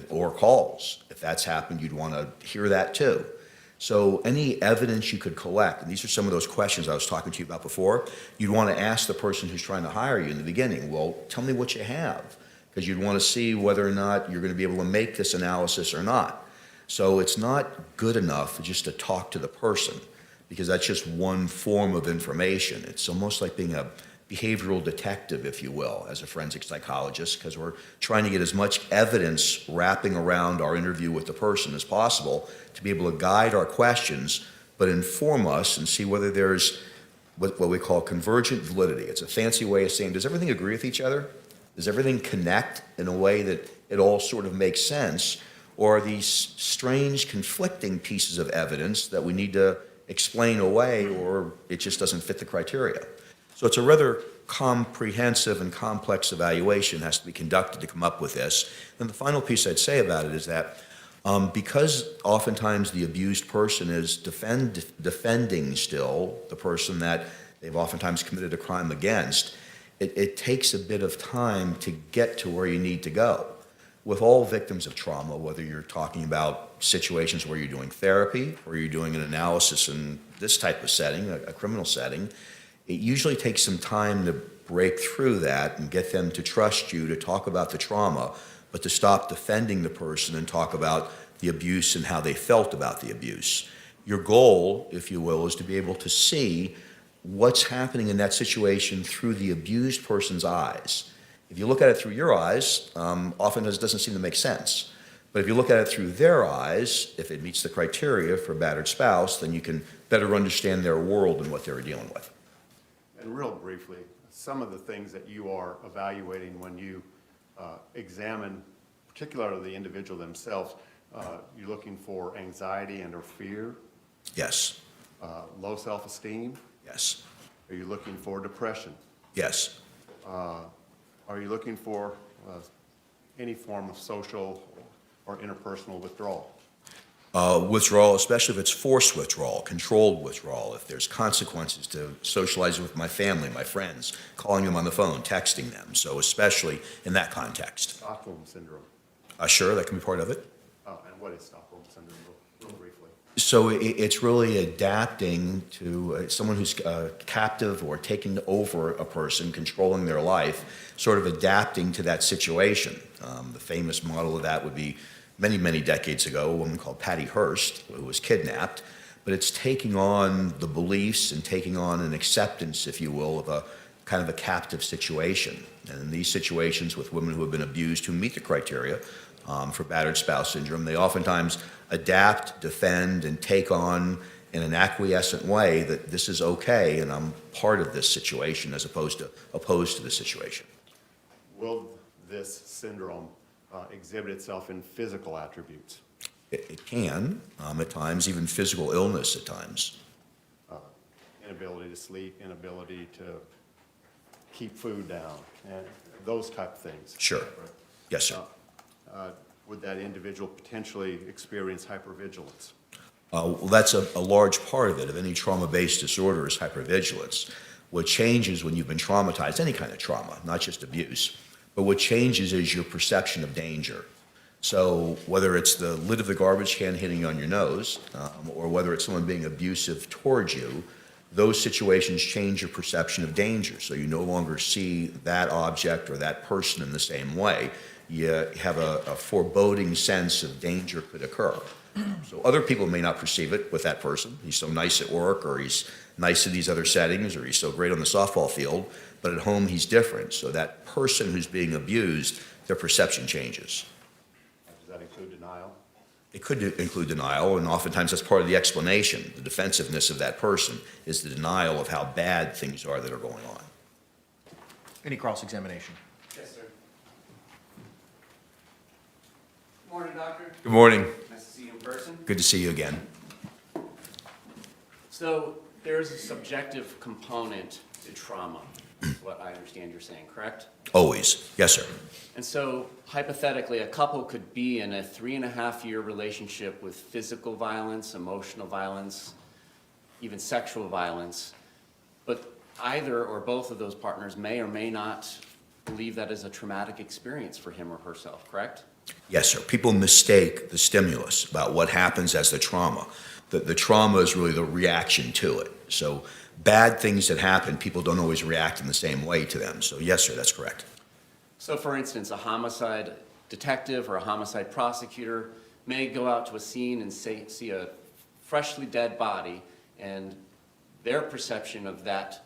or calls? If that's happened, you'd want to hear that too. So any evidence you could collect, and these are some of those questions I was talking to you about before, you'd want to ask the person who's trying to hire you in the beginning, well, tell me what you have, because you'd want to see whether or not you're going to be able to make this analysis or not. So it's not good enough just to talk to the person, because that's just one form of information. It's almost like being a behavioral detective, if you will, as a forensic psychologist, because we're trying to get as much evidence wrapping around our interview with the person as possible to be able to guide our questions, but inform us and see whether there's what we call convergent validity. It's a fancy way of saying, does everything agree with each other? Does everything connect in a way that it all sort of makes sense? Or are these strange conflicting pieces of evidence that we need to explain away, or it just doesn't fit the criteria? So it's a rather comprehensive and complex evaluation that has to be conducted to come up with this. And the final piece I'd say about it is that because oftentimes the abused person is defending still the person that they've oftentimes committed a crime against, it takes a bit of time to get to where you need to go. With all victims of trauma, whether you're talking about situations where you're doing therapy or you're doing an analysis in this type of setting, a criminal setting, it usually takes some time to break through that and get them to trust you to talk about the trauma, but to stop defending the person and talk about the abuse and how they felt about the abuse. Your goal, if you will, is to be able to see what's happening in that situation through the abused person's eyes. If you look at it through your eyes, often it doesn't seem to make sense. But if you look at it through their eyes, if it meets the criteria for a battered spouse, then you can better understand their world and what they were dealing with. And real briefly, some of the things that you are evaluating when you examine, particularly the individual themselves, you're looking for anxiety and or fear? Yes. Low self-esteem? Yes. Are you looking for depression? Yes. Are you looking for any form of social or interpersonal withdrawal? Withdrawal, especially if it's forced withdrawal, controlled withdrawal, if there's consequences to socializing with my family, my friends, calling them on the phone, texting them. So especially in that context. Stockholm Syndrome. Sure, that can be part of it. And what is Stockholm Syndrome, real briefly? So it's really adapting to someone who's captive or taking over a person, controlling their life, sort of adapting to that situation. The famous model of that would be many, many decades ago, a woman called Patty Hearst, who was kidnapped. But it's taking on the beliefs and taking on an acceptance, if you will, of a kind of a captive situation. And in these situations with women who have been abused, who meet the criteria for battered spouse syndrome, they oftentimes adapt, defend, and take on in an acquiescent way that this is okay and I'm part of this situation as opposed to opposed to the situation. Will this syndrome exhibit itself in physical attributes? It can, at times, even physical illness at times. Inability to sleep, inability to keep food down, and those type of things. Sure. Yes, sir. Would that individual potentially experience hypervigilance? Well, that's a large part of it, of any trauma-based disorder is hypervigilance. What changes when you've been traumatized, any kind of trauma, not just abuse, but what changes is your perception of danger. So whether it's the lid of the garbage can hitting you on your nose, or whether it's someone being abusive towards you, those situations change your perception of danger. So you no longer see that object or that person in the same way. You have a foreboding sense of danger could occur. So other people may not perceive it with that person. He's so nice at work, or he's nice in these other settings, or he's so great on the softball field, but at home he's different. So that person who's being abused, their perception changes. Does that include denial? It could include denial, and oftentimes that's part of the explanation. The defensiveness of that person is the denial of how bad things are that are going on. Any cross-examination? Yes, sir. Morning, doctor. Good morning. Nice to see you in person. Good to see you again. So there's a subjective component to trauma, is what I understand you're saying, correct? Always. Yes, sir. And so hypothetically, a couple could be in a 3.5-year relationship with physical violence, emotional violence, even sexual violence, but either or both of those partners may or may not believe that is a traumatic experience for him or herself, correct? Yes, sir. People mistake the stimulus about what happens as the trauma. The trauma is really the reaction to it. So bad things that happen, people don't always react in the same way to them. So yes, sir, that's correct. So for instance, a homicide detective or a homicide prosecutor may go out to a scene and see a freshly dead body, and their perception of that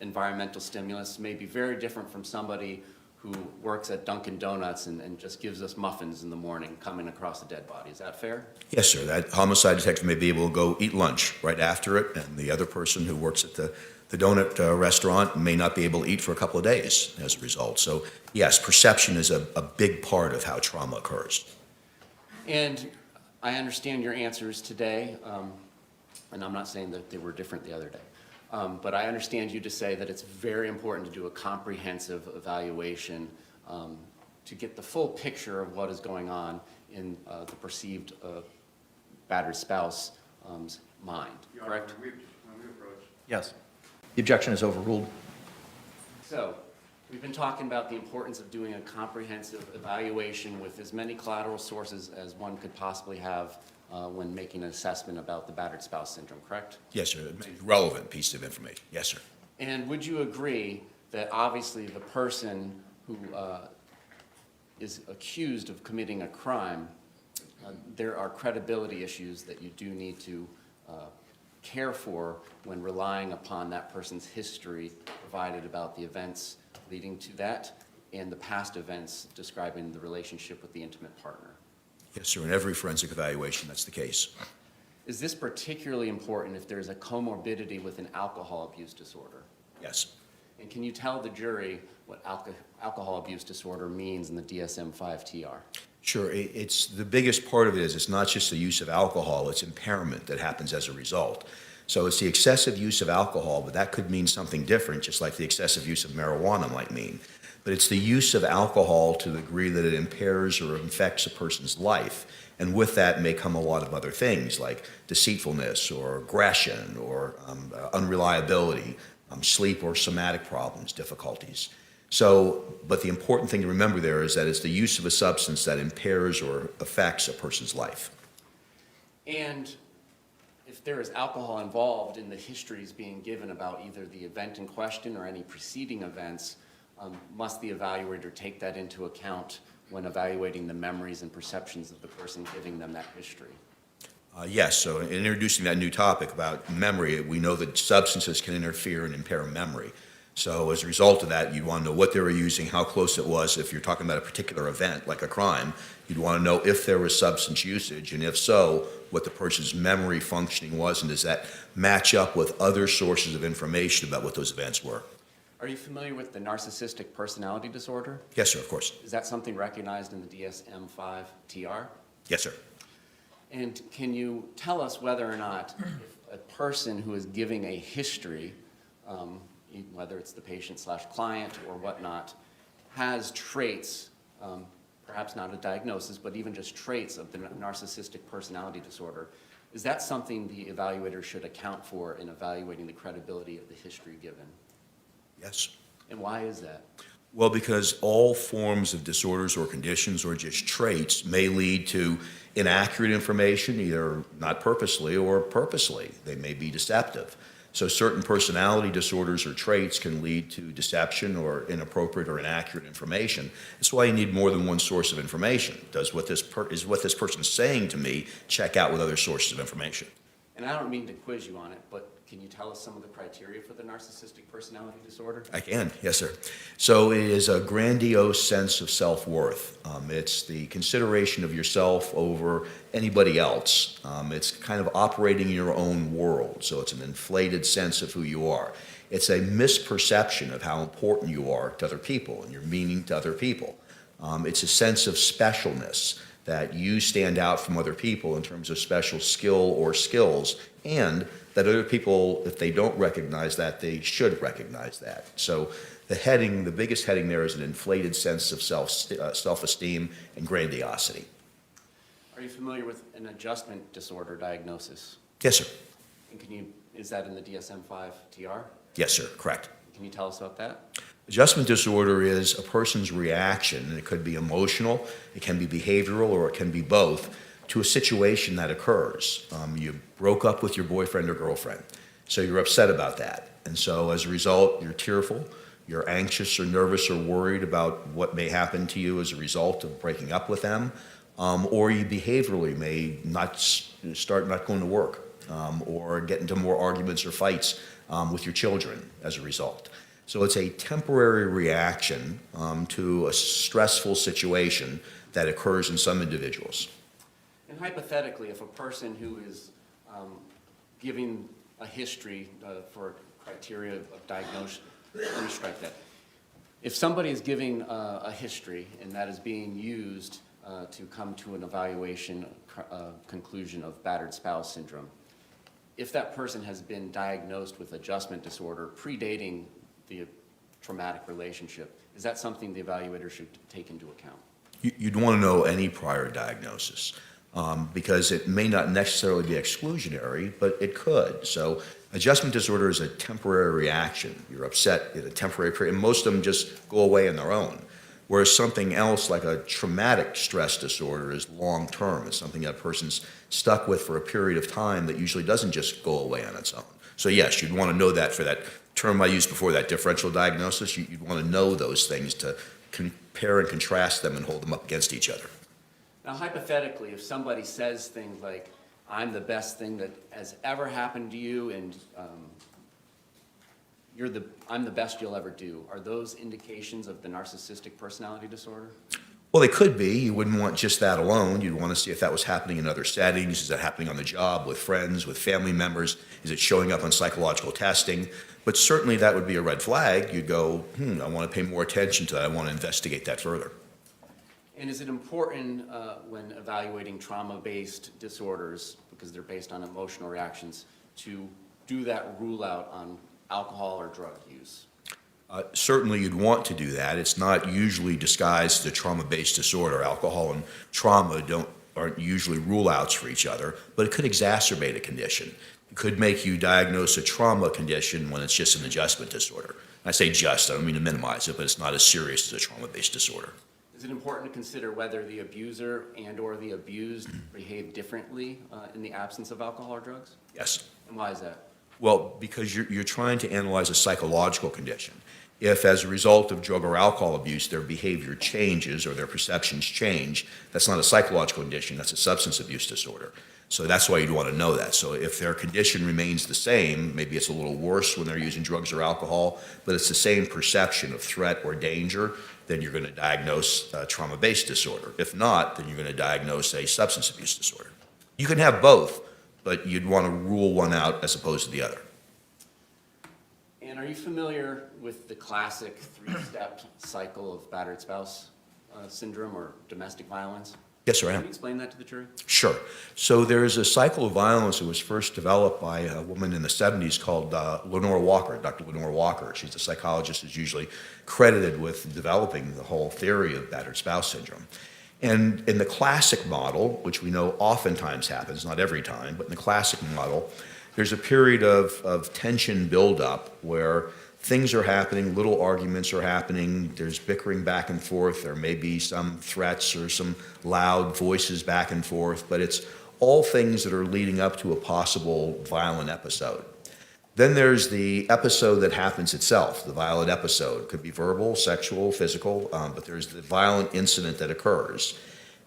environmental stimulus may be very different from somebody who works at Dunkin' Donuts and just gives us muffins in the morning coming across a dead body. Is that fair? Yes, sir. That homicide detective may be able to go eat lunch right after it, and the other person who works at the donut restaurant may not be able to eat for a couple of days as a result. So yes, perception is a big part of how trauma occurs. And I understand your answers today, and I'm not saying that they were different the other day. But I understand you to say that it's very important to do a comprehensive evaluation to get the full picture of what is going on in the perceived battered spouse's mind, correct? Yes. The objection is overruled. So, we've been talking about the importance of doing a comprehensive evaluation with as many collateral sources as one could possibly have when making an assessment about the battered spouse syndrome, correct? Yes, sir. A relevant piece of information. Yes, sir. And would you agree that obviously the person who is accused of committing a crime, there are credibility issues that you do need to care for when relying upon that person's history provided about the events leading to that and the past events describing the relationship with the intimate partner? Yes, sir. In every forensic evaluation, that's the case. Is this particularly important if there's a comorbidity with an alcohol abuse disorder? Yes. And can you tell the jury what alcohol abuse disorder means in the DSM-5 TR? Sure. It's the biggest part of it is it's not just the use of alcohol, it's impairment that happens as a result. So it's the excessive use of alcohol, but that could mean something different, just like the excessive use of marijuana might mean. But it's the use of alcohol to the degree that it impairs or affects a person's life. And with that may come a lot of other things like deceitfulness or aggression or unreliability, sleep or somatic problems, difficulties. So, but the important thing to remember there is that it's the use of a substance that impairs or affects a person's life. And if there is alcohol involved in the histories being given about either the event in question or any preceding events, must the evaluator take that into account when evaluating the memories and perceptions of the person giving them that history? Yes, so in introducing that new topic about memory, we know that substances can interfere and impair memory. So as a result of that, you'd want to know what they were using, how close it was. If you're talking about a particular event, like a crime, you'd want to know if there was substance usage, and if so, what the person's memory functioning was, and does that match up with other sources of information about what those events were. Are you familiar with the narcissistic personality disorder? Yes, sir, of course. Is that something recognized in the DSM-5 TR? Yes, sir. And can you tell us whether or not if a person who is giving a history, whether it's the patient/client or whatnot, has traits, perhaps not a diagnosis, but even just traits of the narcissistic personality disorder, is that something the evaluator should account for in evaluating the credibility of the history given? Yes. And why is that? Well, because all forms of disorders or conditions or just traits may lead to inaccurate information, either not purposely or purposely. They may be deceptive. So certain personality disorders or traits can lead to deception or inappropriate or inaccurate information. That's why you need more than one source of information. Does what is what this person is saying to me check out with other sources of information? And I don't mean to quiz you on it, but can you tell us some of the criteria for the narcissistic personality disorder? I can, yes, sir. So it is a grandiose sense of self-worth. It's the consideration of yourself over anybody else. It's kind of operating in your own world, so it's an inflated sense of who you are. It's a misperception of how important you are to other people and your meaning to other people. It's a sense of specialness, that you stand out from other people in terms of special skill or skills, and that other people, if they don't recognize that, they should recognize that. So the biggest heading there is an inflated sense of self-esteem and grandiosity. Are you familiar with an adjustment disorder diagnosis? Yes, sir. And is that in the DSM-5 TR? Yes, sir, correct. Can you tell us about that? Adjustment disorder is a person's reaction, and it could be emotional, it can be behavioral, or it can be both, to a situation that occurs. You broke up with your boyfriend or girlfriend, so you're upset about that. And so as a result, you're tearful, you're anxious or nervous or worried about what may happen to you as a result of breaking up with them, or you behaviorally may start not going to work, or get into more arguments or fights with your children as a result. So it's a temporary reaction to a stressful situation that occurs in some individuals. And hypothetically, if a person who is giving a history for criteria of diagnosis, let me strike that. If somebody is giving a history and that is being used to come to an evaluation conclusion of battered spouse syndrome, if that person has been diagnosed with adjustment disorder predating the traumatic relationship, is that something the evaluator should take into account? You'd want to know any prior diagnosis because it may not necessarily be exclusionary, but it could. So adjustment disorder is a temporary reaction. You're upset in a temporary period, and most of them just go away on their own. Whereas something else like a traumatic stress disorder is long-term. It's something that a person's stuck with for a period of time that usually doesn't just go away on its own. So yes, you'd want to know that for that term I used before, that differential diagnosis. You'd want to know those things to compare and contrast them and hold them up against each other. Now, hypothetically, if somebody says things like, I'm the best thing that has ever happened to you, and I'm the best you'll ever do, are those indications of the narcissistic personality disorder? Well, they could be. You wouldn't want just that alone. You'd want to see if that was happening in other settings. Is it happening on the job, with friends, with family members? Is it showing up on psychological testing? But certainly that would be a red flag. You'd go, I want to pay more attention to that. I want to investigate that further. And is it important when evaluating trauma-based disorders, because they're based on emotional reactions, to do that rule out on alcohol or drug use? Certainly you'd want to do that. It's not usually disguised as a trauma-based disorder. Alcohol and trauma aren't usually rule-outs for each other, but it could exacerbate a condition. It could make you diagnose a trauma condition when it's just an adjustment disorder. I say just, I don't mean to minimize it, but it's not as serious as a trauma-based disorder. Is it important to consider whether the abuser and or the abused behave differently in the absence of alcohol or drugs? Yes. And why is that? Well, because you're trying to analyze a psychological condition. If, as a result of drug or alcohol abuse, their behavior changes or their perceptions change, that's not a psychological condition, that's a substance abuse disorder. So that's why you'd want to know that. So if their condition remains the same, maybe it's a little worse when they're using drugs or alcohol, but it's the same perception of threat or danger, then you're going to diagnose a trauma-based disorder. If not, then you're going to diagnose a substance abuse disorder. You can have both, but you'd want to rule one out as opposed to the other. And are you familiar with the classic three-step cycle of battered spouse syndrome or domestic violence? Yes, sir, I am. Can you explain that to the jury? Sure. So there's a cycle of violence that was first developed by a woman in the 70s called Lenore Walker, Dr. Lenore Walker. She's a psychologist who's usually credited with developing the whole theory of battered spouse syndrome. And in the classic model, which we know oftentimes happens, not every time, but in the classic model, there's a period of tension buildup where things are happening, little arguments are happening, there's bickering back and forth, there may be some threats or some loud voices back and forth, but it's all things that are leading up to a possible violent episode. Then there's the episode that happens itself, the violent episode. It could be verbal, sexual, physical, but there's the violent incident that occurs.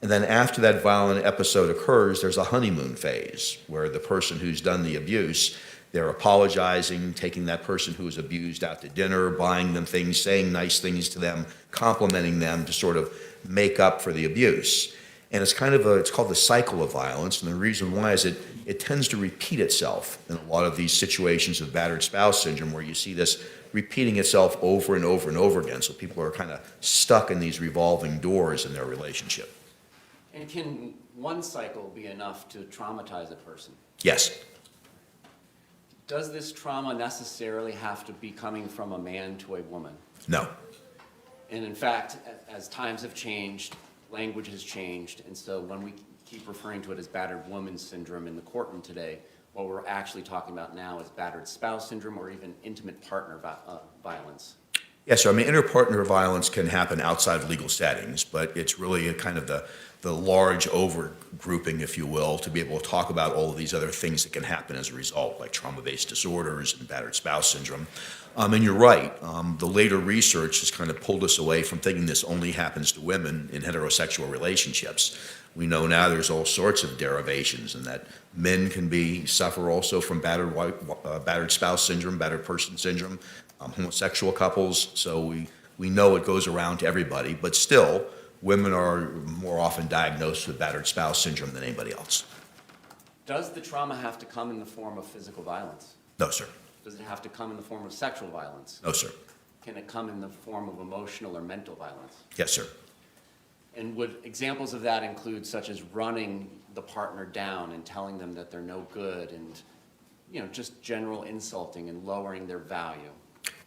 And then after that violent episode occurs, there's a honeymoon phase where the person who's done the abuse, they're apologizing, taking that person who was abused out to dinner, buying them things, saying nice things to them, complimenting them to sort of make up for the abuse. And it's it's called the cycle of violence. And the reason why is it tends to repeat itself in a lot of these situations of battered spouse syndrome, where you see this repeating itself over and over and over again. So people are kind of stuck in these revolving doors in their relationship. And can one cycle be enough to traumatize a person? Yes. Does this trauma necessarily have to be coming from a man to a woman? No. And in fact, as times have changed, language has changed, and so when we keep referring to it as battered woman syndrome in the courtroom today, what we're actually talking about now is battered spouse syndrome or even intimate partner violence. Yes, sir. I mean, interpartner violence can happen outside of legal settings, but it's really a kind of the large overgrouping, if you will, to be able to talk about all of these other things that can happen as a result, like trauma-based disorders and battered spouse syndrome. And you're right. The later research has kind of pulled us away from thinking this only happens to women in heterosexual relationships. We know now there's all sorts of derivations, and that men can suffer also from battered spouse syndrome, battered person syndrome, homosexual couples. So we know it goes around to everybody, but still, women are more often diagnosed with battered spouse syndrome than anybody else. Does the trauma have to come in the form of physical violence? No, sir. Does it have to come in the form of sexual violence? No, sir. Can it come in the form of emotional or mental violence? Yes, sir. And would examples of that include such as running the partner down and telling them that they're no good and, just general insulting and lowering their value?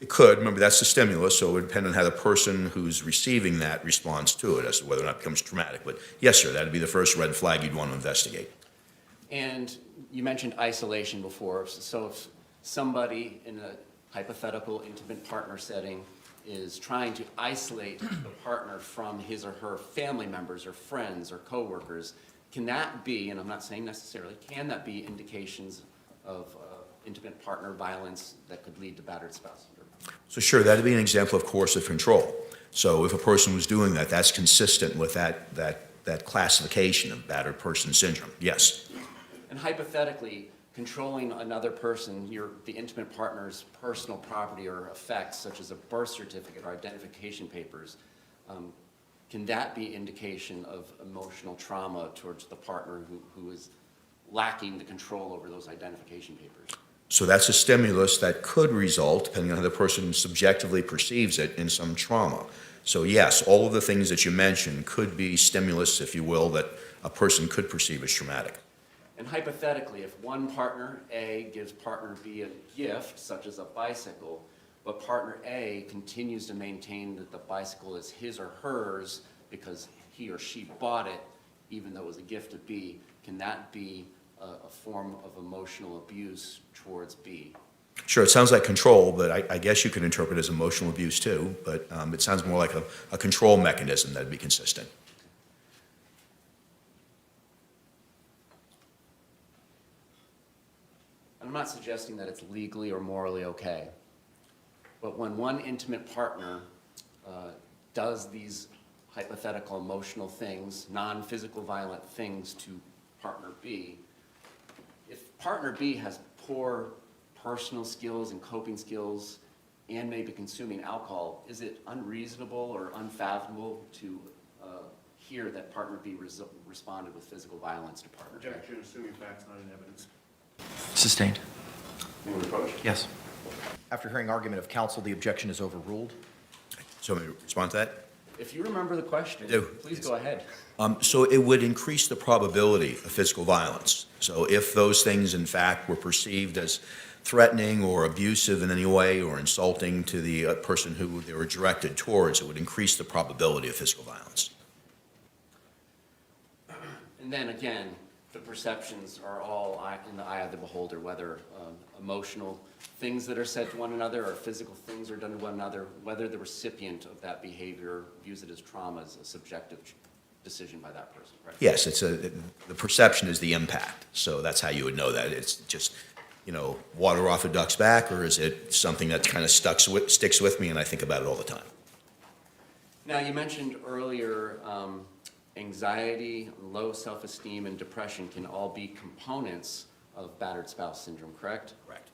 It could. Remember, that's the stimulus, so it would depend on how the person who's receiving that responds to it as to whether or not it becomes traumatic. But yes, sir, that would be the first red flag you'd want to investigate. And you mentioned isolation before. So if somebody in a hypothetical intimate partner setting is trying to isolate the partner from his or her family members or friends or coworkers, can that be, and I'm not saying necessarily, can that be indications of intimate partner violence that could lead to battered spouse syndrome? So sure, that'd be an example of coercive control. So if a person was doing that, that's consistent with that classification of battered person syndrome. Yes. And hypothetically, controlling another person, the intimate partner's personal property or effects, such as a birth certificate or identification papers, can that be indication of emotional trauma towards the partner who is lacking the control over those identification papers? So that's a stimulus that could result, depending on how the person subjectively perceives it, in some trauma. So yes, all of the things that you mentioned could be stimulus, if you will, that a person could perceive as traumatic. And hypothetically, if one partner A gives partner B a gift, such as a bicycle, but partner A continues to maintain that the bicycle is his or hers because he or she bought it, even though it was a gift to B, can that be a form of emotional abuse towards B? Sure, it sounds like control, but I guess you could interpret it as emotional abuse too, but it sounds more like a control mechanism that'd be consistent. I'm not suggesting that it's legally or morally okay, but when one intimate partner does these hypothetical emotional things, non-physical violent things to partner B, if partner B has poor personal skills and coping skills and may be consuming alcohol, is it unreasonable or unfathomable to hear that partner B responded with physical violence to partner A? Objection, assuming facts not in evidence. Sustained. Move approach. Yes. After hearing argument of counsel, the objection is overruled. So may I respond to that? If you remember the question, I do. please go ahead. So it would increase the probability of physical violence. So if those things, in fact, were perceived as threatening or abusive in any way or insulting to the person who they were directed towards, it would increase the probability of physical violence. And then again, the perceptions are all in the eye of the beholder, whether emotional things that are said to one another or physical things are done to one another, whether the recipient of that behavior views it as trauma is a subjective decision by that person, right? Yes, the perception is the impact. So that's how you would know that. It's just, water off a duck's back, or is it something that kind of sticks with me and I think about it all the time? Now, you mentioned earlier anxiety, low self-esteem, and depression can all be components of battered spouse syndrome, correct? Correct.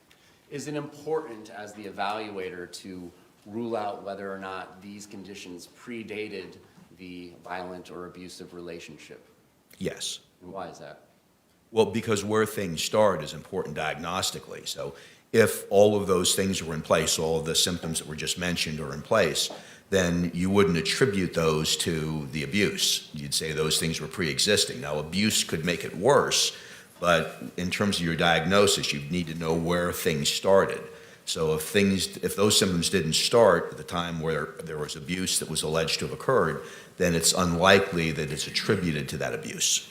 Is it important as the evaluator to rule out whether or not these conditions predated the violent or abusive relationship? Yes. And why is that? Well, because where things start is important diagnostically. So if all of those things were in place, all of the symptoms that were just mentioned are in place, then you wouldn't attribute those to the abuse. You'd say those things were pre-existing. Now, abuse could make it worse, but in terms of your diagnosis, you need to know where things started. So if those symptoms didn't start at the time where there was abuse that was alleged to have occurred, then it's unlikely that it's attributed to that abuse.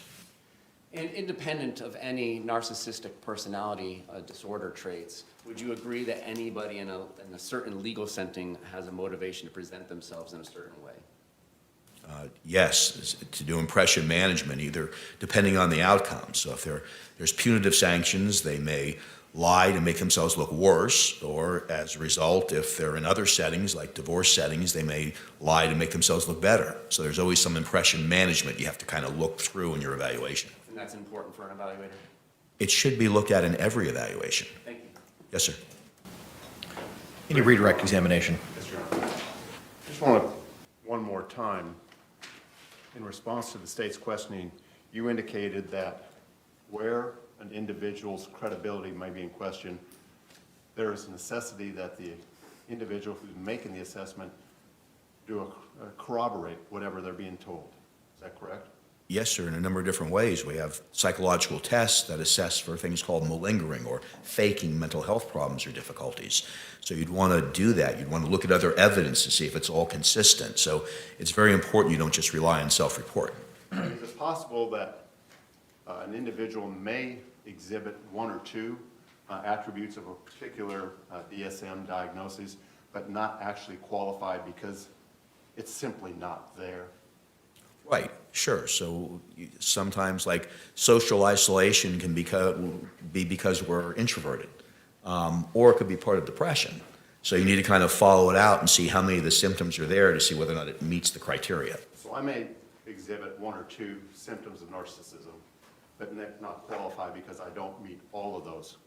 And independent of any narcissistic personality disorder traits, would you agree that anybody in a certain legal setting has a motivation to present themselves in a certain way? Yes, to do impression management, either depending on the outcome. So if there's punitive sanctions, they may lie to make themselves look worse, or as a result, if they're in other settings, like divorce settings, they may lie to make themselves look better. So there's always some impression management you have to kind of look through in your evaluation. And that's important for an evaluator? It should be looked at in every evaluation. Thank you. Yes, sir. Any redirect examination? Yes, Your Honor. Just want to, one more time, in response to the state's questioning, you indicated that where an individual's credibility may be in question, there is a necessity that the individual who's making the assessment corroborate whatever they're being told. Is that correct? Yes, sir, in a number of different ways. We have psychological tests that assess for things called malingering or faking mental health problems or difficulties. So you'd want to do that. You'd want to look at other evidence to see if it's all consistent. So it's very important you don't just rely on self-report. Is it possible that an individual may exhibit one or two attributes of a particular DSM diagnosis, but not actually qualify because it's simply not there? Right, sure. So sometimes like social isolation can be because we're introverted, or it could be part of depression. So you need to kind of follow it out and see how many of the symptoms are there to see whether or not it meets the criteria. So I may exhibit one or two symptoms of narcissism, but not qualify because I don't meet all of those,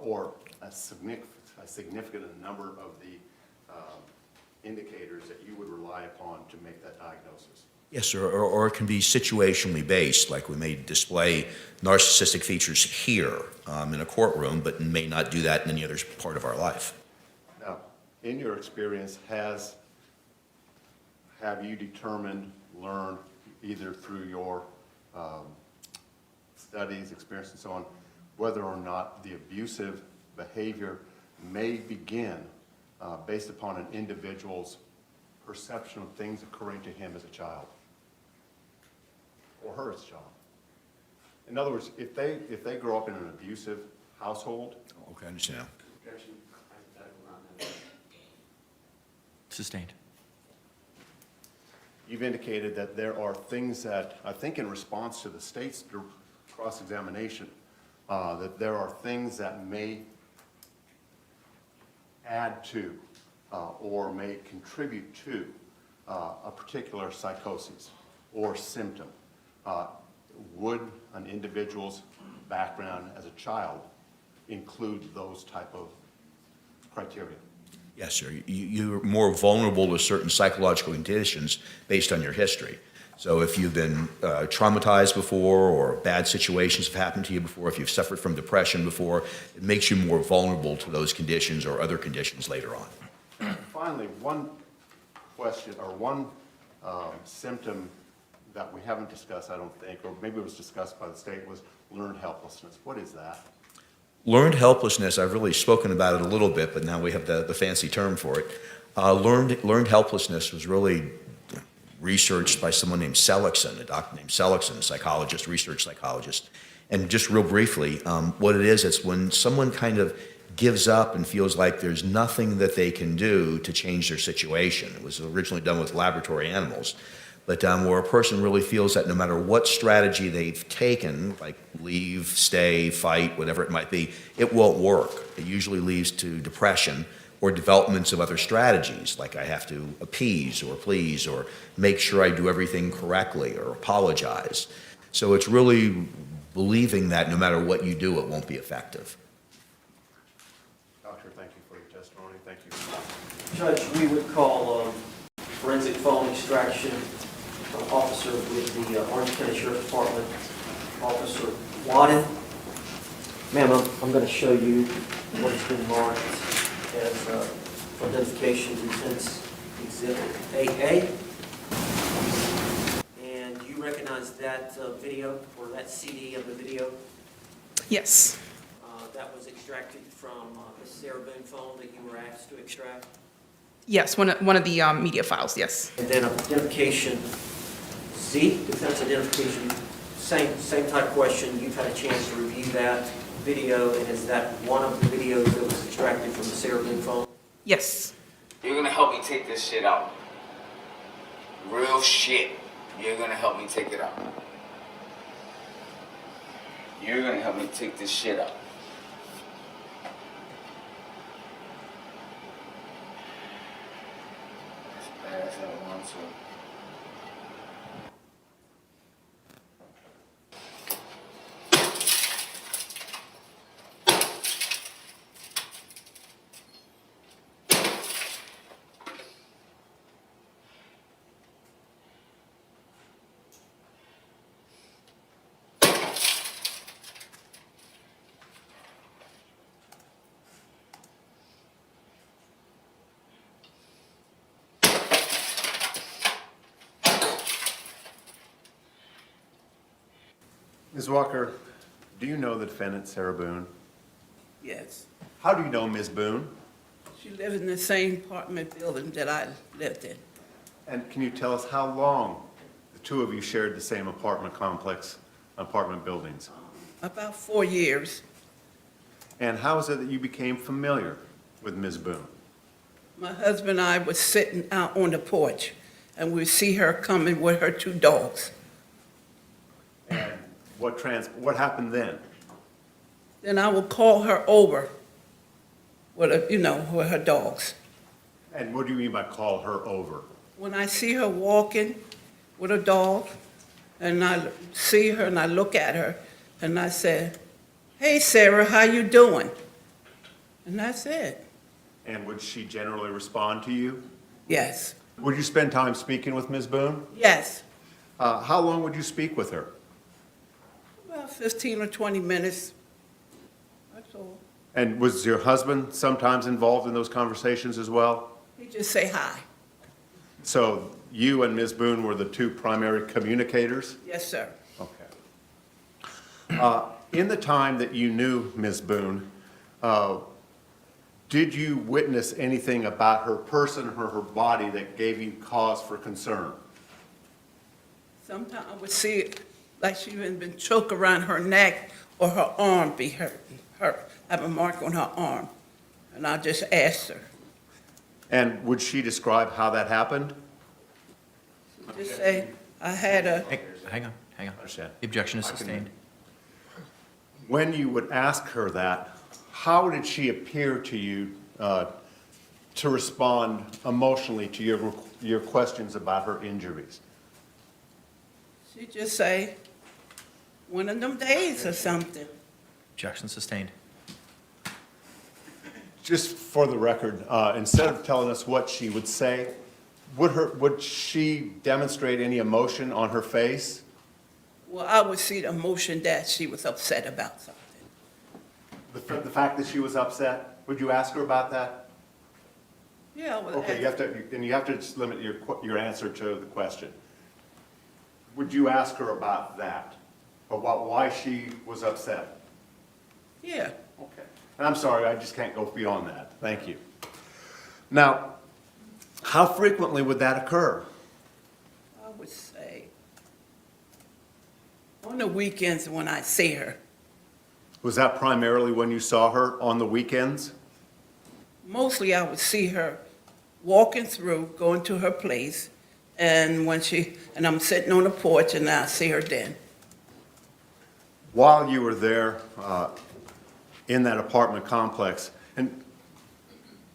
or a significant number of the indicators that you would rely upon to make that diagnosis. Yes, sir, or it can be situationally based, like we may display narcissistic features here in a courtroom, but may not do that in any other part of our life. Now, in your experience, have you determined, learned, either through your studies, experience, and so on, whether or not the abusive behavior may begin based upon an individual's perception of things occurring to him as a child or her as a child? In other words, if they grow up in an abusive household. Okay, I understand. Sustained. You've indicated that there are things that, I think in response to the state's cross-examination, that there are things that may add to or may contribute to a particular psychosis or symptom. Would an individual's background as a child include those type of criteria? Yes, sir. You're more vulnerable to certain psychological conditions based on your history. So if you've been traumatized before, or bad situations have happened to you before, if you've suffered from depression before, it makes you more vulnerable to those conditions or other conditions later on. Finally, one question or one symptom that we haven't discussed, I don't think, or maybe it was discussed by the state, was learned helplessness. What is that? Learned helplessness, I've really spoken about it a little bit, but now we have the fancy term for it. Learned helplessness was really researched by someone named Seligson, a doctor named Seligson, a psychologist, research psychologist. And just real briefly, what it is, it's when someone kind of gives up and feels like there's nothing that they can do to change their situation. It was originally done with laboratory animals. But where a person really feels that no matter what strategy they've taken, like leave, stay, fight, whatever it might be, it won't work. It usually leads to depression or developments of other strategies, like I have to appease or please or make sure I do everything correctly or apologize. So it's really believing that no matter what you do, it won't be effective. Doctor, thank you for your testimony. Thank you. Judge, we would call forensic phone extraction officer with the Orange County Sheriff's Department, Officer Uadan. Ma'am, I'm going to show you what has been marked as identification defense exhibit AA. And you recognize that video or that CD of the video? Yes. That was extracted from the Sarah Boone phone that you were asked to extract? Yes, one of the media files, yes. And then identification C, defense identification, same type question. You've had a chance to review that video, and is that one of the videos that was extracted from the Sarah Boone phone? Yes. You're gonna help me take this shit out. Real shit. You're gonna help me take it out. You're gonna help me take this shit out. As bad as I want to. Ms. Walker, do you know the defendant, Sarah Boone? Yes. How do you know Ms. Boone? She lived in the same apartment building that I lived in. And can you tell us how long the two of you shared the same apartment complex, apartment buildings? About 4 years. And how is it that you became familiar with Ms. Boone? My husband and I was sitting out on the porch, and we see her coming with her 2 dogs. And what happened then? Then I would call her over with, with her dogs. And what do you mean by call her over? When I see her walking with a dog, and I see her and I look at her, and I said, "Hey, Sarah, how you doing?" And that's it. And would she generally respond to you? Yes. Would you spend time speaking with Ms. Boone? Yes. How long would you speak with her? About 15 or 20 minutes. That's all. And was your husband sometimes involved in those conversations as well? He just say hi. So you and Ms. Boone were the 2 primary communicators? Yes, sir. Okay. In the time that you knew Ms. Boone, did you witness anything about her person or her body that gave you cause for concern? Sometimes I would see it like she had been choked around her neck or her arm be hurt. Have a mark on her arm. And I just asked her. And would she describe how that happened? Just say, I had a... Hang on. Understand. The objection is sustained. When you would ask her that, how did she appear to you to respond emotionally to your questions about her injuries? She just say, one of them days or something. Objection sustained. Just for the record, instead of telling us what she would say, would she demonstrate any emotion on her face? Well, I would see the emotion that she was upset about something. The fact that she was upset, would you ask her about that? Yeah, I would Okay, ask. you have to just limit your answer to the question. Would you ask her about that? About why she was upset? Yeah. Okay. And I'm sorry, I just can't go beyond that. Thank you. Now, how frequently would that occur? On the weekends when I see her. Was that primarily when you saw her, on the weekends? Mostly I would see her walking through, going to her place, and I'm sitting on the porch and I see her then. While you were there in that apartment complex, and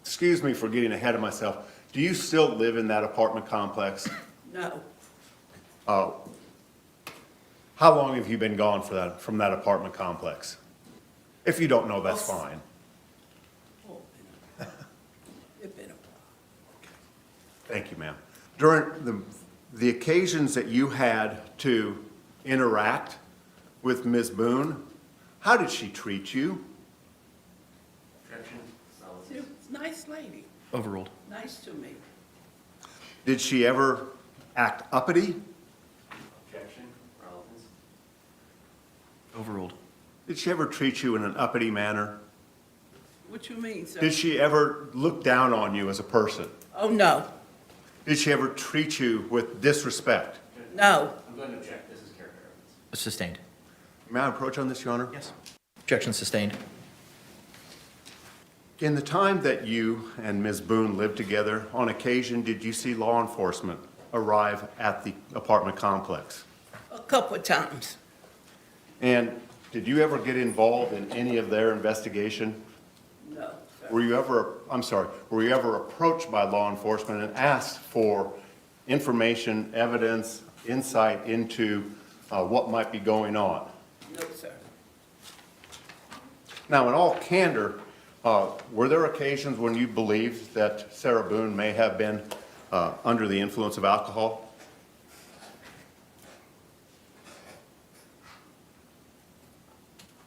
excuse me for getting ahead of myself, do you still live in that apartment complex? No, How long have you been gone from that apartment complex? If you don't know, that's fine. it's been a Thank you, ma'am. During the occasions that you had to interact with Ms. Boone, how did she treat you? She was a nice lady, Overruled. nice to me. Did she ever act uppity? Objection, relevance. Overruled. Did she ever treat you in an uppity manner? What you mean, sir? Did she ever look down on you as a person? Oh, no, Did she ever treat you with disrespect? no. I'm going to object. This is character evidence. Sustained. May I approach on this, Your Honor? Yes. Objection sustained. In the time that you and Ms. Boone lived together, on occasion, did you see law enforcement arrive at the apartment complex? A couple of times. And did you ever get involved in any of their investigation? No, sir. Were you ever approached by law enforcement and asked for information, evidence, insight into what might be going on? No, sir. Now, in all candor, were there occasions when you believed that Sarah Boone may have been under the influence of alcohol?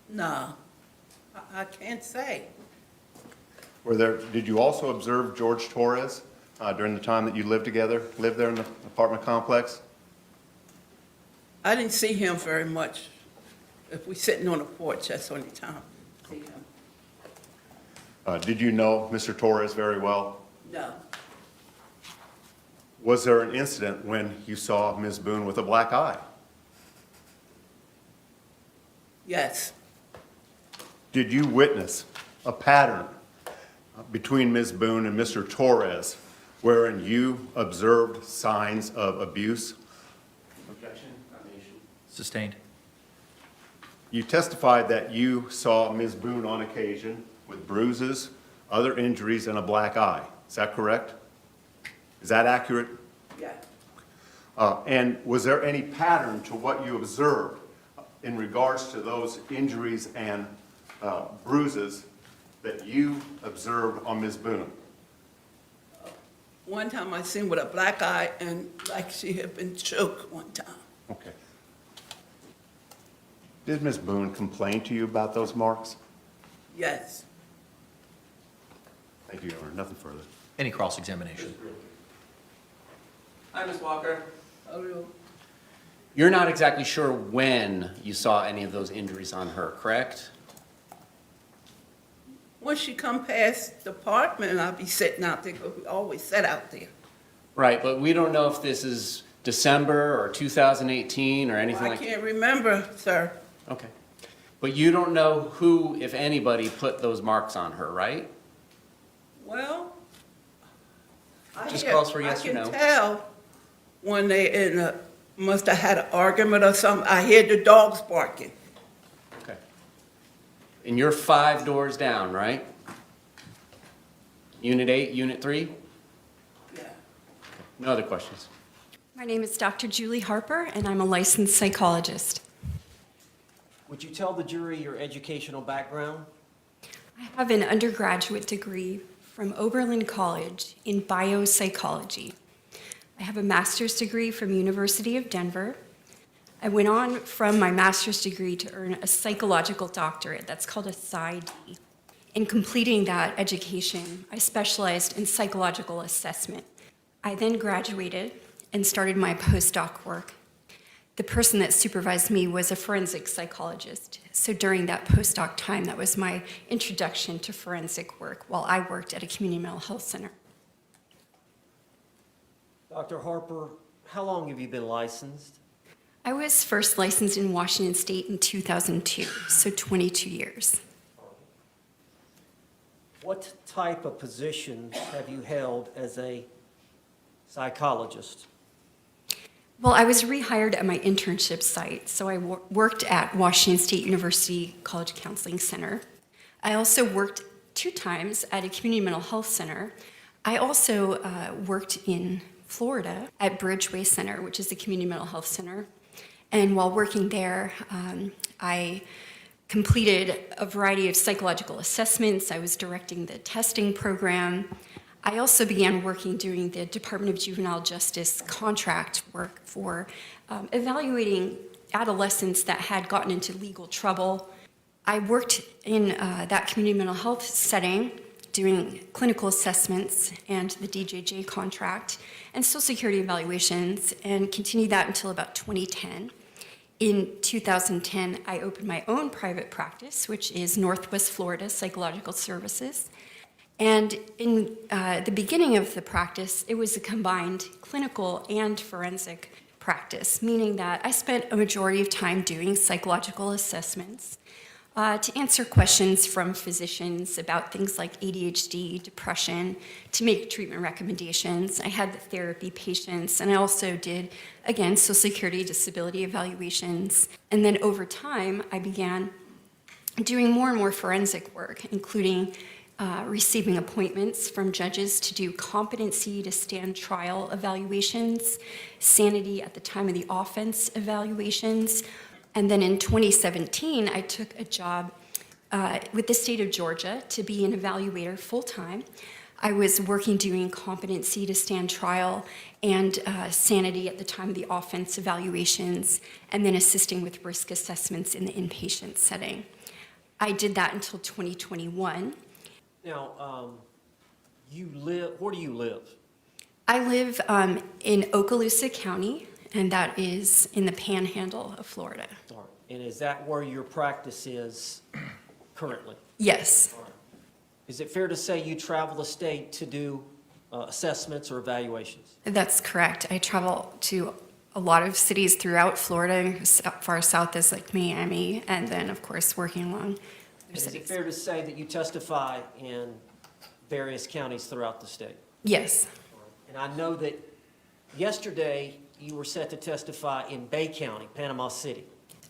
No, I can't say. Did you also observe George Torres during the time that you lived there in the apartment complex? I didn't see him very much. If we're sitting on the porch, that's the only time I see him. Did you know Mr. Torres very well? No, Was there an incident when you saw Ms. Boone with a black eye? yes, Did you witness a pattern between Ms. Boone and Mr. Torres wherein you observed signs of abuse? Objection, combination. Sustained. You testified that you saw Ms. Boone on occasion with bruises, other injuries, and a black eye. Is that correct? Is that accurate? yeah. And was there any pattern to what you observed in regards to those injuries and bruises that you observed on Ms. Boone? One time I seen with a black eye and like she had been choked one time. Okay. Did Ms. Boone complain to you about those marks? Yes, Thank you, Your Honor. Nothing further. Any cross-examination? Hi, Ms. Walker. oh, You're not exactly sure when you saw any of those injuries on her, correct? when she come past the apartment, I'll be sitting out there, 'cause we always sit out there. Right, but we don't know if this is December or 2018 or anything I like. can't remember, sir. Okay. But you don't know who, if anybody, put those marks on her, right? Well, Just calls for yes or no. I can tell when they must have had an argument or something. I hear the dogs barking. Okay. And you're 5 doors down, right? Unit 8, Unit 3? Yeah. No other questions? My name is Dr. Julie Harper, and I'm a licensed psychologist. Would you tell the jury your educational background? I have an undergraduate degree from Oberlin College in biopsychology. I have a master's degree from University of Denver. I went on from my master's degree to earn a psychological doctorate. That's called a PsyD. In completing that education, I specialized in psychological assessment. I then graduated and started my postdoc work. The person that supervised me was a forensic psychologist. So during that postdoc time, that was my introduction to forensic work while I worked at a community mental health center. Dr. Harper, how long have you been licensed? I was first licensed in Washington State in 2002, so 22 years. What type of position have you held as a psychologist? Well, I was rehired at my internship site, so I worked at Washington State University College Counseling Center. I also worked 2 times at a community mental health center. I also worked in Florida at Bridgeway Center, which is a community mental health center. And while working there, I completed a variety of psychological assessments. I was directing the testing program. I also began working doing the Department of Juvenile Justice contract work for evaluating adolescents that had gotten into legal trouble. I worked in that community mental health setting doing clinical assessments and the DJJ contract and Social Security evaluations, and continued that until about 2010. In 2010, I opened my own private practice, which is Northwest Florida Psychological Services. And in the beginning of the practice, it was a combined clinical and forensic practice, meaning that I spent a majority of time doing psychological assessments to answer questions from physicians about things like ADHD, depression, to make treatment recommendations. I had the therapy patients, and I also did, again, Social Security disability evaluations. And then over time, I began doing more and more forensic work, including receiving appointments from judges to do competency to stand trial evaluations, sanity at the time of the offense evaluations. And then in 2017, I took a job with the state of Georgia to be an evaluator full-time. I was working doing competency to stand trial and sanity at the time of the offense evaluations, and then assisting with risk assessments in the inpatient setting. I did that until 2021. Now, where do you live? I live in Okaloosa County, and that is in the panhandle of Florida. All right. And is that where your practice is currently? Yes. All right. Is it fair to say you travel the state to do assessments or evaluations? That's correct. I travel to a lot of cities throughout Florida, as far south as like Miami, and then, of course, working along other Is it cities. fair to say that you testify in various counties throughout the state? Yes. And I know that yesterday you were set to testify in Bay County, Panama City.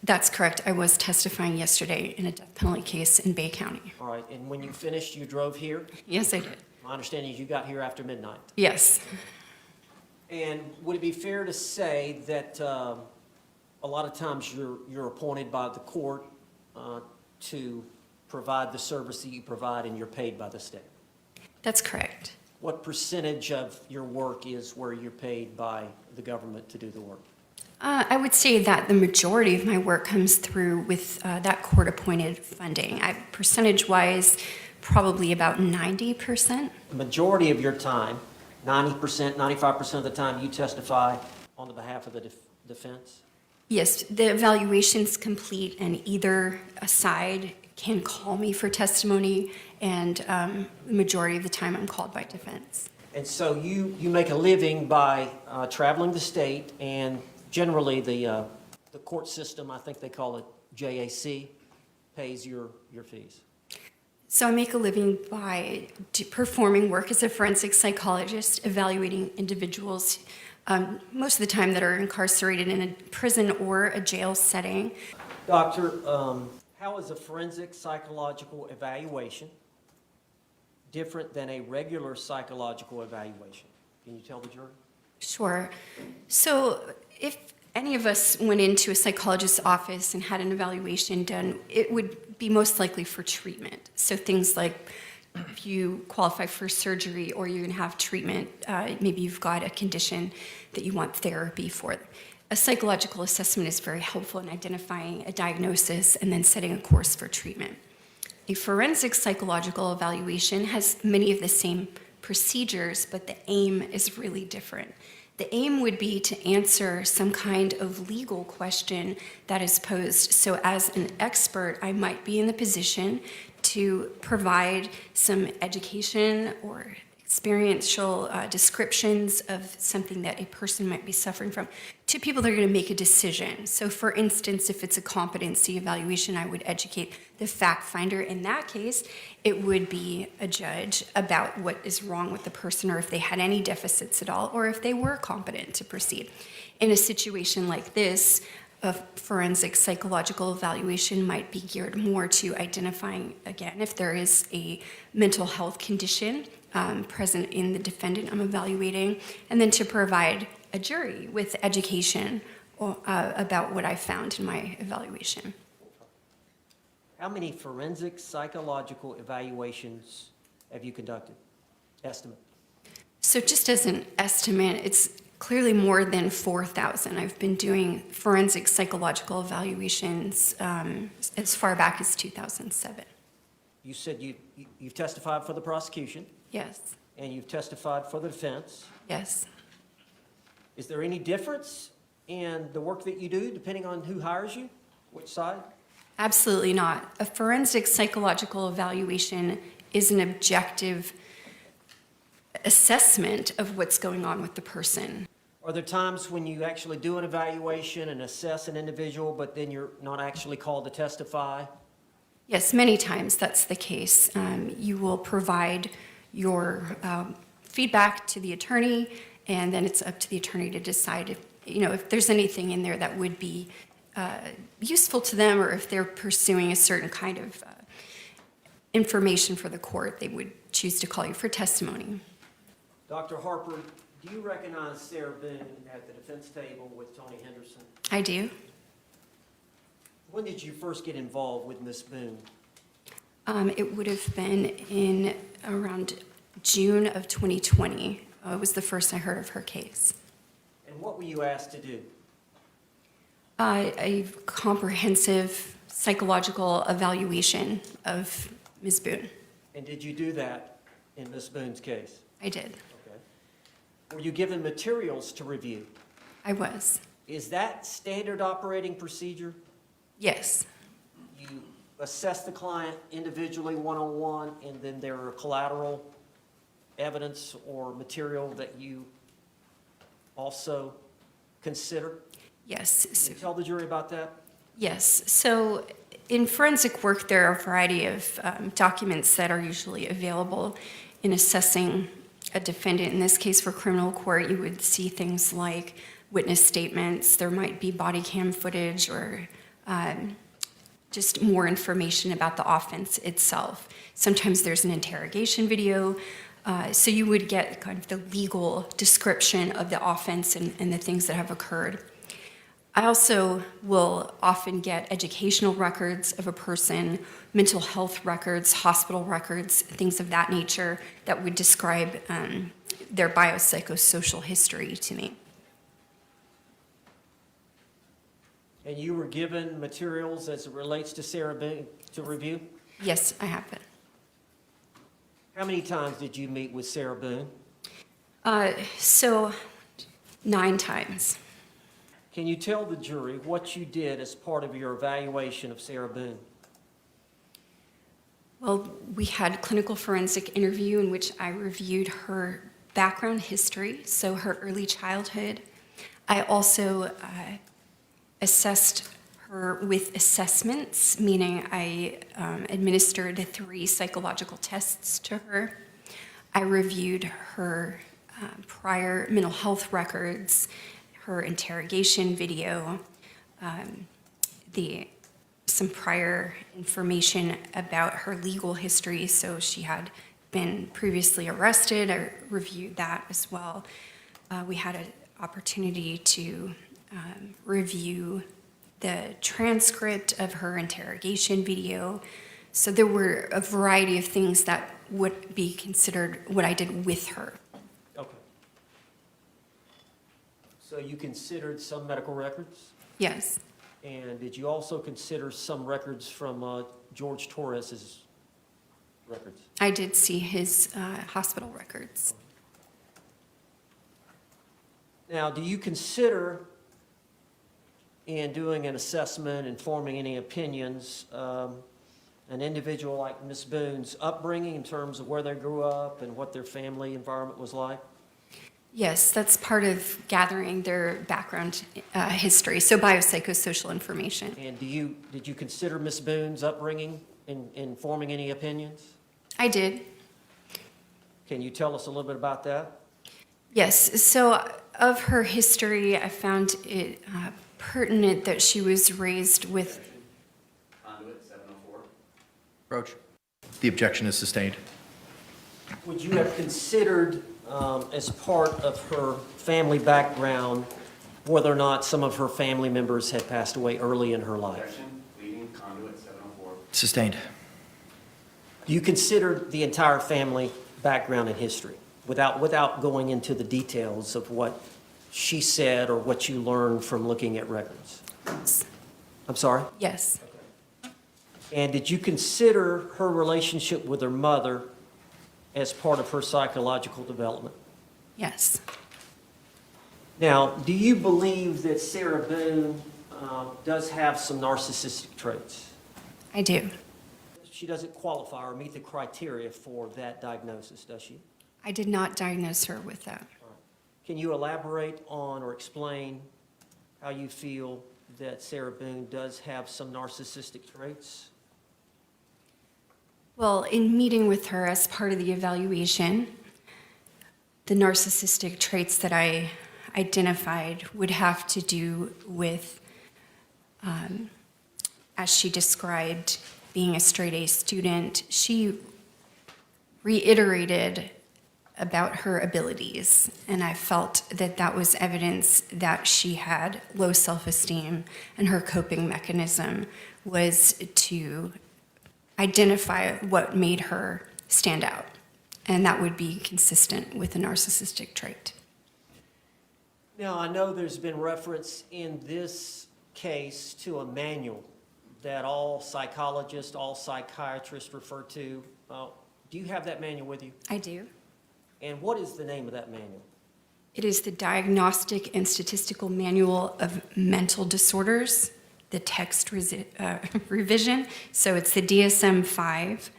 That's correct. I was testifying yesterday in a death penalty case in Bay County. All right, and when you finished, you drove here? Yes, I did. My understanding is you got here after midnight. Yes. And would it be fair to say that a lot of times you're appointed by the court to provide the service that you provide and you're paid by the state? That's correct. What percentage of your work is where you're paid by the government to do the work? I would say that the majority of my work comes through with that court-appointed funding. Percentage-wise, probably about 90%. The majority of your time, 90%, 95% of the time, you testify on the behalf of the defense? Yes, the evaluation's complete, and either side can call me for testimony, and the majority of the time I'm called by defense. And so you make a living by traveling the state, and generally the court system, I think they call it JAC, pays your fees. So I make a living by performing work as a forensic psychologist, evaluating individuals, most of the time that are incarcerated in a prison or a jail setting. Doctor, how is a forensic psychological evaluation different than a regular psychological evaluation? Can you tell the jury? Sure. So if any of us went into a psychologist's office and had an evaluation done, it would be most likely for treatment. So things like if you qualify for surgery or you're going to have treatment, maybe you've got a condition that you want therapy for. A psychological assessment is very helpful in identifying a diagnosis and then setting a course for treatment. A forensic psychological evaluation has many of the same procedures, but the aim is really different. The aim would be to answer some kind of legal question that is posed. So as an expert, I might be in the position to provide some education or experiential descriptions of something that a person might be suffering from, to people that are going to make a decision. So for instance, if it's a competency evaluation, I would educate the fact finder. In that case, it would be a judge about what is wrong with the person, or if they had any deficits at all, or if they were competent to proceed. In a situation like this, a forensic psychological evaluation might be geared more to identifying, again, if there is a mental health condition present in the defendant I'm evaluating, and then to provide a jury with education about what I found in my evaluation. How many forensic psychological evaluations have you conducted? Estimate. So just as an estimate, it's clearly more than 4,000. I've been doing forensic psychological evaluations as far back as 2007. You said you've testified for the prosecution, Yes, and you've testified for the defense. yes. Is there any difference in the work that you do depending on who hires you? Which side? Absolutely not. A forensic psychological evaluation is an objective assessment of what's going on with the person. Are there times when you actually do an evaluation and assess an individual, but then you're not actually called to testify? Yes, many times that's the case. You will provide your feedback to the attorney, and then it's up to the attorney to decide if there's anything in there that would be useful to them, or if they're pursuing a certain kind of information for the court, they would choose to call you for testimony. Dr. Harper, do you recognize Sarah Boone at the defense table with Tony Henderson? I do. When did you first get involved with Ms. Boone? It would have been in around June of 2020. It was the first I heard of her case. And what were you asked to do? A comprehensive psychological evaluation of Ms. Boone. And did you do that in Ms. Boone's case? I did. Okay. Were you given materials to review? I was. Is that standard operating procedure? Yes. You assess the client individually, one-on-one, and then there are collateral evidence or material that you also consider? Yes. Can you tell the jury about that? Yes. So in forensic work, there are a variety of documents that are usually available in assessing a defendant. In this case, for criminal court, you would see things like witness statements. There might be body cam footage, or just more information about the offense itself. Sometimes there's an interrogation video. So you would get kind of the legal description of the offense and the things that have occurred. I also will often get educational records of a person, mental health records, hospital records, things of that nature that would describe their biopsychosocial history to me. And you were given materials as it relates to Sarah Boone to review? Yes, I have been. How many times did you meet with Sarah Boone? So 9 times. Can you tell the jury what you did as part of your evaluation of Sarah Boone? Well, we had a clinical forensic interview in which I reviewed her background history, so her early childhood. I also assessed her with assessments, meaning I administered 3 psychological tests to her. I reviewed her prior mental health records, her interrogation video, some prior information about her legal history. So she had been previously arrested. I reviewed that as well. We had an opportunity to review the transcript of her interrogation video. So there were a variety of things that would be considered what I did with her. Okay. So you considered some medical records? Yes. And did you also consider some records from George Torres's records? I did see his hospital records. Now, do you consider, in doing an assessment and forming any opinions, an individual like Ms. Boone's upbringing in terms of where they grew up and what their family environment was like? Yes, that's part of gathering their background history, so biopsychosocial information. And did you consider Ms. Boone's upbringing in forming any opinions? I did. Can you tell us a little bit about that? Yes, so of her history, I found it pertinent that she was raised with. Conduit 704. Roach. The objection is sustained. Would you have considered, as part of her family background, whether or not some of her family members had passed away early in her life? Objection, leading conduit 704. Sustained. You considered the entire family background and history without going into the details of what she said or what you learned from looking at records? I'm sorry? Yes. And did you consider her relationship with her mother as part of her psychological development? Yes. Now, do you believe that Sarah Boone does have some narcissistic traits? I do. She doesn't qualify or meet the criteria for that diagnosis, does she? I did not diagnose her with that. Can you elaborate on or explain how you feel that Sarah Boone does have some narcissistic traits? Well, in meeting with her as part of the evaluation, the narcissistic traits that I identified would have to do with, as she described, being a straight-A student. She reiterated about her abilities, and I felt that that was evidence that she had low self-esteem, and her coping mechanism was to identify what made her stand out, and that would be consistent with a narcissistic trait. Now, I know there's been reference in this case to a manual that all psychologists, all psychiatrists refer to. Do you have that manual with you? I do. And what is the name of that manual? It is the Diagnostic and Statistical Manual of Mental Disorders, the text revision. So it's the DSM-5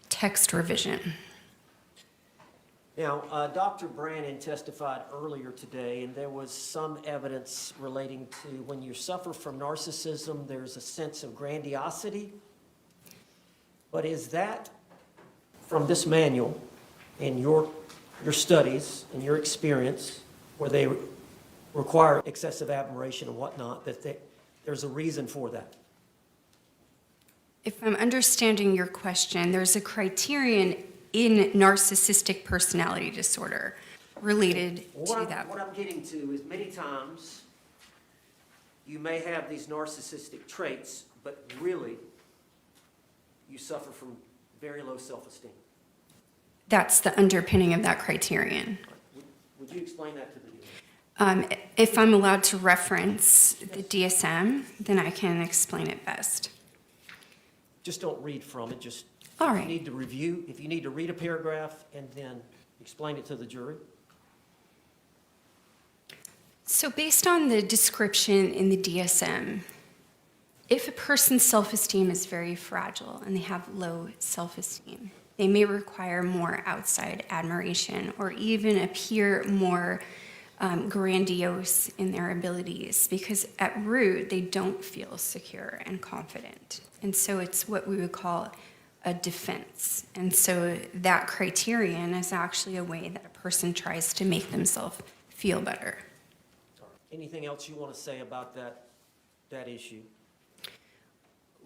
text revision. Now, Dr. Brannon testified earlier today, and there was some evidence relating to when you suffer from narcissism, there's a sense of grandiosity. But is that from this manual and your studies and your experience, where they require excessive admiration and whatnot, that there's a reason for that? If I'm understanding your question, there's a criterion in narcissistic personality disorder related to that. What I'm getting to is many times you may have these narcissistic traits, but really you suffer from very low self-esteem. That's the underpinning of that criterion. Would you explain that to the viewers? If I'm allowed to reference the DSM, then I can explain it best. Just don't read from it, just All if right. you need to review, if you need to read a paragraph and then explain it to the jury. So based on the description in the DSM, if a person's self-esteem is very fragile and they have low self-esteem, they may require more outside admiration or even appear more grandiose in their abilities, because at root, they don't feel secure and confident. And so it's what we would call a defense. And so that criterion is actually a way that a person tries to make themselves feel better. Anything else you want to say about that issue?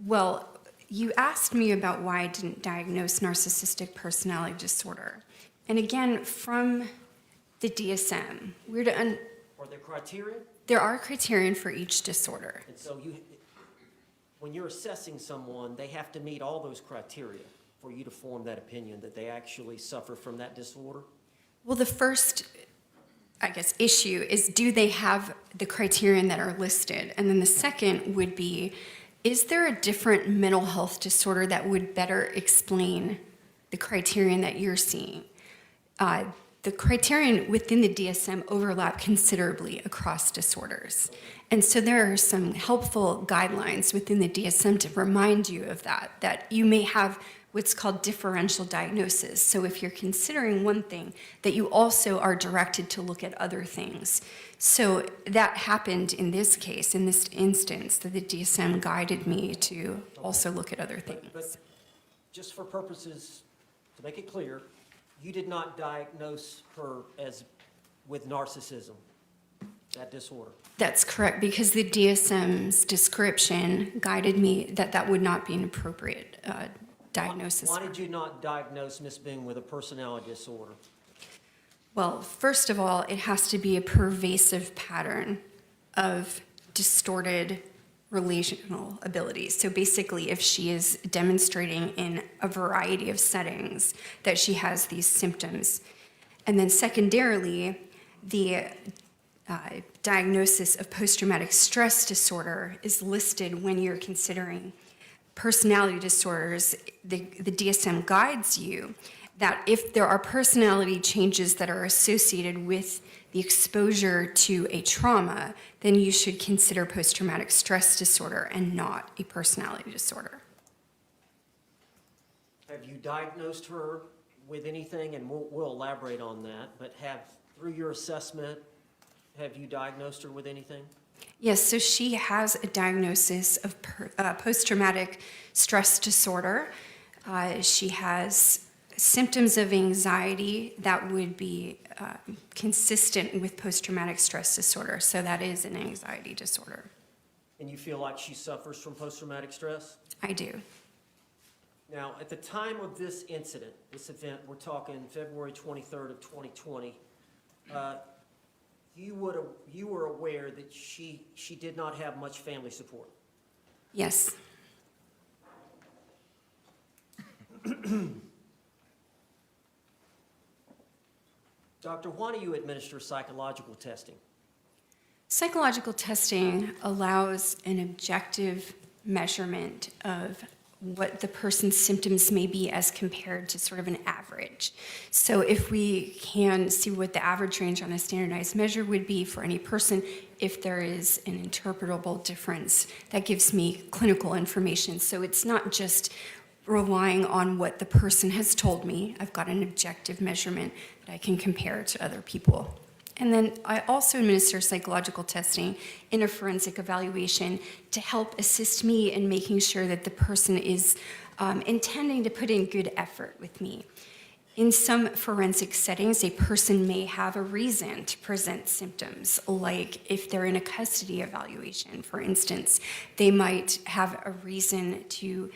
Well, you asked me about why I didn't diagnose narcissistic personality disorder. And again, from the DSM, Are there criteria? there are criterion for each disorder. And so when you're assessing someone, they have to meet all those criteria for you to form that opinion that they actually suffer from that disorder? Well, the first, I guess, issue is, do they have the criterion that are listed? And then the second would be, is there a different mental health disorder that would better explain the criterion that you're seeing? The criterion within the DSM overlap considerably across disorders. And so there are some helpful guidelines within the DSM to remind you of that you may have what's called differential diagnosis. So if you're considering one thing, that you also are directed to look at other things. So that happened in this case, in this instance, that the DSM guided me to also look at other things. But just for purposes, to make it clear, you did not diagnose her as with narcissism, that disorder. That's correct, because the DSM's description guided me that that would not be an appropriate diagnosis. Why did you not diagnose Ms. Boone with a personality disorder? Well, first of all, it has to be a pervasive pattern of distorted relational abilities. So basically, if she is demonstrating in a variety of settings that she has these symptoms. And then secondarily, the diagnosis of post-traumatic stress disorder is listed when you're considering personality disorders. The DSM guides you that if there are personality changes that are associated with the exposure to a trauma, then you should consider post-traumatic stress disorder and not a personality disorder. Have you diagnosed her with anything, and we'll elaborate on that, but through your assessment, have you diagnosed her with anything? Yes, so she has a diagnosis of post-traumatic stress disorder. She has symptoms of anxiety that would be consistent with post-traumatic stress disorder. So that is an anxiety disorder. And you feel like she suffers from post-traumatic stress? I do. Now, at the time of this incident, this event, we're talking February 23rd of 2020, you were aware that she did not have much family support? Yes. Doctor, why do you administer psychological testing? Psychological testing allows an objective measurement of what the person's symptoms may be as compared to sort of an average. So if we can see what the average range on a standardized measure would be for any person, if there is an interpretable difference, that gives me clinical information. So it's not just relying on what the person has told me. I've got an objective measurement that I can compare to other people. And then I also administer psychological testing in a forensic evaluation to help assist me in making sure that the person is intending to put in good effort with me. In some forensic settings, a person may have a reason to present symptoms, like if they're in a custody evaluation, for instance, they might have a reason to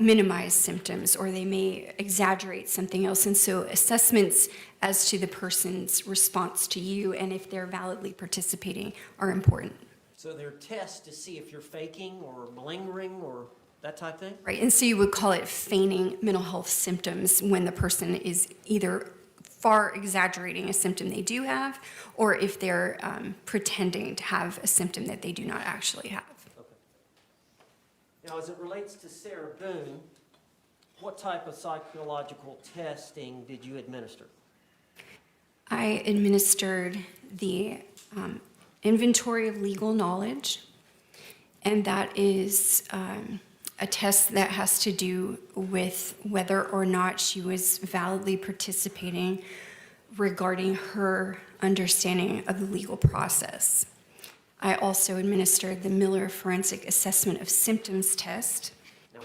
minimize symptoms, or they may exaggerate something else. And so assessments as to the person's response to you and if they're validly participating are important. So there are tests to see if you're faking or malingering or that type of thing? Right, and so you would call it feigning mental health symptoms when the person is either far exaggerating a symptom they do have, or if they're pretending to have a symptom that they do not actually have. Now, as it relates to Sarah Boone, what type of psychological testing did you administer? I administered the inventory of legal knowledge, and that is a test that has to do with whether or not she was validly participating regarding her understanding of the legal process. I also administered the Miller Forensic Assessment of Symptoms test. Now,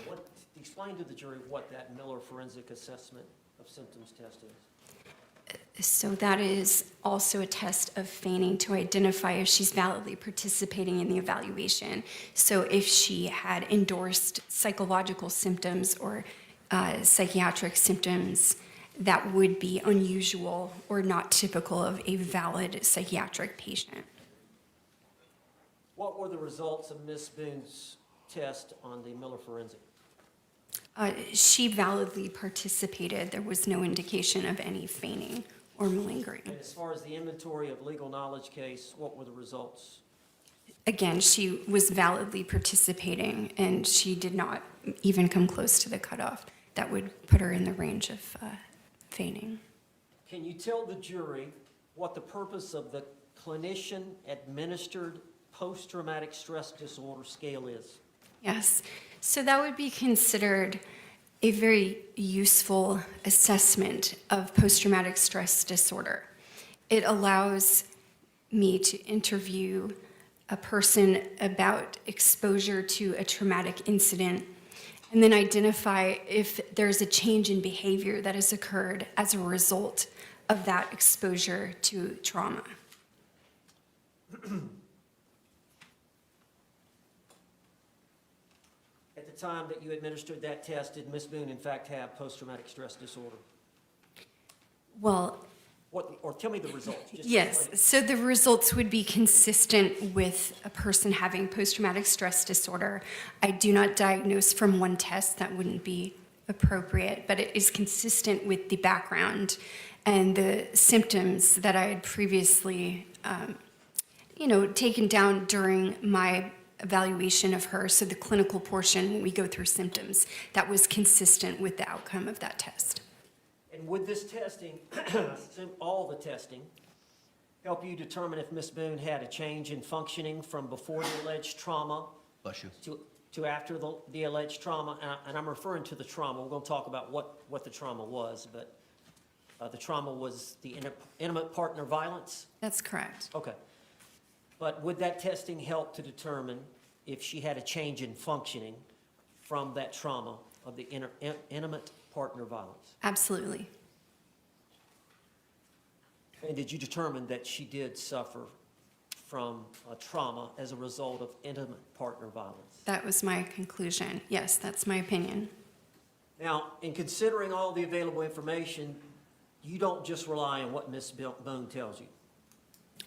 explain to the jury what that Miller Forensic Assessment of Symptoms test is. So that is also a test of feigning to identify if she's validly participating in the evaluation. So if she had endorsed psychological symptoms or psychiatric symptoms that would be unusual or not typical of a valid psychiatric patient. What were the results of Ms. Boone's test on the Miller Forensic? She validly participated. There was no indication of any feigning or malingering. And as far as the inventory of legal knowledge case, what were the results? Again, she was validly participating, and she did not even come close to the cutoff. That would put her in the range of feigning. Can you tell the jury what the purpose of the clinician-administered post-traumatic stress disorder scale is? Yes. So that would be considered a very useful assessment of post-traumatic stress disorder. It allows me to interview a person about exposure to a traumatic incident and then identify if there's a change in behavior that has occurred as a result of that exposure to trauma. At the time that you administered that test, did Ms. Boone in fact have post-traumatic stress disorder? Well, Or tell me the results. Just yes, explain. so the results would be consistent with a person having post-traumatic stress disorder. I do not diagnose from one test, that wouldn't be appropriate, but it is consistent with the background and the symptoms that I had previously, taken down during my evaluation of her. So the clinical portion, when we go through symptoms, that was consistent with the outcome of that test. And would this testing, all the testing, help you determine if Ms. Boone had a change in functioning from before the alleged trauma Bless you. to after the alleged trauma? And I'm referring to the trauma. We're going to talk about what the trauma was, but the trauma was the intimate partner violence? That's correct. Okay. But would that testing help to determine if she had a change in functioning from that trauma of the intimate partner violence? Absolutely. And did you determine that she did suffer from trauma as a result of intimate partner violence? That was my conclusion. Yes, that's my opinion. Now, in considering all the available information, you don't just rely on what Ms. Boone tells you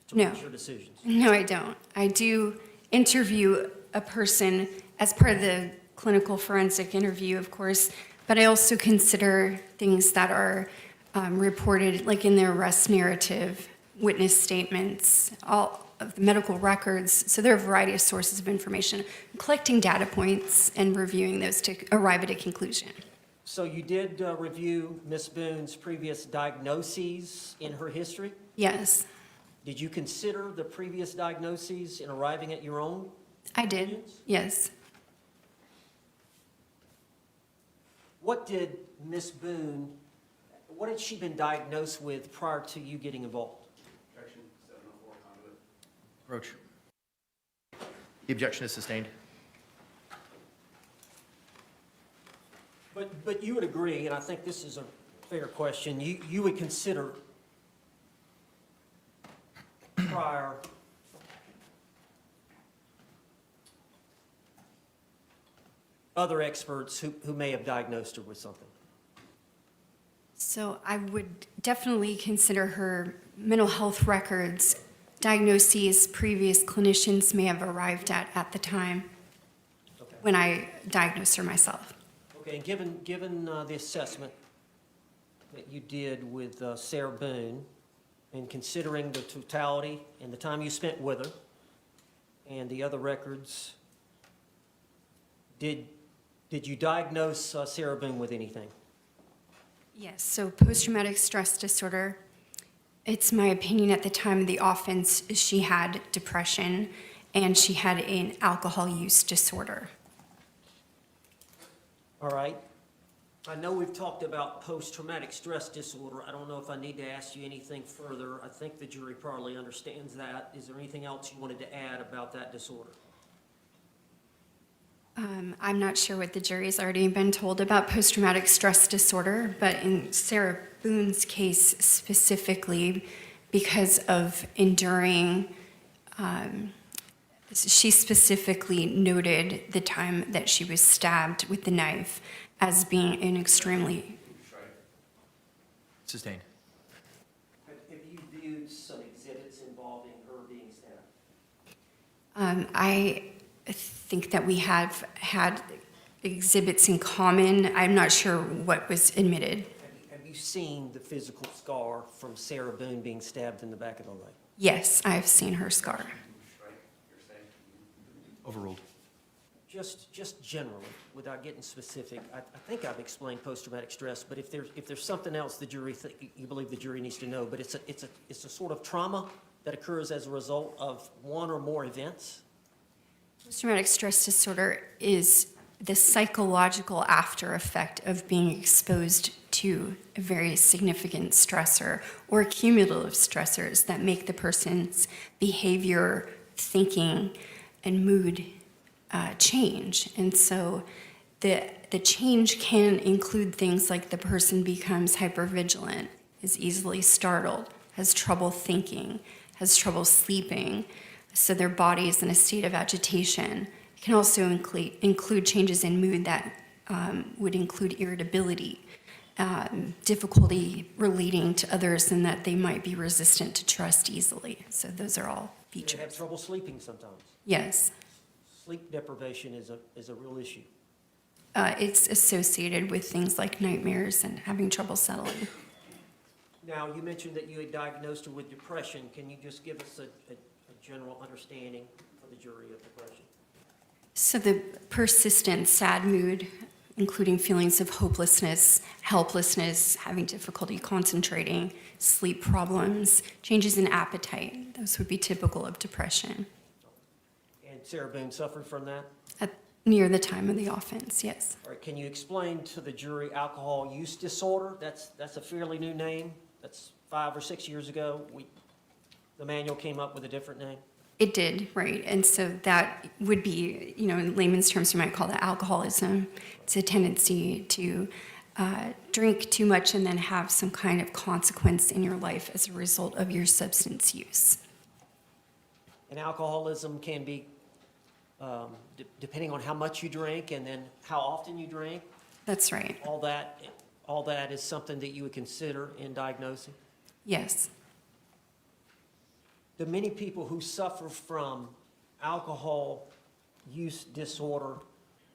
to No. make your decisions. No, I don't. I do interview a person as part of the clinical forensic interview, of course, but I also consider things that are reported, like in the arrest narrative, witness statements, all of the medical records. So there are a variety of sources of information, collecting data points and reviewing those to arrive at a conclusion. So you did review Ms. Boone's previous diagnoses in her history? Yes, Did you consider the previous diagnoses in arriving at your own? I did. Yes. What did Ms. Boone, what had she been diagnosed with prior to you getting involved? Objection 704 conduit. Roach. The objection is sustained. But you would agree, and I think this is a fair question, you would consider prior other experts who may have diagnosed her with something? So I would definitely consider her mental health records, diagnoses previous clinicians may have arrived at the time Okay. when I diagnosed her myself. Okay, and given the assessment that you did with Sarah Boone, and considering the totality and the time you spent with her and the other records, did you diagnose Sarah Boone with anything? Yes, so post-traumatic stress disorder, it's my opinion at the time of the offense, she had depression and she had an alcohol use disorder. All right. I know we've talked about post-traumatic stress disorder. I don't know if I need to ask you anything further. I think the jury probably understands that. Is there anything else you wanted to add about that disorder? I'm not sure what the jury's already been told about post-traumatic stress disorder, but in Sarah Boone's case specifically, because of enduring, she specifically noted the time that she was stabbed with the knife as being an extremely... Sustained. Have you viewed some exhibits involving her being stabbed? I think that we have had exhibits in common. I'm not sure what was admitted. Have you seen the physical scar from Sarah Boone being stabbed in the back of the leg? Yes, I've seen her scar. Overruled. Just generally, without getting specific, I think I've explained post-traumatic stress, but if there's something else the jury you believe the jury needs to know, but it's a sort of trauma that occurs as a result of one or more events. Post-traumatic stress disorder is the psychological after effect of being exposed to a very significant stressor or cumulative stressors that make the person's behavior, thinking, and mood change. And so the change can include things like the person becomes hypervigilant, is easily startled, has trouble thinking, has trouble sleeping, so their body is in a state of agitation. It can also include changes in mood that would include irritability, difficulty relating to others, and that they might be resistant to trust easily. So those are all They have features. trouble sleeping sometimes. Yes. Sleep deprivation is a real issue. It's associated with things like nightmares and having trouble settling. Now, you mentioned that you had diagnosed her with depression. Can you just give us a general understanding for the jury of depression? So the persistent sad mood, including feelings of hopelessness, helplessness, having difficulty concentrating, sleep problems, changes in appetite, those would be typical of depression. And Sarah Boone suffered from that? Near the time of the offense, yes. All right, can you explain to the jury alcohol use disorder? That's a fairly new name. That's 5 or 6 years ago. The manual came up with a different name. It did, right. And so that would be, in layman's terms, you might call that alcoholism. It's a tendency to drink too much and then have some kind of consequence in your life as a result of your substance use. And alcoholism can be depending on how much you drink and then how often you drink. That's right. All that is something that you would consider in diagnosing? Yes. The many people who suffer from alcohol use disorder,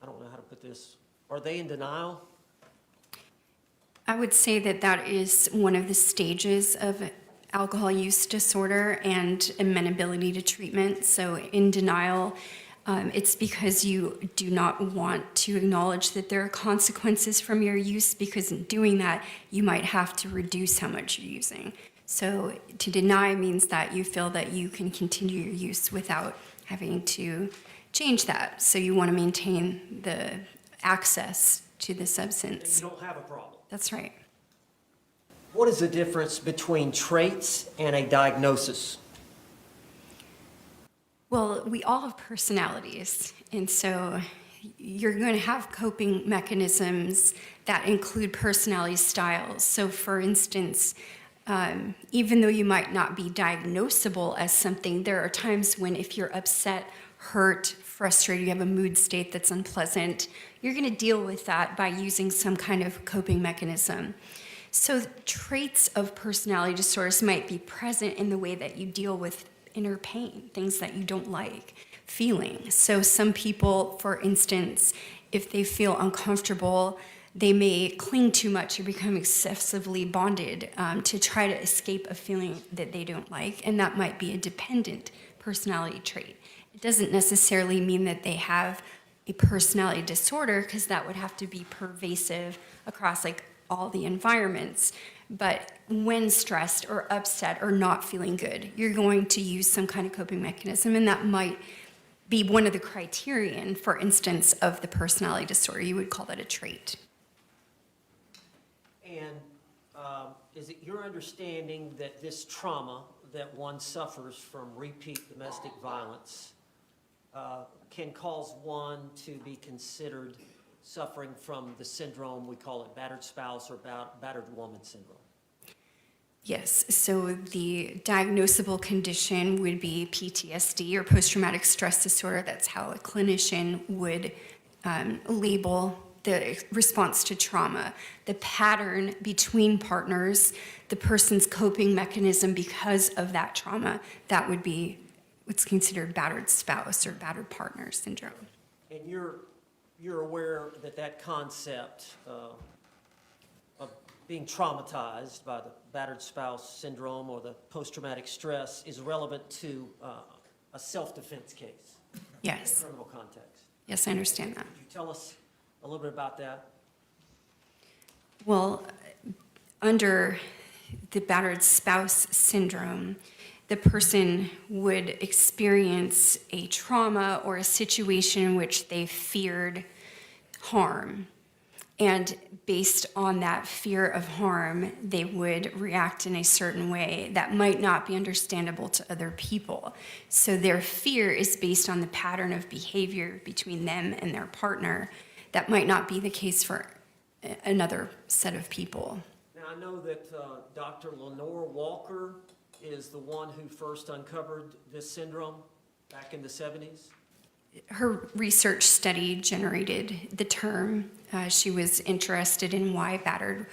I don't know how to put this, are they in denial? I would say that that is one of the stages of alcohol use disorder and amenability to treatment. So in denial, it's because you do not want to acknowledge that there are consequences from your use, because in doing that, you might have to reduce how much you're using. So to deny means that you feel that you can continue your use without having to change that. So you want to maintain the access to the substance. You don't have a problem. That's right. What is the difference between traits and a diagnosis? Well, we all have personalities, and so you're going to have coping mechanisms that include personality styles. So for instance, even though you might not be diagnosable as something, there are times when if you're upset, hurt, frustrated, you have a mood state that's unpleasant, you're going to deal with that by using some kind of coping mechanism. So traits of personality disorders might be present in the way that you deal with inner pain, things that you don't like, feeling. So some people, for instance, if they feel uncomfortable, they may cling too much or become excessively bonded to try to escape a feeling that they don't like, and that might be a dependent personality trait. It doesn't necessarily mean that they have a personality disorder, because that would have to be pervasive across like all the environments. But when stressed or upset or not feeling good, you're going to use some kind of coping mechanism, and that might be one of the criterion, for instance, of the personality disorder. You would call that a trait. And is it your understanding that this trauma that one suffers from repeat domestic violence can cause one to be considered suffering from the syndrome, we call it battered spouse or battered woman syndrome? Yes, so the diagnosable condition would be PTSD or post-traumatic stress disorder. That's how a clinician would label the response to trauma. The pattern between partners, the person's coping mechanism because of that trauma, that would be what's considered battered spouse or battered partner syndrome. And you're aware that that concept of being traumatized by the battered spouse syndrome or the post-traumatic stress is relevant to a self-defense case? Yes. In a criminal context? Yes, I understand that. Could you tell us a little bit about that? Well, under the battered spouse syndrome, the person would experience a trauma or a situation in which they feared harm. And based on that fear of harm, they would react in a certain way that might not be understandable to other people. So their fear is based on the pattern of behavior between them and their partner. That might not be the case for another set of people. Now, I know that Dr. Lenore Walker is the one who first uncovered this syndrome back in the 70s. Her research study generated the term. She was interested in why battered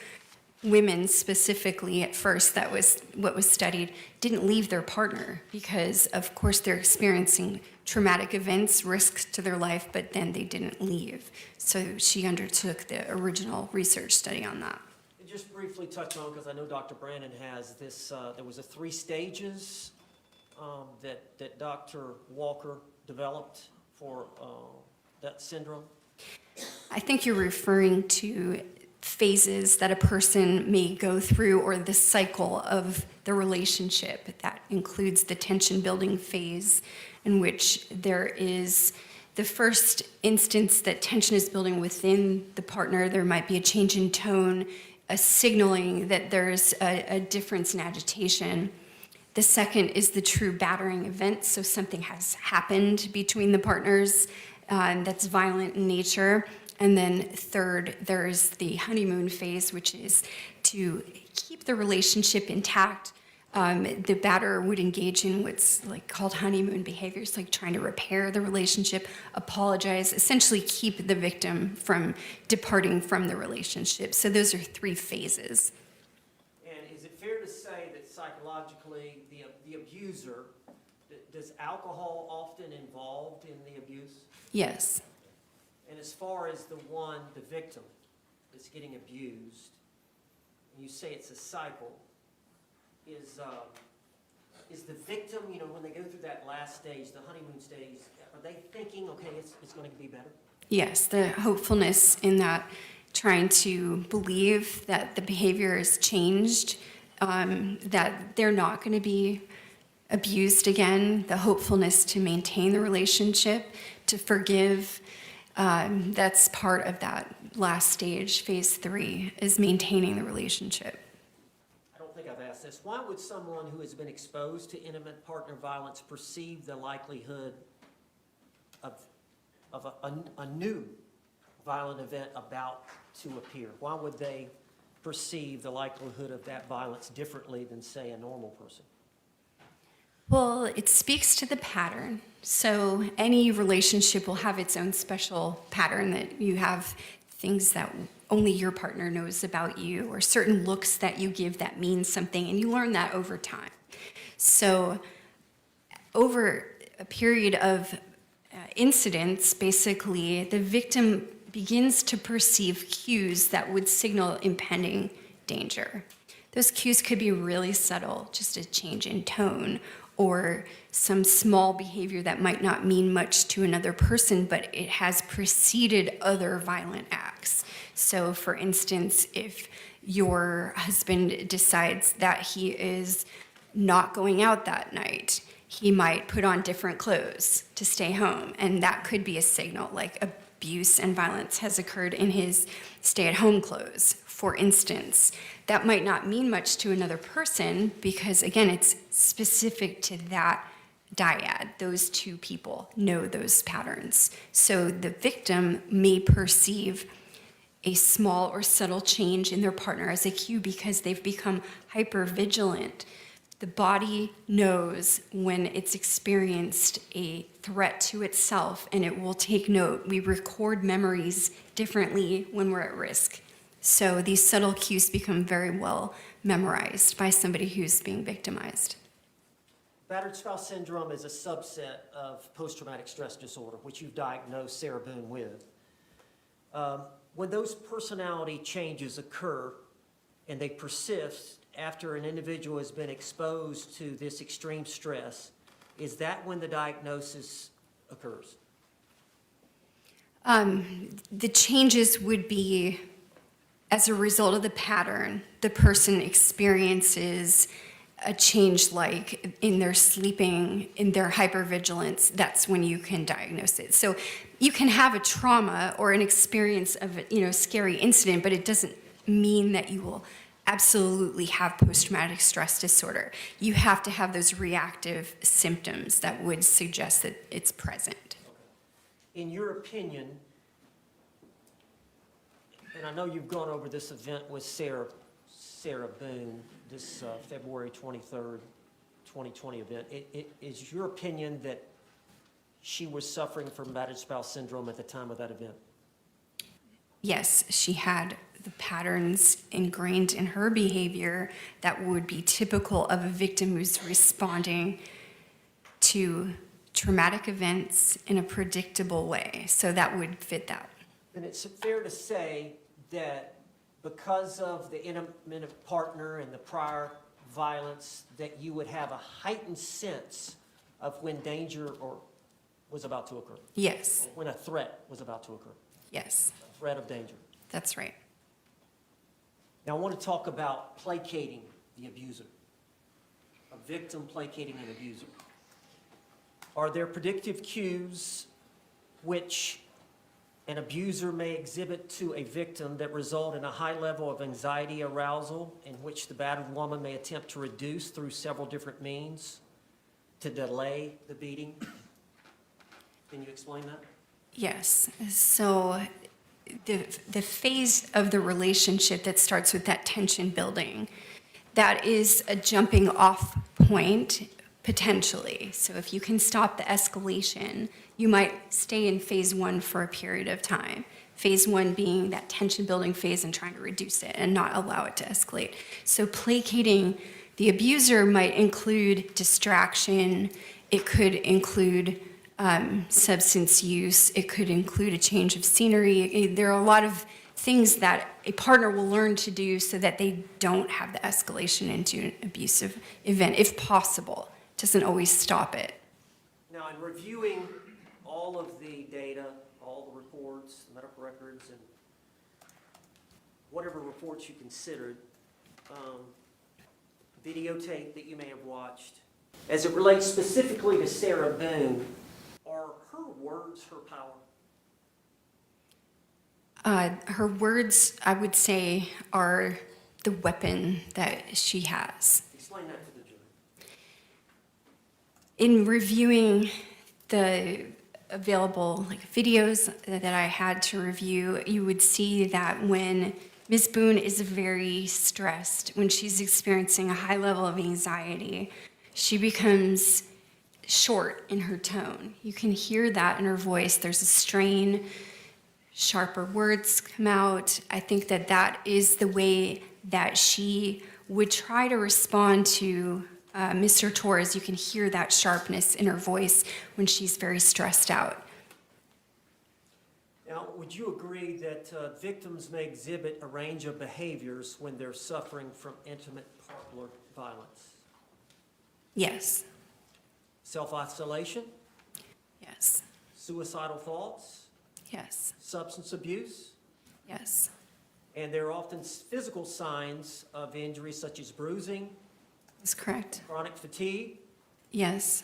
women specifically at first, that was what was studied, didn't leave their partner because, of course, they're experiencing traumatic events, risks to their life, but then they didn't leave. So she undertook the original research study on that. And just briefly touch on, because I know Dr. Brannon has this, there was a 3 stages that Dr. Walker developed for that syndrome. I think you're referring to phases that a person may go through or the cycle of the relationship. That includes the tension building phase in which there is the first instance that tension is building within the partner. There might be a change in tone, a signaling that there's a difference in agitation. The second is the true battering event, so something has happened between the partners that's violent in nature. And then third, there's the honeymoon phase, which is to keep the relationship intact. The batterer would engage in what's called honeymoon behaviors, like trying to repair the relationship, apologize, essentially keep the victim from departing from the relationship. So those are 3 phases. And is it fair to say that psychologically, the abuser, does alcohol often involved in the abuse? Yes. And as far as the victim that's getting abused, and you say it's a cycle, is the victim, when they go through that last stage, the honeymoon stage, are they thinking, okay, it's going to be better? Yes, the hopefulness in that, trying to believe that the behavior has changed, that they're not going to be abused again, the hopefulness to maintain the relationship, to forgive. That's part of that last stage, phase 3, is maintaining the relationship. I don't think I've asked this. Why would someone who has been exposed to intimate partner violence perceive the likelihood of a new violent event about to appear? Why would they perceive the likelihood of that violence differently than, say, a normal person? Well, it speaks to the pattern. So any relationship will have its own special pattern, that you have things that only your partner knows about you, or certain looks that you give that mean something, and you learn that over time. So over a period of incidents, basically, the victim begins to perceive cues that would signal impending danger. Those cues could be really subtle, just a change in tone, or some small behavior that might not mean much to another person, but it has preceded other violent acts. So, for instance, if your husband decides that he is not going out that night, he might put on different clothes to stay home, and that could be a signal, like abuse and violence has occurred in his stay-at-home clothes, for instance. That might not mean much to another person because, again, it's specific to that dyad. Those 2 people know those patterns. So the victim may perceive a small or subtle change in their partner as a cue because they've become hyper-vigilant. The body knows when it's experienced a threat to itself, and it will take note. We record memories differently when we're at risk. So these subtle cues become very well memorized by somebody who's being victimized. Battered spouse syndrome is a subset of post-traumatic stress disorder, which you've diagnosed Sarah Boone with. When those personality changes occur and they persist after an individual has been exposed to this extreme stress, is that when the diagnosis occurs? The changes would be as a result of the pattern. The person experiences a change like in their sleeping, in their hypervigilance, that's when you can diagnose it. So you can have a trauma or an experience of a scary incident, but it doesn't mean that you will absolutely have post-traumatic stress disorder. You have to have those reactive symptoms that would suggest that it's present. In your opinion, and I know you've gone over this event with Sarah Boone, this February 23rd, 2020 event, is your opinion that she was suffering from battered spouse syndrome at the time of that event? Yes, she had the patterns ingrained in her behavior that would be typical of a victim who's responding to traumatic events in a predictable way. So that would fit that. And it's fair to say that because of the intimate partner and the prior violence, that you would have a heightened sense of when danger was about to occur? Yes. Or when a threat was about to occur? Yes. A threat of danger. That's right. Now I want to talk about placating the abuser. A victim placating an abuser. Are there predictive cues which an abuser may exhibit to a victim that result in a high level of anxiety arousal, in which the battered woman may attempt to reduce through several different means to delay the beating? Can you explain that? Yes. So the phase of the relationship that starts with that tension building, that is a jumping off point potentially. So if you can stop the escalation, you might stay in phase one for a period of time. Phase one being that tension building phase and trying to reduce it and not allow it to escalate. So placating the abuser might include distraction. It could include substance use. It could include a change of scenery. There are a lot of things that a partner will learn to do so that they don't have the escalation into an abusive event, if possible. It doesn't always stop it. Now, in reviewing all of the data, all the reports, medical records, and whatever reports you considered, videotape that you may have watched, as it relates specifically to Sarah Boone, are her words her power? Her words, I would say, are the weapon that she has. Explain that to the jury. In reviewing the available videos that I had to review, you would see that when Ms. Boone is very stressed, when she's experiencing a high level of anxiety, she becomes short in her tone. You can hear that in her voice. There's a strain, sharper words come out. I think that that is the way that she would try to respond to Mr. Torres. You can hear that sharpness in her voice when she's very stressed out. Now, would you agree that victims may exhibit a range of behaviors when they're suffering from intimate partner violence? Yes. Self-isolation? Yes. Suicidal thoughts? Yes. Substance abuse? Yes. And there are often physical signs of injury such as bruising? That's correct. Chronic fatigue? Yes.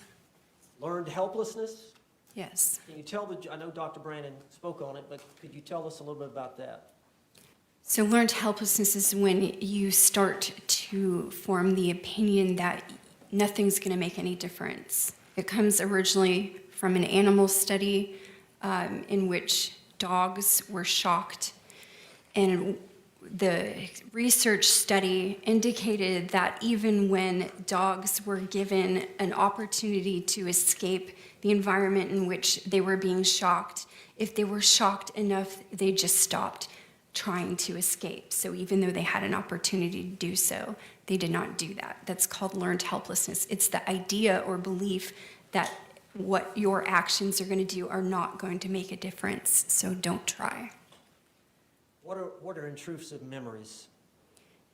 Learned helplessness? Yes. Can you tell I know Dr. Brannon spoke on it, but could you tell us a little bit about that? So learned helplessness is when you start to form the opinion that nothing's going to make any difference. It comes originally from an animal study in which dogs were shocked, and the research study indicated that even when dogs were given an opportunity to escape the environment in which they were being shocked, if they were shocked enough, they just stopped trying to escape. So even though they had an opportunity to do so, they did not do that. That's called learned helplessness. It's the idea or belief that what your actions are going to do are not going to make a difference, so don't try. What are intrusive memories?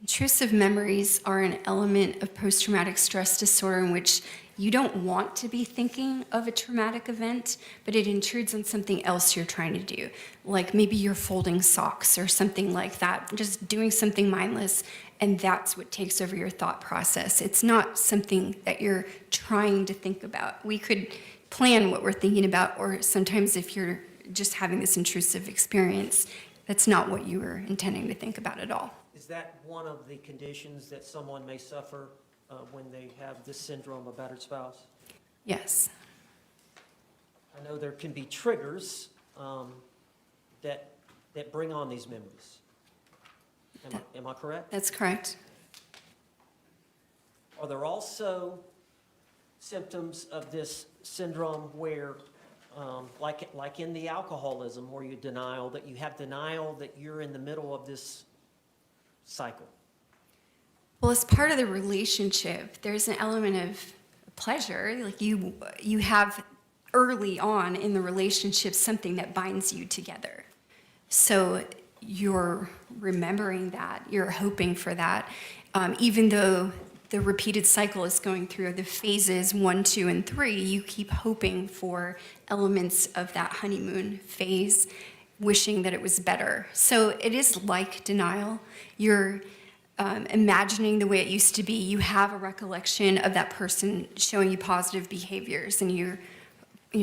Intrusive memories are an element of post-traumatic stress disorder in which you don't want to be thinking of a traumatic event, but it intrudes on something else you're trying to do. Like maybe you're folding socks or something like that, just doing something mindless, and that's what takes over your thought process. It's not something that you're trying to think about. We could plan what we're thinking about, or sometimes if you're just having this intrusive experience, that's not what you were intending to think about at all. Is that one of the conditions that someone may suffer when they have this syndrome of battered spouse? Yes. I know there can be triggers that bring on these memories. Am I correct? That's correct. Are there also symptoms of this syndrome where, like in the alcoholism, where you have denial that you're in the middle of this cycle? Well, as part of the relationship, there's an element of pleasure. Like you have early on in the relationship something that binds you together. So you're remembering that, you're hoping for that, even though the repeated cycle is going through the phases 1, 2, and 3, you keep hoping for elements of that honeymoon phase, wishing that it was better. So it is like denial. You're imagining the way it used to be. You have a recollection of that person showing you positive behaviors, and you're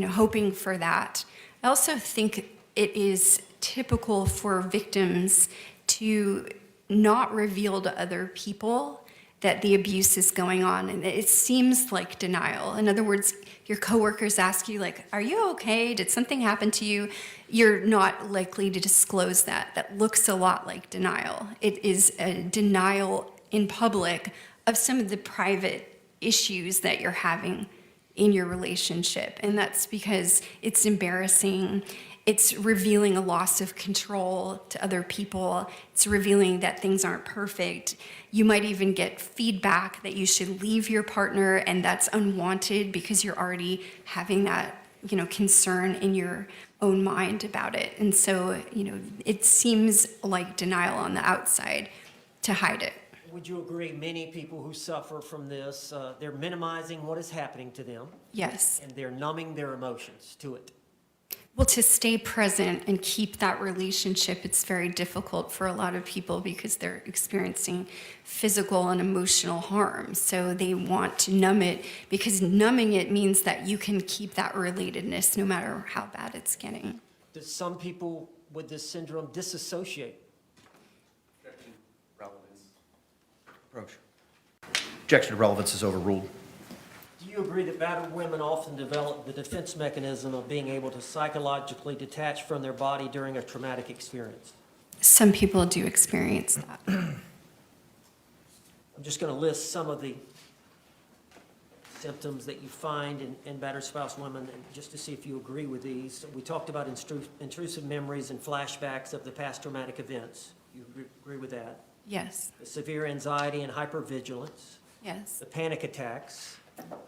hoping for that. I also think it is typical for victims to not reveal to other people that the abuse is going on, and it seems like denial. In other words, your coworkers ask you, like, are you okay? Did something happen to you? You're not likely to disclose that. That looks a lot like denial. It is a denial in public of some of the private issues that you're having in your relationship, and that's because it's embarrassing. It's revealing a loss of control to other people. It's revealing that things aren't perfect. You might even get feedback that you should leave your partner, and that's unwanted because you're already having that, concern in your own mind about it. And so, it seems like denial on the outside to hide it. Would you agree many people who suffer from this, they're minimizing what is happening to them? Yes. And they're numbing their emotions to it? Well, to stay present and keep that relationship, it's very difficult for a lot of people because they're experiencing physical and emotional harm. So they want to numb it because numbing it means that you can keep that relatedness no matter how bad it's getting. Does some people with this syndrome disassociate? Relevance. Approach. Objection to relevance is overruled. Do you agree that battered women often develop the defense mechanism of being able to psychologically detach from their body during a traumatic experience? Some people do experience that. I'm just going to list some of the symptoms that you find in battered spouse women, and just to see if you agree with these. We talked about intrusive memories and flashbacks of the past traumatic events. You agree with that? Yes. The severe anxiety and hypervigilance. Yes. The panic attacks.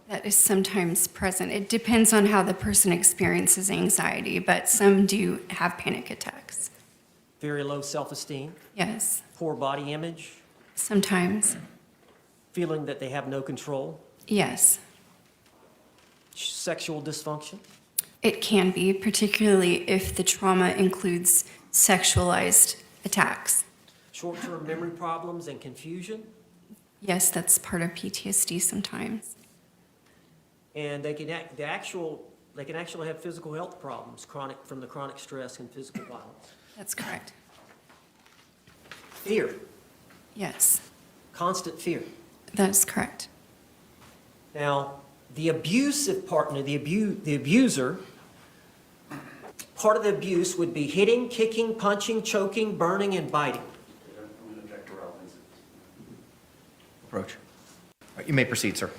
That is sometimes present. It depends on how the person experiences anxiety, but some do have panic attacks. Very low self-esteem. Yes. Poor body image. Sometimes. Feeling that they have no control. Yes. Sexual dysfunction. It can be, particularly if the trauma includes sexualized attacks. Short-term memory problems and confusion. Yes, that's part of PTSD sometimes. And they can actually have physical health problems from the chronic stress and physical violence. That's correct. Fear. Yes. Constant fear. That's correct. Now, the abusive partner, the abuser, part of the abuse would be hitting, kicking, punching, choking, burning, and biting. I'm going to object to relevance. Approach. All right, you may proceed, sir.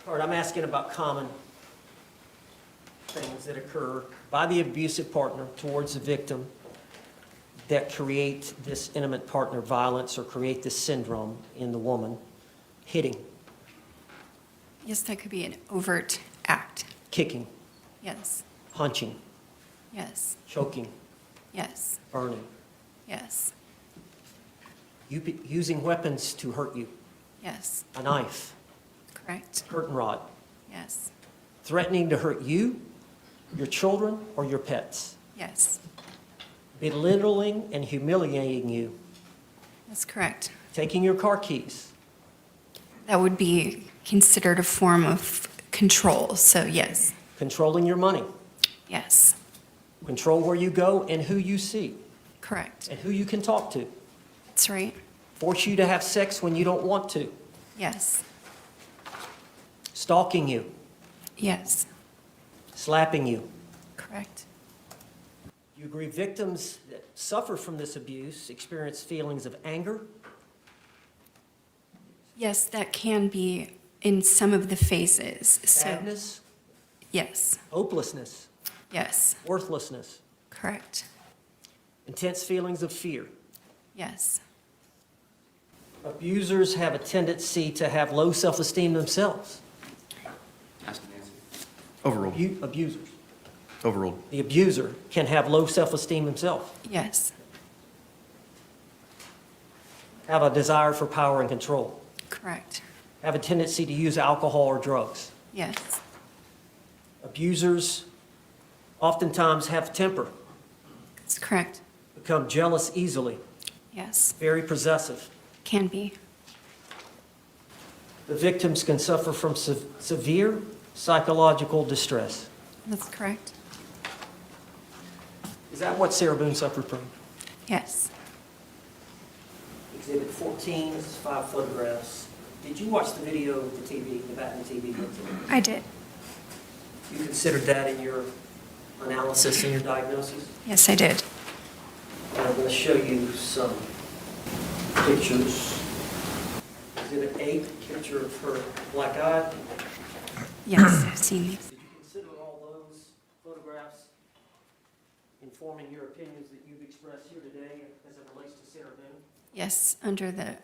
All right, I'm asking about common things that occur by the abusive partner towards the victim that create this intimate partner violence or create this syndrome in the woman. Hitting. Yes, that could be an overt act. Kicking. Yes. Punching. Yes. Choking. Yes. Burning. Yes. Using weapons to hurt you. Yes. A knife. Correct. Curtain rod. Yes. Threatening to hurt you, your children, or your pets. Yes. belittling and humiliating you, That's correct. taking your car keys, That would be considered a form of control, so yes, controlling your money, yes, control where you go and who you see, correct. and who you can talk to, That's right, force you to have sex when you don't want to, yes, stalking you, yes, slapping you. correct. You agree victims that suffer from this abuse experience feelings of anger, Yes, that can be in some of the phases, so, sadness, yes, hopelessness, yes, worthlessness, correct, intense feelings of fear. yes, Abusers have a tendency to have low self-esteem themselves. Overruled. Abusers. Overruled. The abuser can have low self-esteem himself, yes, have a desire for power and control, correct, have a tendency to use alcohol or drugs. yes, Abusers oftentimes have temper, that's correct, become jealous easily, yes, very possessive. can be, The victims can suffer from severe psychological distress. that's correct, Is that what Sarah Boone suffered from? yes, Exhibit 14, this is 5 photographs. Did you watch the video of the TV, the Baton TV? I did, You considered that in your analysis and your diagnosis? yes, I did, And I'm going to show you some pictures. Exhibit 8, picture of her black-eyed. yes, I've seen these, Did you consider all those photographs informing your opinions that you've expressed here today as it relates to Sarah Boone? yes, under the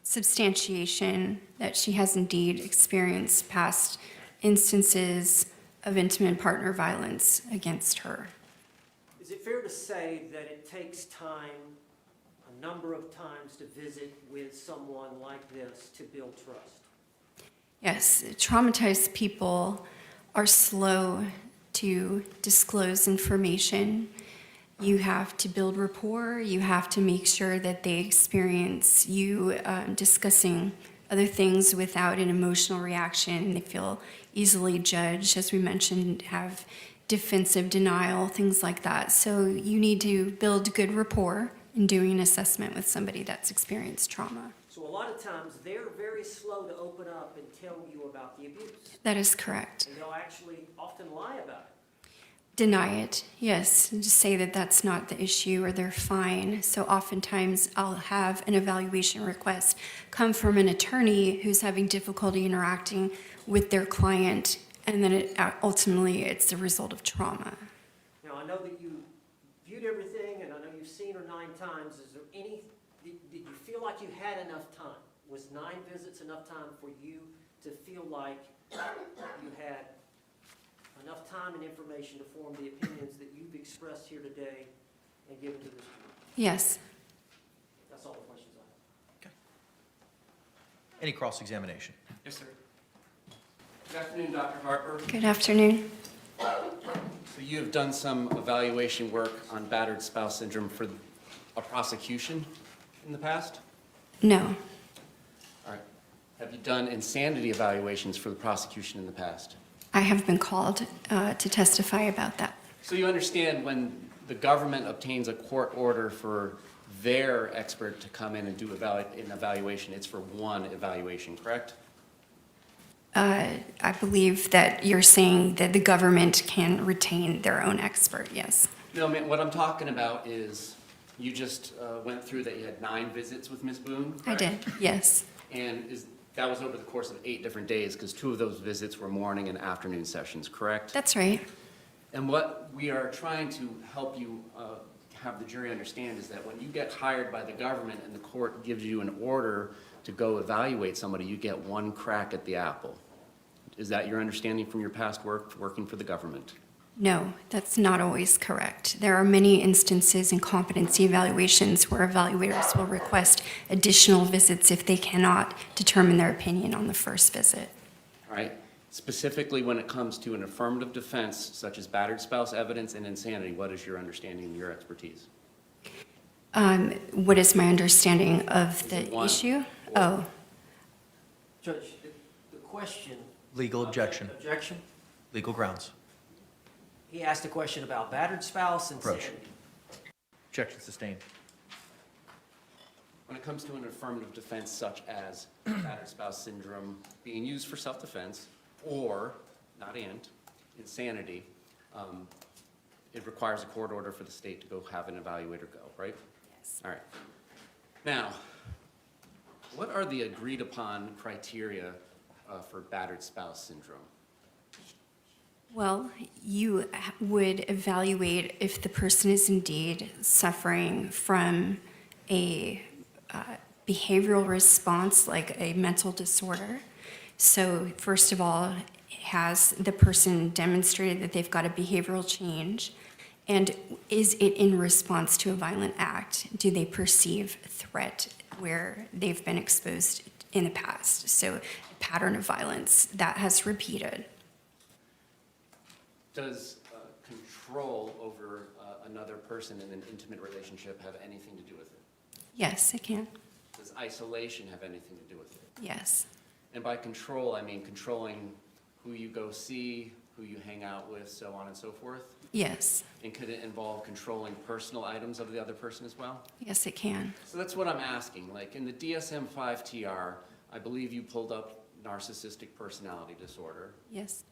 substantiation that she has indeed experienced past instances of intimate partner violence against her. Is it fair to say that it takes time, a number of times, to visit with someone like this to build trust? Yes, traumatized people are slow to disclose information. You have to build rapport. You have to make sure that they experience you discussing other things without an emotional reaction. They feel easily judged, as we mentioned, have defensive denial, things like that. So you need to build good rapport in doing an assessment with somebody that's experienced trauma. So a lot of times, they're very slow to open up and tell you about the abuse. That is correct. And they'll actually often lie about it. Deny it, yes, and just say that that's not the issue or they're fine. So oftentimes I'll have an evaluation request come from an attorney who's having difficulty interacting with their client, and then ultimately it's the result of trauma. Now, I know that you viewed everything, and I know you've seen her 9 times. Is there any, did you feel like you had enough time? Was 9 visits enough time for you to feel like you had enough time and information to form the opinions that you've expressed here today and given to this group? Yes. That's all the questions I have. Any cross-examination? Yes, sir. Good afternoon, Dr. Harper. Good afternoon. So you have done some evaluation work on battered spouse syndrome for a prosecution in the past? No. All right. Have you done insanity evaluations for the prosecution in the past? I have been called to testify about that. So you understand when the government obtains a court order for their expert to come in and do an evaluation, it's for one evaluation, correct? I believe that you're saying that the government can retain their own expert, yes. No, man, what I'm talking about is you just went through that you had 9 visits with Ms. Boone, correct? I did, yes. And that was over the course of 8 different days, because 2 of those visits were morning and afternoon sessions, correct? That's right. And what we are trying to help you have the jury understand is that when you get hired by the government and the court gives you an order to go evaluate somebody, you get 1 crack at the apple. Is that your understanding from your past work working for the government? No, that's not always correct. There are many instances in competency evaluations where evaluators will request additional visits if they cannot determine their opinion on the first visit. All right? Specifically, when it comes to an affirmative defense, such as battered spouse evidence and insanity, what is your understanding and your expertise? What is my understanding of the One. issue? Oh, Judge, the question. Legal objection. Objection? Legal grounds. He asked a question about battered spouse and Approach. insanity. Objection sustained. When it comes to an affirmative defense such as battered spouse syndrome being used for self-defense or, not and, insanity, it requires a court order for the state to go have an evaluator go, right? yes. All right. Now, what are the agreed upon criteria for battered spouse syndrome? Well, you would evaluate if the person is indeed suffering from a behavioral response, like a mental disorder. So first of all, has the person demonstrated that they've got a behavioral change? And is it in response to a violent act? Do they perceive threat where they've been exposed in the past? So a pattern of violence that has repeated. Does control over another person in an intimate relationship have anything to do with it? Yes, it can. Does isolation have anything to do with it? Yes. And by control, I mean controlling who you go see, who you hang out with, so on and so forth? Yes. And could it involve controlling personal items of the other person as well? Yes, it can. So that's what I'm asking. Like in the DSM-5 TR, I believe you pulled up narcissistic personality disorder. Yes.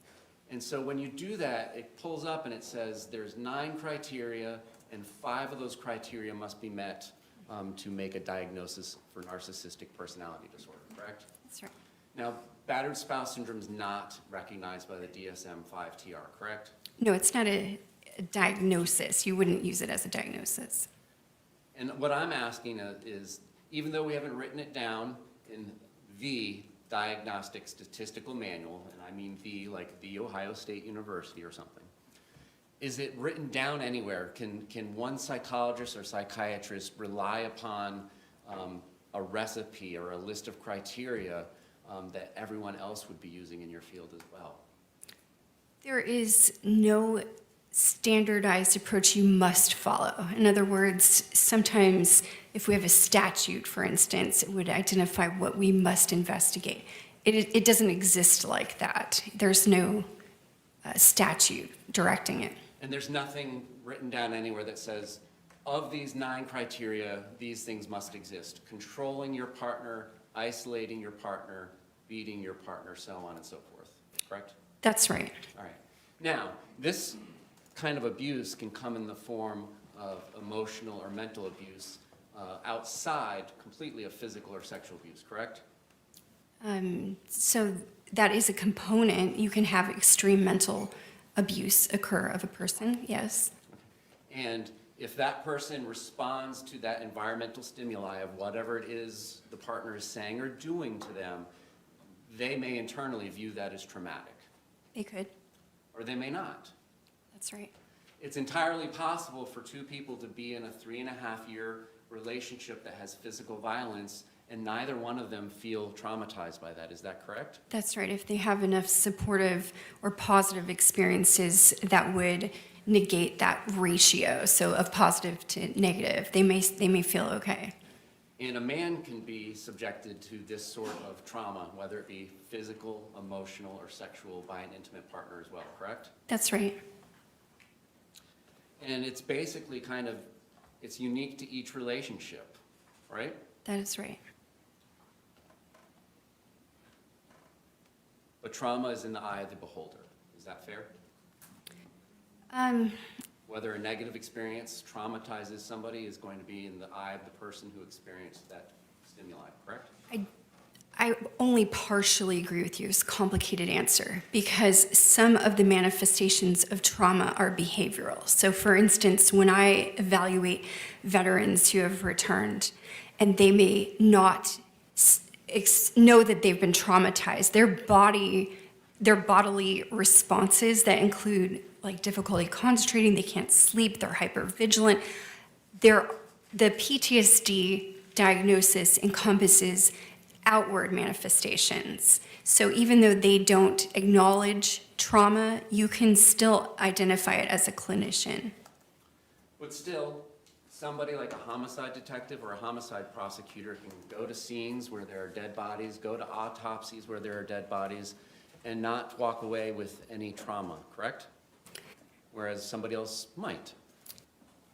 And so when you do that, it pulls up and it says there's 9 criteria and 5 of those criteria must be met to make a diagnosis for narcissistic personality disorder, correct? That's right. Now, battered spouse syndrome is not recognized by the DSM-5 TR, correct? No, it's not a diagnosis. You wouldn't use it as a diagnosis. And what I'm asking is, even though we haven't written it down in the Diagnostic Statistical Manual, and I mean the, like the Ohio State University or something, is it written down anywhere? Can one psychologist or psychiatrist rely upon a recipe or a list of criteria that everyone else would be using in your field as well? There is no standardized approach you must follow. In other words, sometimes if we have a statute, for instance, it would identify what we must investigate. It doesn't exist like that. There's no statute directing it. And there's nothing written down anywhere that says, of these 9 criteria, these things must exist. Controlling your partner, isolating your partner, beating your partner, so on and so forth, correct? That's right. All right. Now, this kind of abuse can come in the form of emotional or mental abuse outside completely of physical or sexual abuse, correct? So that is a component. You can have extreme mental abuse occur of a person, yes. And if that person responds to that environmental stimuli of whatever it is the partner is saying or doing to them, they may internally view that as traumatic. They could. Or they may not. That's right. It's entirely possible for 2 people to be in a 3.5-year relationship that has physical violence and neither one of them feel traumatized by that. Is that correct? That's right. If they have enough supportive or positive experiences that would negate that ratio, so of positive to negative, they may feel okay. And a man can be subjected to this sort of trauma, whether it be physical, emotional, or sexual, by an intimate partner as well, correct? That's right. And it's basically it's unique to each relationship, right? That is right. But trauma is in the eye of the beholder. Is that fair? Whether a negative experience traumatizes somebody is going to be in the eye of the person who experienced that stimuli, correct? I only partially agree with you. It's a complicated answer because some of the manifestations of trauma are behavioral. So for instance, when I evaluate veterans who have returned and they may not know that they've been traumatized, their bodily responses that include like difficulty concentrating, they can't sleep, they're hypervigilant. The PTSD diagnosis encompasses outward manifestations. So even though they don't acknowledge trauma, you can still identify it as a clinician. But still, somebody like a homicide detective or a homicide prosecutor can go to scenes where there are dead bodies, go to autopsies where there are dead bodies, and not walk away with any trauma, correct? Whereas somebody else might.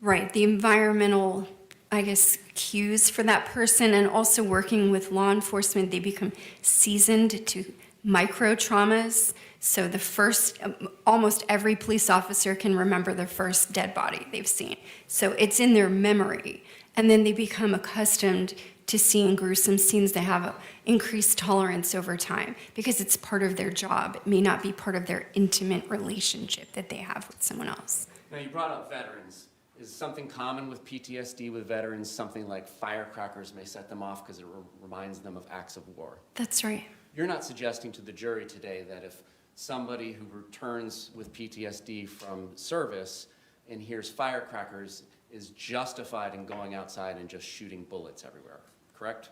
Right, the environmental, I guess, cues for that person, and also working with law enforcement, they become seasoned to micro traumas. So the first, almost every police officer can remember the first dead body they've seen. So it's in their memory. And then they become accustomed to seeing gruesome scenes. They have an increased tolerance over time because it's part of their job. It may not be part of their intimate relationship that they have with someone else. Now, you brought up veterans. Is something common with PTSD with veterans, something like firecrackers may set them off because it reminds them of acts of war? That's right. You're not suggesting to the jury today that if somebody who returns with PTSD from service and hears firecrackers is justified in going outside and just shooting bullets everywhere, correct?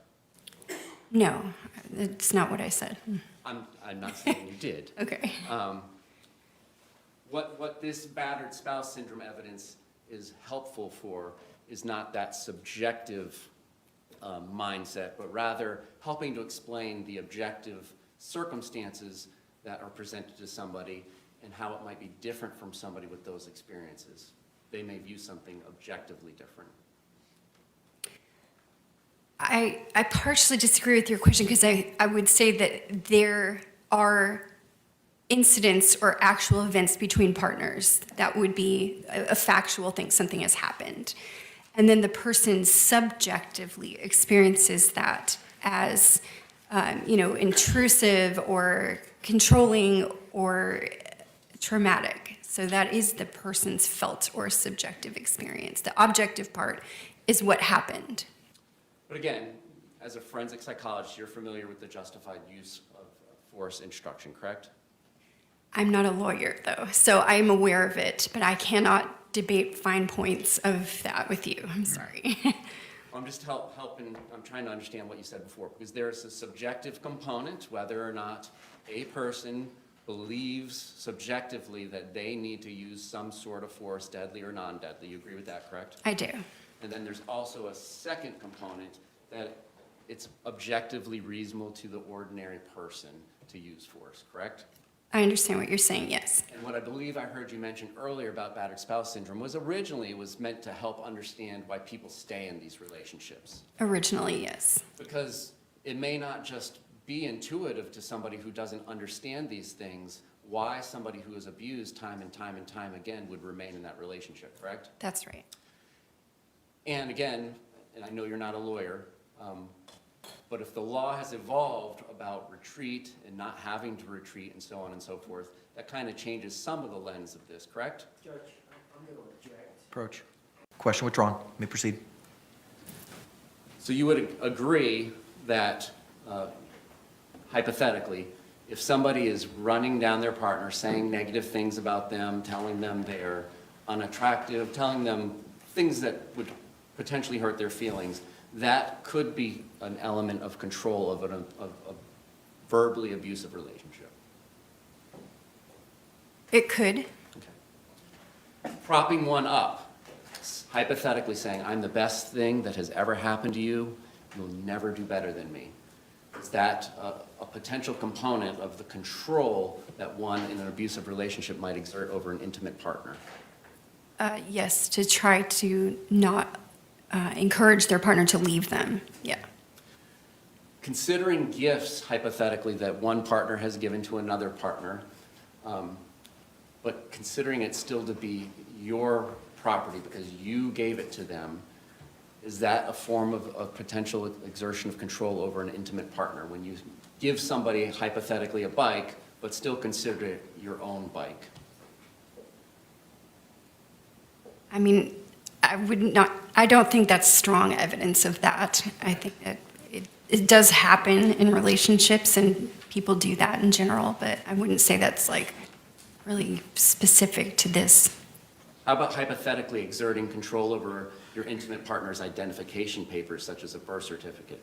No, it's not what I said. I'm not saying you did. Okay. What this battered spouse syndrome evidence is helpful for is not that subjective mindset, but rather helping to explain the objective circumstances that are presented to somebody and how it might be different from somebody with those experiences. They may view something objectively different. I partially disagree with your question because I would say that there are incidents or actual events between partners that would be a factual thing, something has happened. And then the person subjectively experiences that as, intrusive or controlling or traumatic. So that is the person's felt or subjective experience. The objective part is what happened. But again, as a forensic psychologist, you're familiar with the justified use of force instruction, correct? I'm not a lawyer, though, so I'm aware of it, but I cannot debate fine points of that with you. I'm sorry. I'm just helping, I'm trying to understand what you said before, because there's a subjective component, whether or not a person believes subjectively that they need to use some sort of force, deadly or non-deadly. You agree with that, correct? I do. And then there's also a second component that it's objectively reasonable to the ordinary person to use force, correct? I understand what you're saying, yes. And what I believe I heard you mention earlier about battered spouse syndrome was originally it was meant to help understand why people stay in these relationships. Originally, yes. Because it may not just be intuitive to somebody who doesn't understand these things why somebody who is abused time and time and time again would remain in that relationship, correct? That's right. And again, and I know you're not a lawyer, but if the law has evolved about retreat and not having to retreat and so on and so forth, that kind of changes some of the lens of this, correct? Judge, I'm going to object. Approach. Question withdrawn. You may proceed. So you would agree that, hypothetically, if somebody is running down their partner, saying negative things about them, telling them they're unattractive, telling them things that would potentially hurt their feelings, that could be an element of control of a verbally abusive relationship. It could. Okay. Propping one up, hypothetically saying, I'm the best thing that has ever happened to you, you'll never do better than me. Is that a potential component of the control that one in an abusive relationship might exert over an intimate partner? Yes, to try to not encourage their partner to leave them, yeah. Considering gifts, hypothetically, that one partner has given to another partner, but considering it still to be your property because you gave it to them, is that a form of potential exertion of control over an intimate partner? When you give somebody, hypothetically, a bike, but still consider it your own bike? I mean, I don't think that's strong evidence of that. I think that it does happen in relationships and people do that in general, but I wouldn't say that's like really specific to this. How about hypothetically exerting control over your intimate partner's identification papers, such as a birth certificate?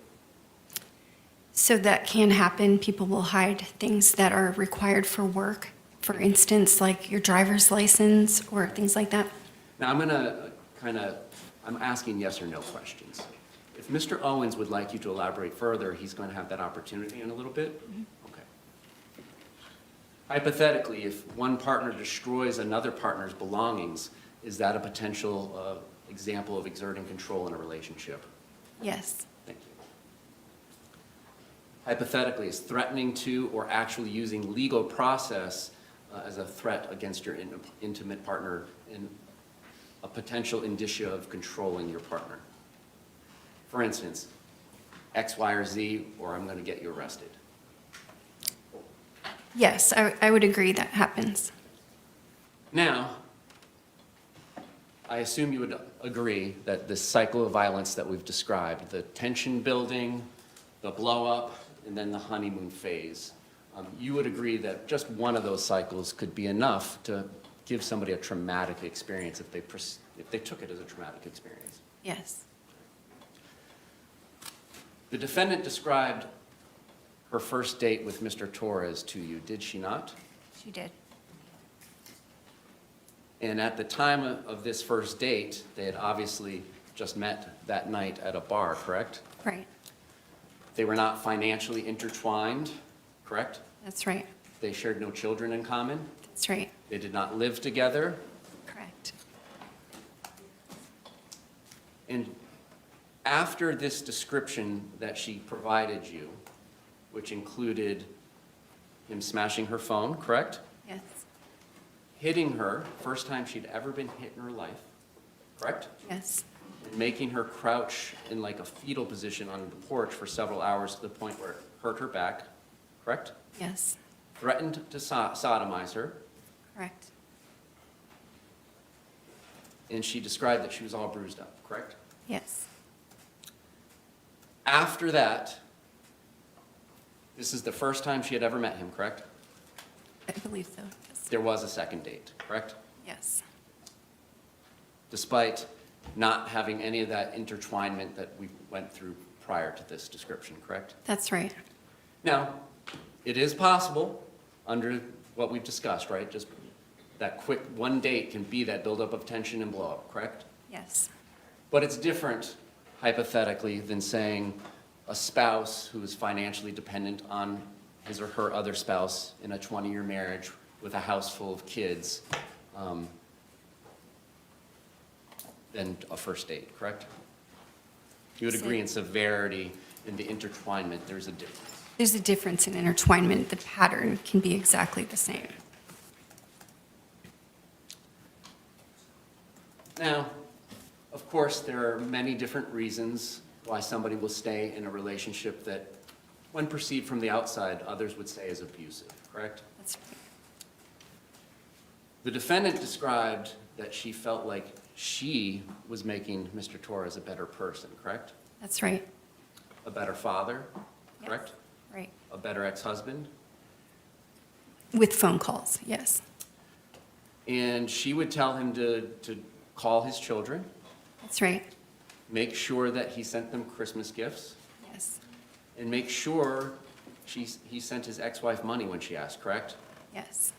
So that can happen. People will hide things that are required for work. For instance, like your driver's license or things like that. Now, I'm going to I'm asking yes or no questions. If Mr. Owens would like you to elaborate further, he's going to have that opportunity in a little bit. Okay. Hypothetically, if one partner destroys another partner's belongings, is that a potential example of exerting control in a relationship? Yes. Thank you. Hypothetically, is threatening to or actually using legal process as a threat against your intimate partner in a potential indicia of controlling your partner? For instance, X, Y, or Z, or I'm going to get you arrested. Yes, I would agree that happens. Now, I assume you would agree that this cycle of violence that we've described, the tension building, the blow up, and then the honeymoon phase, you would agree that just one of those cycles could be enough to give somebody a traumatic experience if they took it as a traumatic experience. Yes. The defendant described her first date with Mr. Torres to you, did she not? She did. And at the time of this first date, they had obviously just met that night at a bar, correct? Right. They were not financially intertwined, correct? That's right. They shared no children in common? That's right. They did not live together? Correct. And after this description that she provided you, which included him smashing her phone, correct? Yes. Hitting her, first time she'd ever been hit in her life, correct? Yes. And making her crouch in like a fetal position on the porch for several hours to the point where it hurt her back, correct? Yes. Threatened to sodomize her, Correct. and she described that she was all bruised up, correct? Yes. After that, this is the first time she had ever met him, correct? I believe so. Yes. There was a second date, correct? Yes. Despite not having any of that intertwinement that we went through prior to this description, correct? That's right. Now, it is possible, under what we've discussed, right? Just that quick one date can be that buildup of tension and blow up, correct? Yes. But it's different, hypothetically, than saying a spouse who is financially dependent on his or her other spouse in a 20-year marriage with a house full of kids, than a first date, correct? You would agree in severity, in the intertwinement, there's a difference. There's a difference in intertwinement. The pattern can be exactly the same. Now, of course, there are many different reasons why somebody will stay in a relationship that, when perceived from the outside, others would say is abusive, correct? That's right. The defendant described that she felt like she was making Mr. Torres a better person, correct? That's right. A better father, correct? Right. A better ex-husband? With phone calls, yes. And she would tell him to call his children, That's right. make sure that he sent them Christmas gifts, Yes. and make sure he sent his ex-wife money when she asked, correct? Yes.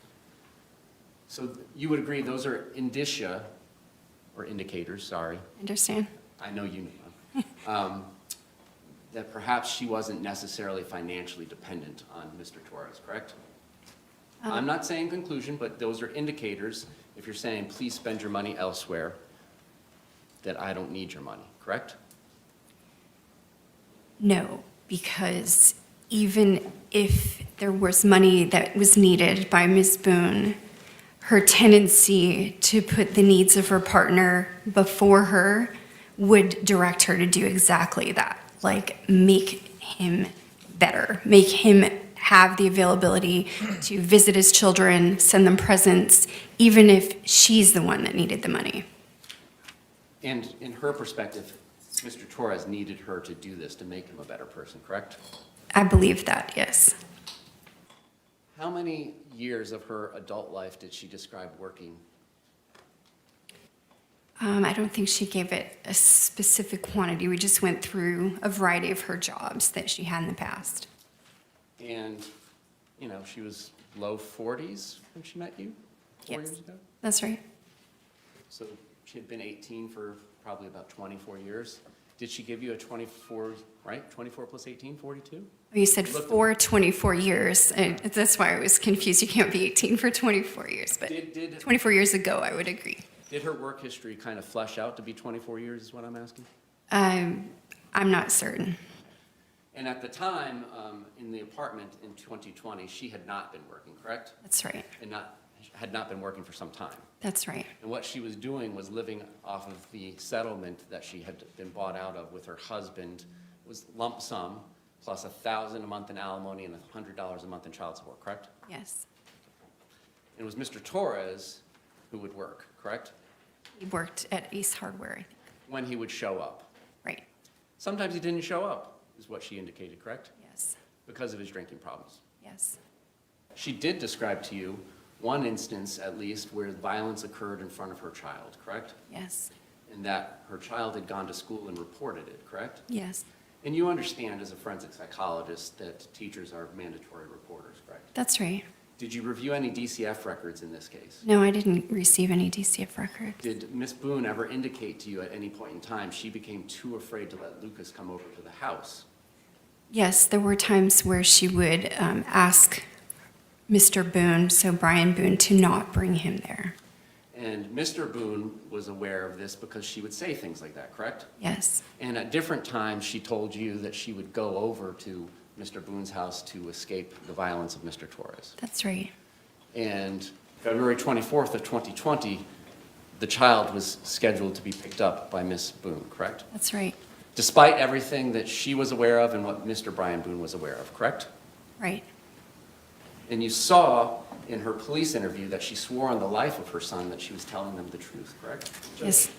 So you would agree those are indicia, or indicators, sorry. Understand? I know you know. That perhaps she wasn't necessarily financially dependent on Mr. Torres, correct? I'm not saying conclusion, but those are indicators. If you're saying, please spend your money elsewhere, that I don't need your money, correct? No, because even if there was money that was needed by Ms. Boone, her tendency to put the needs of her partner before her would direct her to do exactly that, like make him better, make him have the availability to visit his children, send them presents, even if she's the one that needed the money. And in her perspective, Mr. Torres needed her to do this to make him a better person, correct? I believe that, yes. How many years of her adult life did she describe working? I don't think she gave it a specific quantity. We just went through a variety of her jobs that she had in the past. And, you know, she was low 40s when she met you 4 Yes. years ago? That's right. So she had been 18 for probably about 24 years. Did she give you a 24, right? 24 plus 18, 42? You said for 24 years. And that's why I was confused. You can't be 18 for 24 years. But 24 years ago, I would agree. Did her work history kind of flesh out to be 24 years is what I'm asking? I'm not certain. And at the time, in the apartment in 2020, she had not been working, correct? That's right. And had not been working for some time. That's right. And what she was doing was living off of the settlement that she had been bought out of with her husband. It was lump sum plus $1,000 a month in alimony and $100 a month in child support, correct? Yes. And it was Mr. Torres who would work, correct? He worked at Ace Hardware, I think. When he would show up. Right. Sometimes he didn't show up, is what she indicated, correct? Yes. Because of his drinking problems. Yes. She did describe to you one instance, at least, where violence occurred in front of her child, correct? Yes. And that her child had gone to school and reported it, correct? Yes. And you understand as a forensic psychologist that teachers are mandatory reporters, correct? That's right. Did you review any DCF records in this case? No, I didn't receive any DCF records. Did Ms. Boone ever indicate to you at any point in time she became too afraid to let Lucas come over to the house? Yes, there were times where she would ask Mr. Boone, so Brian Boone, to not bring him there. And Mr. Boone was aware of this because she would say things like that, correct? Yes. And at different times, she told you that she would go over to Mr. Boone's house to escape the violence of Mr. Torres. That's right. And February 24th of 2020, the child was scheduled to be picked up by Miss Boone, correct? That's right. Despite everything that she was aware of and what Mr. Brian Boone was aware of, correct? Right. And you saw in her police interview that she swore on the life of her son that she was telling them the truth, correct? Yes.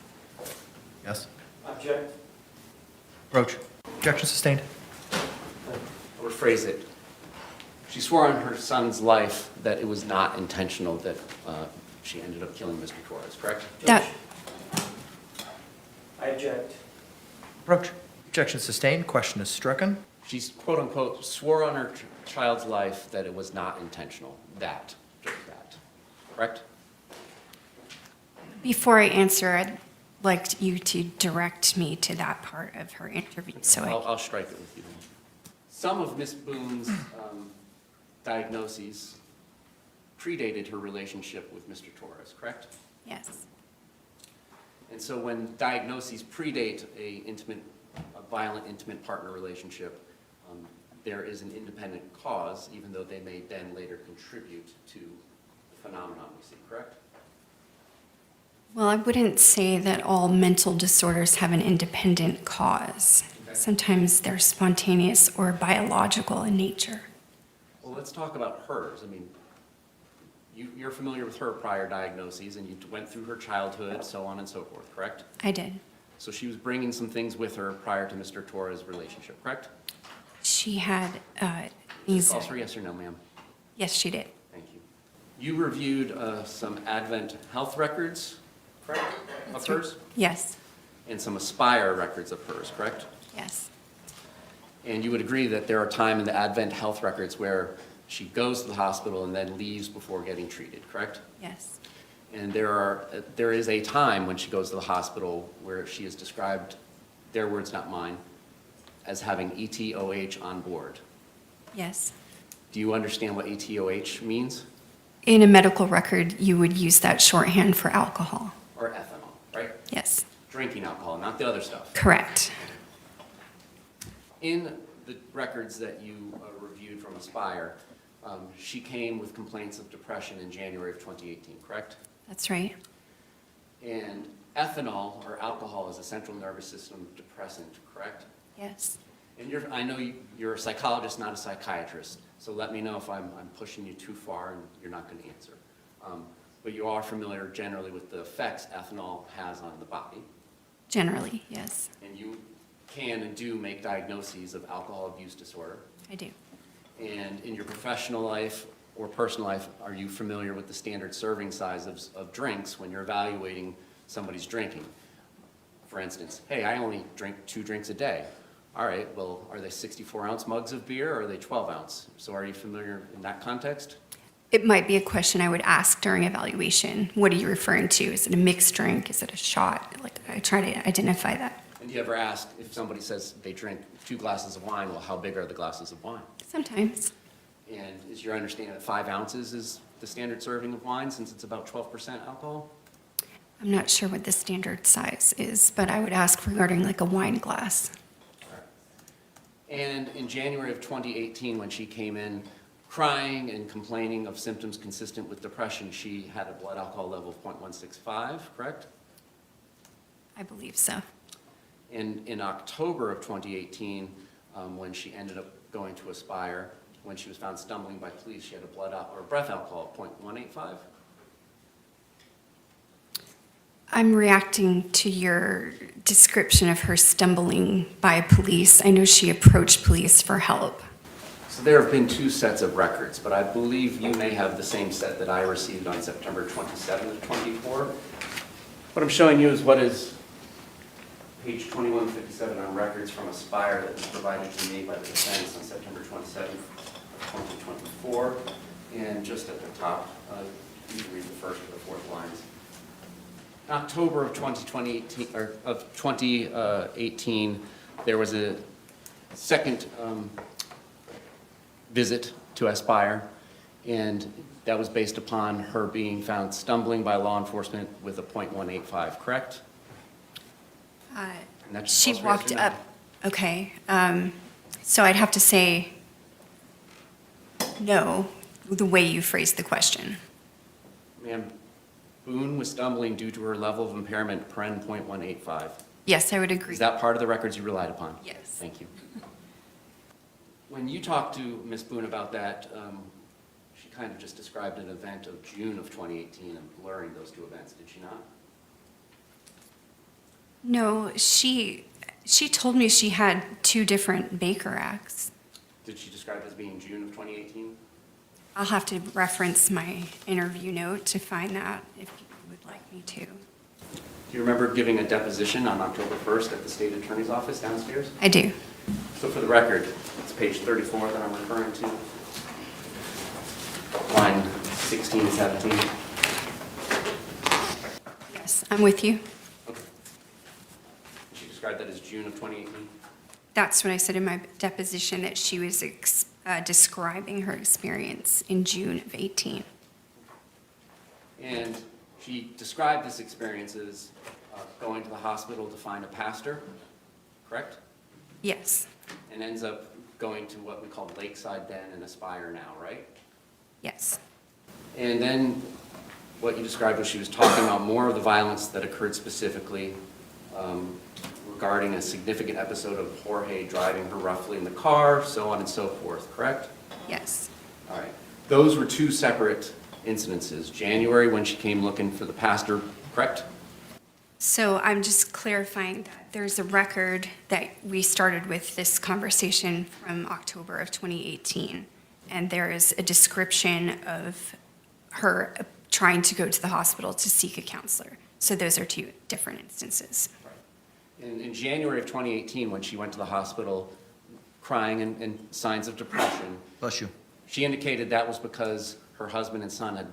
Yes. Object. Roach. Objection sustained. I'll rephrase it. She swore on her son's life that it was not intentional that she ended up killing Mr. Torres, correct? That. I object. Roach. Objection sustained. Question is stricken. She's quote unquote swore on her child's life that it was not intentional. That, just that, correct? Before I answer, I'd like you to direct me to that part of her interview. So I'll strike it with you. Some of Miss Boone's diagnoses predated her relationship with Mr. Torres, correct? Yes. And so when diagnoses predate a violent intimate partner relationship, there is an independent cause, even though they may then later contribute to the phenomenon we see, correct? Well, I wouldn't say that all mental disorders have an independent cause. Okay. Sometimes they're spontaneous or biological in nature. Well, let's talk about hers. I mean, you're familiar with her prior diagnoses, and you went through her childhood, so on and so forth, correct? I did. So she was bringing some things with her prior to Mr. Torres' relationship, correct? She had these. False or yes or no, ma'am? Yes, she did. Thank you. You reviewed some Advent health records, correct, of hers? Yes. And some Aspire records of hers, correct? Yes. And you would agree that there are times in the Advent health records where she goes to the hospital and then leaves before getting treated, correct? Yes. And there is a time when she goes to the hospital where she is described, their words, not mine, as having ETOH on board. Yes. Do you understand what ETOH means? In a medical record, you would use that shorthand for alcohol. Or ethanol, right? Yes. Drinking alcohol, not the other stuff. Correct. In the records that you reviewed from Aspire, she came with complaints of depression in January of 2018, correct? That's right. And ethanol, or alcohol, is a central nervous system depressant, correct? Yes. And I know you're a psychologist, not a psychiatrist, so let me know if I'm pushing you too far and you're not going to answer. But you are familiar generally with the effects ethanol has on the body. Generally, yes. And you can and do make diagnoses of alcohol abuse disorder. I do. And in your professional life or personal life, are you familiar with the standard serving size of drinks when you're evaluating somebody's drinking. For instance, hey, I only drink 2 drinks a day. All right, well, are they 64-ounce mugs of beer or are they 12-ounce? So are you familiar in that context? It might be a question I would ask during evaluation. What are you referring to? Is it a mixed drink? Is it a shot? Like, I try to identify that. And do you ever ask if somebody says they drink 2 glasses of wine, well, how big are the glasses of wine? Sometimes. And is your understanding that 5 ounces is the standard serving of wine since it's about 12% alcohol? I'm not sure what the standard size is, but I would ask regarding like a wine glass. And in January of 2018, when she came in crying and complaining of symptoms consistent with depression, she had a blood alcohol level of 0.165, correct? I believe so. And in October of 2018, when she ended up going to Aspire, when she was found stumbling by police, she had a breath alcohol of 0.185. I'm reacting to your description of her stumbling by police. I know she approached police for help. So there have been 2 sets of records, but I believe you may have the same set that I received on September 27th of 24. What I'm showing you is what is page 2157 on records from Aspire that was provided to me by the defense on September 27th of 2024. And just at the top, you can read the first or the 4th lines. In October of 2018, there was a second visit to Aspire, and that was based upon her being found stumbling by law enforcement with a 0.185, correct? And that's She also walked yes or no? up. Okay. So I'd have to say no, the way you phrased the question. Ma'am, Boone was stumbling due to her level of impairment, paren 0.185. Yes, I would agree. Is that part of the records you relied upon? Yes. Thank you. When you talked to Ms. Boone about that, she kind of just described an event of June of 2018 and blurring those 2 events, did she not? No, she told me she had 2 different Baker Acts. Did she describe it as being June of 2018? I'll have to reference my interview note to find that if you would like me to. Do you remember giving a deposition on October 1st at the state attorney's office downstairs? I do. So for the record, it's page 34 that I'm referring to. Line 16, 17. Yes, I'm with you. Okay. She described that as June of 2018? That's what I said in my deposition, that she was describing her experience in June of 18. And she described this experience as going to the hospital to find a pastor, correct? Yes. And ends up going to what we call Lakeside Den and Aspire now, right? Yes. And then what you described was she was talking about more of the violence that occurred specifically regarding a significant episode of Jorge driving her roughly in the car, so on and so forth, correct? Yes. All right. Those were 2 separate incidences. January, when she came looking for the pastor, correct? So I'm just clarifying that there's a record that we started with this conversation from October of 2018, and there is a description of her trying to go to the hospital to seek a counselor. So those are 2 different instances. In January of 2018, when she went to the hospital crying and signs of depression, Bless you. she indicated that was because her husband and son had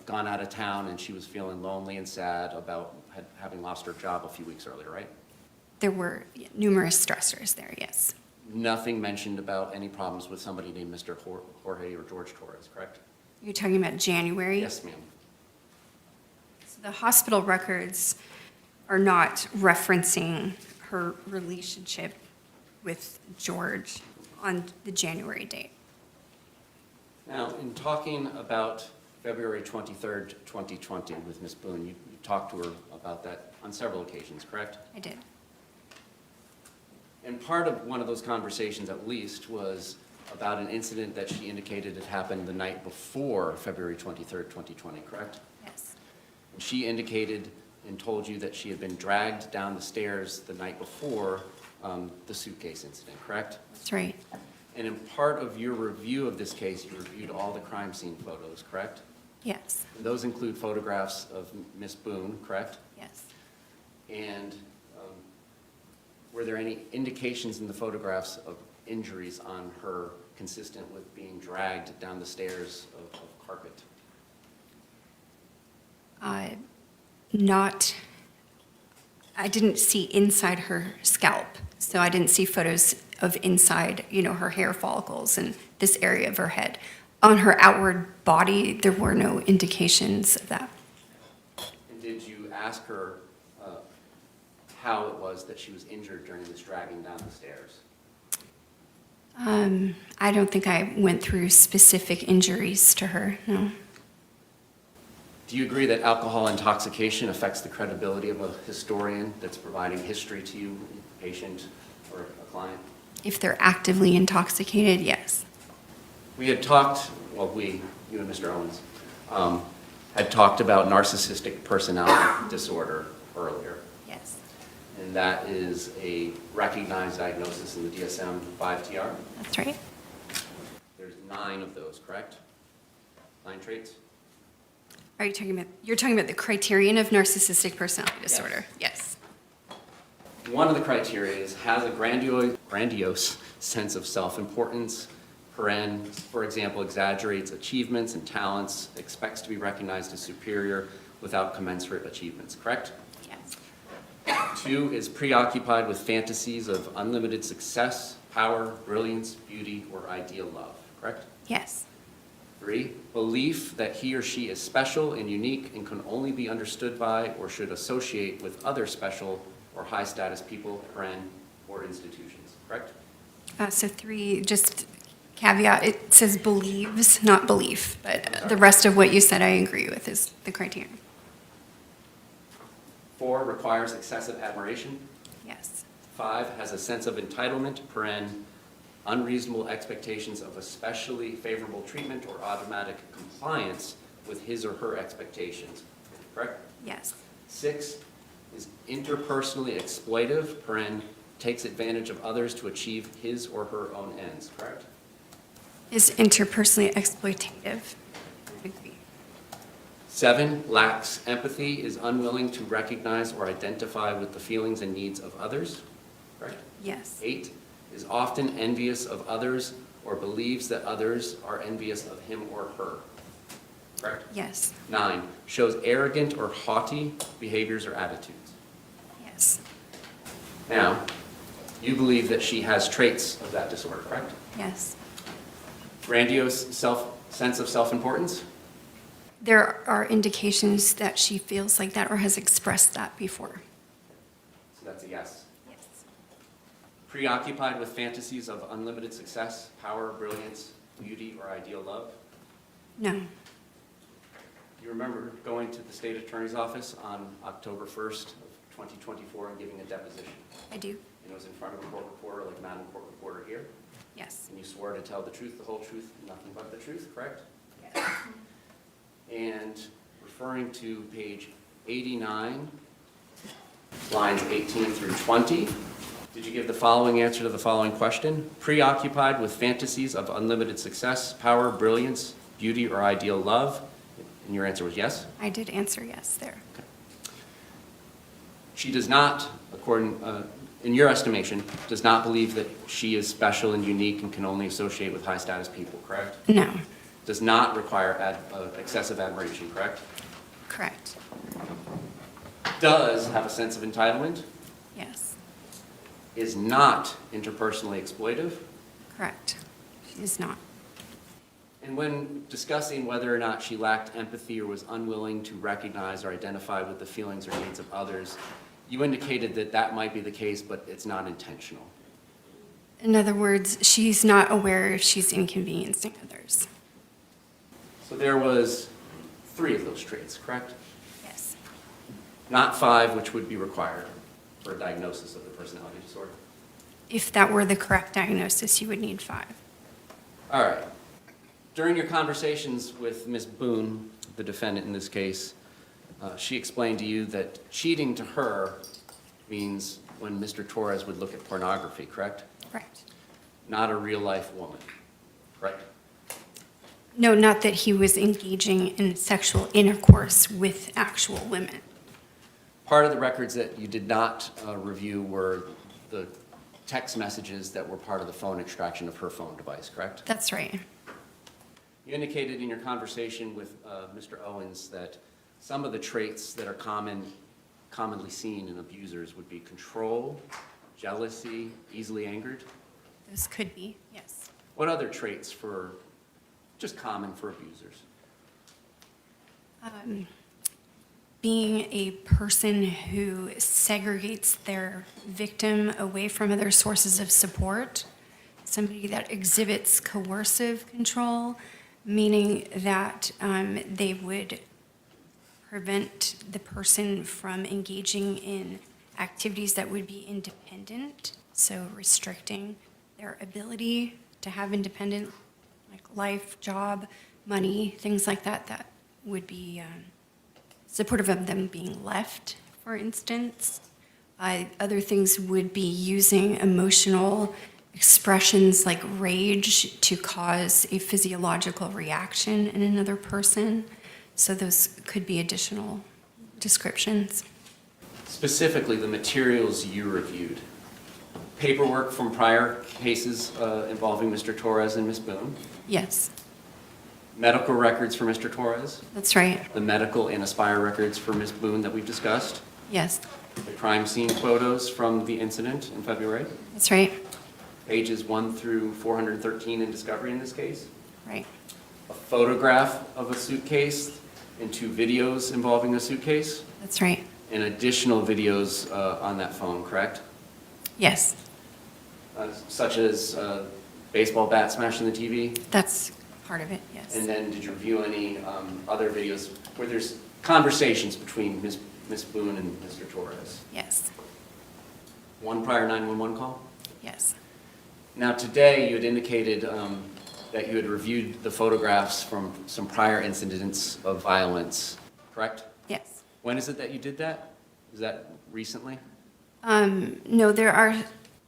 gone out of town and she was feeling lonely and sad about having lost her job a few weeks earlier, right? There were numerous stressors there, yes. Nothing mentioned about any problems with somebody named Mr. Jorge or George Torres, correct? You're talking about January? Yes, ma'am. So the hospital records are not referencing her relationship with George on the January date. Now, in talking about February 23rd, 2020 with Ms. Boone, you talked to her about that on several occasions, correct? I did. And part of one of those conversations, at least, was about an incident that she indicated had happened the night before February 23rd, 2020, correct? Yes. And she indicated and told you that she had been dragged down the stairs the night before the suitcase incident, correct? That's right. And in part of your review of this case, you reviewed all the crime scene photos, correct? Yes. Those include photographs of Ms. Boone, correct? Yes. And were there any indications in the photographs of injuries on her consistent with being dragged down the stairs of carpet? I didn't see inside her scalp, so I didn't see photos of inside, her hair follicles and this area of her head. On her outward body, there were no indications of that. And did you ask her how it was that she was injured during this dragging down the stairs? I don't think I went through specific injuries to her, no. Do you agree that alcohol intoxication affects the credibility of a historian that's providing history to you, a patient or a client? If they're actively intoxicated, yes. We had talked, you and Mr. Owens, had talked about narcissistic personality disorder earlier. Yes. And that is a recognized diagnosis in the DSM-5-TR? That's right. There's 9 of those, correct? 9 traits? Are you talking about the criterion of narcissistic personality disorder? Yes. One of the criteria is has a grandiose sense of self-importance, for example, exaggerates achievements and talents, expects to be recognized as superior without commensurate achievements, correct? Yes. 2 is preoccupied with fantasies of unlimited success, power, brilliance, beauty, or ideal love, correct? Yes. 3, belief that he or she is special and unique and can only be understood by or should associate with other special or high-status people, or institutions, correct? So 3, just caveat, it says believes, not belief, but the rest of what you said I agree with is the criterion. 4, requires excessive admiration. Yes. 5, has a sense of entitlement, unreasonable expectations of especially favorable treatment or automatic compliance with his or her expectations, correct? Yes. 6 is interpersonally exploitive, takes advantage of others to achieve his or her own ends, correct? Is interpersonally exploitative. I agree. 7, lacks empathy, is unwilling to recognize or identify with the feelings and needs of others, correct? Yes. 8, is often envious of others or believes that others are envious of him or her, correct? Yes. 9, shows arrogant or haughty behaviors or attitudes. Yes. Now, you believe that she has traits of that disorder, correct? Yes. Grandiose sense of self-importance? There are indications that she feels like that or has expressed that before. So that's a yes. Yes. Preoccupied with fantasies of unlimited success, power, brilliance, beauty, or ideal love? No. You remember going to the state attorney's office on October 1st of 2024 and giving a deposition? I do. And it was in front of a court reporter like Madam Court Reporter here? Yes. And you swore to tell the truth, the whole truth, and nothing but the truth, correct? Yes. And referring to page 89, lines 18 through 20, did you give the following answer to the following question? Preoccupied with fantasies of unlimited success, power, brilliance, beauty, or ideal love? And your answer was yes? I did answer yes there. Okay. She does not, in your estimation, does not believe that she is special and unique and can only associate with high-status people, correct? No. Does not require excessive admiration, correct? Correct. Does have a sense of entitlement? Yes. Is not interpersonally exploitive? Correct. She is not. And when discussing whether or not she lacked empathy or was unwilling to recognize or identify with the feelings or needs of others, you indicated that that might be the case, but it's not intentional. In other words, she's not aware she's inconveniencing others. So there was 3 of those traits, correct? Yes. Not 5, which would be required for a diagnosis of the personality disorder. If that were the correct diagnosis, you would need 5. All right. During your conversations with Ms. Boone, the defendant in this case, she explained to you that cheating to her means when Mr. Torres would look at pornography, correct? Correct. Not a real-life woman, correct? No, not that he was engaging in sexual intercourse with actual women. Part of the records that you did not review were the text messages that were part of the phone extraction of her phone device, correct? That's right. You indicated in your conversation with Mr. Owens that some of the traits that are commonly seen in abusers would be control, jealousy, easily angered. Those could be, yes. What other traits just common for abusers? Being a person who segregates their victim away from other sources of support, somebody that exhibits coercive control, meaning that they would prevent the person from engaging in activities that would be independent, so restricting their ability to have independent, like life, job, money, things like that, that would be supportive of them being left, for instance. Other things would be using emotional expressions like rage to cause a physiological reaction in another person. So those could be additional descriptions. Specifically, the materials you reviewed. Paperwork from prior cases involving Mr. Torres and Ms. Boone. Yes, Medical records for Mr. Torres. that's right. The medical and Aspire records for Ms. Boone that we've discussed. Yes, The crime scene photos from the incident in February. that's right. Pages 1 through 413 in discovery in this case. Right. A photograph of a suitcase and 2 videos involving a suitcase. That's right. And additional videos on that phone, correct? Yes, Such as baseball bat smashing the TV. that's part of it, yes. And then did you review any other videos where there's conversations between Ms. Boone and Mr. Torres? Yes, One prior 911 call? yes, Now today you had indicated that you had reviewed the photographs from some prior incidents of violence, correct? yes. When is it that you did that? Is that recently? No, there are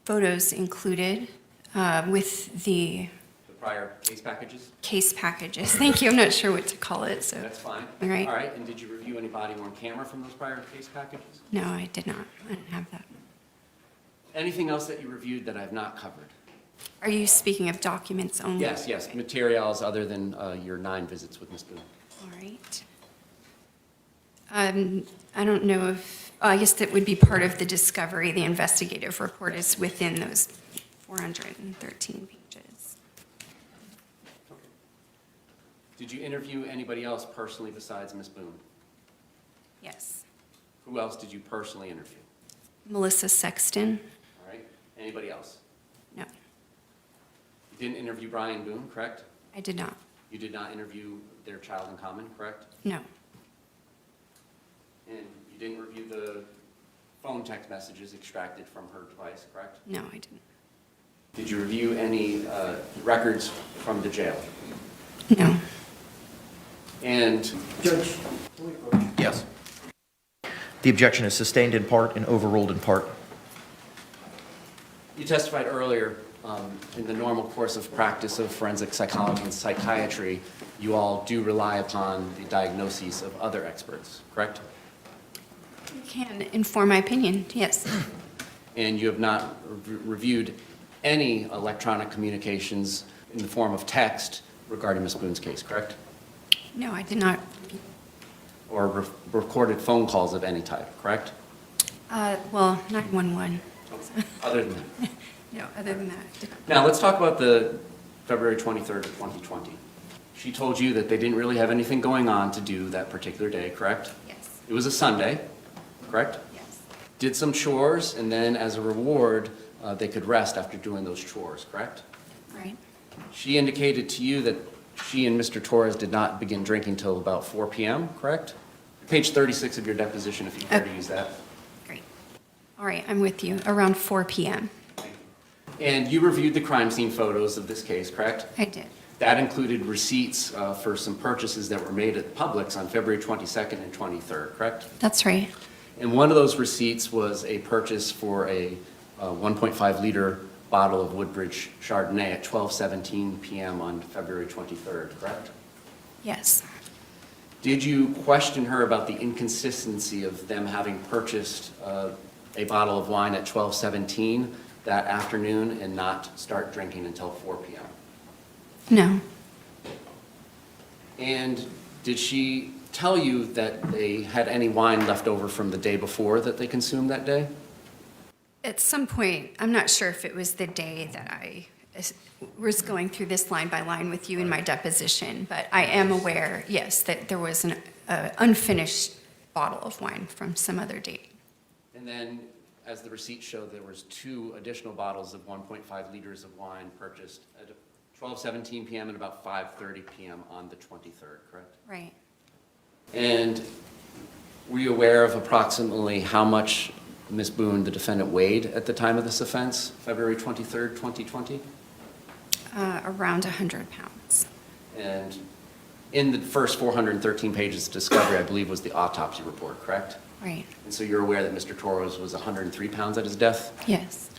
photos included with the The prior case packages? case packages. Thank you, I'm not sure what to call it, so. That's fine. All right. All right, and did you review any body-worn camera from those prior case packages? No, I did not. I didn't have that. Anything else that you reviewed that I've not covered? Are you speaking of documents only? Yes, materials other than your 9 visits with Ms. Boone. All right. I don't know if, I guess that would be part of the discovery. The investigative report is within those 413 pages. Did you interview anybody else personally besides Ms. Boone? Yes. Who else did you personally interview? Melissa Sexton? All right, anybody else? No, You didn't interview Brian Boone, correct? I did not. You did not interview their child in common, correct? No, And you didn't review the phone text messages extracted from her device, correct? no, I didn't. Did you review any records from the jail? No. And Judge, Yes. The objection is sustained in part and overruled in part. you testified earlier in the normal course of practice of forensic psychology and psychiatry, you all do rely upon the diagnoses of other experts, correct? You can inform my opinion, yes. And you have not reviewed any electronic communications in the form of text regarding Ms. Boone's case, correct? No, I did not. Or recorded phone calls of any type, correct? Well, 911. Other than that. No, other than that, I did not. Now, let's talk about the February 23rd of 2020. She told you that they didn't really have anything going on to do that particular day, correct? Yes. It was a Sunday, correct? Yes. Did some chores, and then as a reward, they could rest after doing those chores, correct? Right. She indicated to you that she and Mr. Torres did not begin drinking till about 4 p.m., correct? Page 36 of your deposition, if you care to use that. Great. All right, I'm with you. Around 4 p.m. And you reviewed the crime scene photos of this case, correct? I did. That included receipts for some purchases that were made at Publix on February 22nd and 23rd, correct? That's right. And one of those receipts was a purchase for a 1.5 liter bottle of Woodbridge Chardonnay at 12:17 p.m. on February 23rd, correct? Yes. Did you question her about the inconsistency of them having purchased a bottle of wine at 12:17 that afternoon and not start drinking until 4 p.m.? No. And did she tell you that they had any wine left over from the day before that they consumed that day? At some point, I'm not sure if it was the day that I was going through this line by line with you in my deposition, but I am aware, yes, that there was an unfinished bottle of wine from some other date. And then, as the receipts show, there was 2 additional bottles of 1.5 liters of wine purchased at 12:17 p.m. and about 5:30 p.m. on the 23rd, correct? Right. And were you aware of approximately how much Ms. Boone, the defendant, weighed at the time of this offense, February 23rd, 2020? Around 100 pounds. And in the first 413 pages of discovery, I believe, was the autopsy report, correct? Right. And so you're aware that Mr. Torres was 103 pounds at his death? Yes.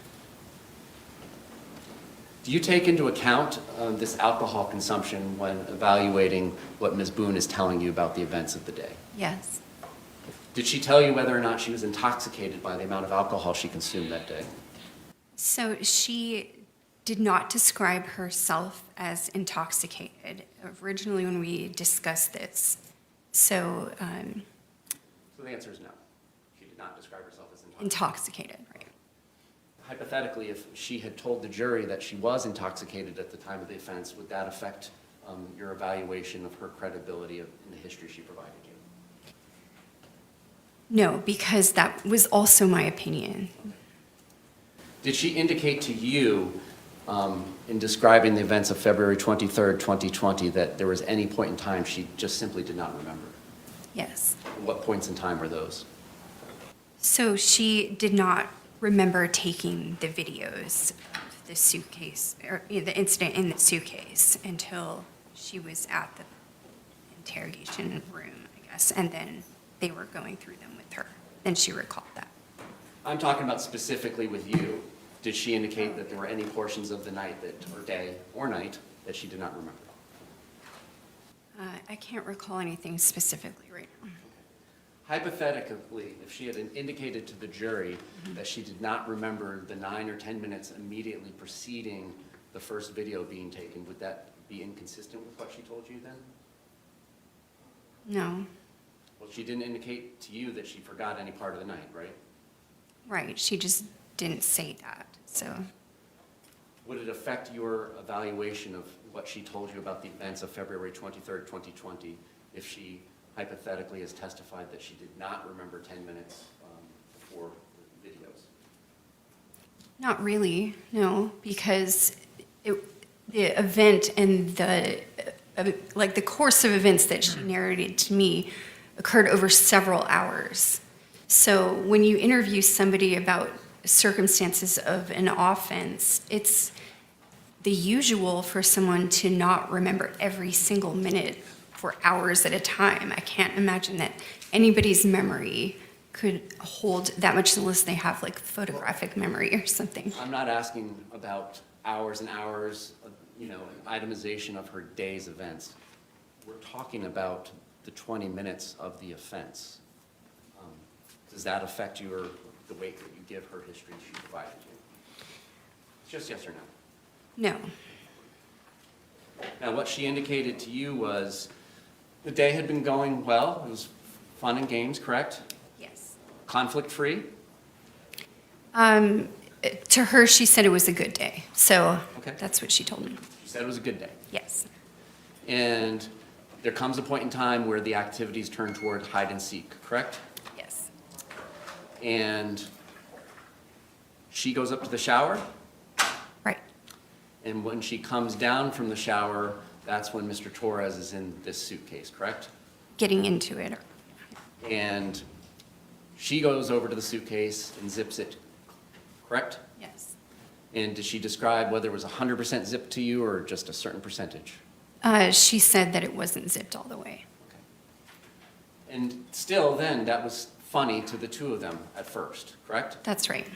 Do you take into account this alcohol consumption when evaluating what Ms. Boone is telling you about the events of the day? Yes. Did she tell you whether or not she was intoxicated by the amount of alcohol she consumed that day? So she did not describe herself as intoxicated originally when we discussed this. So So the answer is no. She did not describe herself as intoxicated. intoxicated, right? Hypothetically, if she had told the jury that she was intoxicated at the time of the offense, would that affect your evaluation of her credibility in the history she provided you? No, because that was also my opinion. Did she indicate to you, in describing the events of February 23rd, 2020, that there was any point in time she just simply did not remember? Yes. What points in time were those? So she did not remember taking the videos of the suitcase, or the incident in the suitcase, until she was at the interrogation room, I guess, and then they were going through them with her. Then she recalled that. I'm talking about specifically with you. Did she indicate that there were any portions of the night that, or day or night, that she did not remember? I can't recall anything specifically right now. Hypothetically, if she had indicated to the jury that she did not remember the 9 or 10 minutes immediately preceding the first video being taken, would that be inconsistent with what she told you then? No. Well, she didn't indicate to you that she forgot any part of the night, right? Right, she just didn't say that, so. Would it affect your evaluation of what she told you about the events of February 23rd, 2020, if she hypothetically has testified that she did not remember 10 minutes before the videos? Not really, no, because the event and the course of events that she narrated to me occurred over several hours. So when you interview somebody about circumstances of an offense, it's the usual for someone to not remember every single minute for hours at a time. I can't imagine that anybody's memory could hold that much unless they have like photographic memory or something. I'm not asking about hours and hours of, itemization of her day's events. We're talking about the 20 minutes of the offense. Does that affect the weight that you give her history she provided you? It's just yes or no. No. Now, what she indicated to you was the day had been going well. It was fun and games, correct? Yes. Conflict-free? To her, she said it was a good day. So Okay. that's what she told me. She said it was a good day. Yes. And there comes a point in time where the activities turn toward hide and seek, correct? Yes. And she goes up to the shower? Right. And when she comes down from the shower, that's when Mr. Torres is in this suitcase, correct? Getting into it. And she goes over to the suitcase and zips it, correct? Yes. And did she describe whether it was 100% zipped to you or just a certain percentage? She said that it wasn't zipped all the way. And still then, that was funny to the two of them at first, correct? That's right.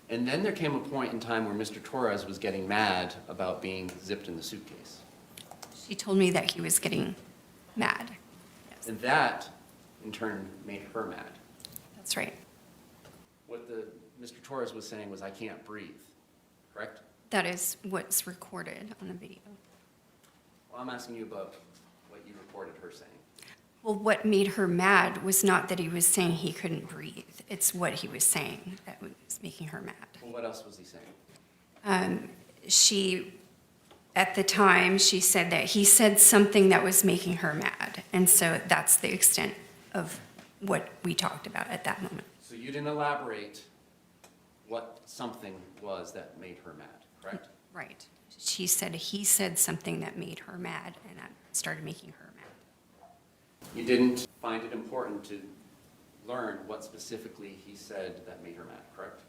And then there came a point in time where Mr. Torres was getting mad about being zipped in the suitcase. She told me that he was getting mad. And that, in turn, made her mad. That's right. What Mr. Torres was saying was, I can't breathe, correct? That is what's recorded on the video. Well, I'm asking you about what you reported her saying. Well, what made her mad was not that he was saying he couldn't breathe. It's what he was saying that was making her mad. Well, what else was he saying? At the time, she said that he said something that was making her mad. And so that's the extent of what we talked about at that moment. So you didn't elaborate what something was that made her mad, correct? Right. She said he said something that made her mad, and that started making her mad. You didn't find it important to learn what specifically he said that made her mad, correct?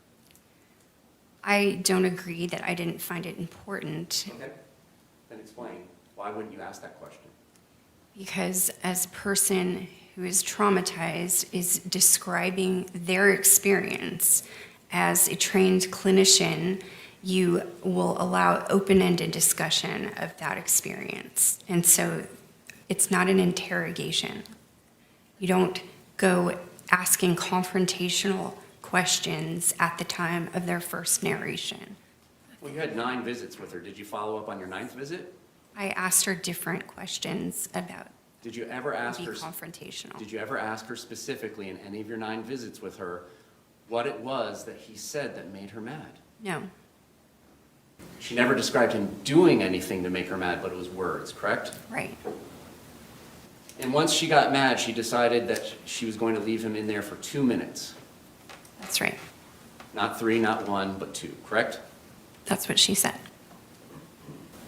I don't agree that I didn't find it important. Okay. Then explain. Why wouldn't you ask that question? Because as a person who is traumatized is describing their experience, as a trained clinician, you will allow open-ended discussion of that experience. And so it's not an interrogation. You don't go asking confrontational questions at the time of their first narration. Well, you had 9 visits with her. Did you follow up on your 9th visit? I asked her different questions about Did you ever ask be her? confrontational. Did you ever ask her specifically in any of your 9 visits with her what it was that he said that made her mad? No, She never described him doing anything to make her mad, but it was words, correct? right. And once she got mad, she decided that she was going to leave him in there for 2 minutes. That's right. Not 3, not 1, but 2, correct? That's what she said.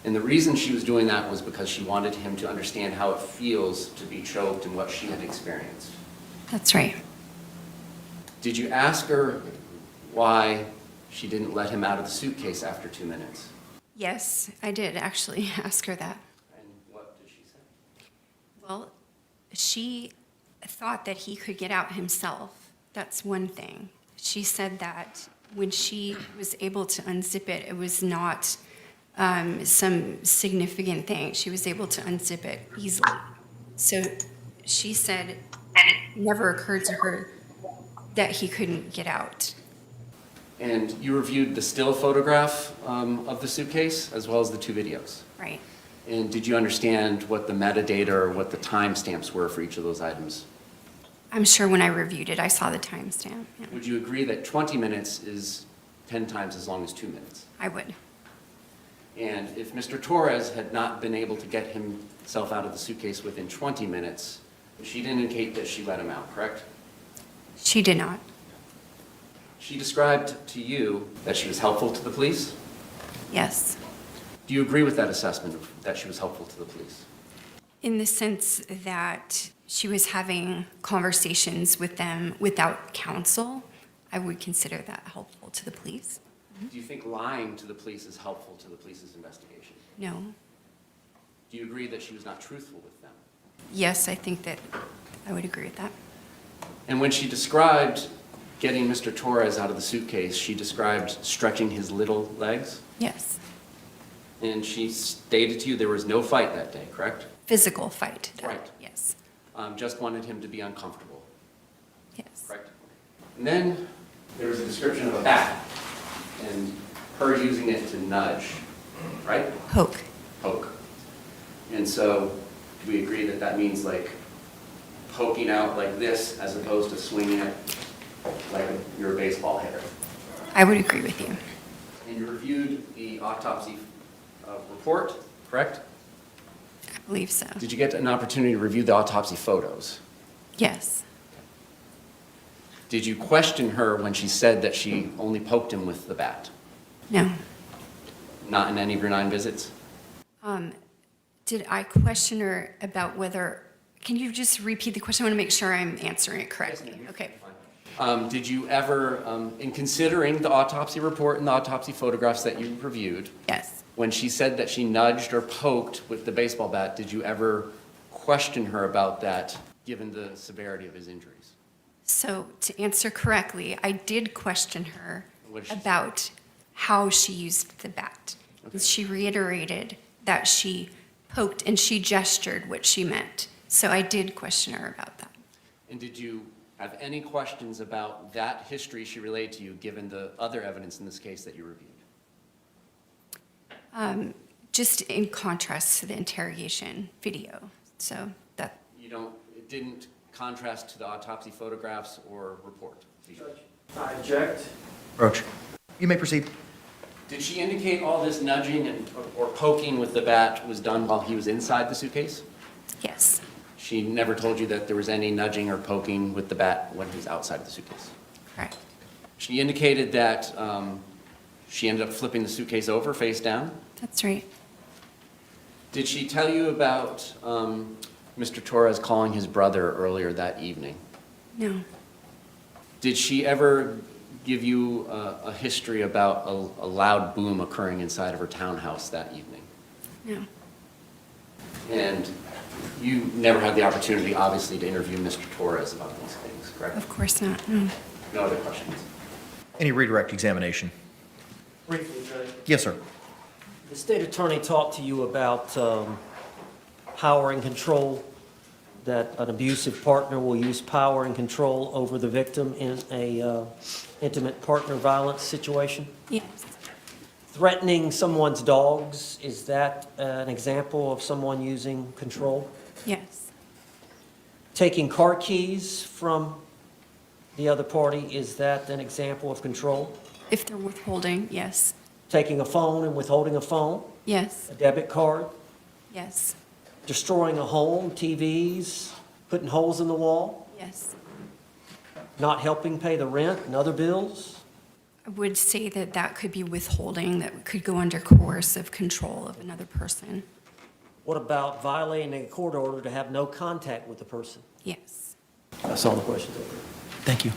And the reason she was doing that was because she wanted him to understand how it feels to be choked and what she had experienced. That's right. Did you ask her why she didn't let him out of the suitcase after 2 minutes? Yes, I did actually ask her that. And what did she say? Well, she thought that he could get out himself. That's one thing. She said that when she was able to unzip it, it was not some significant thing. She was able to unzip it easily. So she said it never occurred to her that he couldn't get out. And you reviewed the still photograph of the suitcase as well as the 2 videos. Right. And did you understand what the metadata or what the timestamps were for each of those items? I'm sure when I reviewed it, I saw the timestamp. Yeah. Would you agree that 20 minutes is 10 times as long as 2 minutes? I would. And if Mr. Torres had not been able to get himself out of the suitcase within 20 minutes, she didn't indicate that she let him out, correct? She did not. She described to you that she was helpful to the police? Yes. Do you agree with that assessment that she was helpful to the police? In the sense that she was having conversations with them without counsel, I would consider that helpful to the police. Do you think lying to the police is helpful to the police's investigation? No. Do you agree that she was not truthful with them? Yes, I think that I would agree with that. And when she described getting Mr. Torres out of the suitcase, she described stretching his little legs? Yes. And she stated to you there was no fight that day, correct? Physical fight. Right. Yes. Just wanted him to be uncomfortable, Yes. correct? And then there was a description of a bat and her using it to nudge, right? Poke. Poke. And so do we agree that that means like poking out like this as opposed to swinging it like you're a baseball hitter? I would agree with you. And you reviewed the autopsy report, correct? I believe so. Did you get an opportunity to review the autopsy photos? Yes. Did you question her when she said that she only poked him with the bat? No. Not in any of your 9 visits? Did I question her about whether, can you just repeat the question? I want to make sure I'm answering it correctly. Okay. Did you ever, in considering the autopsy report and the autopsy photographs that you reviewed, Yes. when she said that she nudged or poked with the baseball bat, did you ever question her about that, given the severity of his injuries? So to answer correctly, I did question her What did she say? about how she used the bat. Okay. She reiterated that she poked, and she gestured what she meant. So I did question her about that. And did you have any questions about that history she relayed to you, given the other evidence in this case that you reviewed? Just in contrast to the interrogation video. So that. It didn't contrast to the autopsy photographs or report? I object. Roach, you may proceed. Did she indicate all this nudging or poking with the bat was done while he was inside the suitcase? Yes. She never told you that there was any nudging or poking with the bat when he was outside of the suitcase? Correct. She She indicated that she ended up flipping the suitcase over face down. That's right. Did she tell you about Mr. Torres calling his brother earlier that evening? No. Did she ever give you a history about a loud boom occurring inside of her townhouse that evening? No. And you never had the opportunity, obviously, to interview Mr. Torres about these things, correct? Of course not. No. No other questions? Any redirect examination? Briefly, Judge. Yes, sir. The state attorney talked to you about power and control, that an abusive partner will use power and control over the victim in a intimate partner violence situation. Yes. Threatening someone's dogs, is that an example of someone using control? Yes. Taking car keys from the other party, is that an example of control? If they're withholding, yes. Taking a phone and withholding a phone, Yes. a debit card, Yes. destroying a home, TVs, putting holes in the wall, Yes. not helping pay the rent and other bills. I would say that that could be withholding, that could go under coercive control of another person. What about violating a court order to have no contact with the person? Yes. That's all the questions. Thank you.